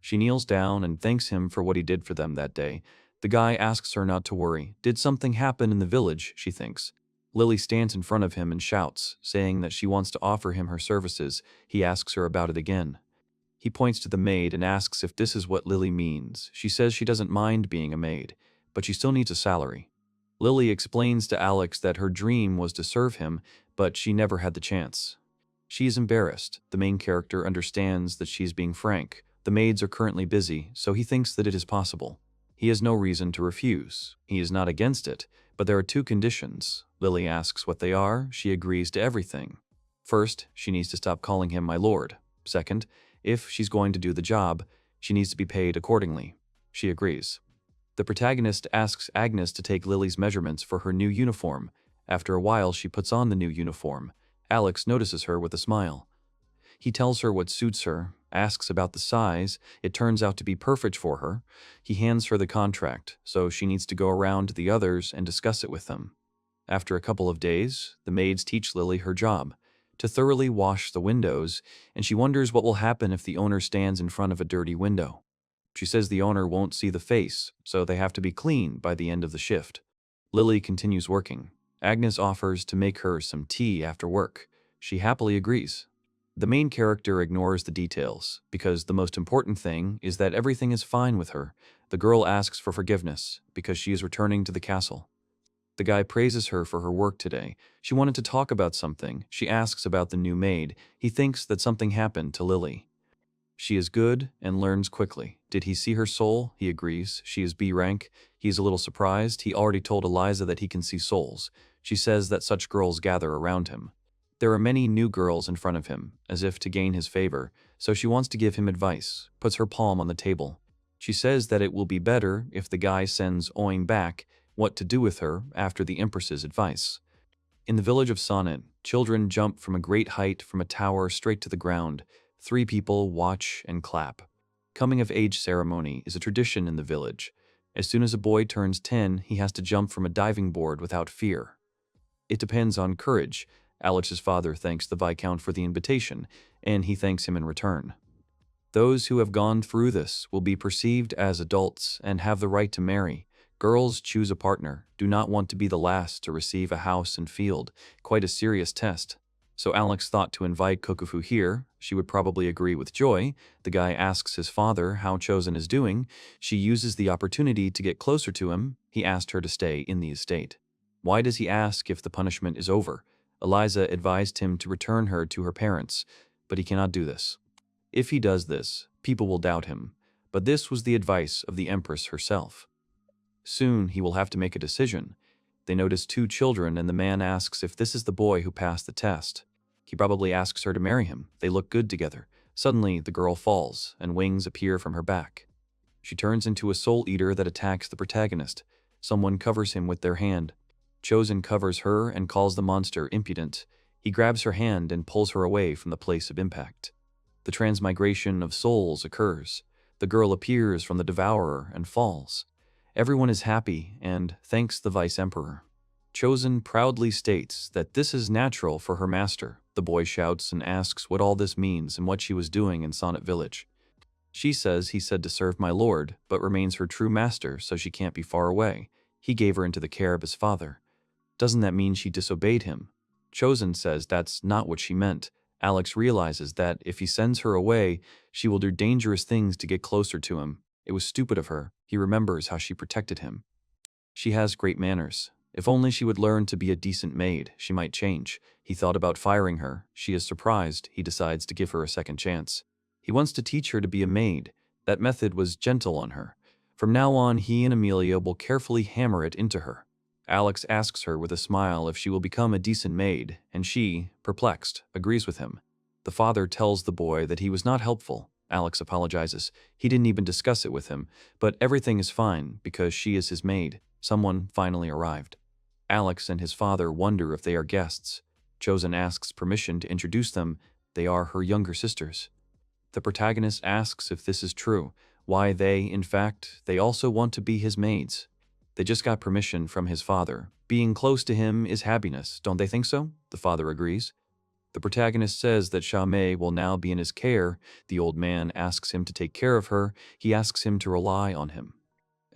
[SPEAKER 1] She kneels down and thanks him for what he did for them that day. The guy asks her not to worry. Did something happen in the village, she thinks. Lily stands in front of him and shouts, saying that she wants to offer him her services. He asks her about it again. He points to the maid and asks if this is what Lily means. She says she doesn't mind being a maid, but she still needs a salary. Lily explains to Alex that her dream was to serve him, but she never had the chance. She is embarrassed. The main character understands that she's being frank. The maids are currently busy, so he thinks that it is possible. He has no reason to refuse. He is not against it, but there are two conditions. Lily asks what they are. She agrees to everything. First, she needs to stop calling him my lord. Second, if she's going to do the job, she needs to be paid accordingly. She agrees. The protagonist asks Agnes to take Lily's measurements for her new uniform. After a while, she puts on the new uniform. Alex notices her with a smile. He tells her what suits her, asks about the size. It turns out to be perfect for her. He hands her the contract, so she needs to go around to the others and discuss it with them. After a couple of days, the maids teach Lily her job. to thoroughly wash the windows, and she wonders what will happen if the owner stands in front of a dirty window. She says the owner won't see the face, so they have to be clean by the end of the shift. Lily continues working. Agnes offers to make her some tea after work. She happily agrees. The main character ignores the details, because the most important thing is that everything is fine with her. The girl asks for forgiveness, because she is returning to the castle. The guy praises her for her work today. She wanted to talk about something. She asks about the new maid. He thinks that something happened to Lily. She is good and learns quickly. Did he see her soul? He agrees. She is B rank. He's a little surprised. He already told Eliza that he can see souls. She says that such girls gather around him. There are many new girls in front of him, as if to gain his favor, so she wants to give him advice, puts her palm on the table. She says that it will be better if the guy sends Oin back what to do with her after the Empress's advice. In the village of Sonnet, children jump from a great height from a tower straight to the ground. 3 people watch and clap. Coming-of-age ceremony is a tradition in the village. As soon as a boy turns 10, he has to jump from a diving board without fear. It depends on courage. Alex's father thanks the Viscount for the invitation, and he thanks him in return. Those who have gone through this will be perceived as adults and have the right to marry. Girls choose a partner, do not want to be the last to receive a house and field, quite a serious test. So Alex thought to invite Kokufu here. She would probably agree with joy. The guy asks his father how Chosen is doing. She uses the opportunity to get closer to him. He asked her to stay in the estate. Why does he ask if the punishment is over? Eliza advised him to return her to her parents, but he cannot do this. If he does this, people will doubt him. But this was the advice of the Empress herself. Soon he will have to make a decision. They notice 2 children, and the man asks if this is the boy who passed the test. He probably asks her to marry him. They look good together. Suddenly, the girl falls, and wings appear from her back. She turns into a soul eater that attacks the protagonist. Someone covers him with their hand. Chosen covers her and calls the monster impudent. He grabs her hand and pulls her away from the place of impact. The transmigration of souls occurs. The girl appears from the devourer and falls. Everyone is happy and thanks the Vice-Emperor. Chosen proudly states that this is natural for her master. The boy shouts and asks what all this means and what she was doing in Sonnet Village. She says he said to serve my lord, but remains her true master, so she can't be far away. He gave her into the care of his father. Doesn't that mean she disobeyed him? Chosen says that's not what she meant. Alex realizes that if he sends her away, she will do dangerous things to get closer to him. It was stupid of her. He remembers how she protected him. She has great manners. If only she would learn to be a decent maid, she might change. He thought about firing her. She is surprised. He decides to give her a second chance. He wants to teach her to be a maid. That method was gentle on her. From now on, he and Amelia will carefully hammer it into her. Alex asks her with a smile if she will become a decent maid, and she, perplexed, agrees with him. The father tells the boy that he was not helpful. Alex apologizes. He didn't even discuss it with him, but everything is fine because she is his maid. Someone finally arrived. Alex and his father wonder if they are guests. Chosen asks permission to introduce them. They are her younger sisters. The protagonist asks if this is true, why in fact, they also want to be his maids. They just got permission from his father. Being close to him is happiness, don't they think so? The father agrees. The protagonist says that Xiaomei will now be in his care. The old man asks him to take care of her. He asks him to rely on him.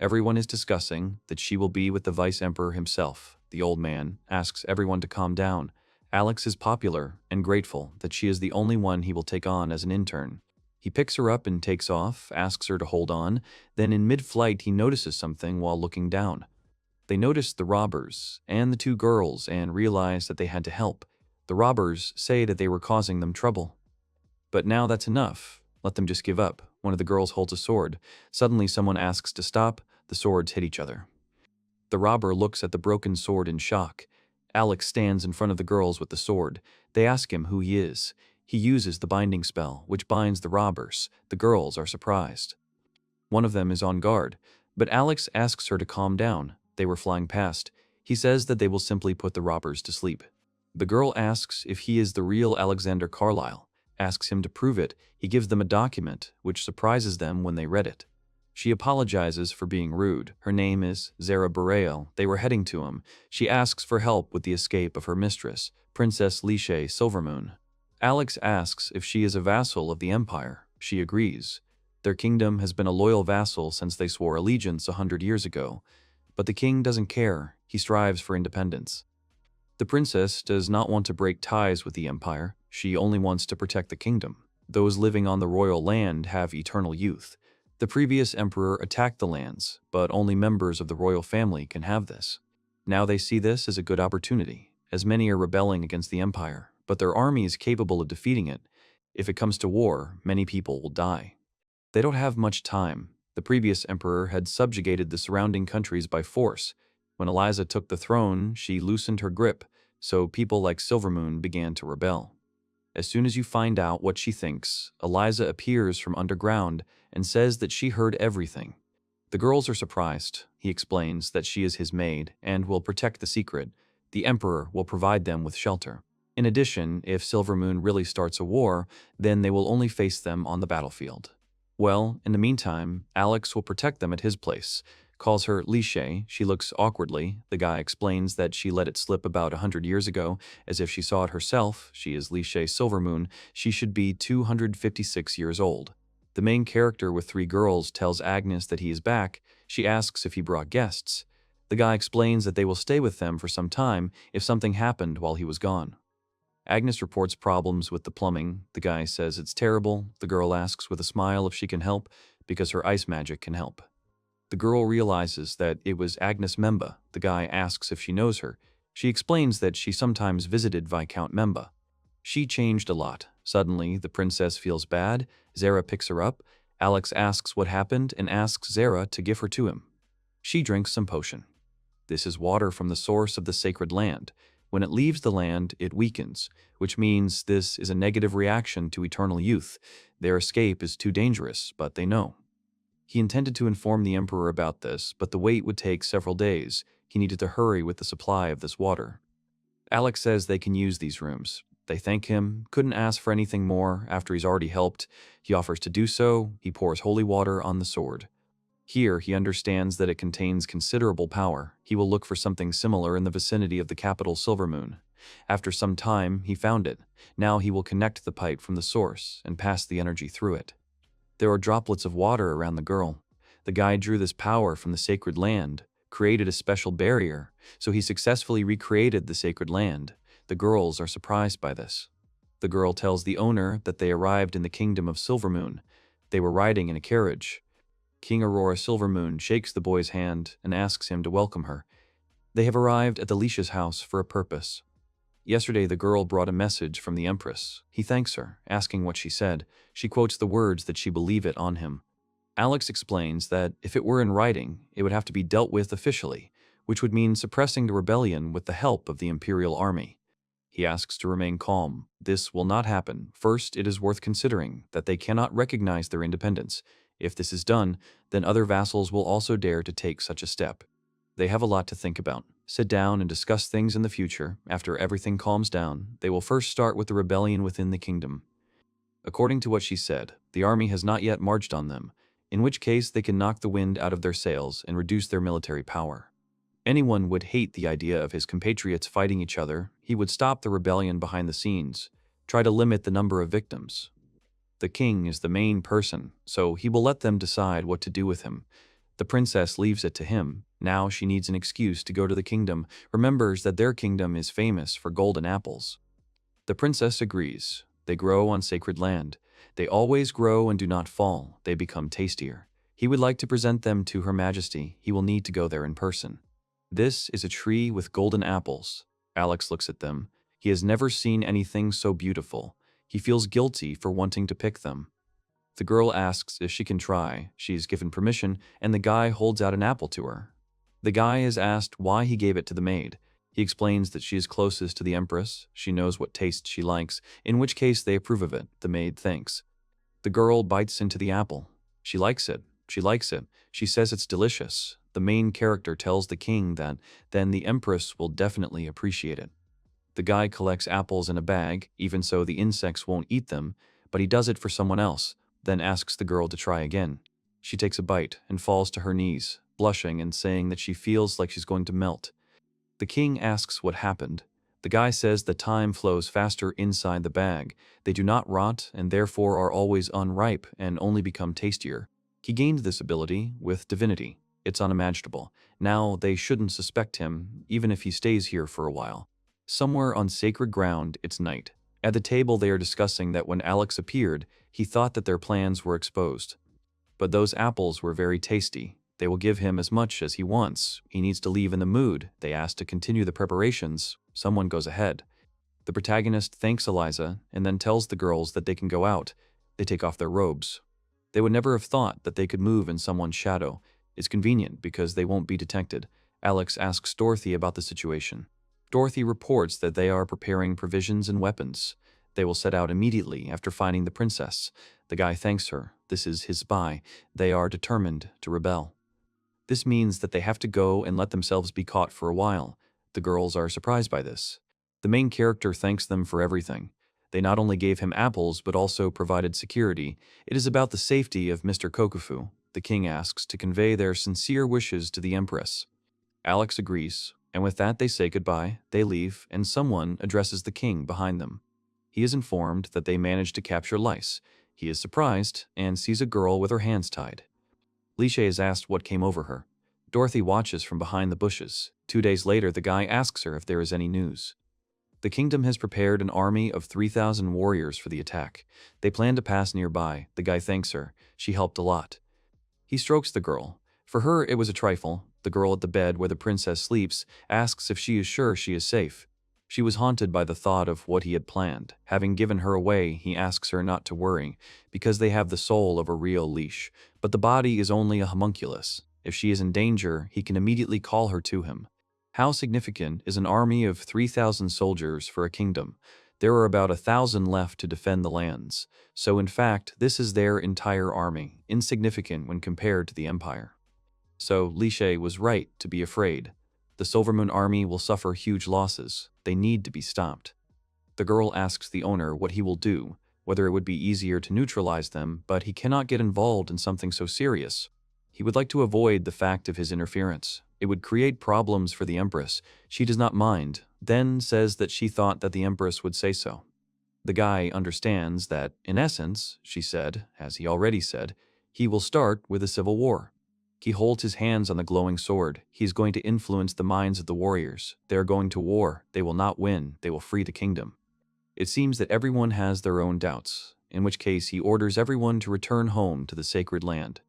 [SPEAKER 1] Everyone is discussing that she will be with the Vice-Emperor himself. The old man asks everyone to calm down. Alex is popular and grateful that she is the only one he will take on as an intern. He picks her up and takes off, asks her to hold on. Then in mid-flight he notices something while looking down. They notice the robbers and the 2 girls and realize that they had to help. The robbers say that they were causing them trouble. But now that's enough. Let them just give up. One of the girls holds a sword. Suddenly someone asks to stop. The swords hit each other. The robber looks at the broken sword in shock. Alex stands in front of the girls with the sword. They ask him who he is. He uses the binding spell, which binds the robbers. The girls are surprised. One of them is on guard, but Alex asks her to calm down. They were flying past. He says that they will simply put the robbers to sleep. The girl asks if he is the real Alexander Carlyle, asks him to prove it. He gives them a document, which surprises them when they read it. She apologizes for being rude. Her name is Zara Betrayal. They were heading to him. She asks for help with the escape of her mistress, Princess Lee Silvermoon. Alex asks if she is a vassal of the Empire. She agrees. Their kingdom has been a loyal vassal since they swore allegiance 100 years ago. But the king doesn't care. He strives for independence. The princess does not want to break ties with the Empire. She only wants to protect the kingdom. Those living on the royal land have eternal youth. The previous emperor attacked the lands, but only members of the royal family can have this. Now they see this as a good opportunity, as many are rebelling against the empire, but their army is capable of defeating it. If it comes to war, many people will die. They don't have much time. The previous emperor had subjugated the surrounding countries by force. When Eliza took the throne, she loosened her grip, so people like Silvermoon began to rebel. As soon as you find out what she thinks, Eliza appears from underground and says that she heard everything. The girls are surprised. He explains that she is his maid and will protect the secret. The Emperor will provide them with shelter. In addition, if Silvermoon really starts a war, then they will only face them on the battlefield. Well, in the meantime, Alex will protect them at his place. Calls her Lishe. She looks awkwardly. The guy explains that she let it slip about 100 years ago, as if she saw it herself. She is Lishe Silvermoon. She should be 256 years old. The main character with 3 girls tells Agnes that he is back. She asks if he brought guests. The guy explains that they will stay with them for some time if something happened while he was gone. Agnes reports problems with the plumbing. The guy says it's terrible. The girl asks with a smile if she can help, because her ice magic can help. The girl realizes that it was Agnes Memba. The guy asks if she knows her. She explains that she sometimes visited Viscount Memba. She changed a lot. Suddenly, the princess feels bad. Zara picks her up. Alex asks what happened and asks Zara to give her to him. She drinks some potion. This is water from the source of the sacred land. When it leaves the land, it weakens, which means this is a negative reaction to eternal youth. Their escape is too dangerous, but they know. He intended to inform the emperor about this, but the wait would take several days. He needed to hurry with the supply of this water. Alex says they can use these rooms. They thank him, couldn't ask for anything more after he's already helped. He offers to do so. He pours holy water on the sword. Here, he understands that it contains considerable power. He will look for something similar in the vicinity of the capital Silvermoon. After some time, he found it. Now he will connect the pipe from the source and pass the energy through it. There are droplets of water around the girl. The guy drew this power from the sacred land, created a special barrier, so he successfully recreated the sacred land. The girls are surprised by this. The girl tells the owner that they arrived in the kingdom of Silvermoon. They were riding in a carriage. King Aurora Silvermoon shakes the boy's hand and asks him to welcome her. They have arrived at the Leash's house for a purpose. Yesterday, the girl brought a message from the Empress. He thanks her, asking what she said. She quotes the words that she believe it on him. Alex explains that if it were in writing, it would have to be dealt with officially, which would mean suppressing the rebellion with the help of the Imperial Army. He asks to remain calm. This will not happen. First, it is worth considering that they cannot recognize their independence. If this is done, then other vassals will also dare to take such a step. They have a lot to think about. Sit down and discuss things in the future. After everything calms down, they will first start with the rebellion within the kingdom. According to what she said, the army has not yet marched on them, in which case they can knock the wind out of their sails and reduce their military power. Anyone would hate the idea of his compatriots fighting each other. He would stop the rebellion behind the scenes, try to limit the number of victims. The king is the main person, so he will let them decide what to do with him. The princess leaves it to him. Now she needs an excuse to go to the kingdom, remembers that their kingdom is famous for golden apples. The princess agrees. They grow on sacred land. They always grow and do not fall. They become tastier. He would like to present them to Her Majesty. He will need to go there in person. This is a tree with golden apples. Alex looks at them. He has never seen anything so beautiful. He feels guilty for wanting to pick them. The girl asks if she can try. She is given permission, and the guy holds out an apple to her. The guy is asked why he gave it to the maid. He explains that she is closest to the Empress. She knows what taste she likes, in which case they approve of it. The maid thanks. The girl bites into the apple. She likes it. She likes it. She says it's delicious. The main character tells the king that then the Empress will definitely appreciate it. The guy collects apples in a bag, even so the insects won't eat them, but he does it for someone else, then asks the girl to try again. She takes a bite and falls to her knees, blushing and saying that she feels like she's going to melt. The king asks what happened. The guy says that time flows faster inside the bag. They do not rot and therefore are always unripe and only become tastier. He gained this ability with divinity. It's unimaginable. Now they shouldn't suspect him, even if he stays here for a while. Somewhere on sacred ground, it's night. At the table they are discussing that when Alex appeared, he thought that their plans were exposed. But those apples were very tasty. They will give him as much as he wants. He needs to leave in the mood. They ask to continue the preparations. Someone goes ahead. The protagonist thanks Eliza and then tells the girls that they can go out. They take off their robes. They would never have thought that they could move in someone's shadow. It's convenient because they won't be detected. Alex asks Dorothy about the situation. Dorothy reports that they are preparing provisions and weapons. They will set out immediately after finding the princess. The guy thanks her. This is his spy. They are determined to rebel. This means that they have to go and let themselves be caught for a while. The girls are surprised by this. The main character thanks them for everything. They not only gave him apples but also provided security. It is about the safety of Mr. Kokufu. The king asks to convey their sincere wishes to the Empress. Alex agrees, and with that they say goodbye, they leave, and someone addresses the king behind them. He is informed that they managed to capture lice. He is surprised and sees a girl with her hands tied. Lisha is asked what came over her. Dorothy watches from behind the bushes. 2 days later, the guy asks her if there is any news. The kingdom has prepared an army of 3,000 warriors for the attack. They plan to pass nearby. The guy thanks her. She helped a lot. He strokes the girl. For her, it was a trifle. The girl at the bed where the princess sleeps asks if she is sure she is safe. She was haunted by the thought of what he had planned. Having given her away, he asks her not to worry, because they have the soul of a real leash, but the body is only a homunculus. If she is in danger, he can immediately call her to him. How significant is an army of 3,000 soldiers for a kingdom? There are about 1,000 left to defend the lands. So in fact, this is their entire army, insignificant when compared to the empire. So Lisha was right to be afraid. The Silvermoon army will suffer huge losses. They need to be stopped. The girl asks the owner what he will do, whether it would be easier to neutralize them, but he cannot get involved in something so serious. He would like to avoid the fact of his interference. It would create problems for the Empress. She does not mind, then says that she thought that the Empress would say so. The guy understands that, in essence, she said, as he already said, he will start with a civil war. He holds his hands on the glowing sword. He is going to influence the minds of the warriors. They are going to war. They will not win. They will free the kingdom. It seems that everyone has their own doubts, in which case he orders everyone to return home to the sacred land.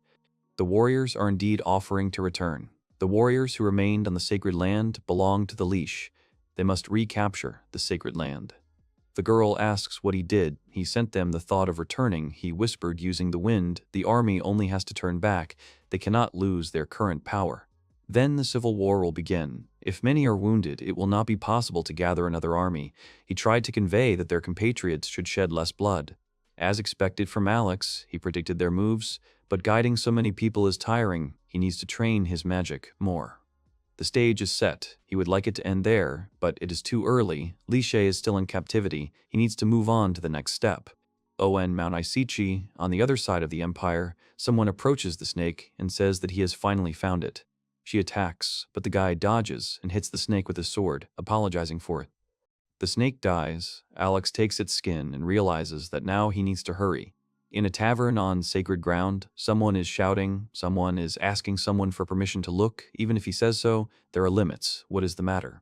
[SPEAKER 1] The warriors are indeed offering to return. The warriors who remained on the sacred land belong to the leash. They must recapture the sacred land. The girl asks what he did. He sent them the thought of returning. He whispered using the wind. The army only has to turn back. They cannot lose their current power. Then the civil war will begin. If many are wounded, it will not be possible to gather another army. He tried to convey that their compatriots should shed less blood. As expected from Alex, he predicted their moves, but guiding so many people is tiring. He needs to train his magic more. The stage is set. He would like it to end there, but it is too early. Lisha is still in captivity. He needs to move on to the next step. On Mount Isichi, on the other side of the empire, someone approaches the snake and says that he has finally found it. She attacks, but the guy dodges and hits the snake with his sword, apologizing for it. The snake dies. Alex takes its skin and realizes that now he needs to hurry. In a tavern on sacred ground, someone is shouting, someone is asking someone for permission to look. Even if he says so, there are limits. What is the matter?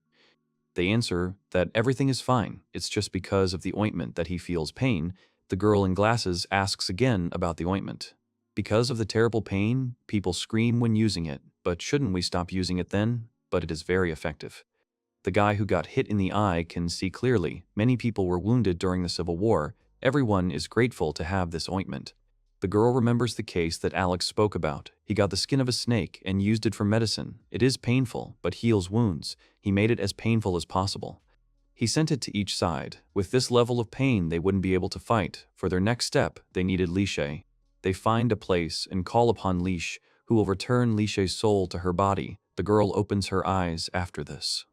[SPEAKER 1] They answer that everything is fine. It's just because of the ointment that he feels pain. The girl in glasses asks again about the ointment. Because of the terrible pain, people scream when using it. But shouldn't we stop using it then? But it is very effective. The guy who got hit in the eye can see clearly. Many people were wounded during the Civil War. Everyone is grateful to have this ointment. The girl remembers the case that Alex spoke about. He got the skin of a snake and used it for medicine. It is painful, but heals wounds. He made it as painful as possible. He sent it to each side. With this level of pain, they wouldn't be able to fight. For their next step, they needed Lisha. They find a place and call upon Lish, who will return Lisha's soul to her body. The girl opens her eyes after this.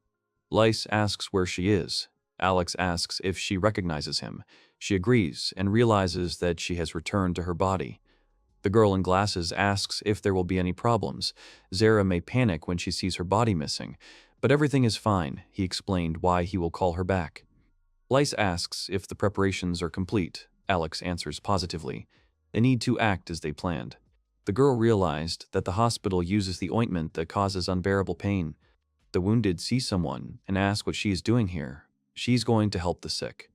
[SPEAKER 1] Lice asks where she is. Alex asks if she recognizes him. She agrees and realizes that she has returned to her body. The girl in glasses asks if there will be any problems. Zara may panic when she sees her body missing, but everything is fine. He explained why he will call her back. Lyse asks if the preparations are complete. Alex answers positively. They need to act as they planned. The girl realized that the hospital uses the ointment that causes unbearable pain. The wounded see someone and ask what she is doing here. She's going to help the sick.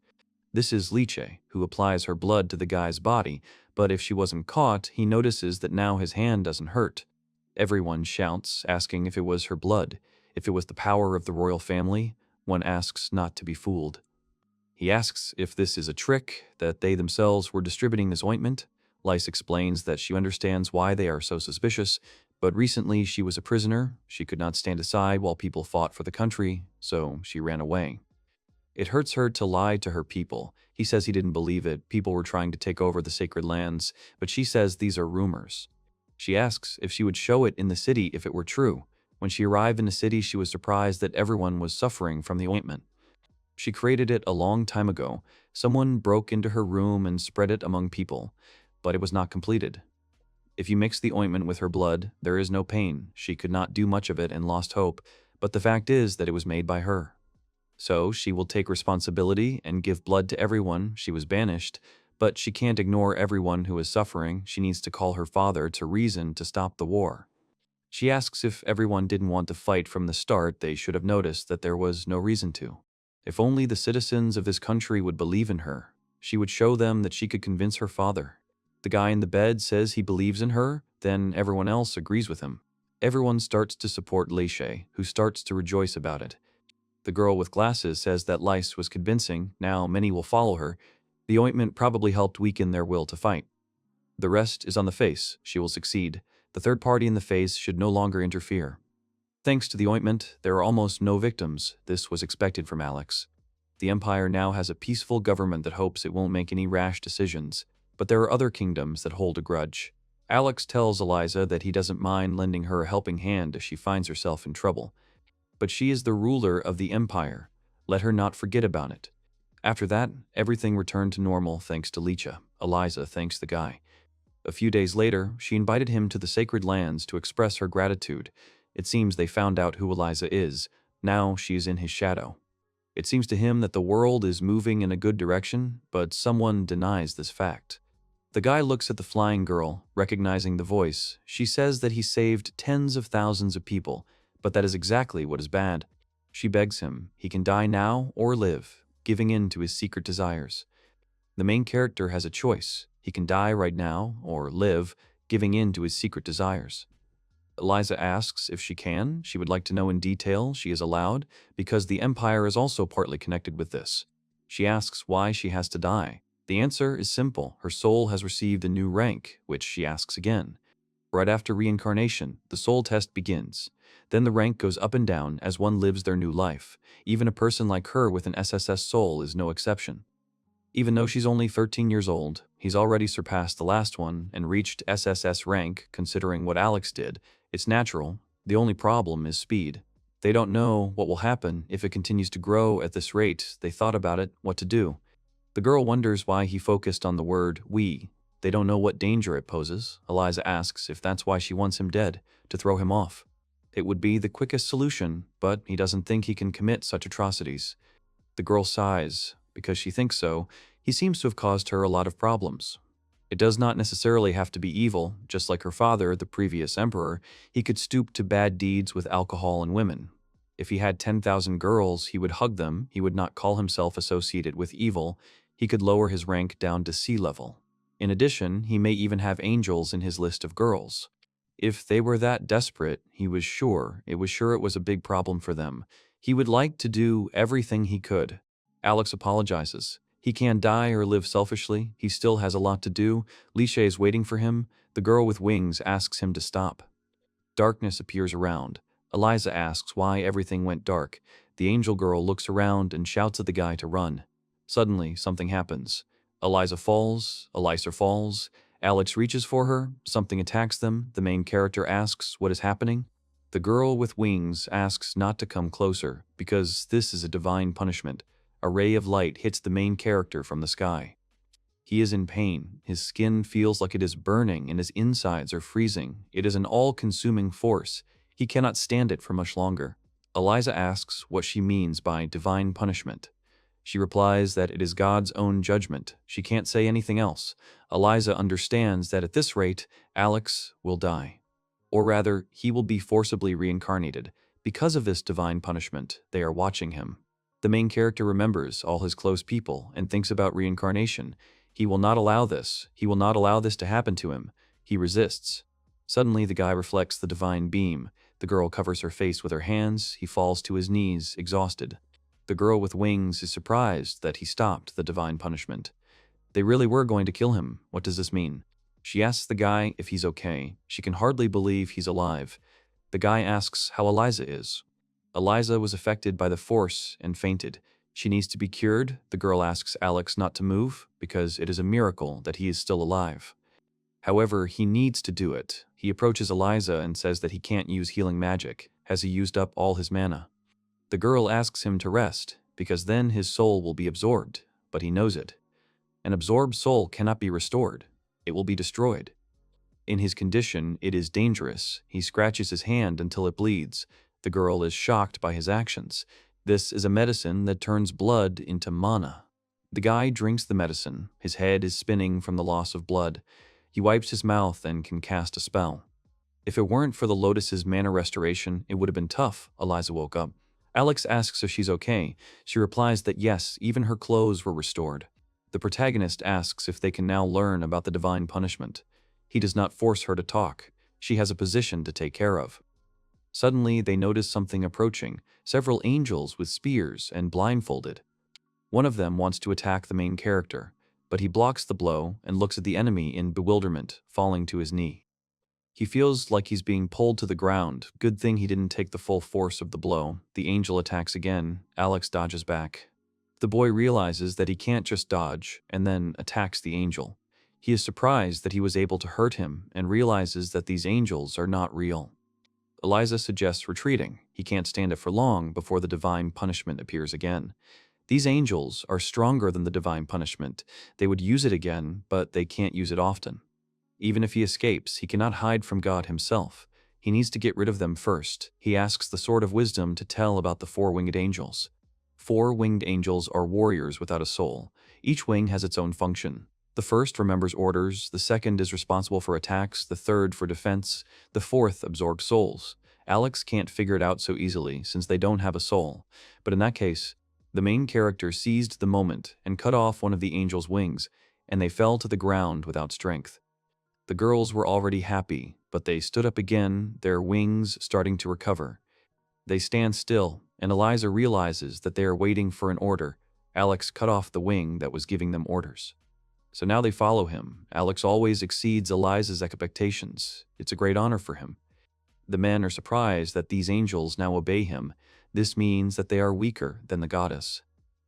[SPEAKER 1] This is Liche, who applies her blood to the guy's body, but if she wasn't caught, he notices that now his hand doesn't hurt. Everyone shouts, asking if it was her blood, if it was the power of the royal family. One asks not to be fooled. He asks if this is a trick, that they themselves were distributing this ointment. Lyse explains that she understands why they are so suspicious, but recently she was a prisoner. She could not stand aside while people fought for the country, so she ran away. It hurts her to lie to her people. He says he didn't believe it. People were trying to take over the sacred lands, but she says these are rumors. She asks if she would show it in the city if it were true. When she arrived in the city, she was surprised that everyone was suffering from the ointment. She created it a long time ago. Someone broke into her room and spread it among people, but it was not completed. If you mix the ointment with her blood, there is no pain. She could not do much of it and lost hope, but the fact is that it was made by her. So she will take responsibility and give blood to everyone. She was banished, but she can't ignore everyone who is suffering. She needs to call her father to reason to stop the war. She asks if everyone didn't want to fight from the start. They should have noticed that there was no reason to. If only the citizens of this country would believe in her, she would show them that she could convince her father. The guy in the bed says he believes in her, then everyone else agrees with him. Everyone starts to support Leishe, who starts to rejoice about it. The girl with glasses says that Lyse was convincing. Now many will follow her. The ointment probably helped weaken their will to fight. The rest is on the face. She will succeed. The third party in the face should no longer interfere. Thanks to the ointment, there are almost no victims. This was expected from Alex. The Empire now has a peaceful government that hopes it won't make any rash decisions, but there are other kingdoms that hold a grudge. Alex tells Eliza that he doesn't mind lending her a helping hand if she finds herself in trouble. But she is the ruler of the Empire. Let her not forget about it. After that, everything returned to normal thanks to Licha. Eliza thanks the guy. A few days later, she invited him to the sacred lands to express her gratitude. It seems they found out who Eliza is. Now she is in his shadow. It seems to him that the world is moving in a good direction, but someone denies this fact. The guy looks at the flying girl, recognizing the voice. She says that he saved tens of thousands of people, but that is exactly what is bad. She begs him. He can die now or live, giving in to his secret desires. The main character has a choice. He can die right now or live, giving in to his secret desires. Eliza asks if she can. She would like to know in detail. She is allowed, because the Empire is also partly connected with this. She asks why she has to die. The answer is simple. Her soul has received a new rank, which she asks again. Right after reincarnation, the soul test begins. Then the rank goes up and down as one lives their new life. Even a person like her with an SSS soul is no exception. Even though she's only 13 years old, he's already surpassed the last one and reached SSS rank. Considering what Alex did, it's natural. The only problem is speed. They don't know what will happen if it continues to grow at this rate. They thought about it, what to do. The girl wonders why he focused on the word we. They don't know what danger it poses. Eliza asks if that's why she wants him dead, to throw him off. It would be the quickest solution, but he doesn't think he can commit such atrocities. The girl sighs. Because she thinks so, he seems to have caused her a lot of problems. It does not necessarily have to be evil. Just like her father, the previous emperor, he could stoop to bad deeds with alcohol and women. If he had 10,000 girls, he would hug them. He would not call himself associated with evil. He could lower his rank down to sea level. In addition, he may even have angels in his list of girls. If they were that desperate, he was sure it was a big problem for them. He would like to do everything he could. Alex apologizes. He can die or live selfishly. He still has a lot to do. Liche is waiting for him. The girl with wings asks him to stop. Darkness appears around. Eliza asks why everything went dark. The angel girl looks around and shouts at the guy to run. Suddenly, something happens. Eliza falls. Alex reaches for her. Something attacks them. The main character asks what is happening. The girl with wings asks not to come closer, because this is a divine punishment. A ray of light hits the main character from the sky. He is in pain. His skin feels like it is burning and his insides are freezing. It is an all-consuming force. He cannot stand it for much longer. Eliza asks what she means by divine punishment. She replies that it is God's own judgment. She can't say anything else. Eliza understands that at this rate, Alex will die. Or rather, he will be forcibly reincarnated. Because of this divine punishment, they are watching him. The main character remembers all his close people and thinks about reincarnation. He will not allow this. He will not allow this to happen to him. He resists. Suddenly, the guy reflects the divine beam. The girl covers her face with her hands. He falls to his knees, exhausted. The girl with wings is surprised that he stopped the divine punishment. They really were going to kill him. What does this mean? She asks the guy if he's okay. She can hardly believe he's alive. The guy asks how Eliza is. Eliza was affected by the force and fainted. She needs to be cured. The girl asks Alex not to move because it is a miracle that he is still alive. However, he needs to do it. He approaches Eliza and says that he can't use healing magic. Has he used up all his mana? The girl asks him to rest because then his soul will be absorbed, but he knows it. An absorbed soul cannot be restored. It will be destroyed. In his condition, it is dangerous. He scratches his hand until it bleeds. The girl is shocked by his actions. This is a medicine that turns blood into mana. The guy drinks the medicine. His head is spinning from the loss of blood. He wipes his mouth and can cast a spell. If it weren't for the lotus's mana restoration, it would have been tough. Eliza woke up. Alex asks if she's okay. She replies that yes, even her clothes were restored. The protagonist asks if they can now learn about the divine punishment. He does not force her to talk. She has a position to take care of. Suddenly, they notice something approaching, several angels with spears and blindfolded. One of them wants to attack the main character, but he blocks the blow and looks at the enemy in bewilderment, falling to his knee. He feels like he's being pulled to the ground. Good thing he didn't take the full force of the blow. The angel attacks again. Alex dodges back. The boy realizes that he can't just dodge and then attacks the angel. He is surprised that he was able to hurt him and realizes that these angels are not real. Eliza suggests retreating. He can't stand it for long before the divine punishment appears again. These angels are stronger than the divine punishment. They would use it again, but they can't use it often. Even if he escapes, he cannot hide from God himself. He needs to get rid of them first. He asks the Sword of Wisdom to tell about the four-winged angels. Four-winged angels are warriors without a soul. Each wing has its own function. The first remembers orders, the second is responsible for attacks, the third for defense, the fourth absorbs souls. Alex can't figure it out so easily since they don't have a soul, but in that case, the main character seized the moment and cut off one of the angel's wings, and they fell to the ground without strength. The girls were already happy, but they stood up again, their wings starting to recover. They stand still, and Eliza realizes that they are waiting for an order. Alex cut off the wing that was giving them orders. So now they follow him. Alex always exceeds Eliza's expectations. It's a great honor for him. The men are surprised that these angels now obey him. This means that they are weaker than the goddess.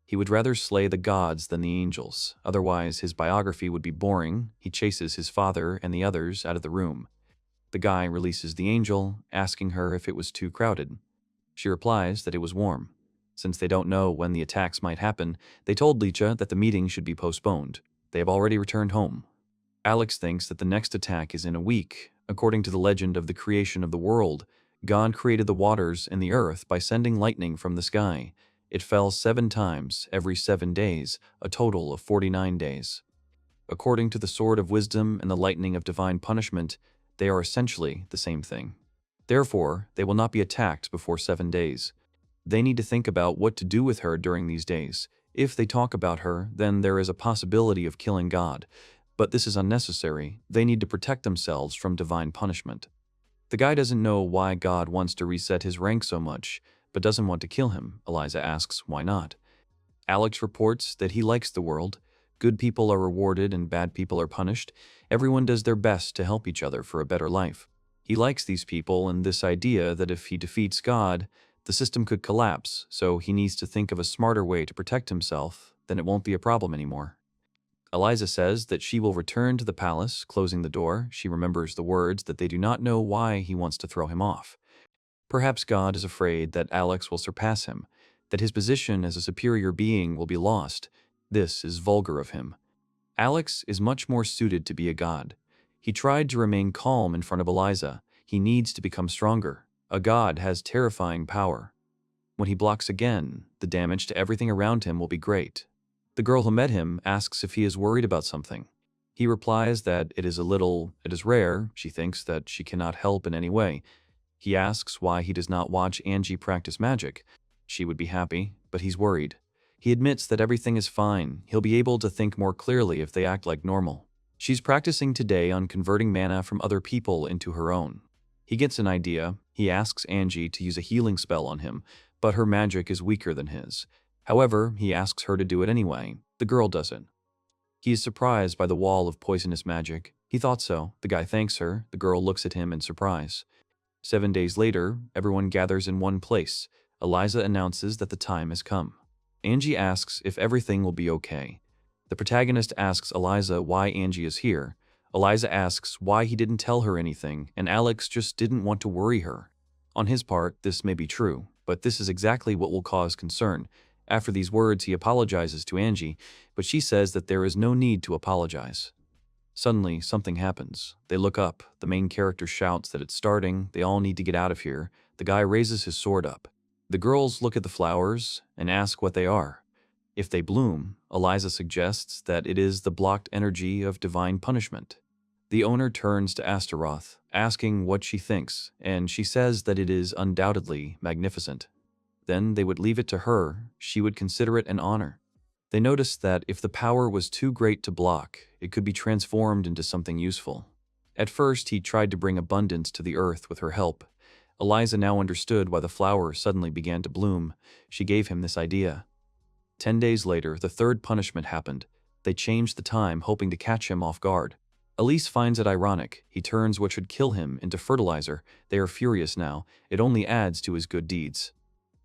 [SPEAKER 1] He would rather slay the gods than the angels. Otherwise, his biography would be boring. He chases his father and the others out of the room. The guy releases the angel, asking her if it was too crowded. She replies that it was warm. Since they don't know when the attacks might happen, they told Licha that the meeting should be postponed. They have already returned home. Alex thinks that the next attack is in a week. According to the legend of the creation of the world, God created the waters and the earth by sending lightning from the sky. It fell 7 times every 7 days, a total of 49 days. According to the Sword of Wisdom and the lightning of divine punishment, they are essentially the same thing. Therefore, they will not be attacked before 7 days. They need to think about what to do with her during these days. If they talk about her, then there is a possibility of killing God. But this is unnecessary. They need to protect themselves from divine punishment. The guy doesn't know why God wants to reset his rank so much, but doesn't want to kill him. Eliza asks, why not? Alex reports that he likes the world. Good people are rewarded and bad people are punished. Everyone does their best to help each other for a better life. He likes these people and this idea that if he defeats God, the system could collapse, so he needs to think of a smarter way to protect himself, then it won't be a problem anymore. Eliza says that she will return to the palace, closing the door. She remembers the words that they do not know why he wants to throw him off. Perhaps God is afraid that Alex will surpass him, that his position as a superior being will be lost. This is vulgar of him. Alex is much more suited to be a god. He tried to remain calm in front of Eliza. He needs to become stronger. A god has terrifying power. When he blocks again, the damage to everything around him will be great. The girl who met him asks if he is worried about something. He replies that it is rare. She thinks that she cannot help in any way. He asks why he does not watch Angie practice magic. She would be happy, but he's worried. He admits that everything is fine. He'll be able to think more clearly if they act like normal. She's practicing today on converting mana from other people into her own. He gets an idea. He asks Angie to use a healing spell on him, but her magic is weaker than his. However, he asks her to do it anyway. The girl does it. He is surprised by the wall of poisonous magic. He thought so. The guy thanks her. The girl looks at him in surprise. 7 days later, everyone gathers in one place. Eliza announces that the time has come. Angie asks if everything will be okay. The protagonist asks Eliza why Angie is here. Eliza asks why he didn't tell her anything, and Alex just didn't want to worry her. On his part, this may be true, but this is exactly what will cause concern. After these words, he apologizes to Angie, but she says that there is no need to apologize. Suddenly, something happens. They look up. The main character shouts that it's starting. They all need to get out of here. The guy raises his sword up. The girls look at the flowers and ask what they are. If they bloom, Eliza suggests that it is the blocked energy of divine punishment. The owner turns to Astaroth, asking what she thinks, and she says that it is undoubtedly magnificent. Then they would leave it to her. She would consider it an honor. They noticed that if the power was too great to block, it could be transformed into something useful. At first, he tried to bring abundance to the earth with her help. Eliza now understood why the flower suddenly began to bloom. She gave him this idea. 10 days later, the third punishment happened. They changed the time, hoping to catch him off guard. Elise finds it ironic. He turns what should kill him into fertilizer. They are furious now. It only adds to his good deeds.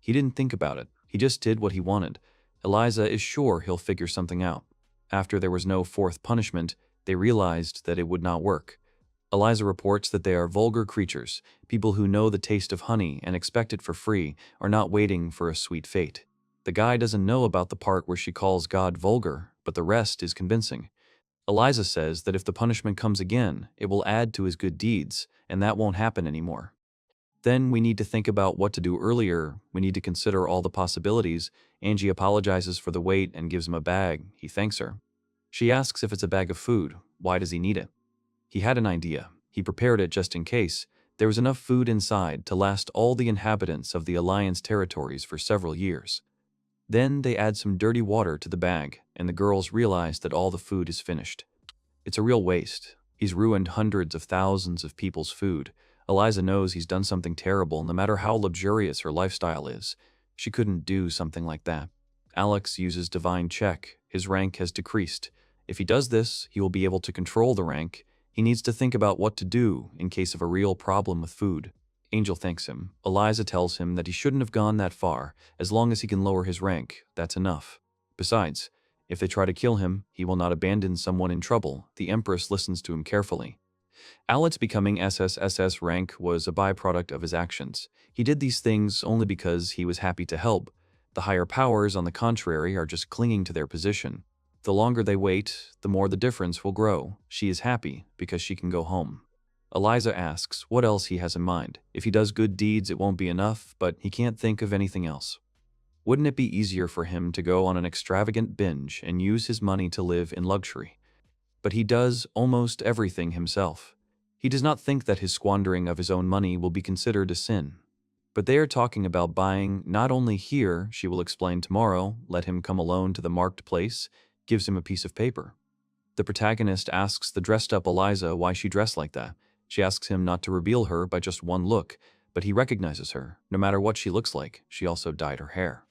[SPEAKER 1] He didn't think about it. He just did what he wanted. Eliza is sure he'll figure something out. After there was no fourth punishment, they realized that it would not work. Eliza reports that they are vulgar creatures. People who know the taste of honey and expect it for free are not waiting for a sweet fate. The guy doesn't know about the part where she calls God vulgar, but the rest is convincing. Eliza says that if the punishment comes again, it will add to his good deeds, and that won't happen anymore. Then we need to think about what to do earlier. We need to consider all the possibilities. Angie apologizes for the wait and gives him a bag. He thanks her. She asks if it's a bag of food. Why does he need it? He had an idea. He prepared it just in case. There was enough food inside to last all the inhabitants of the Alliance territories for several years. Then they add some dirty water to the bag, and the girls realize that all the food is finished. It's a real waste. He's ruined hundreds of thousands of people's food. Eliza knows he's done something terrible, no matter how luxurious her lifestyle is. She couldn't do something like that. Alex uses divine check. His rank has decreased. If he does this, he will be able to control the rank. He needs to think about what to do in case of a real problem with food. Angel thanks him. Eliza tells him that he shouldn't have gone that far. As long as he can lower his rank, that's enough. Besides, if they try to kill him, he will not abandon someone in trouble. The Empress listens to him carefully. Alex becoming SSSS rank was a byproduct of his actions. He did these things only because he was happy to help. The higher powers, on the contrary, are just clinging to their position. The longer they wait, the more the difference will grow. She is happy because she can go home. Eliza asks what else he has in mind. If he does good deeds, it won't be enough, but he can't think of anything else. Wouldn't it be easier for him to go on an extravagant binge and use his money to live in luxury? But he does almost everything himself. He does not think that his squandering of his own money will be considered a sin. But they are talking about buying not only here, she will explain tomorrow, let him come alone to the marked place, gives him a piece of paper. The protagonist asks the dressed-up Eliza why she dressed like that. She asks him not to reveal her by just one look, but he recognizes her. No matter what she looks like, she also dyed her hair.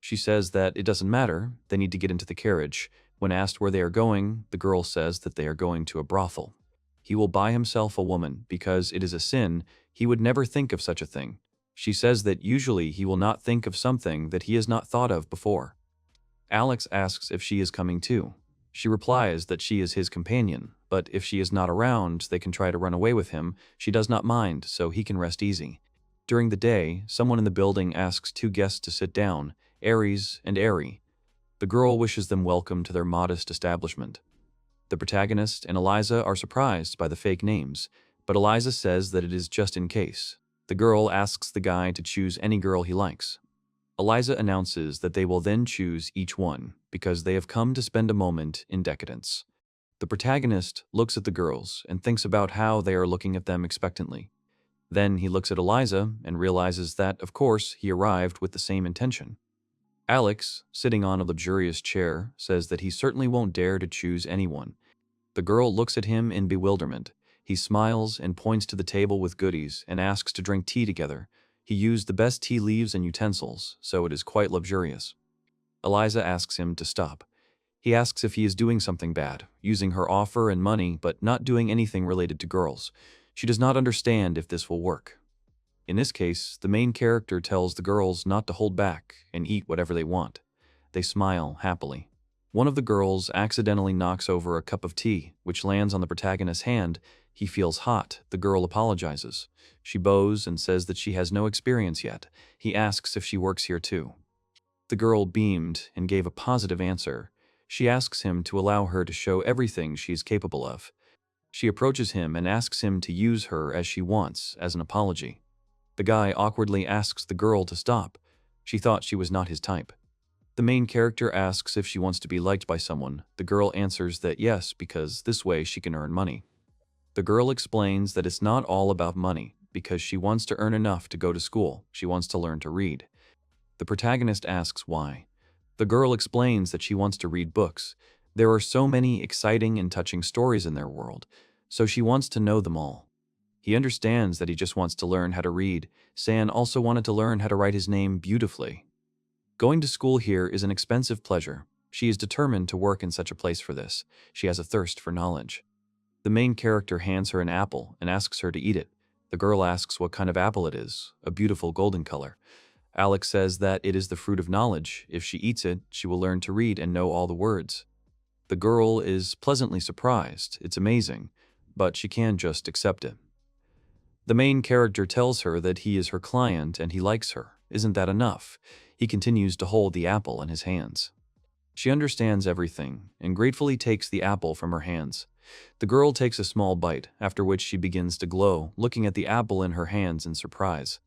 [SPEAKER 1] She says that it doesn't matter, they need to get into the carriage. When asked where they are going, the girl says that they are going to a brothel. He will buy himself a woman because it is a sin. He would never think of such a thing. She says that usually he will not think of something that he has not thought of before. Alex asks if she is coming too. She replies that she is his companion, but if she is not around, they can try to run away with him. She does not mind, so he can rest easy. During the day, someone in the building asks two guests to sit down, Aries and Airy. The girl wishes them welcome to their modest establishment. The protagonist and Eliza are surprised by the fake names, but Eliza says that it is just in case. The girl asks the guy to choose any girl he likes. Eliza announces that they will then choose each one because they have come to spend a moment in decadence. The protagonist looks at the girls and thinks about how they are looking at them expectantly. Then he looks at Eliza and realizes that, of course, he arrived with the same intention. Alex, sitting on a luxurious chair, says that he certainly won't dare to choose anyone. The girl looks at him in bewilderment. He smiles and points to the table with goodies and asks to drink tea together. He used the best tea leaves and utensils, so it is quite luxurious. Eliza asks him to stop. He asks if he is doing something bad, using her offer and money but not doing anything related to girls. She does not understand if this will work. In this case, the main character tells the girls not to hold back and eat whatever they want. They smile happily. One of the girls accidentally knocks over a cup of tea, which lands on the protagonist's hand. He feels hot. The girl apologizes. She bows and says that she has no experience yet. He asks if she works here too. The girl beamed and gave a positive answer. She asks him to allow her to show everything she is capable of. She approaches him and asks him to use her as she wants, as an apology. The guy awkwardly asks the girl to stop. She thought she was not his type. The main character asks if she wants to be liked by someone. The girl answers that yes, because this way she can earn money. The girl explains that it's not all about money, because she wants to earn enough to go to school. She wants to learn to read. The protagonist asks why. The girl explains that she wants to read books. There are so many exciting and touching stories in their world, so she wants to know them all. He understands that he just wants to learn how to read. San also wanted to learn how to write his name beautifully. Going to school here is an expensive pleasure. She is determined to work in such a place for this. She has a thirst for knowledge. The main character hands her an apple and asks her to eat it. The girl asks what kind of apple it is, a beautiful golden color. Alex says that it is the fruit of knowledge. If she eats it, she will learn to read and know all the words. The girl is pleasantly surprised. It's amazing, but she can't just accept it. The main character tells her that he is her client and he likes her. Isn't that enough? He continues to hold the apple in his hands. She understands everything and gratefully takes the apple from her hands. The girl takes a small bite, after which she begins to glow, looking at the apple in her hands in surprise.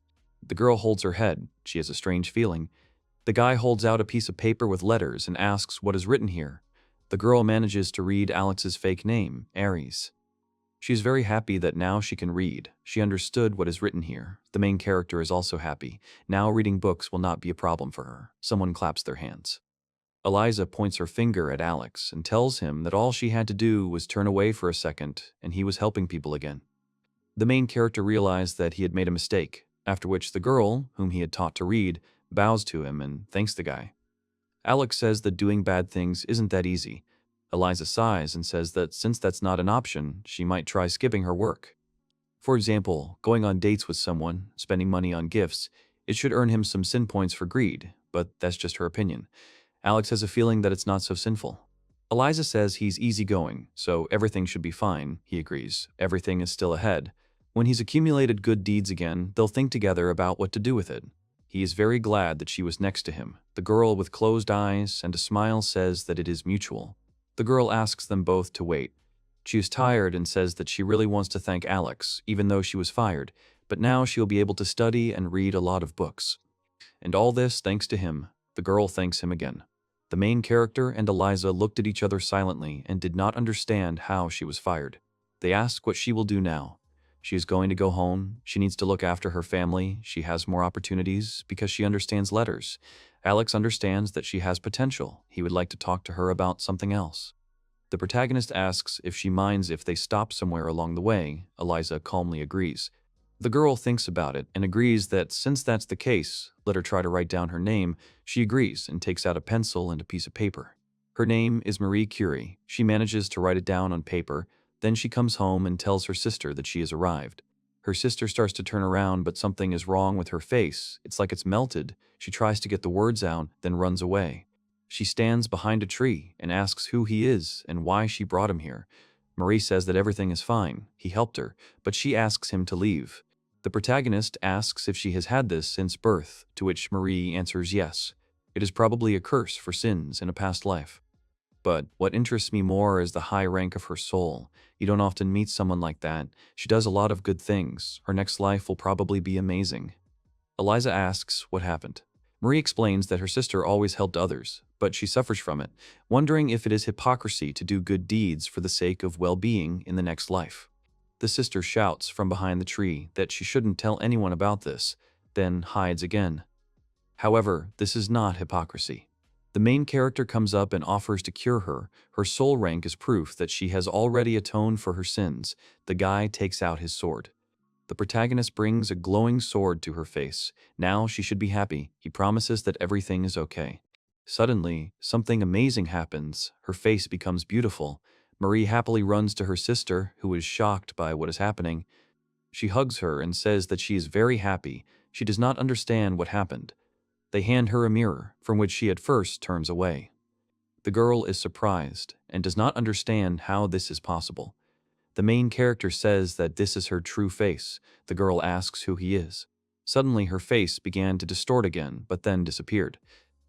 [SPEAKER 1] The girl holds her head. She has a strange feeling. The guy holds out a piece of paper with letters and asks what is written here. The girl manages to read Alex's fake name, Aries. She is very happy that now she can read. She understood what is written here. The main character is also happy. Now reading books will not be a problem for her. Someone claps their hands. Eliza points her finger at Alex and tells him that all she had to do was turn away for a second and he was helping people again. The main character realized that he had made a mistake, after which the girl, whom he had taught to read, bows to him and thanks the guy. Alex says that doing bad things isn't that easy. Eliza sighs and says that since that's not an option, she might try skipping her work. For example, going on dates with someone, spending money on gifts, it should earn him some sin points for greed, but that's just her opinion. Alex has a feeling that it's not so sinful. Eliza says he's easygoing, so everything should be fine. He agrees. Everything is still ahead. When he's accumulated good deeds again, they'll think together about what to do with it. He is very glad that she was next to him. The girl with closed eyes and a smile says that it is mutual. The girl asks them both to wait. She is tired and says that she really wants to thank Alex, even though she was fired, but now she'll be able to study and read a lot of books. And all this thanks to him. The girl thanks him again. The main character and Eliza looked at each other silently and did not understand how she was fired. They ask what she will do now. She is going to go home. She needs to look after her family. She has more opportunities because she understands letters. Alex understands that she has potential. He would like to talk to her about something else. The protagonist asks if she minds if they stop somewhere along the way. Eliza calmly agrees. The girl thinks about it and agrees that since that's the case, let her try to write down her name. She agrees and takes out a pencil and a piece of paper. Her name is Marie Curie. She manages to write it down on paper. Then she comes home and tells her sister that she has arrived. Her sister starts to turn around, but something is wrong with her face. It's like it's melted. She tries to get the words out, then runs away. She stands behind a tree and asks who he is and why she brought him here. Marie says that everything is fine. He helped her, but she asks him to leave. The protagonist asks if she has had this since birth, to which Marie answers yes. It is probably a curse for sins in a past life. But what interests me more is the high rank of her soul. You don't often meet someone like that. She does a lot of good things. Her next life will probably be amazing. Eliza asks what happened. Marie explains that her sister always helped others, but she suffers from it, wondering if it is hypocrisy to do good deeds for the sake of well-being in the next life. The sister shouts from behind the tree that she shouldn't tell anyone about this, then hides again. However, this is not hypocrisy. The main character comes up and offers to cure her. Her soul rank is proof that she has already atoned for her sins. The guy takes out his sword. The protagonist brings a glowing sword to her face. Now she should be happy. He promises that everything is okay. Suddenly, something amazing happens. Her face becomes beautiful. Marie happily runs to her sister, who is shocked by what is happening. She hugs her and says that she is very happy. She does not understand what happened. They hand her a mirror, from which she at first turns away. The girl is surprised and does not understand how this is possible. The main character says that this is her true face. The girl asks who he is. Suddenly her face began to distort again, but then disappeared.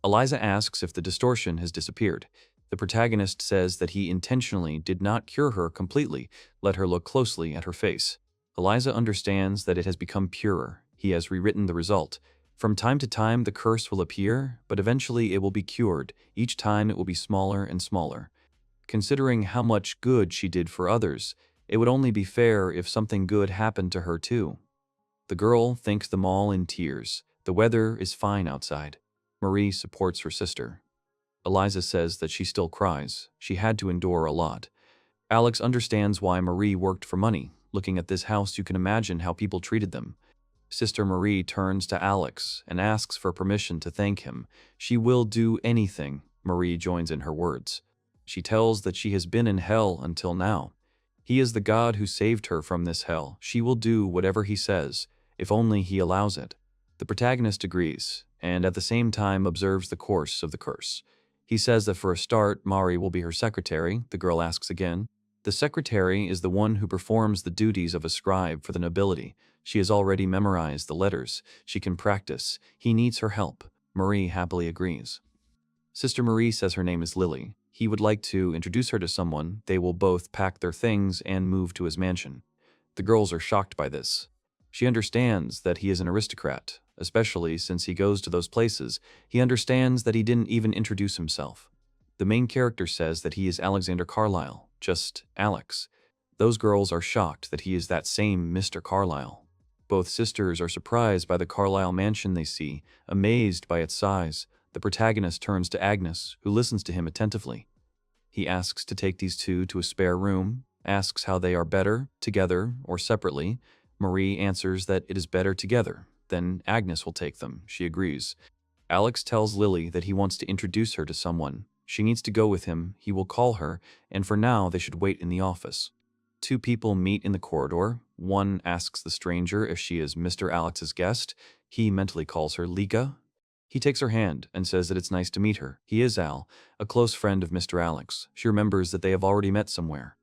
[SPEAKER 1] Eliza asks if the distortion has disappeared. The protagonist says that he intentionally did not cure her completely, let her look closely at her face. Eliza understands that it has become purer. He has rewritten the result. From time to time the curse will appear, but eventually it will be cured. Each time it will be smaller and smaller. Considering how much good she did for others, it would only be fair if something good happened to her too. The girl thanks them all in tears. The weather is fine outside. Marie supports her sister. Eliza says that she still cries. She had to endure a lot. Alex understands why Marie worked for money. Looking at this house, you can imagine how people treated them. Sister Marie turns to Alex and asks for permission to thank him. She will do anything. Marie joins in her words. She tells that she has been in hell until now. He is the God who saved her from this hell. She will do whatever he says, if only he allows it. The protagonist agrees, and at the same time observes the course of the curse. He says that for a start, Mari will be her secretary. The girl asks again. The secretary is the one who performs the duties of a scribe for the nobility. She has already memorized the letters. She can practice. He needs her help. Marie happily agrees. Sister Marie says her name is Lily. He would like to introduce her to someone. They will both pack their things and move to his mansion. The girls are shocked by this. She understands that he is an aristocrat, especially since he goes to those places. He understands that he didn't even introduce himself. The main character says that he is Alexander Carlyle, just Alex. Those girls are shocked that he is that same Mr. Carlyle. Both sisters are surprised by the Carlyle mansion they see, amazed by its size. The protagonist turns to Agnes, who listens to him attentively. He asks to take these two to a spare room, asks how they are better, together or separately. Marie answers that it is better together. Then Agnes will take them. She agrees. Alex tells Lily that he wants to introduce her to someone. She needs to go with him. He will call her, and for now they should wait in the office. Two people meet in the corridor. One asks the stranger if she is Mr. Alex's guest. He mentally calls her Lika. He takes her hand and says that it's nice to meet her. He is Al, a close friend of Mr. Alex. She remembers that they have already met somewhere.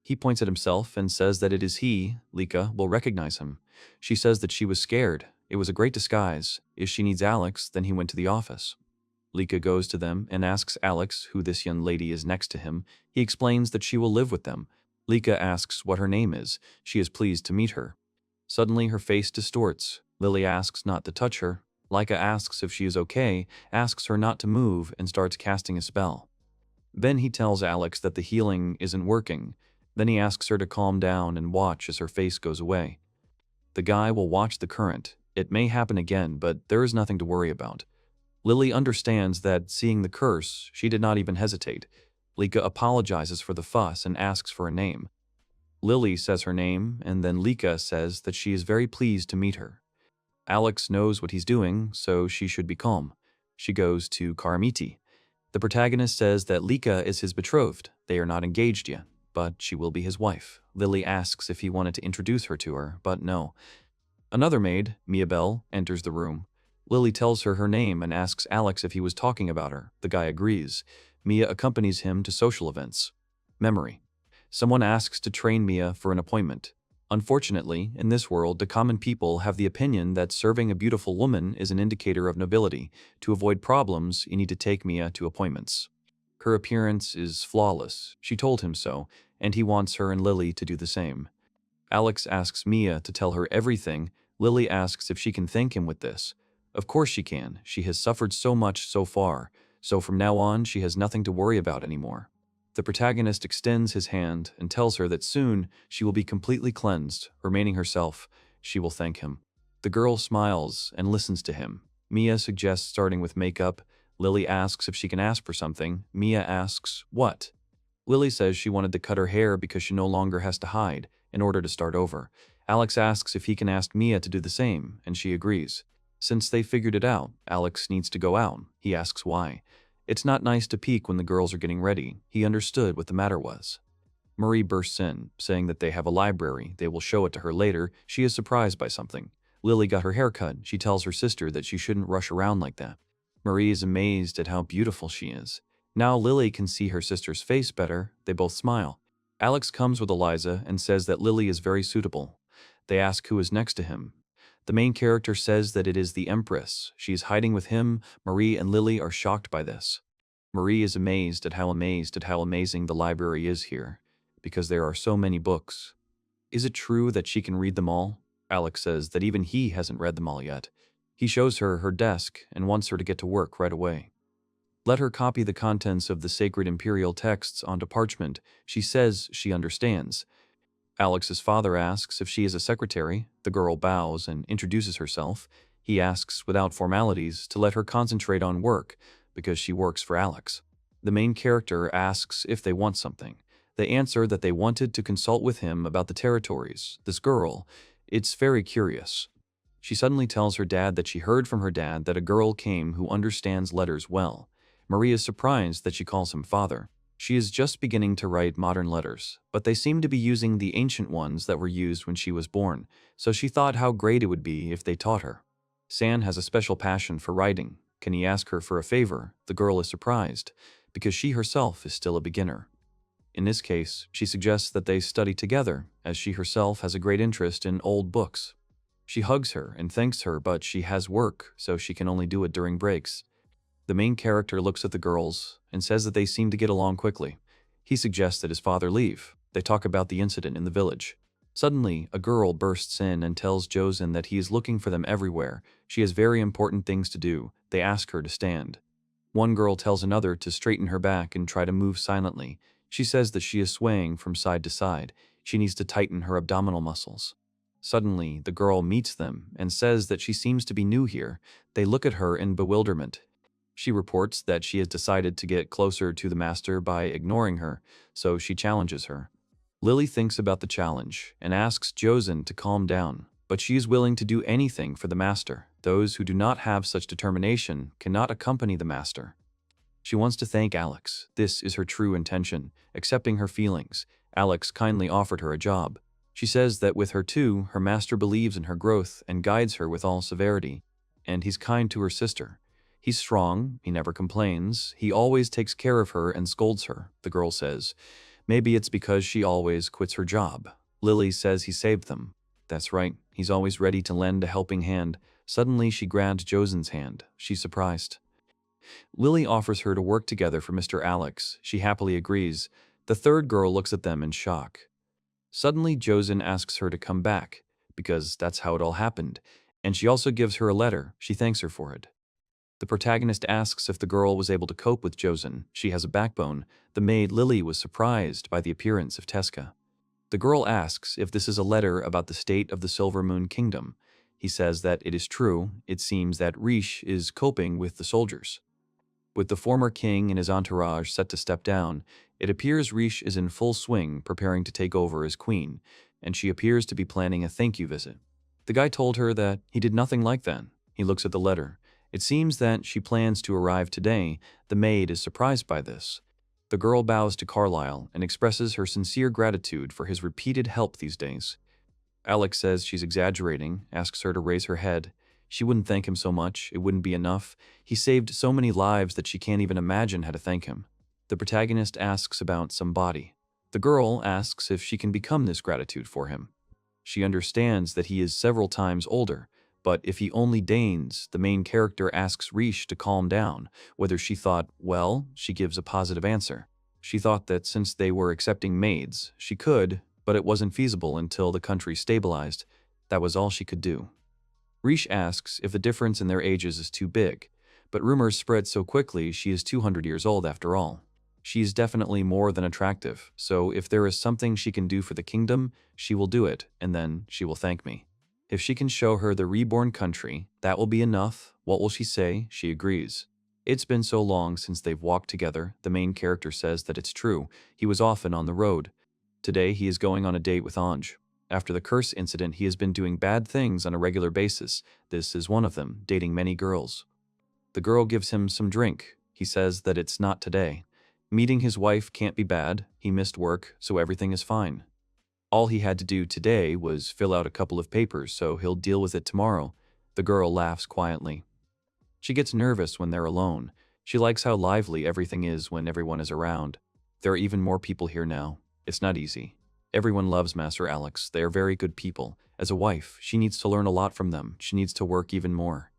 [SPEAKER 1] He points at himself and says that it is he. Lika will recognize him. She says that she was scared. It was a great disguise. If she needs Alex, then he went to the office. Lika goes to them and asks Alex who this young lady is next to him. He explains that she will live with them. Lika asks what her name is. She is pleased to meet her. Suddenly her face distorts. Lily asks not to touch her. Lika asks if she is okay, asks her not to move, and starts casting a spell. Then he tells Alex that the healing isn't working. Then he asks her to calm down and watch as her face goes away. The guy will watch the current. It may happen again, but there is nothing to worry about. Lily understands that, seeing the curse, she did not even hesitate. Lika apologizes for the fuss and asks for a name. Lily says her name, and then Lika says that she is very pleased to meet her. Alex knows what he's doing, so she should be calm. She goes to Karamiti. The protagonist says that Lika is his betrothed. They are not engaged yet, but she will be his wife. Lily asks if he wanted to introduce her to her, but no. Another maid, Miabel, enters the room. Lily tells her name and asks Alex if he was talking about her. The guy agrees. Mia accompanies him to social events. Memory. Someone asks to train Mia for an appointment. Unfortunately, in this world, the common people have the opinion that serving a beautiful woman is an indicator of nobility. To avoid problems, you need to take Mia to appointments. Her appearance is flawless. She told him so, and he wants her and Lily to do the same. Alex asks Mia to tell her everything. Lily asks if she can thank him with this. Of course she can. She has suffered so much so far, so from now on she has nothing to worry about anymore. The protagonist extends his hand and tells her that soon she will be completely cleansed, remaining herself. She will thank him. The girl smiles and listens to him. Mia suggests starting with makeup. Lily asks if she can ask for something. Mia asks, what? Lily says she wanted to cut her hair because she no longer has to hide, in order to start over. Alex asks if he can ask Mia to do the same, and she agrees. Since they figured it out, Alex needs to go out. He asks why. It's not nice to peek when the girls are getting ready. He understood what the matter was. Marie bursts in, saying that they have a library. They will show it to her later. She is surprised by something. Lily got her hair cut. She tells her sister that she shouldn't rush around like that. Marie is amazed at how beautiful she is. Now Lily can see her sister's face better. They both smile. Alex comes with Eliza and says that Lily is very suitable. They ask who is next to him. The main character says that it is the Empress. She is hiding with him. Marie and Lily are shocked by this. Marie is amazed at how amazing the library is here, because there are so many books. Is it true that she can read them all? Alex says that even he hasn't read them all yet. He shows her her desk and wants her to get to work right away. Let her copy the contents of the sacred imperial texts onto parchment. She says she understands. Alex's father asks if she is a secretary. The girl bows and introduces herself. He asks, without formalities, to let her concentrate on work, because she works for Alex. The main character asks if they want something. They answer that they wanted to consult with him about the territories. This girl, it's very curious. She suddenly tells her dad that she heard from her dad that a girl came who understands letters well. Marie is surprised that she calls him father. She is just beginning to write modern letters, but they seem to be using the ancient ones that were used when she was born, so she thought how great it would be if they taught her. San has a special passion for writing. Can he ask her for a favor? The girl is surprised, because she herself is still a beginner. In this case, she suggests that they study together, as she herself has a great interest in old books. She hugs her and thanks her, but she has work, so she can only do it during breaks. The main character looks at the girls and says that they seem to get along quickly. He suggests that his father leave. They talk about the incident in the village. Suddenly, a girl bursts in and tells Josen that he is looking for them everywhere. She has very important things to do. They ask her to stand. One girl tells another to straighten her back and try to move silently. She says that she is swaying from side to side. She needs to tighten her abdominal muscles. Suddenly, the girl meets them and says that she seems to be new here. They look at her in bewilderment. She reports that she has decided to get closer to the master by ignoring her, so she challenges her. Lily thinks about the challenge and asks Josen to calm down, but she is willing to do anything for the master. Those who do not have such determination cannot accompany the master. She wants to thank Alex. This is her true intention, accepting her feelings. Alex kindly offered her a job. She says that with her too, her master believes in her growth and guides her with all severity, and he's kind to her sister. He's strong, he never complains, he always takes care of her and scolds her, the girl says. Maybe it's because she always quits her job. Lily says he saved them. That's right, he's always ready to lend a helping hand. Suddenly she grabs Josen's hand. She's surprised. Lily offers her to work together for Mr. Alex. She happily agrees. The third girl looks at them in shock. Suddenly Josen asks her to come back, because that's how it all happened, and she also gives her a letter. She thanks her for it. The protagonist asks if the girl was able to cope with Josen. She has a backbone. The maid Lily was surprised by the appearance of Teska. The girl asks if this is a letter about the state of the Silvermoon Kingdom. He says that it is true. It seems that Riche is coping with the soldiers. With the former king and his entourage set to step down, it appears Riche is in full swing preparing to take over as queen, and she appears to be planning a thank you visit. The guy told her that he did nothing like that. He looks at the letter. It seems that she plans to arrive today. The maid is surprised by this. The girl bows to Carlyle and expresses her sincere gratitude for his repeated help these days. Alex says she's exaggerating, asks her to raise her head. She wouldn't thank him so much, it wouldn't be enough. He saved so many lives that she can't even imagine how to thank him. The protagonist asks about some body. The girl asks if she can become this gratitude for him. She understands that he is several times older, But if he only deigns, the main character asks Riche to calm down, whether she thought, well, she gives a positive answer. She thought that since they were accepting maids, she could, but it wasn't feasible until the country stabilized. That was all she could do. Riche asks if the difference in their ages is too big, but rumors spread so quickly she is 200 years old after all. She is definitely more than attractive, so if there is something she can do for the kingdom, she will do it, and then she will thank me. If she can show her the reborn country, that will be enough. What will she say? She agrees. It's been so long since they've walked together. The main character says that it's true. He was often on the road. Today he is going on a date with Ange. After the curse incident, he has been doing bad things on a regular basis. This is one of them, dating many girls. The girl gives him some drink. He says that it's not today. Meeting his wife can't be bad. He missed work, so everything is fine. All he had to do today was fill out a couple of papers, so he'll deal with it tomorrow. The girl laughs quietly. She gets nervous when they're alone. She likes how lively everything is when everyone is around. There are even more people here now. It's not easy. Everyone loves Master Alex. They are very good people. As a wife, she needs to learn a lot from them. She needs to work even more.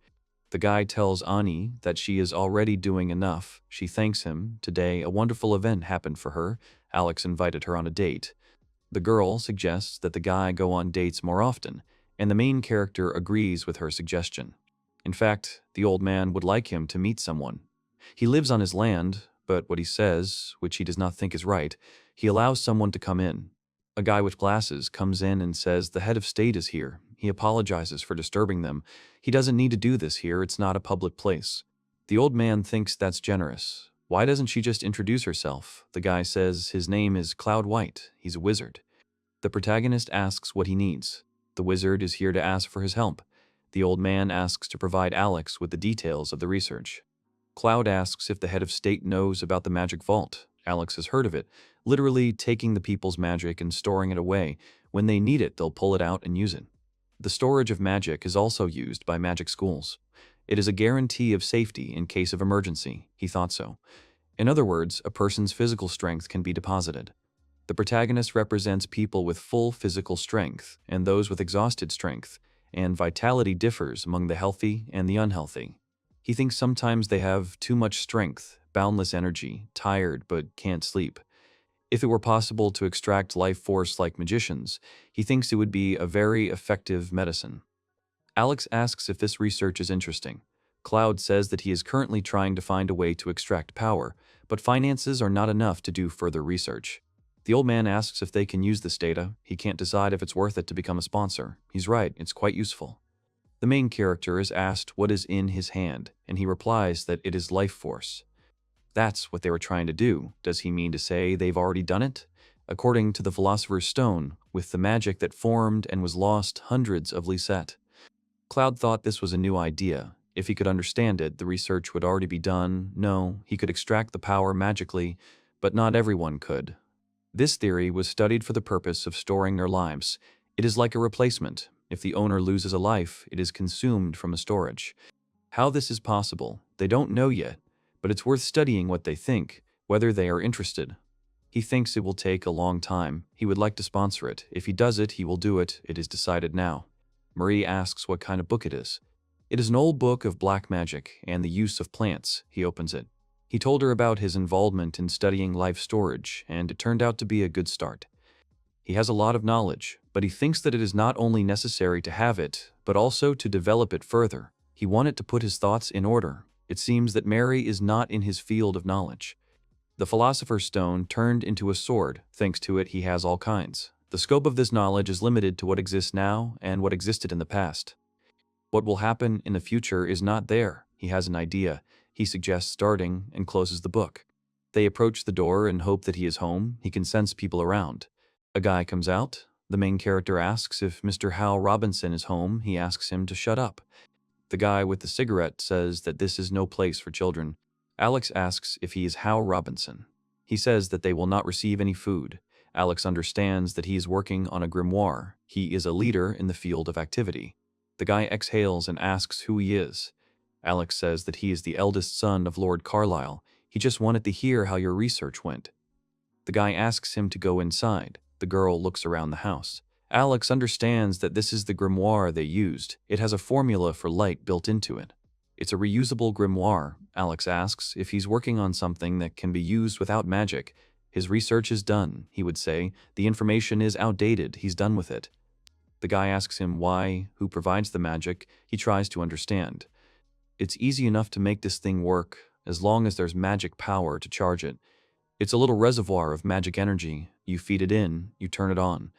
[SPEAKER 1] The guy tells Ani that she is already doing enough. She thanks him. Today, a wonderful event happened for her. Alex invited her on a date. The girl suggests that the guy go on dates more often, and the main character agrees with her suggestion. In fact, the old man would like him to meet someone. He lives on his land, but what he says, which he does not think is right, he allows someone to come in. A guy with glasses comes in and says the head of state is here. He apologizes for disturbing them. He doesn't need to do this here. It's not a public place. The old man thinks that's generous. Why doesn't she just introduce herself? The guy says his name is Cloud White. He's a wizard. The protagonist asks what he needs. The wizard is here to ask for his help. The old man asks to provide Alex with the details of the research. Cloud asks if the head of state knows about the magic vault. Alex has heard of it, literally taking the people's magic and storing it away. When they need it, they'll pull it out and use it. The storage of magic is also used by magic schools. It is a guarantee of safety in case of emergency. He thought so. In other words, a person's physical strength can be deposited. The protagonist represents people with full physical strength and those with exhausted strength, and vitality differs among the healthy and the unhealthy. He thinks sometimes they have too much strength, boundless energy, tired but can't sleep. If it were possible to extract life force like magicians, he thinks it would be a very effective medicine. Alex asks if this research is interesting. Cloud says that he is currently trying to find a way to extract power, but finances are not enough to do further research. The old man asks if they can use this data. He can't decide if it's worth it to become a sponsor. He's right, it's quite useful. The main character is asked what is in his hand, and he replies that it is life force. That's what they were trying to do. Does he mean to say they've already done it? According to the Philosopher's Stone, with the magic that formed and was lost hundreds of Lisette. Cloud thought this was a new idea. If he could understand it, the research would already be done. No, he could extract the power magically, but not everyone could. This theory was studied for the purpose of storing their lives. It is like a replacement. If the owner loses a life, it is consumed from a storage. How this is possible, they don't know yet, but it's worth studying what they think, whether they are interested. He thinks it will take a long time. He would like to sponsor it. If he does it, he will do it. It is decided now. Marie asks what kind of book it is. It is an old book of black magic and the use of plants. He opens it. He told her about his involvement in studying life storage, and it turned out to be a good start. He has a lot of knowledge, but he thinks that it is not only necessary to have it, but also to develop it further. He wanted to put his thoughts in order. It seems that Mary is not in his field of knowledge. The Philosopher's Stone turned into a sword. Thanks to it, he has all kinds. The scope of this knowledge is limited to what exists now and what existed in the past. What will happen in the future is not there. He has an idea. He suggests starting and closes the book. They approach the door and hope that he is home. He can sense people around. A guy comes out. The main character asks if Mr. Hal Robinson is home. He asks him to shut up. The guy with the cigarette says that this is no place for children. Alex asks if he is Hal Robinson. He says that they will not receive any food. Alex understands that he is working on a grimoire. He is a leader in the field of activity. The guy exhales and asks who he is. Alex says that he is the eldest son of Lord Carlisle. He just wanted to hear how your research went. The guy asks him to go inside. The girl looks around the house. Alex understands that this is the grimoire they used. It has a formula for light built into it. It's a reusable grimoire. Alex asks if he's working on something that can be used without magic. His research is done, he would say. The information is outdated. He's done with it. The guy asks him why, who provides the magic. He tries to understand. It's easy enough to make this thing work, as long as there's magic power to charge it. It's a little reservoir of magic energy. You feed it in, you turn it on.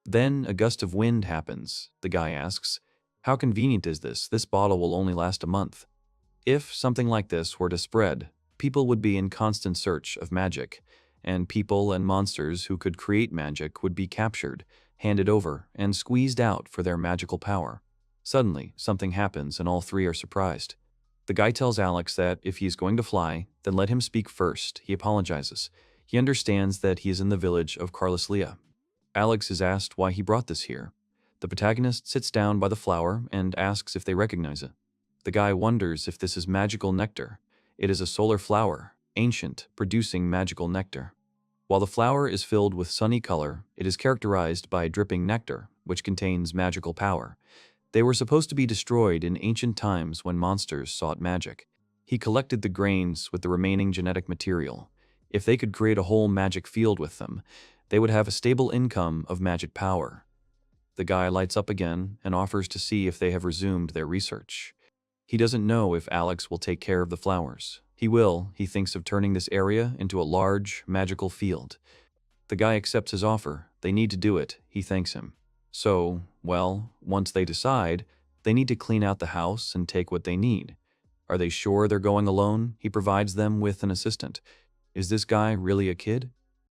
[SPEAKER 1] Then a gust of wind happens. The guy asks, how convenient is this? This bottle will only last a month. If something like this were to spread, people would be in constant search of magic, and people and monsters who could create magic would be captured, handed over, and squeezed out for their magical power. Suddenly, something happens and all three are surprised. The guy tells Alex that if he is going to fly, then let him speak first. He apologizes. He understands that he is in the village of Carlislia. Alex is asked why he brought this here. The protagonist sits down by the flower and asks if they recognize it. The guy wonders if this is magical nectar. It is a solar flower, ancient, producing magical nectar. While the flower is filled with sunny color, it is characterized by dripping nectar, which contains magical power. They were supposed to be destroyed in ancient times when monsters sought magic. He collected the grains with the remaining genetic material. If they could create a whole magic field with them, they would have a stable income of magic power. The guy lights up again and offers to see if they have resumed their research. He doesn't know if Alex will take care of the flowers. He will. He thinks of turning this area into a large, magical field. The guy accepts his offer. They need to do it. He thanks him. So, well, once they decide, they need to clean out the house and take what they need. Are they sure they're going alone? He provides them with an assistant. Is this guy really a kid?